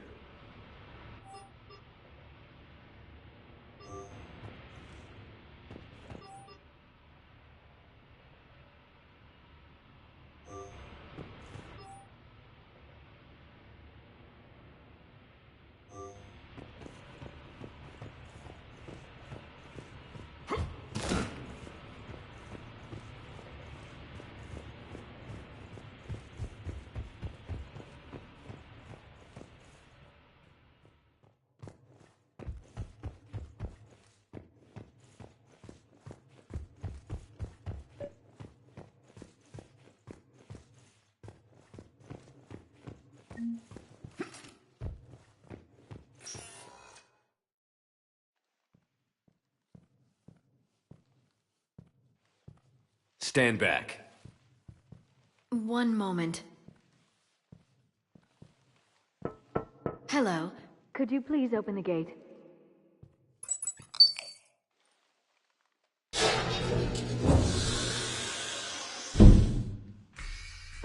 Stand back. One moment. Hello. Could you please open the gate?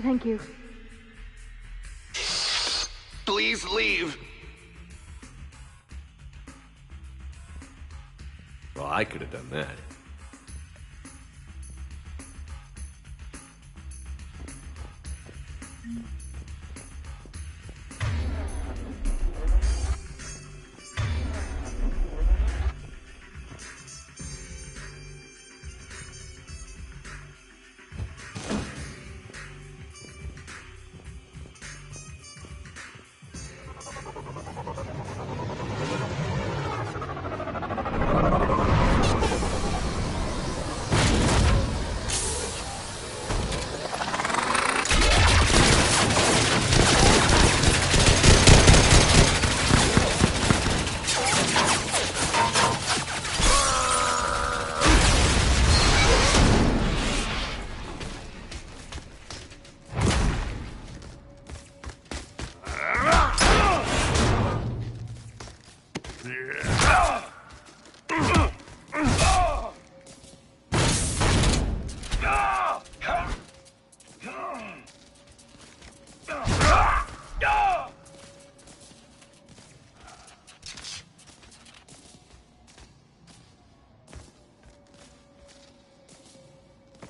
Thank you. Please leave. Well, I could have done that.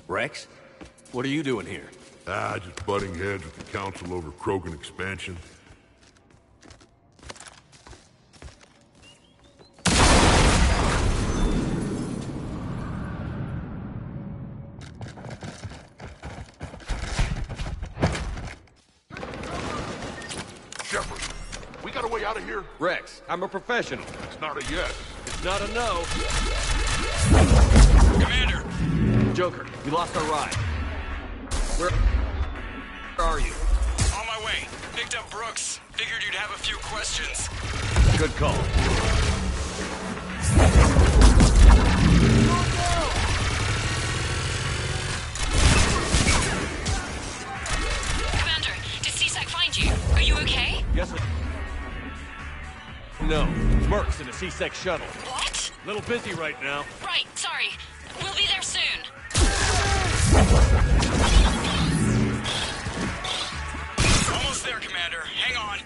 Rex? What are you doing here? Just butting heads with the Council over Krogan expansion. Shepard, we got a way out of here? Rex, I'm a professional. It's not a yes. It's not a no. Commander! Joker, we lost our ride. Where are you? On my way. Picked up Brooks. Figured you'd have a few questions. Good call. Commander, did CSAC find you? Are you okay? Yes, sir. No. Merc's in a C-Sec shuttle. What? Little busy right now. Right, sorry. We'll be there soon. Almost there, Commander. Hang on.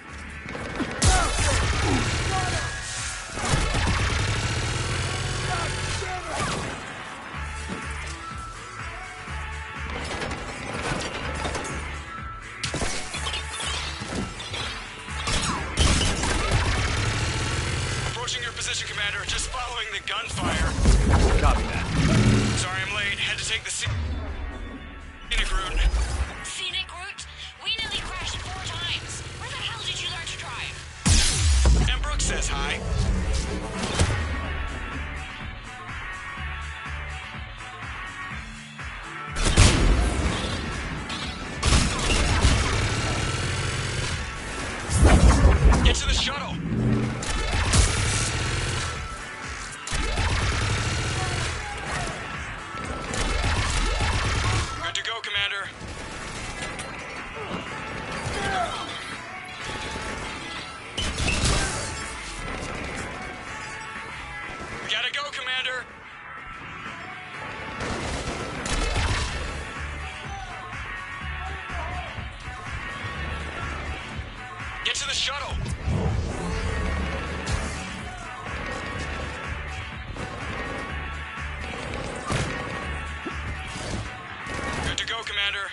Approaching your position, Commander. Just following the gunfire. Copy that. Sorry I'm late. Had to take the scenic route. Scenic route? We nearly crashed 4 times. Where the hell did you learn to drive? And Brooks says hi. Get to the shuttle. Good to go, Commander. We gotta go, Commander. Get to the shuttle. Good to go, Commander.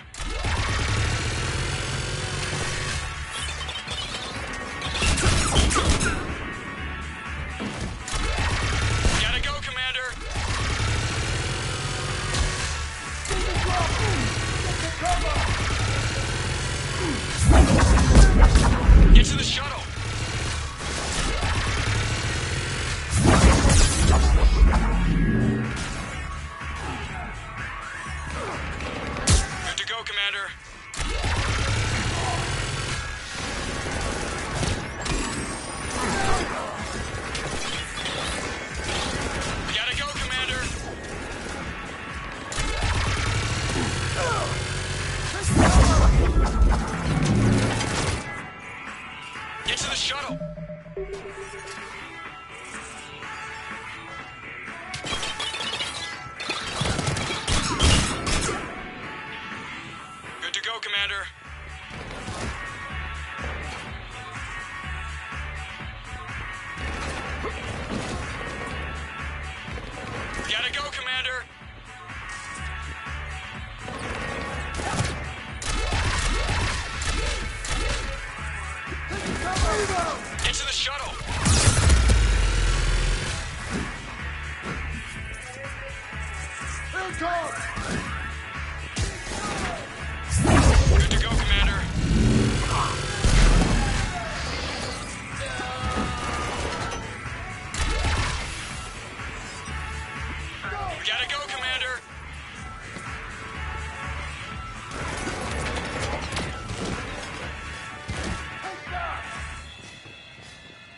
Gotta go, Commander. Get to the shuttle. Good to go, Commander. Gotta go, Commander. Get to the shuttle. Good to go, Commander. Gotta go, Commander. Get to the shuttle. Good to go, Commander. We gotta go, Commander.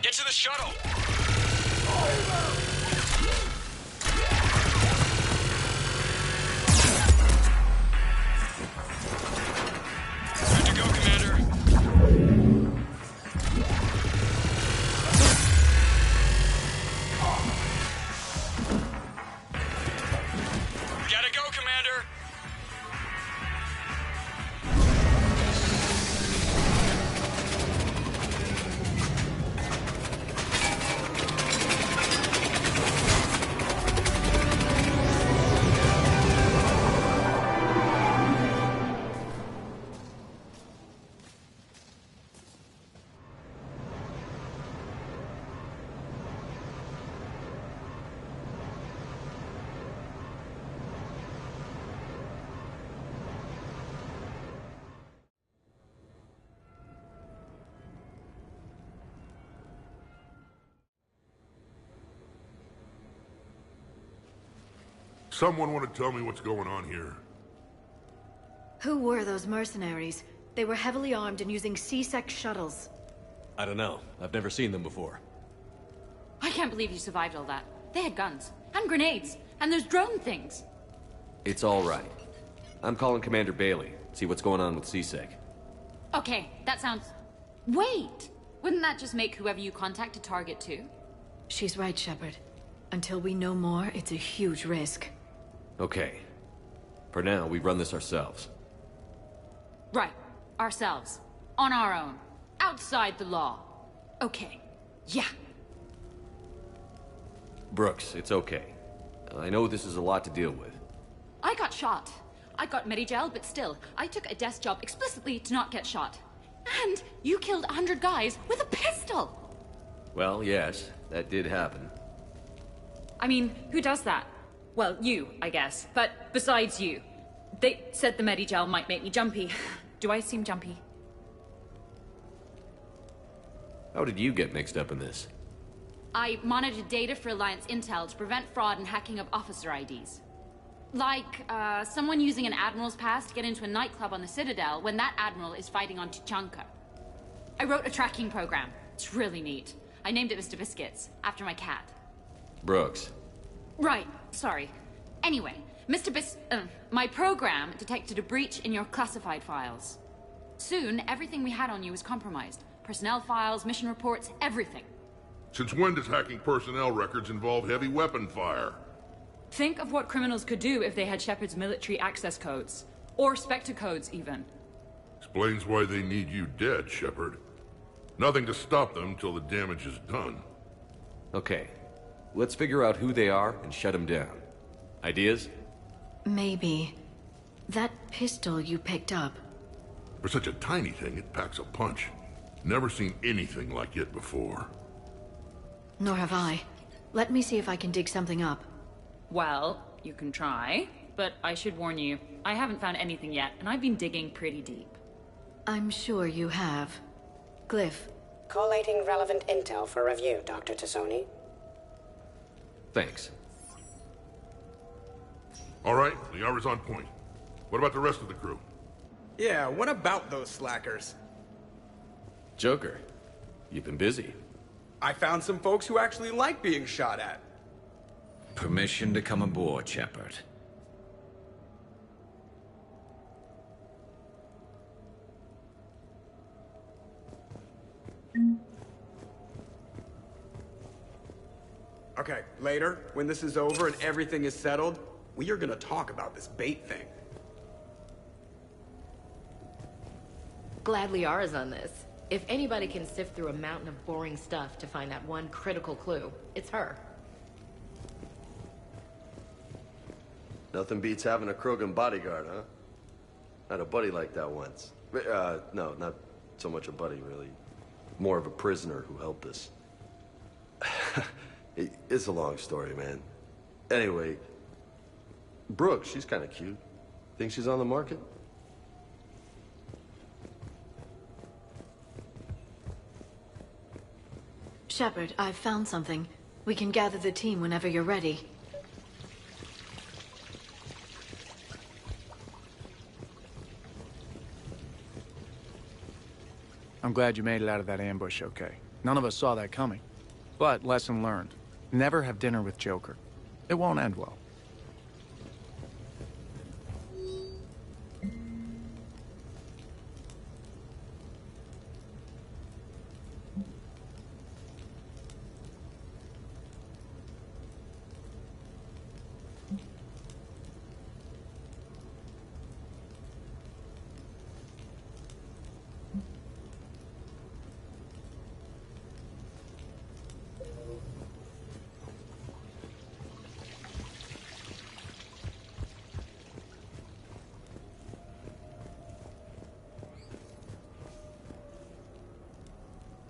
Get to the shuttle. Good to go, Commander. We gotta go, Commander. Someone want to tell me what's going on here? Who were those mercenaries? They were heavily armed and using C-Sec shuttles. I don't know. I've never seen them before. I can't believe you survived all that. They had guns, and grenades, and those drone things. It's all right. I'm calling Commander Bailey. See what's going on with CSEC. Okay, that sounds... Wait! Wouldn't that just make whoever you contact a target too? She's right, Shepard. Until we know more, it's a huge risk. Okay. For now, we run this ourselves. Right. Ourselves. On our own. Outside the law. Okay. Yeah. Brooks, it's okay. I know this is a lot to deal with. I got shot. I got MIChael, but still, I took a desk job explicitly to not get shot. And you killed 100 guys with a pistol! Well, yes, that did happen. I mean, who does that? Well, you, I guess. But besides you. They said the MIChael might make me jumpy. Do I seem jumpy? How did you get mixed up in this? I monitored data for Alliance intel to prevent fraud and hacking of officer IDs. Like, someone using an Admiral's pass to get into a nightclub on the Citadel when that Admiral is fighting on Tuchanka. I wrote a tracking program. It's really neat. I named it Mr. Biscuits, after my cat. Brooks. Right, sorry. Anyway, my program detected a breach in your classified files. Soon, everything we had on you was compromised. Personnel files, mission reports, everything. Since when does hacking personnel records involve heavy weapon fire? Think of what criminals could do if they had Shepard's military access codes. Or Spectre codes, even. Explains why they need you dead, Shepard. Nothing to stop them till the damage is done. Okay. Let's figure out who they are and shut them down. Ideas? Maybe. That pistol you picked up. For such a tiny thing, it packs a punch. Never seen anything like it before. Nor have I. Let me see if I can dig something up. Well, you can try, but I should warn you, I haven't found anything yet, and I've been digging pretty deep. I'm sure you have. Glyph. Collating relevant intel for review, Dr. Tassoni. Thanks. All right, the hour's on point. What about the rest of the crew? Yeah, what about those slackers? Joker, you've been busy. I found some folks who actually like being shot at. Permission to come aboard, Shepard. Okay, later, when this is over and everything is settled, we are gonna talk about this bait thing. Glad Liara's on this. If anybody can sift through a mountain of boring stuff to find that one critical clue, it's her. Nothing beats having a Krogan bodyguard, huh? Had a buddy like that once. No, not so much a buddy, really. More of a prisoner who helped us. It's a long story, man. Anyway, Brooke, she's kind of cute. Think she's on the market? Shepard, I've found something. We can gather the team whenever you're ready. I'm glad you made it out of that ambush okay. None of us saw that coming. But lesson learned. Never have dinner with Joker. It won't end well.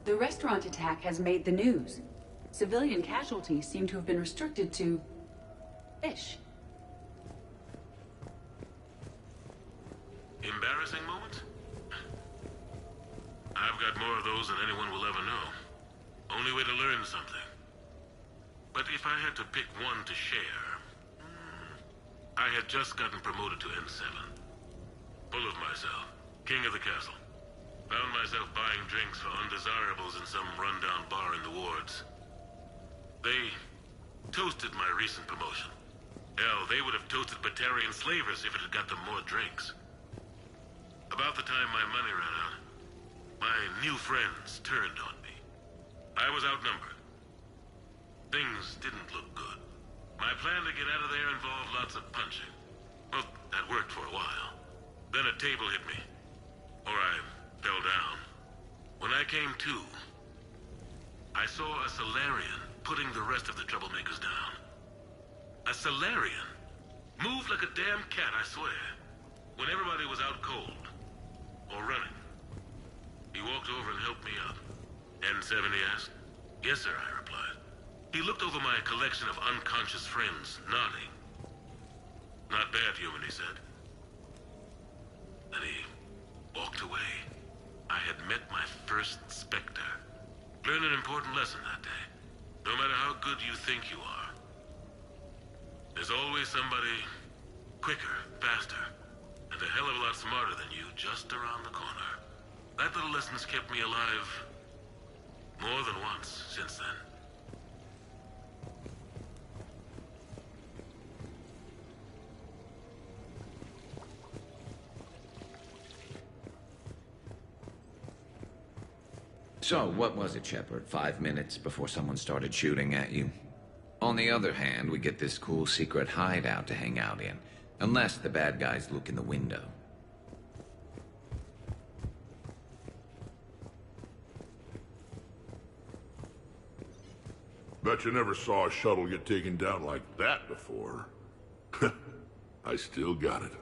The restaurant attack has made the news. Civilian casualties seem to have been restricted to fish. Embarrassing moments? I've got more of those than anyone will ever know. Only way to learn something. But if I had to pick one to share... I had just gotten promoted to N7. Full of myself. King of the castle. Found myself buying drinks for undesirables in some rundown bar in the wards. They toasted my recent promotion. Hell, they would have toasted Batarian slavers if it had got them more drinks. About the time my money ran out, my new friends turned on me. I was outnumbered. Things didn't look good. My plan to get out of there involved lots of punching. Well, that worked for a while. Then a table hit me. Or I fell down. When I came to, I saw a Solarian putting the rest of the troublemakers down. A Solarian? Moved like a damn cat, I swear. When everybody was out cold. Or running. He walked over and helped me up. N7, he asked. Yes, sir, I replied. He looked over my collection of unconscious friends, nodding. Not bad, human, he said. Then he walked away. I had met my first Spectre. Learned an important lesson that day. No matter how good you think you are, there's always somebody quicker, faster, and a hell of a lot smarter than you just around the corner. That little lesson's kept me alive more than once since then. So, what was it, Shepard? 5 minutes before someone started shooting at you? On the other hand, we get this cool secret hideout to hang out in. Unless the bad guys look in the window. Bet you never saw a shuttle get taken down like that before. I still got it.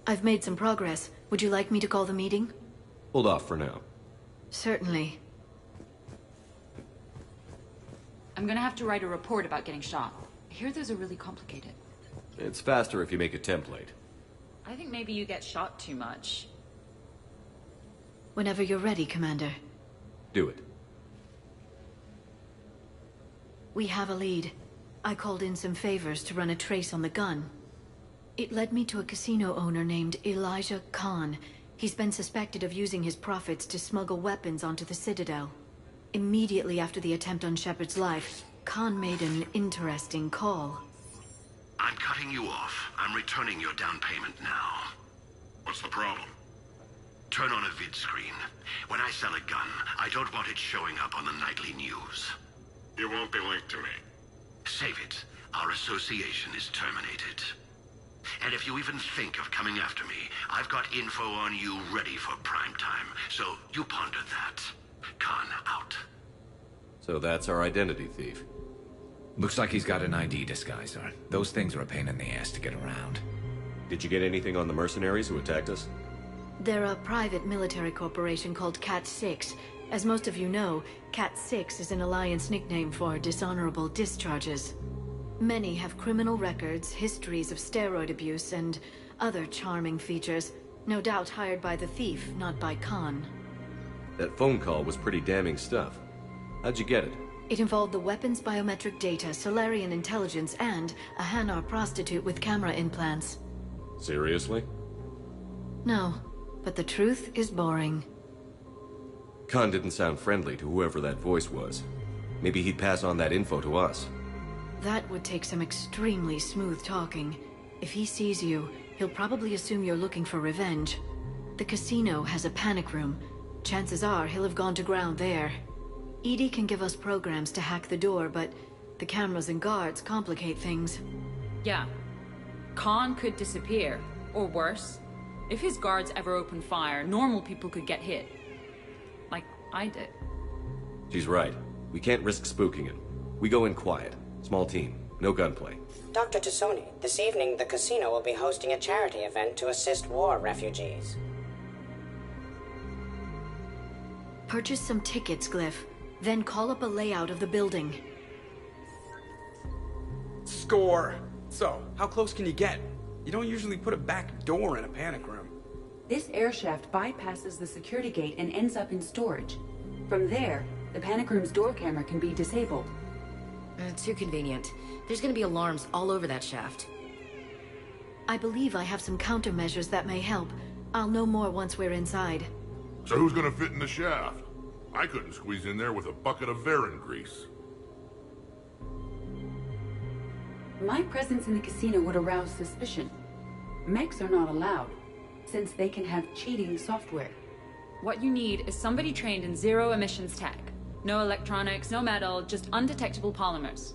I've made some progress. Would you like me to call the meeting? Hold off for now. Certainly. I'm gonna have to write a report about getting shot. I hear those are really complicated. It's faster if you make a template. I think maybe you get shot too much. Whenever you're ready, Commander. Do it. We have a lead. I called in some favors to run a trace on the gun. It led me to a casino owner named Elijah Khan. He's been suspected of using his profits to smuggle weapons onto the Citadel. Immediately after the attempt on Shepard's life, Khan made an interesting call. I'm cutting you off. I'm returning your down payment now. What's the problem? Turn on a vid screen. When I sell a gun, I don't want it showing up on the nightly news. You won't be linked to me. Save it. Our association is terminated. And if you even think of coming after me, I've got info on you ready for prime time. So you ponder that. Khan out. So that's our identity thief. Looks like he's got an ID disguiser. Those things are a pain in the ass to get around. Did you get anything on the mercenaries who attacked us? They're a private military corporation called Cat-6. As most of you know, Cat-6 is an Alliance nickname for dishonorable discharges. Many have criminal records, histories of steroid abuse, and other charming features. No doubt hired by the thief, not by Khan. That phone call was pretty damning stuff. How'd you get it? It involved the weapons biometric data, Solarian intelligence, and a Hanar prostitute with camera implants. Seriously? No, but the truth is boring. Khan didn't sound friendly to whoever that voice was. Maybe he'd pass on that info to us. That would take some extremely smooth talking. If he sees you, he'll probably assume you're looking for revenge. The casino has a panic room. Chances are he'll have gone to ground there. EDI can give us programs to hack the door, but the cameras and guards complicate things. Yeah. Khan could disappear. Or worse. If his guards ever open fire, normal people could get hit. Like I did. She's right. We can't risk spooking him. We go in quiet. Small team. No gunplay. Dr. Tassoni, this evening the casino will be hosting a charity event to assist war refugees. Purchase some tickets, Glyph. Then call up a layout of the building. Score! So, how close can you get? You don't usually put a back door in a panic room. This air shaft bypasses the security gate and ends up in storage. From there, the panic room's door camera can be disabled. Too convenient. There's gonna be alarms all over that shaft. I believe I have some countermeasures that may help. I'll know more once we're inside. So who's gonna fit in the shaft? I couldn't squeeze in there with a bucket of Varan grease. My presence in the casino would arouse suspicion. Mechs are not allowed, since they can have cheating software. What you need is somebody trained in zero emissions tech. No electronics, no metal, just undetectable polymers.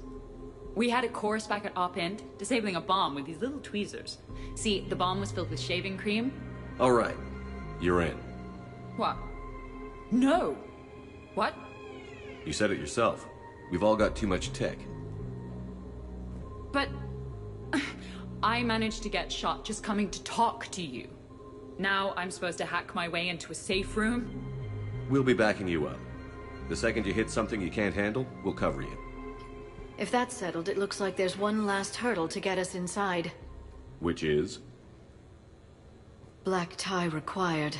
We had a course back at Op-Int, disabling a bomb with these little tweezers. See, the bomb was filled with shaving cream. All right. You're in. What? No! What? You said it yourself. We've all got too much tech. But... I managed to get shot just coming to talk to you. Now I'm supposed to hack my way into a safe room? We'll be backing you up. The second you hit something you can't handle, we'll cover you. If that's settled, it looks like there's one last hurdle to get us inside. Which is? Black tie required.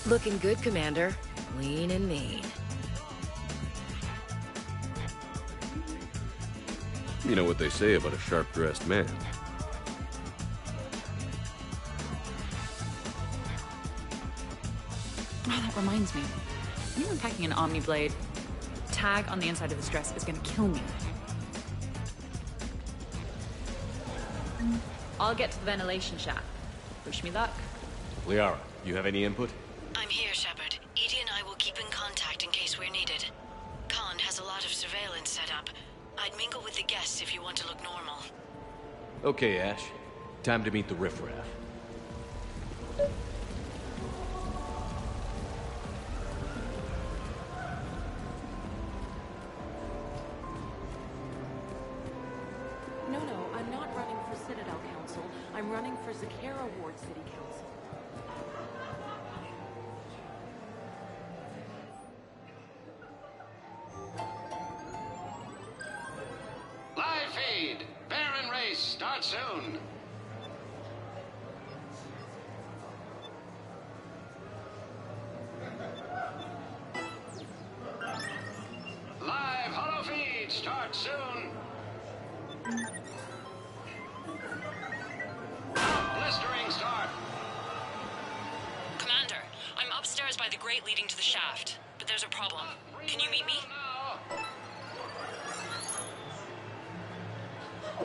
Looking good, Commander. Lean and mean. You know what they say about a sharp-dressed man. Oh, that reminds me. You were packing an Omni Blade. Tag on the inside of this dress is gonna kill me. I'll get to the ventilation shaft. Wish me luck. Liara, you have any input? I'm here, Shepard. Edie and I will keep in contact in case we're needed. Khan has a lot of surveillance set up. I'd mingle with the guests if you want to look normal. Okay, Ash. Time to meet the riffraff. No, I'm not running for Citadel Council. I'm running for Zakera Ward City Council. Live feed! Baron race, start soon! Live holo feed, start soon! Blistering start! Commander, I'm upstairs by the grate leading to the shaft, but there's a problem. Can you meet me?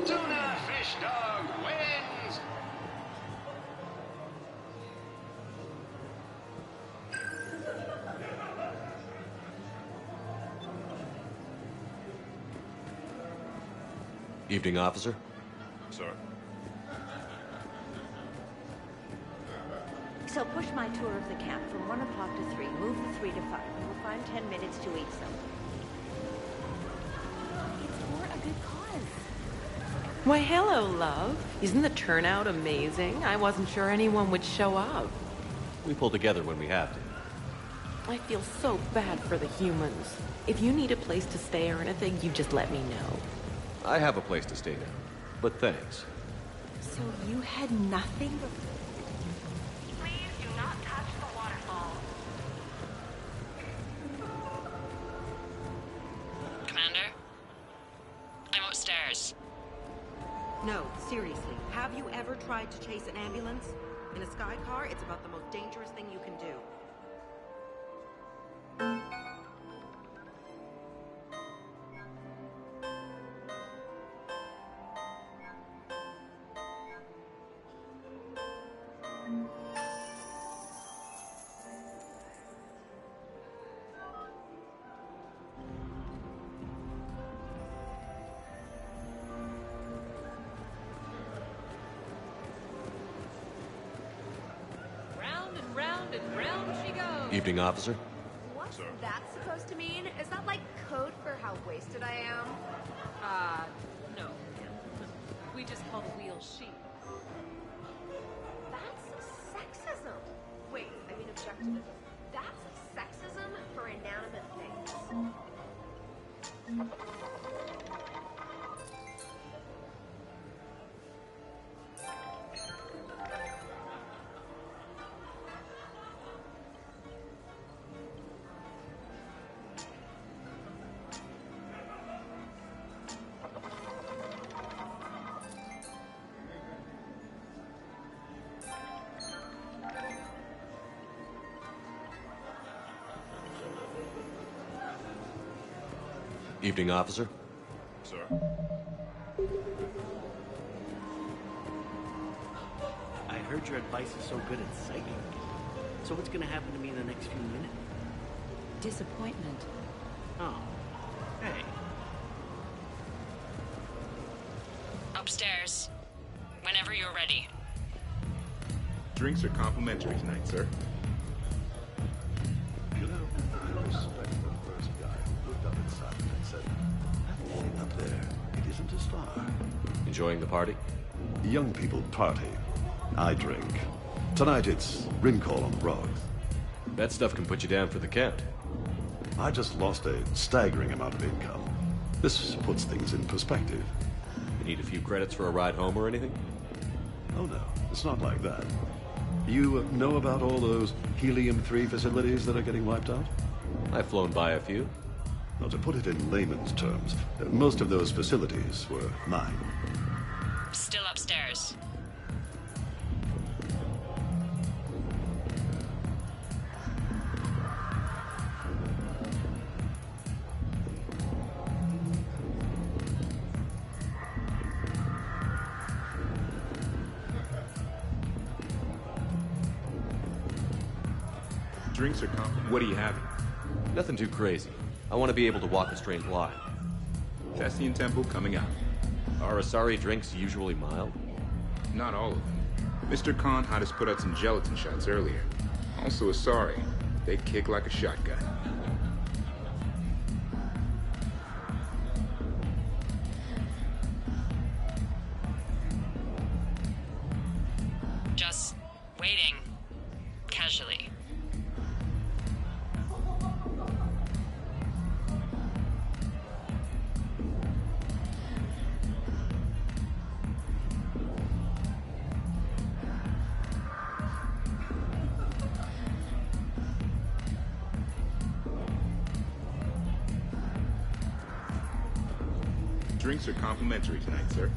Tuna Fish Dog wins! Evening, officer. Sir. So push my tour of the camp from 1 o'clock to 3. Move the 3 to 5. We'll find 10 minutes to eat some. It's for a good cause. Why, hello, love. Isn't the turnout amazing? I wasn't sure anyone would show up. We pull together when we have to. I feel so bad for the humans. If you need a place to stay or anything, you just let me know. I have a place to stay now, but thanks. So you had nothing but... Please do not touch the waterfall. Commander? I'm upstairs. No, seriously. Have you ever tried to chase an ambulance? In a sky car, it's about the most dangerous thing you can do. Round and round and round she goes. Evening, officer. What Sir. that's supposed to mean? Is that like code for how wasted I am? No. We just call the wheel sheep. That's sexism. Wait, I mean objectivism. That's sexism for inanimate things. Evening, officer. Sir. I heard your advice is so good at sighting. So what's gonna happen to me in the next few minutes? Disappointment. Oh. Hey. Upstairs. Whenever you're ready. Drinks are complimentary tonight, sir. You know, I respect the first guy who looked up inside and said, "That thing up there, it isn't a star." Enjoying the party? Young people party. I drink. Tonight it's ring call on the rocks. That stuff can put you down for the count. I just lost a staggering amount of income. This puts things in perspective. You need a few credits for a ride home or anything? Oh no, it's not like that. You know about all those helium-3 facilities that are getting wiped out? I've flown by a few. Now, to put it in layman's terms, most of those facilities were mine. Still upstairs. Drinks are complimentary. What are you having? Nothing too crazy. I want to be able to walk a straight line. Cassian Temple coming out. Are Asari drinks usually mild? Not all of them. Mr. Khan had us put out some gelatin shots earlier. Also Asari. They kick like a shotgun. Just waiting. Casually. Drinks are complimentary tonight, sir.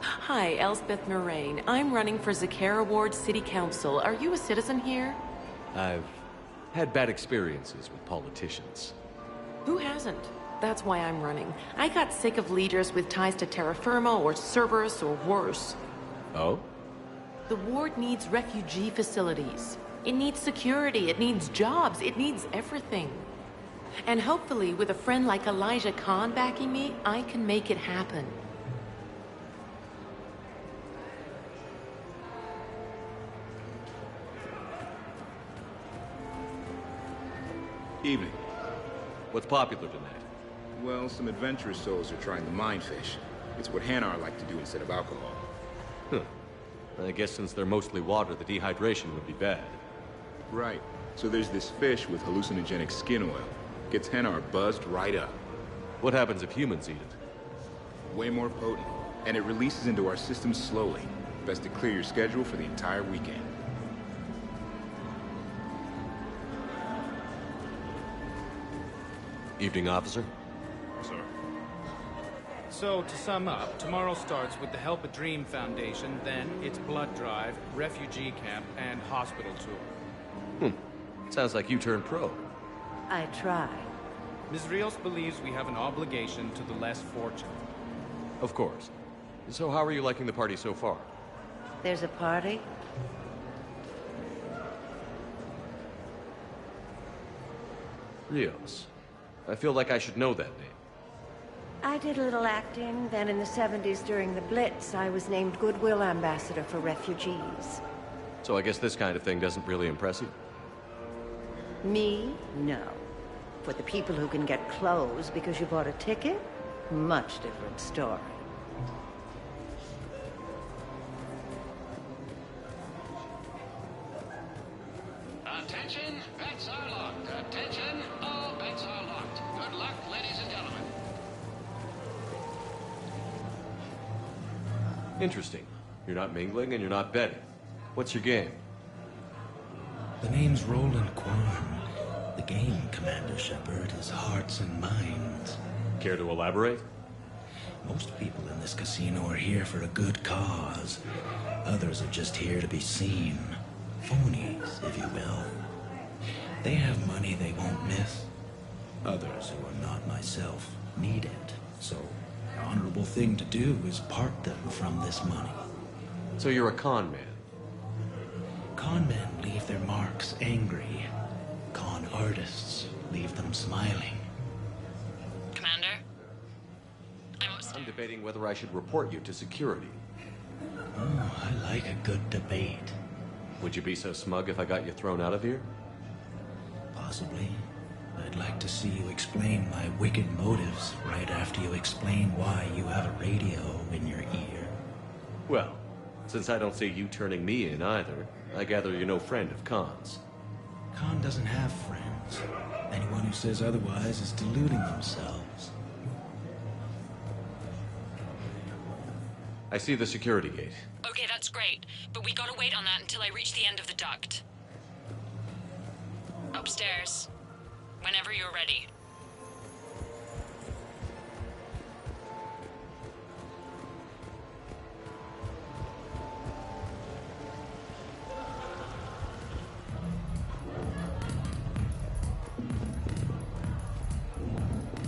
Hi, Elspeth Moraine. I'm running for Zakara Ward City Council. Are you a citizen here? I've had bad experiences with politicians. Who hasn't? That's why I'm running. I got sick of leaders with ties to terra firma or Cerberus or worse. Oh? The ward needs refugee facilities. It needs security, it needs jobs, it needs everything. And hopefully, with a friend like Elijah Khan backing me, I can make it happen. Evening. What's popular tonight? Well, some adventurous souls are trying the mind fish. It's what Hanar like to do instead of alcohol. Huh. I guess since they're mostly water, the dehydration would be bad. Right. So there's this fish with hallucinogenic skin oil. Gets Hanar buzzed right up. What happens if humans eat it? Way more potent. And it releases into our system slowly. Best to clear your schedule for the entire weekend. Evening, officer. Sir. So, to sum up, tomorrow starts with the Help a Dream Foundation, then it's blood drive, refugee camp, and hospital tour. Sounds like you turned pro. I try. Ms. Rios believes we have an obligation to the less fortunate. Of course. So how are you liking the party so far? There's a party? Rios. I feel like I should know that name. I did a little acting, then in the 70s during the Blitz, I was named Goodwill Ambassador for Refugees. So I guess this kind of thing doesn't really impress you? Me? No. For the people who can get clothes because you bought a ticket? Much different story. Attention, bets are locked. Attention, all bets are locked. Good luck, ladies and gentlemen. Interesting. You're not mingling and you're not betting. What's your game? The name's Roland Kwan. The game, Commander Shepard, is hearts and minds. Care to elaborate? Most people in this casino are here for a good cause. Others are just here to be seen. Phonies, if you will. They have money they won't miss. Others, who are not myself, need it. So, the honorable thing to do is part them from this money. So you're a con man? Con men leave their marks angry. Con artists leave them smiling. Commander? I'm debating whether I should report you to security. Oh, I like a good debate. Would you be so smug if I got you thrown out of here? Possibly. I'd like to see you explain my wicked motives right after you explain why you have a radio in your ear. Well, since I don't see you turning me in either, I gather you're no friend of Khan's. Khan doesn't have friends. Anyone who says otherwise is deluding themselves. I see the security gate. Okay, that's great. But we gotta wait on that until I reach the end of the duct. Upstairs. Whenever you're ready.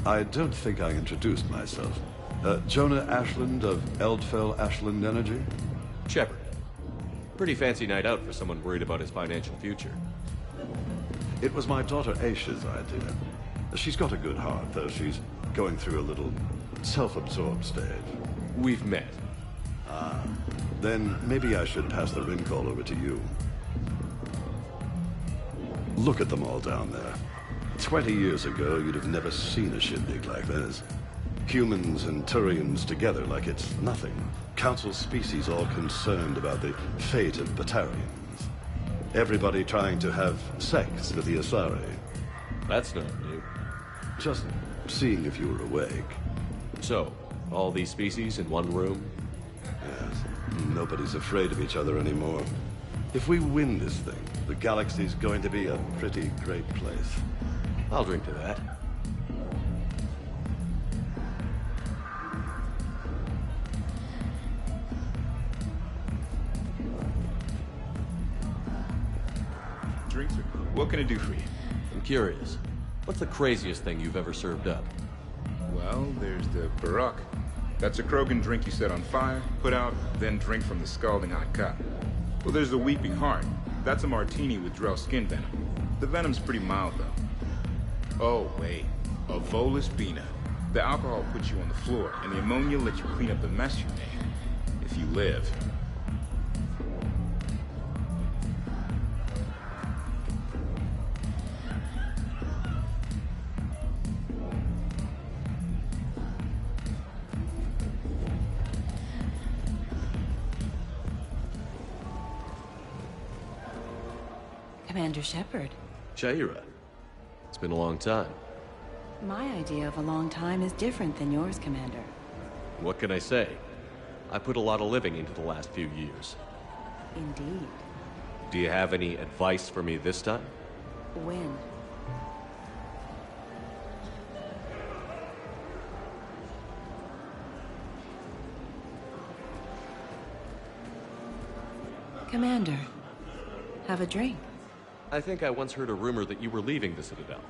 I don't think I introduced myself. Jonah Ashland of Eldfell Ashland Energy? Shepard. Pretty fancy night out for someone worried about his financial future. It was my daughter Aisha's idea. She's got a good heart, though she's going through a little self-absorbed stage. We've met. Ah, then maybe I should pass the ring call over to you. Look at them all down there. 20 years ago, you'd have never seen a shindig like this. Humans and Turians together like it's nothing. Council species all concerned about the fate of Batarians. Everybody trying to have sex with the Asari. That's not new. Just seeing if you were awake. So, all these species in one room? Yes. Nobody's afraid of each other anymore. If we win this thing, the galaxy's going to be a pretty great place. I'll drink to that. Drinks are cool. What can I do for you? I'm curious. What's the craziest thing you've ever served up? Well, there's the Barak. That's a Krogan drink you set on fire, put out, then drink from the scalding hot cup. Well, there's the Weeping Heart. That's a martini with Drell skin venom. The venom's pretty mild, though. Oh, wait. A Volus Bina. The alcohol puts you on the floor, and the ammonia lets you clean up the mess you made. If you live. Commander Shepard. Shaira. It's been a long time. My idea of a long time is different than yours, Commander. What can I say? I put a lot of living into the last few years. Indeed. Do you have any advice for me this time? When? Commander, have a drink. I think I once heard a rumor that you were leaving the Citadel.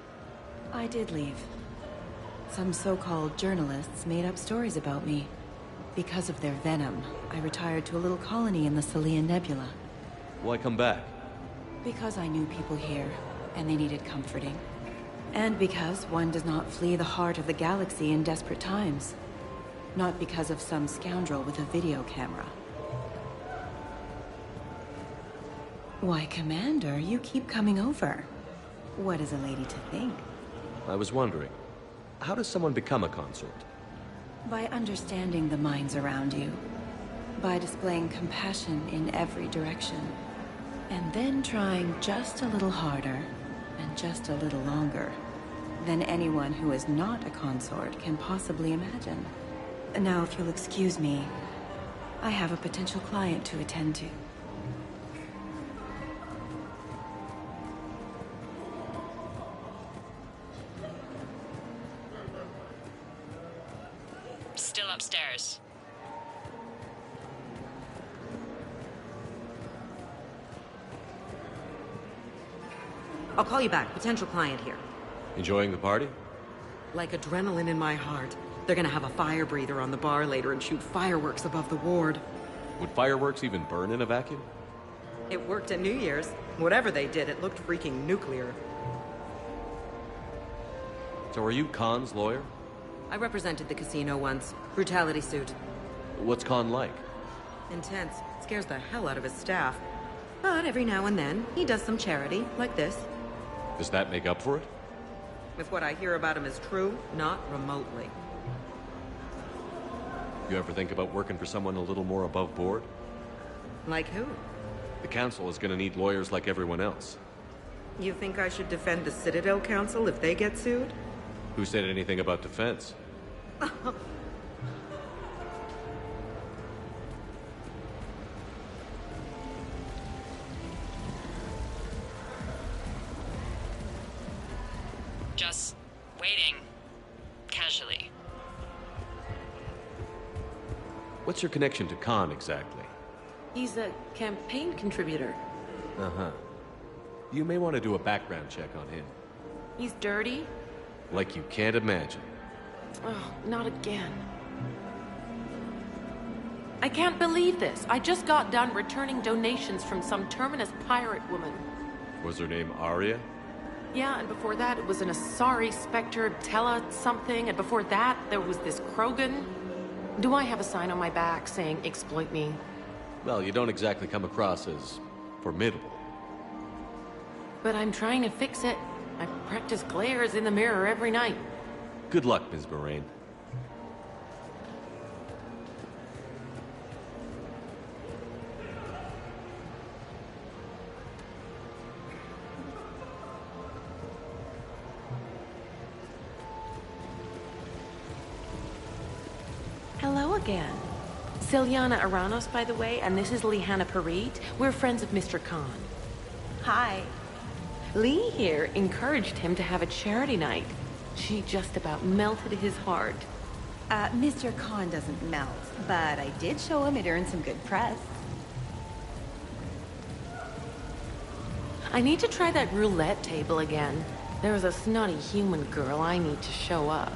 I did leave. Some so-called journalists made up stories about me. Because of their venom, I retired to a little colony in the Salian Nebula. Why come back? Because I knew people here, and they needed comforting. And because one does not flee the heart of the galaxy in desperate times. Not because of some scoundrel with a video camera. Why, Commander, you keep coming over. What is a lady to think? I was wondering, how does someone become a consort? By understanding the minds around you. By displaying compassion in every direction. And then trying just a little harder, and just a little longer, than anyone who is not a consort can possibly imagine. Now, if you'll excuse me, I have a potential client to attend to. Still upstairs. I'll call you back. Potential client here. Enjoying the party? Like adrenaline in my heart. They're gonna have a fire breather on the bar later and shoot fireworks above the ward. Would fireworks even burn in a vacuum? It worked at New Year's. Whatever they did, it looked freaking nuclear. So are you Khan's lawyer? I represented the casino once. Brutality suit. What's Khan like? Intense. Scares the hell out of his staff. But every now and then, he does some charity, like this. Does that make up for it? If what I hear about him is true, not remotely. You ever think about working for someone a little more above board? Like who? The council is gonna need lawyers like everyone else. You think I should defend the Citadel Council if they get sued? Who said anything about defense? Just waiting. Casually. What's your connection to Khan exactly? He's a campaign contributor. Uh-huh. You may want to do a background check on him. He's dirty? Like you can't imagine. Oh, not again. I can't believe this. I just got done returning donations from some terminus pirate woman. Was her name Arya? Yeah, and before that it was an Asari Spectre, Tella something, and before that there was this Krogan. Do I have a sign on my back saying exploit me? Well, you don't exactly come across as formidable. But I'm trying to fix it. I practice glares in the mirror every night. Good luck, Ms. Moraine. Hello again. Celiana Aranos, by the way, and this is Lihanna Parit. We're friends of Mr. Khan. Hi. Lee here encouraged him to have a charity night. She just about melted his heart. Mr. Khan doesn't melt, but I did show him it earned some good press. I need to try that roulette table again. There's a snotty human girl I need to show up.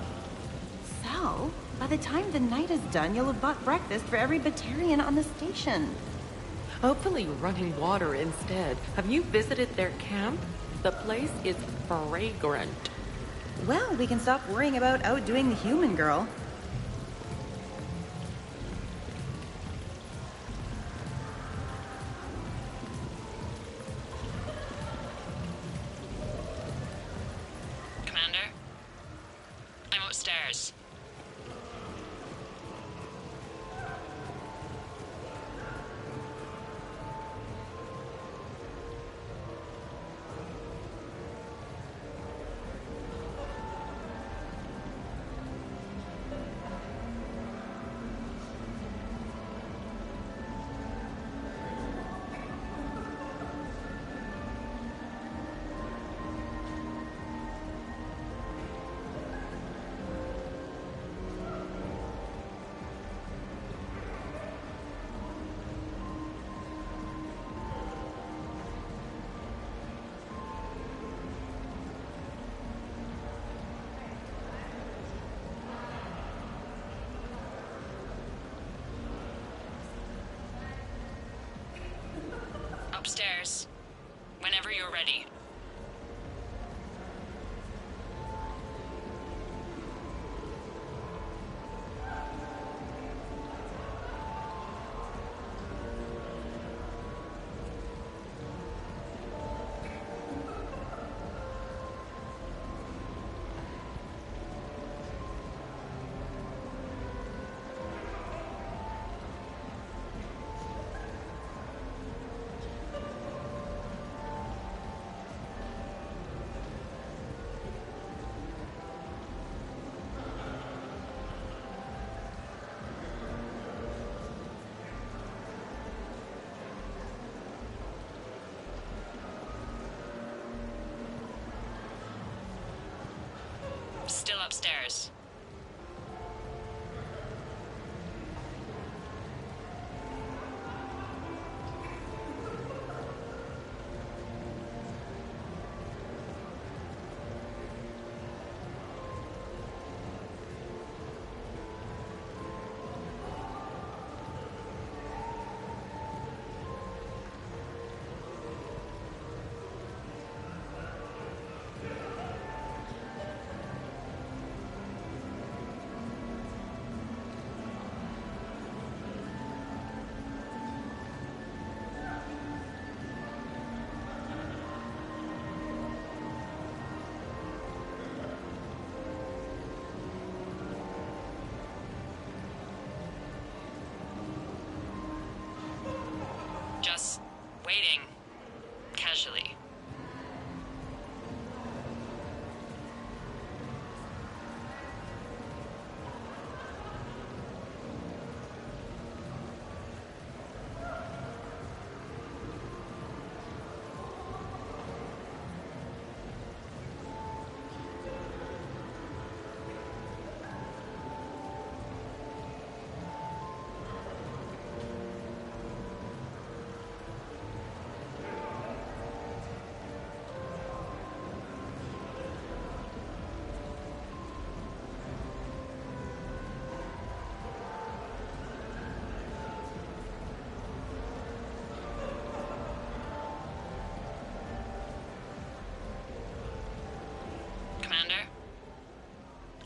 So, by the time the night is done, you'll have bought breakfast for every Batarian on the station. Hopefully running water instead. Have you visited their camp? The place is fragrant. Well, we can stop worrying about outdoing the human girl. Commander? I'm upstairs. upstairs. Whenever you're ready. Still upstairs. Just waiting. Casually. Commander?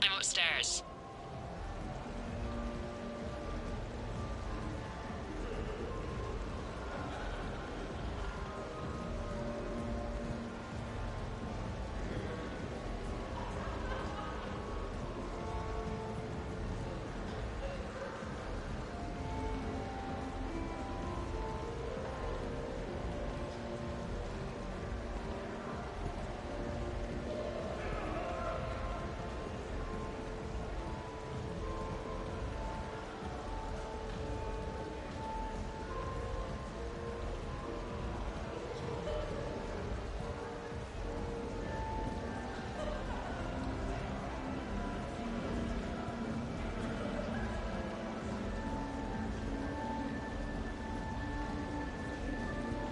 I'm upstairs.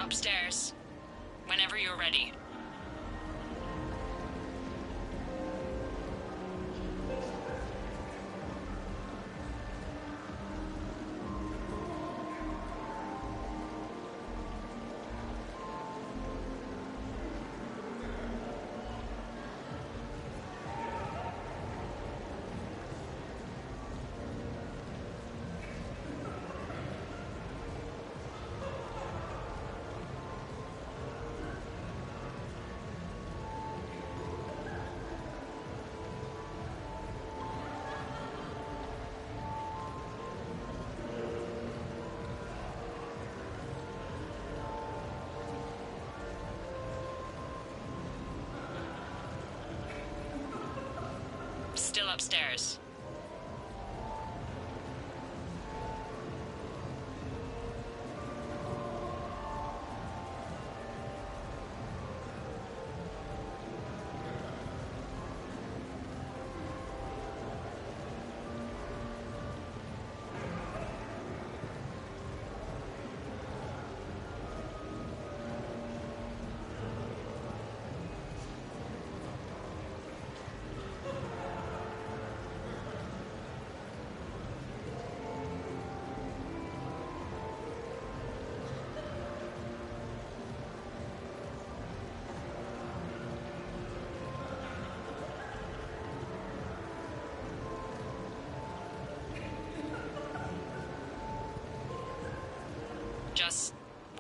Upstairs. Whenever you're ready. Still upstairs.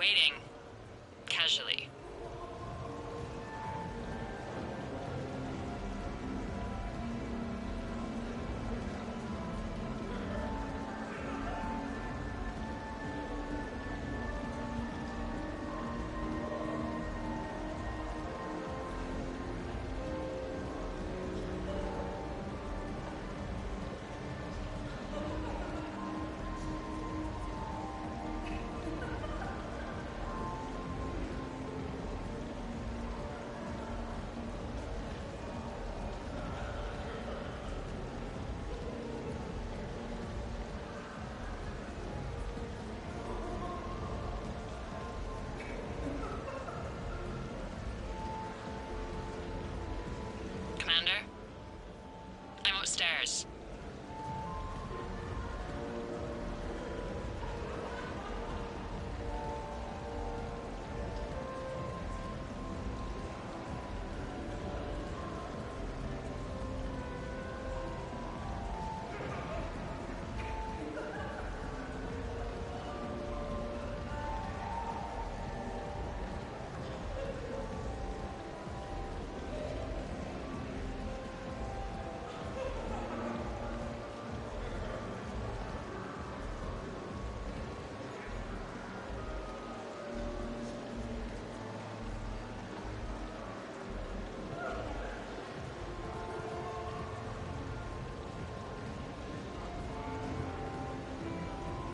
waiting. Casually. Commander? I'm upstairs.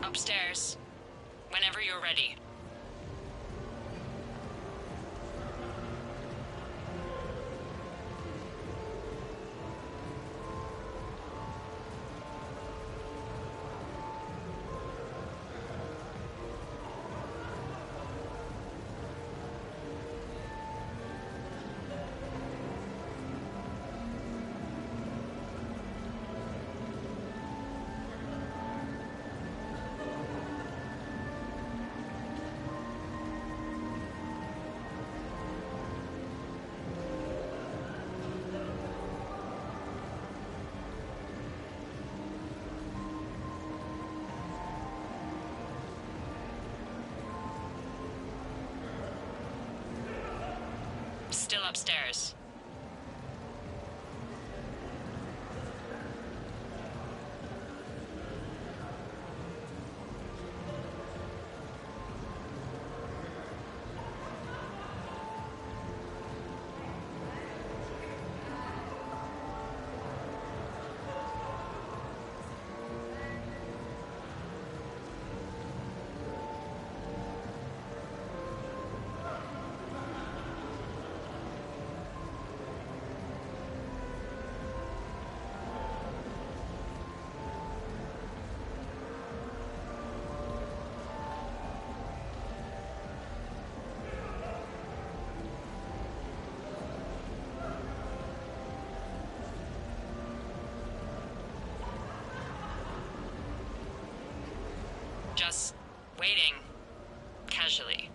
Upstairs. Whenever you're ready. Still upstairs. Just waiting. Casually.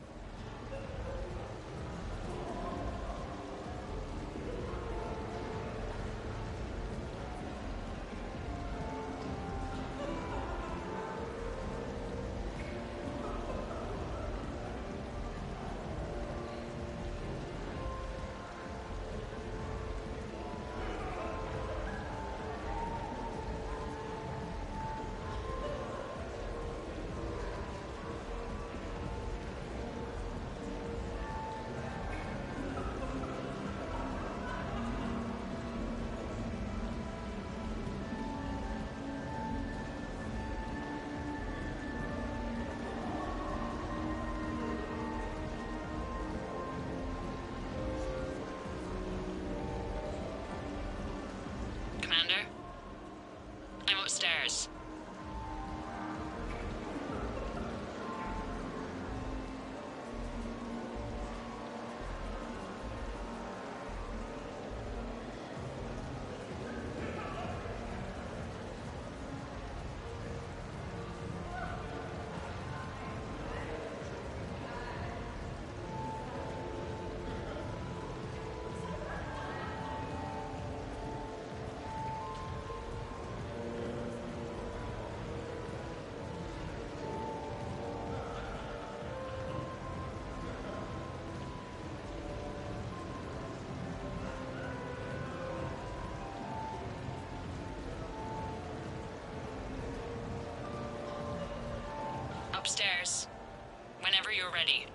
Upstairs. Whenever you're ready.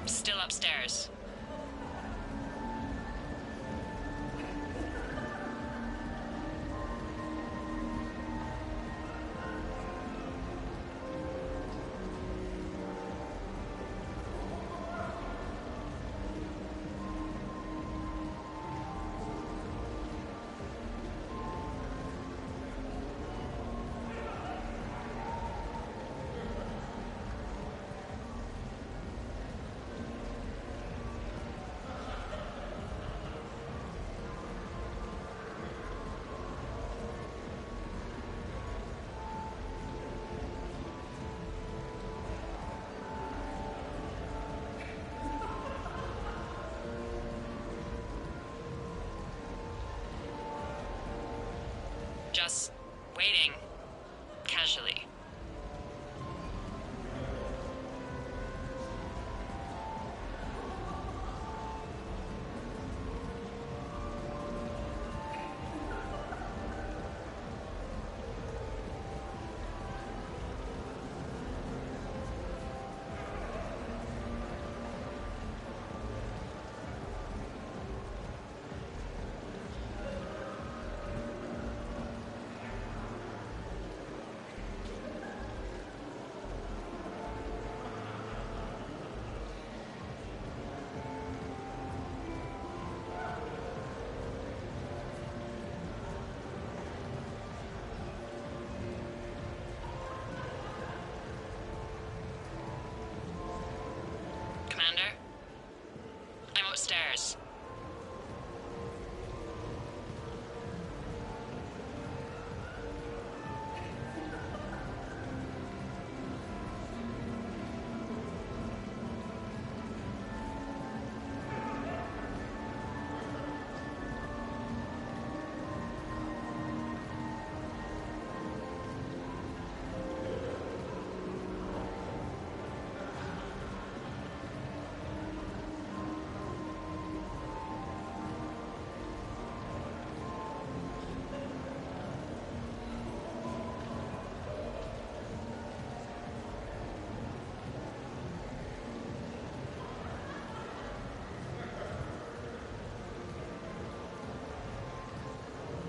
Still upstairs. Just waiting. Casually. Commander? I'm upstairs.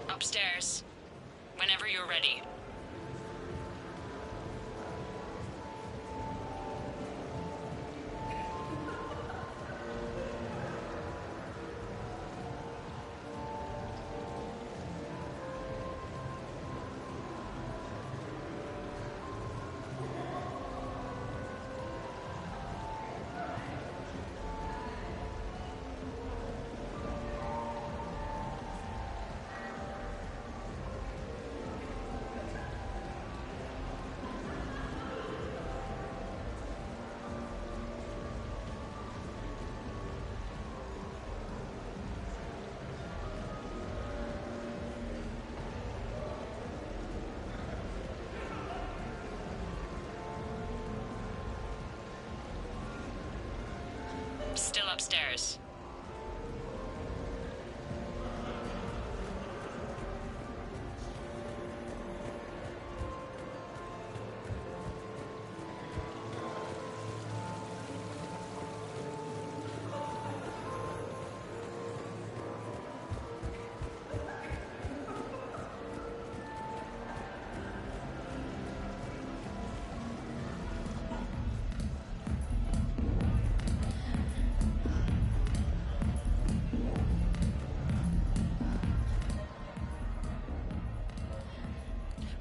Upstairs. Whenever you're ready. Still upstairs.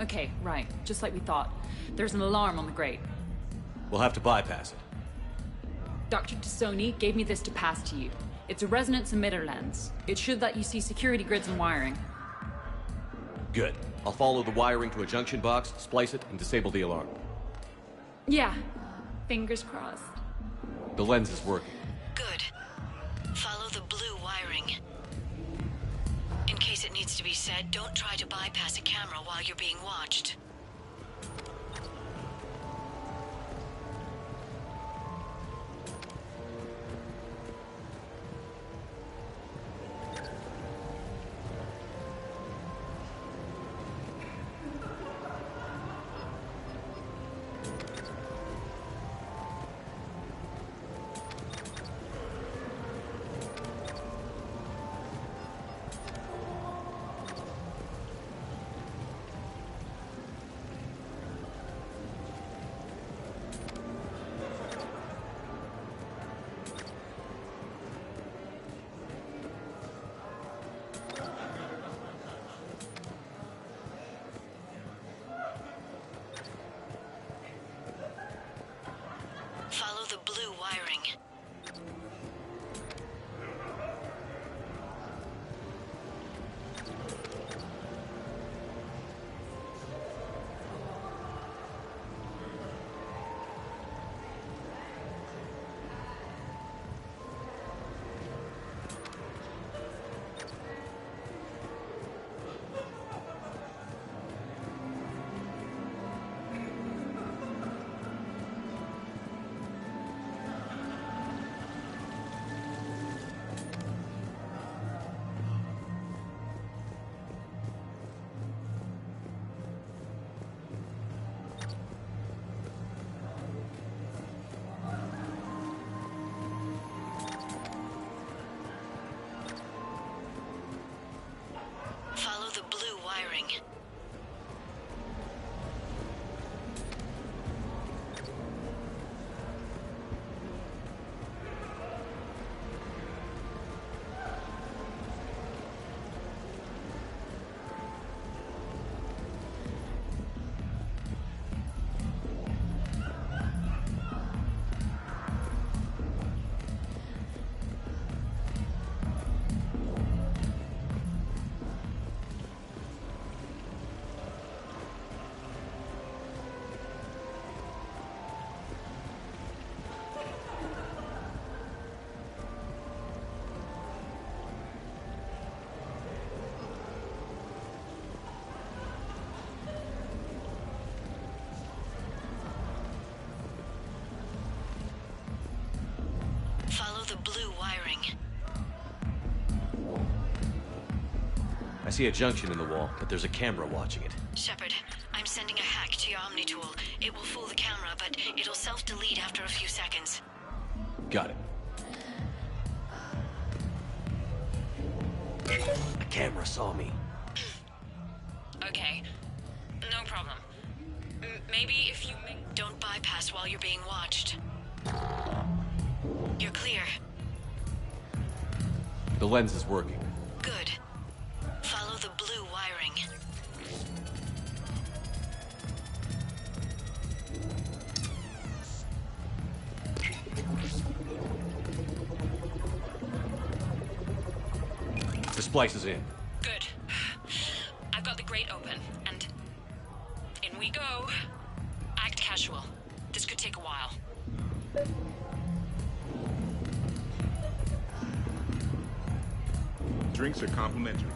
Okay, right. Just like we thought. There's an alarm on the grate. We'll have to bypass it. Dr. Tassoni gave me this to pass to you. It's a resonance emitter lens. It should let you see security grids and wiring. Good. I'll follow the wiring to a junction box, splice it, and disable the alarm. Yeah. Fingers crossed. The lens is working. Good. Follow the blue wiring. In case it needs to be said, don't try to bypass a camera while you're being watched. Follow the blue wiring. Follow the blue wiring. Follow the blue wiring. I see a junction in the wall, but there's a camera watching it. Shepard, I'm sending a hack to your Omni tool. It will fool the camera, but it'll self-delete after a few seconds. Got it. The camera saw me. Okay. No problem. Maybe if you... Don't bypass while you're being watched. You're clear. The lens is working. Good. Follow the blue wiring. The splice is in. Good. I've got the grate open, and in we go. Act casual. This could take a while. Drinks are complimentary.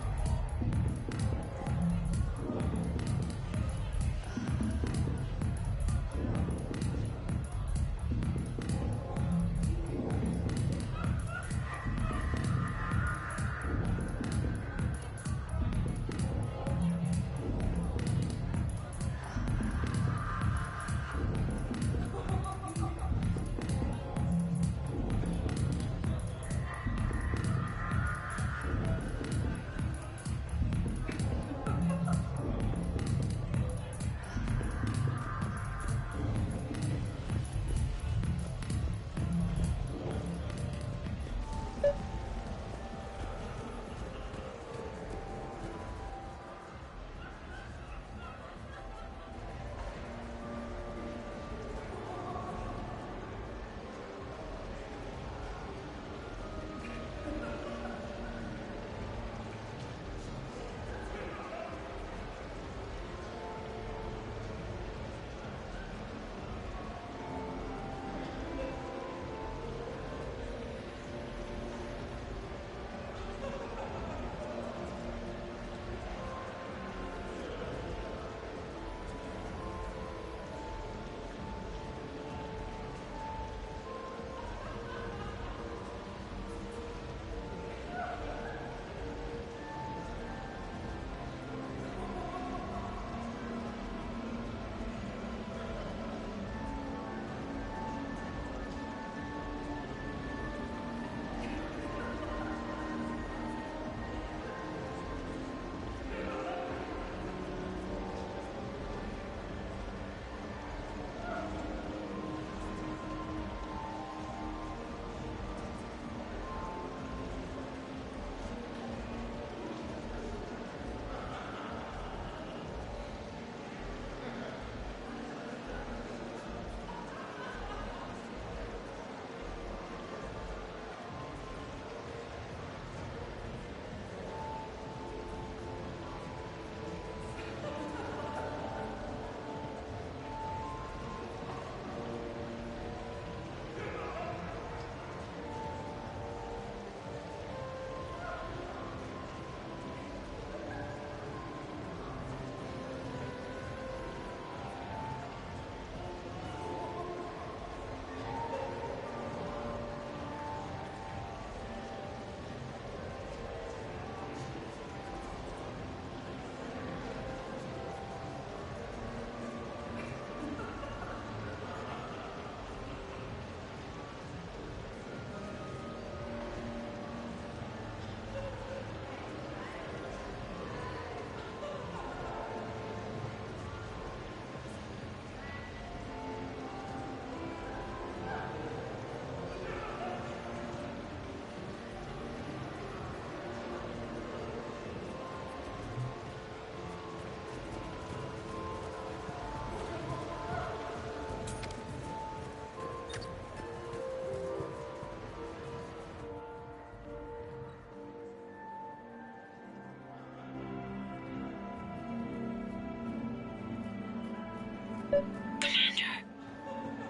Commander,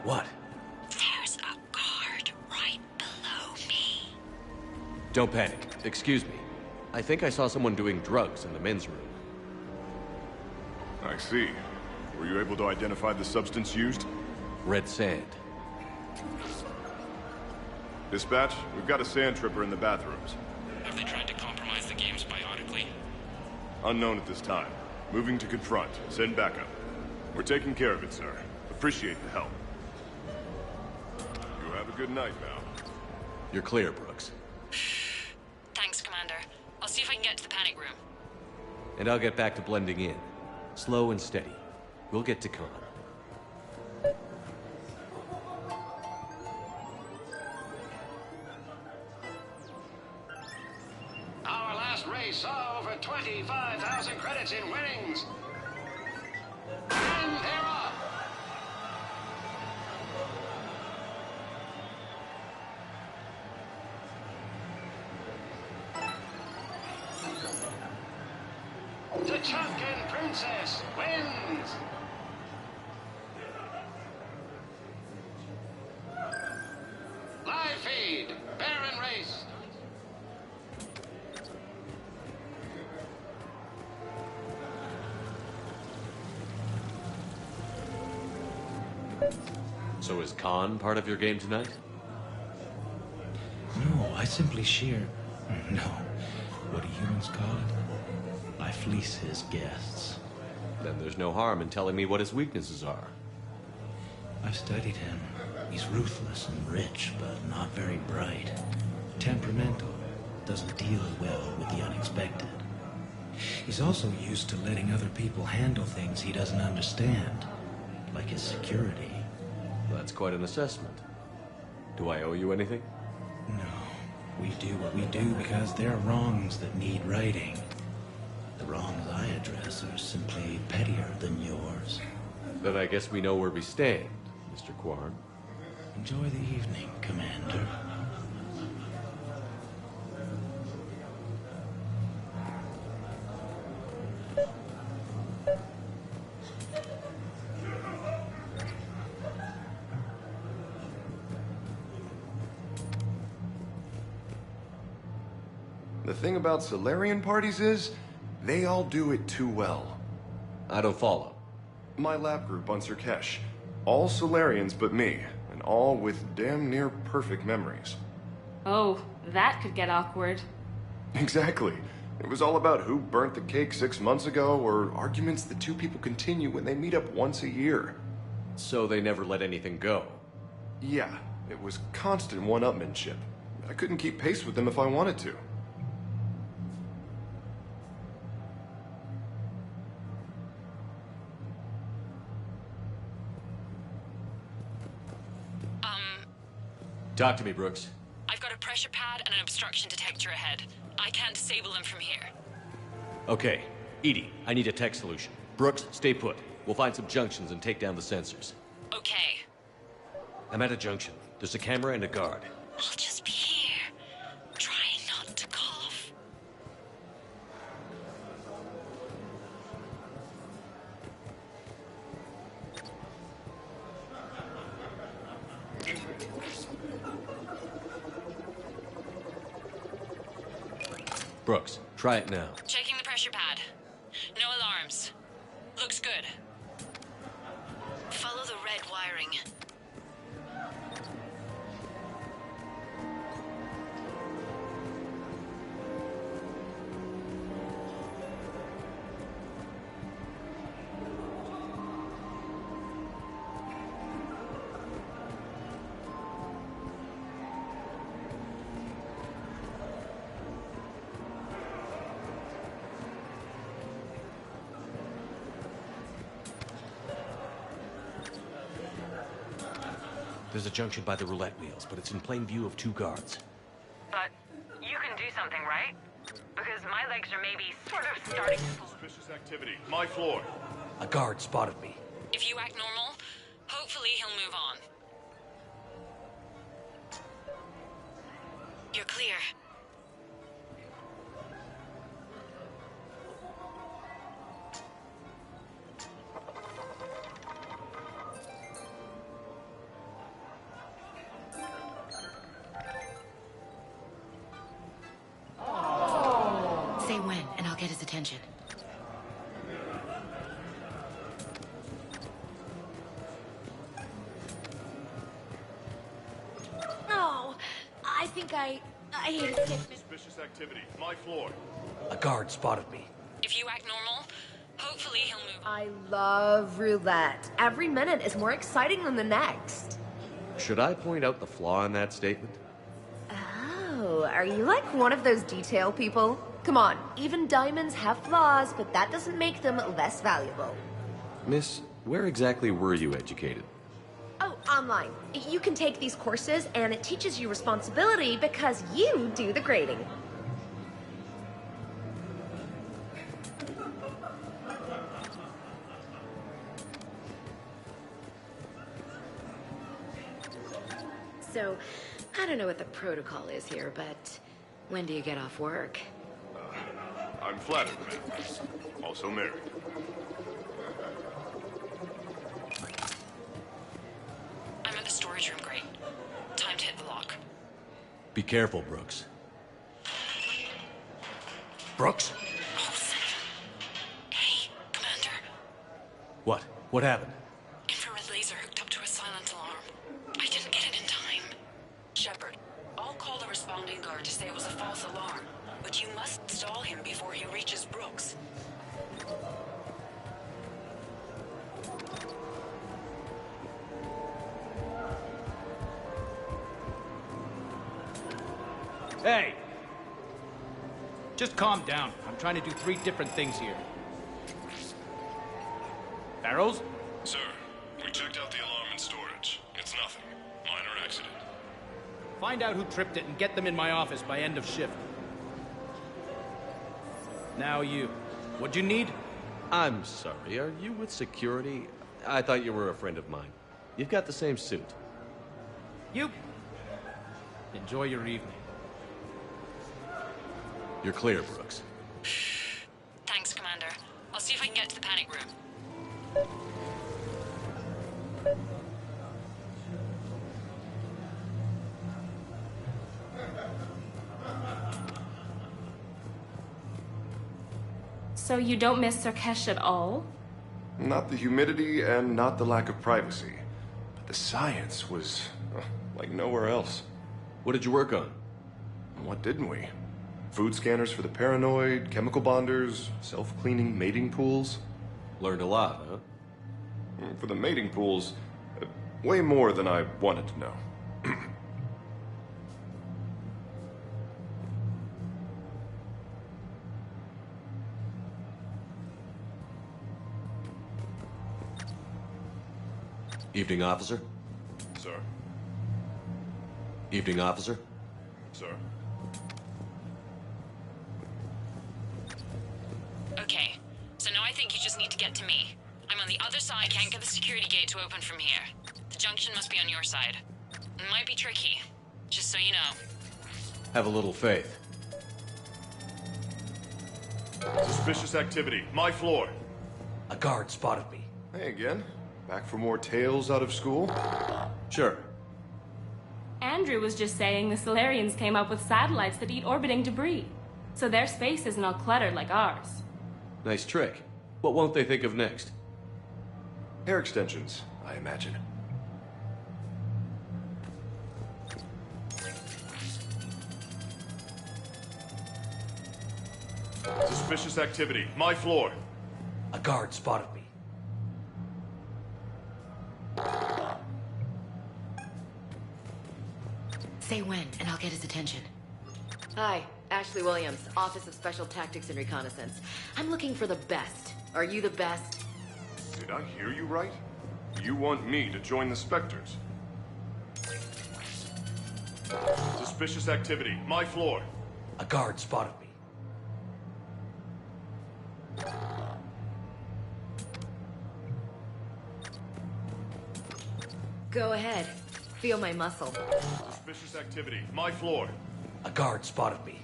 What? there's a guard right below me. Don't panic. Excuse me. I think I saw someone doing drugs in the men's room. I see. Were you able to identify the substance used? Red sand. Dispatch, we've got a sand tripper in the bathrooms. Have they tried to compromise the games biotically? Unknown at this time. Moving to confront. Send backup. We're taking care of it, sir. Appreciate the help. You have a good night now. You're clear, Brooks. Thanks, Commander. I'll see if I can get to the panic room. And I'll get back to blending in. Slow and steady. We'll get to Khan. Our last race saw over 25,000 credits in winnings. And they're off. The Chunkin Princess wins. Live feed, Baron Race. So is Khan part of your game tonight? No, I simply shear... No. What do humans call it? I fleece his guests. Then there's no harm in telling me what his weaknesses are. I've studied him. He's ruthless and rich, but not very bright. Temperamental. Doesn't deal well with the unexpected. He's also used to letting other people handle things he doesn't understand. Like his security. That's quite an assessment. Do I owe you anything? No. We do what we do because there are wrongs that need righting. The wrongs I address are simply pettier than yours. Then I guess we know where we stand, Mr. Quarn. Enjoy the evening, Commander. The thing about Solarian parties is, they all do it too well. I don't follow. My lab group on Sirkesh. All Solarians but me, and all with damn near perfect memories. Oh, that could get awkward. Exactly. It was all about who burnt the cake 6 months ago, or arguments that two people continue when they meet up once a year. So they never let anything go? Yeah, it was constant one-upmanship. I couldn't keep pace with them if I wanted to. Talk to me, Brooks. I've got a pressure pad and an obstruction detector ahead. I can't disable them from here. Okay. Edie, I need a tech solution. Brooks, stay put. We'll find some junctions and take down the sensors. Okay. I'm at a junction. There's a camera and a guard. I'll just be here, trying not to cough. Brooks, try it now. Checking the pressure pad. No alarms. Looks good. Follow the red wiring. There's a junction by the roulette wheels, but it's in plain view of two guards. But you can do something, right? Because my legs are maybe sort of starting to... Suspicious activity. My floor. A guard spotted me. If you act normal, hopefully he'll move on. You're clear. attention. Oh, I think I hate it. Suspicious activity. My floor. A guard spotted me. If you act normal, hopefully he'll move. I love roulette. Every minute is more exciting than the next. Should I point out the flaw in that statement? Oh, are you like one of those detail people? Come on, even diamonds have flaws, but that doesn't make them less valuable. Miss, where exactly were you educated? Oh, online. You can take these courses, and it teaches you responsibility because you do the grading. So, I don't know what the protocol is here, but when do you get off work? I'm flattered, ma'am. Also married. I'm at the storage room, Great. Time to hit the lock. Be careful, Brooks. Brooks? Hey, Commander. What? What happened? Infrared laser hooked up to a silent alarm. I didn't get it in time. Shepard, I'll call the responding guard to say it was a false alarm, but you must stall him before he reaches Brooks. Hey! Just calm down. I'm trying to do 3 different things here. Barrows? Sir, we checked out the alarm in storage. It's nothing. Minor accident. Find out who tripped it and get them in my office by end of shift. Now you. What'd you need? I'm sorry, are you with security? I thought you were a friend of mine. You've got the same suit. You. Enjoy your evening. You're clear, Brooks. Thanks, Commander. I'll see if I can get to the panic room. So you don't miss Sarkesh at all? Not the humidity and not the lack of privacy. But the science was like nowhere else. What did you work on? What didn't we? Food scanners for the paranoid, chemical bonders, self-cleaning mating pools. Learned a lot, huh? For the mating pools, way more than I wanted to know. Evening, officer. Sir. Evening, officer. Sir. Okay, so now I think you just need to get to me. I'm on the other side, can't get the security gate to open from here. The junction must be on your side. It might be tricky, just so you know. Have a little faith. Suspicious activity. My floor. A guard spotted me. Hey again. Back for more tales out of school? Sure. Andrew was just saying the Solarians came up with satellites that eat orbiting debris. So their space isn't all cluttered like ours. Nice trick. What won't they think of next? Hair extensions, I imagine. Suspicious activity. My floor. A guard spotted me. Say when, and I'll get his attention. Hi, Ashley Williams, Office of Special Tactics and Reconnaissance. I'm looking for the best. Are you the best? Did I hear you right? You want me to join the Spectres? Suspicious activity. My floor. A guard spotted me. Go ahead. Feel my muscle. Suspicious activity. My floor. A guard spotted me.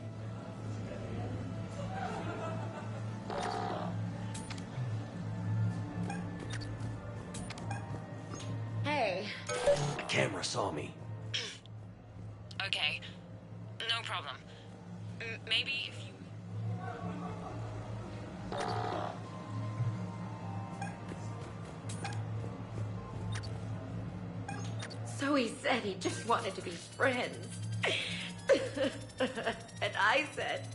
Hey. A camera saw me. Okay, no problem. Maybe if you... So he said he just wanted to be friends. And I said,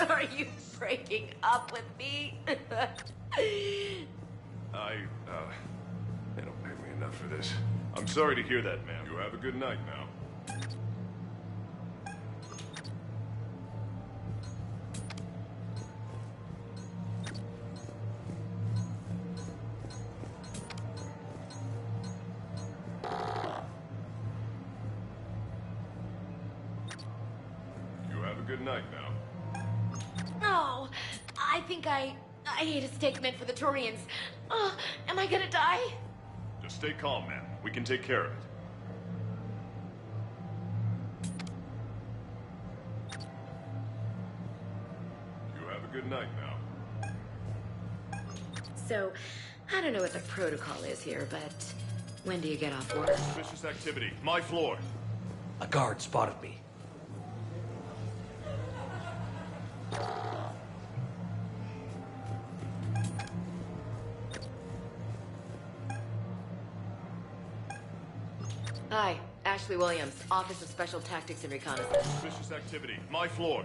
are you breaking up with me? They don't pay me enough for this. I'm sorry to hear that, ma'am. You have a good night now. You have a good night now. Oh, I think I ate a steak meant for the Turians. Oh, am I gonna die? Just stay calm, ma'am. We can take care of it. You have a good night now. So, I don't know what the protocol is here, but when do you get off work? Suspicious activity. My floor. A guard spotted me. Hi, Ashley Williams, Office of Special Tactics and Reconnaissance. Suspicious activity. My floor.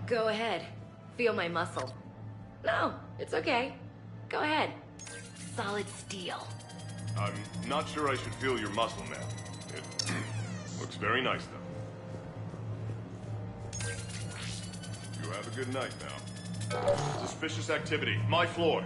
Go ahead. Feel my muscle. No, it's okay. Go ahead. Solid steel. I'm not sure I should feel your muscle, ma'am. It looks very nice, though. You have a good night now. Suspicious activity. My floor.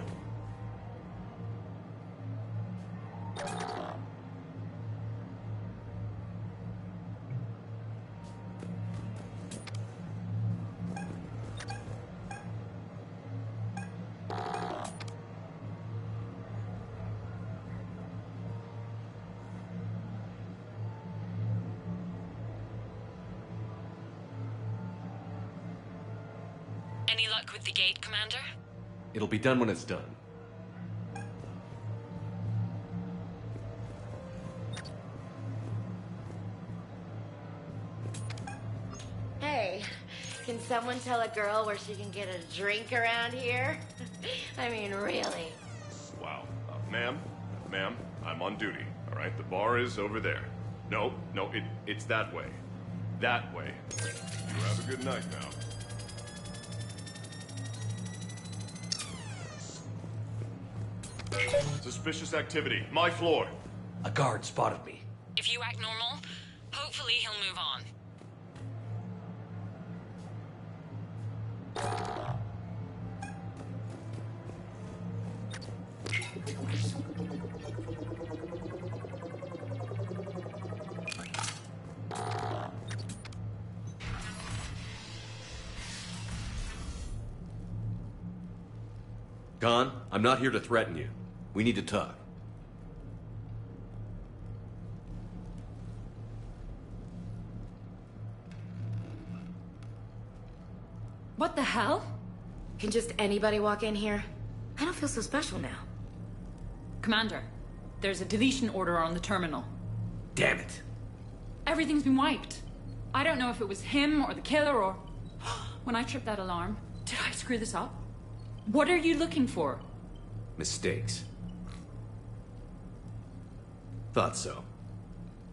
Any luck with the gate, Commander? It'll be done when it's done. Hey, can someone tell a girl where she can get a drink around here? I mean, really. Wow. Ma'am, I'm on duty, all right? The bar is over there. No, it's that way. That way. You have a good night now. Suspicious activity. My floor. A guard spotted me. If you act normal, hopefully he'll move on. Khan, I'm not here to threaten you. We need to talk. What the hell? Can just anybody walk in here? I don't feel so special now. Commander, there's a deletion order on the terminal. Damn it. Everything's been wiped. I don't know if it was him or the killer or... When I tripped that alarm, did I screw this up? What are you looking for? Mistakes. Thought so.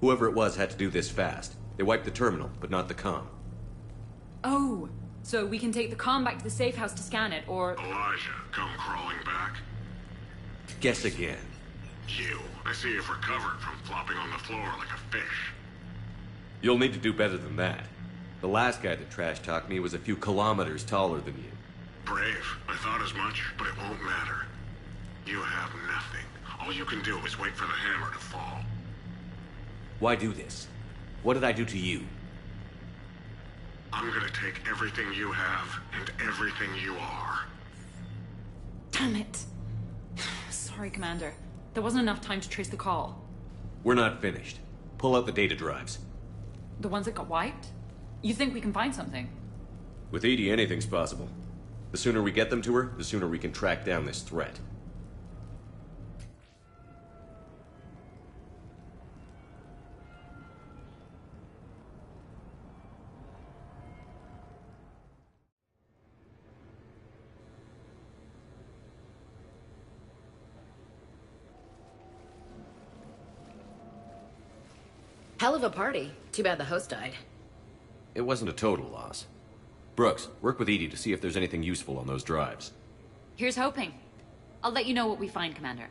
Whoever it was had to do this fast. They wiped the terminal, but not the comm. Oh, so we can take the comm back to the safe house to scan it, or... Elijah, come crawling back. Guess again. You. I see you've recovered from flopping on the floor like a fish. You'll need to do better than that. The last guy that trash-talked me was a few kilometers taller than you. Brave. I thought as much, but it won't matter. You have nothing. All you can do is wait for the hammer to fall. Why do this? What did I do to you? I'm gonna take everything you have and everything you are. Damn it. Sorry, Commander. There wasn't enough time to trace the call. We're not finished. Pull out the data drives. The ones that got wiped? You think we can find something? With EDI, anything's possible. The sooner we get them to her, the sooner we can track down this threat. Hell of a party. Too bad the host died. It wasn't a total loss. Brooks, work with Edie to see if there's anything useful on those drives. Here's hoping. I'll let you know what we find, Commander.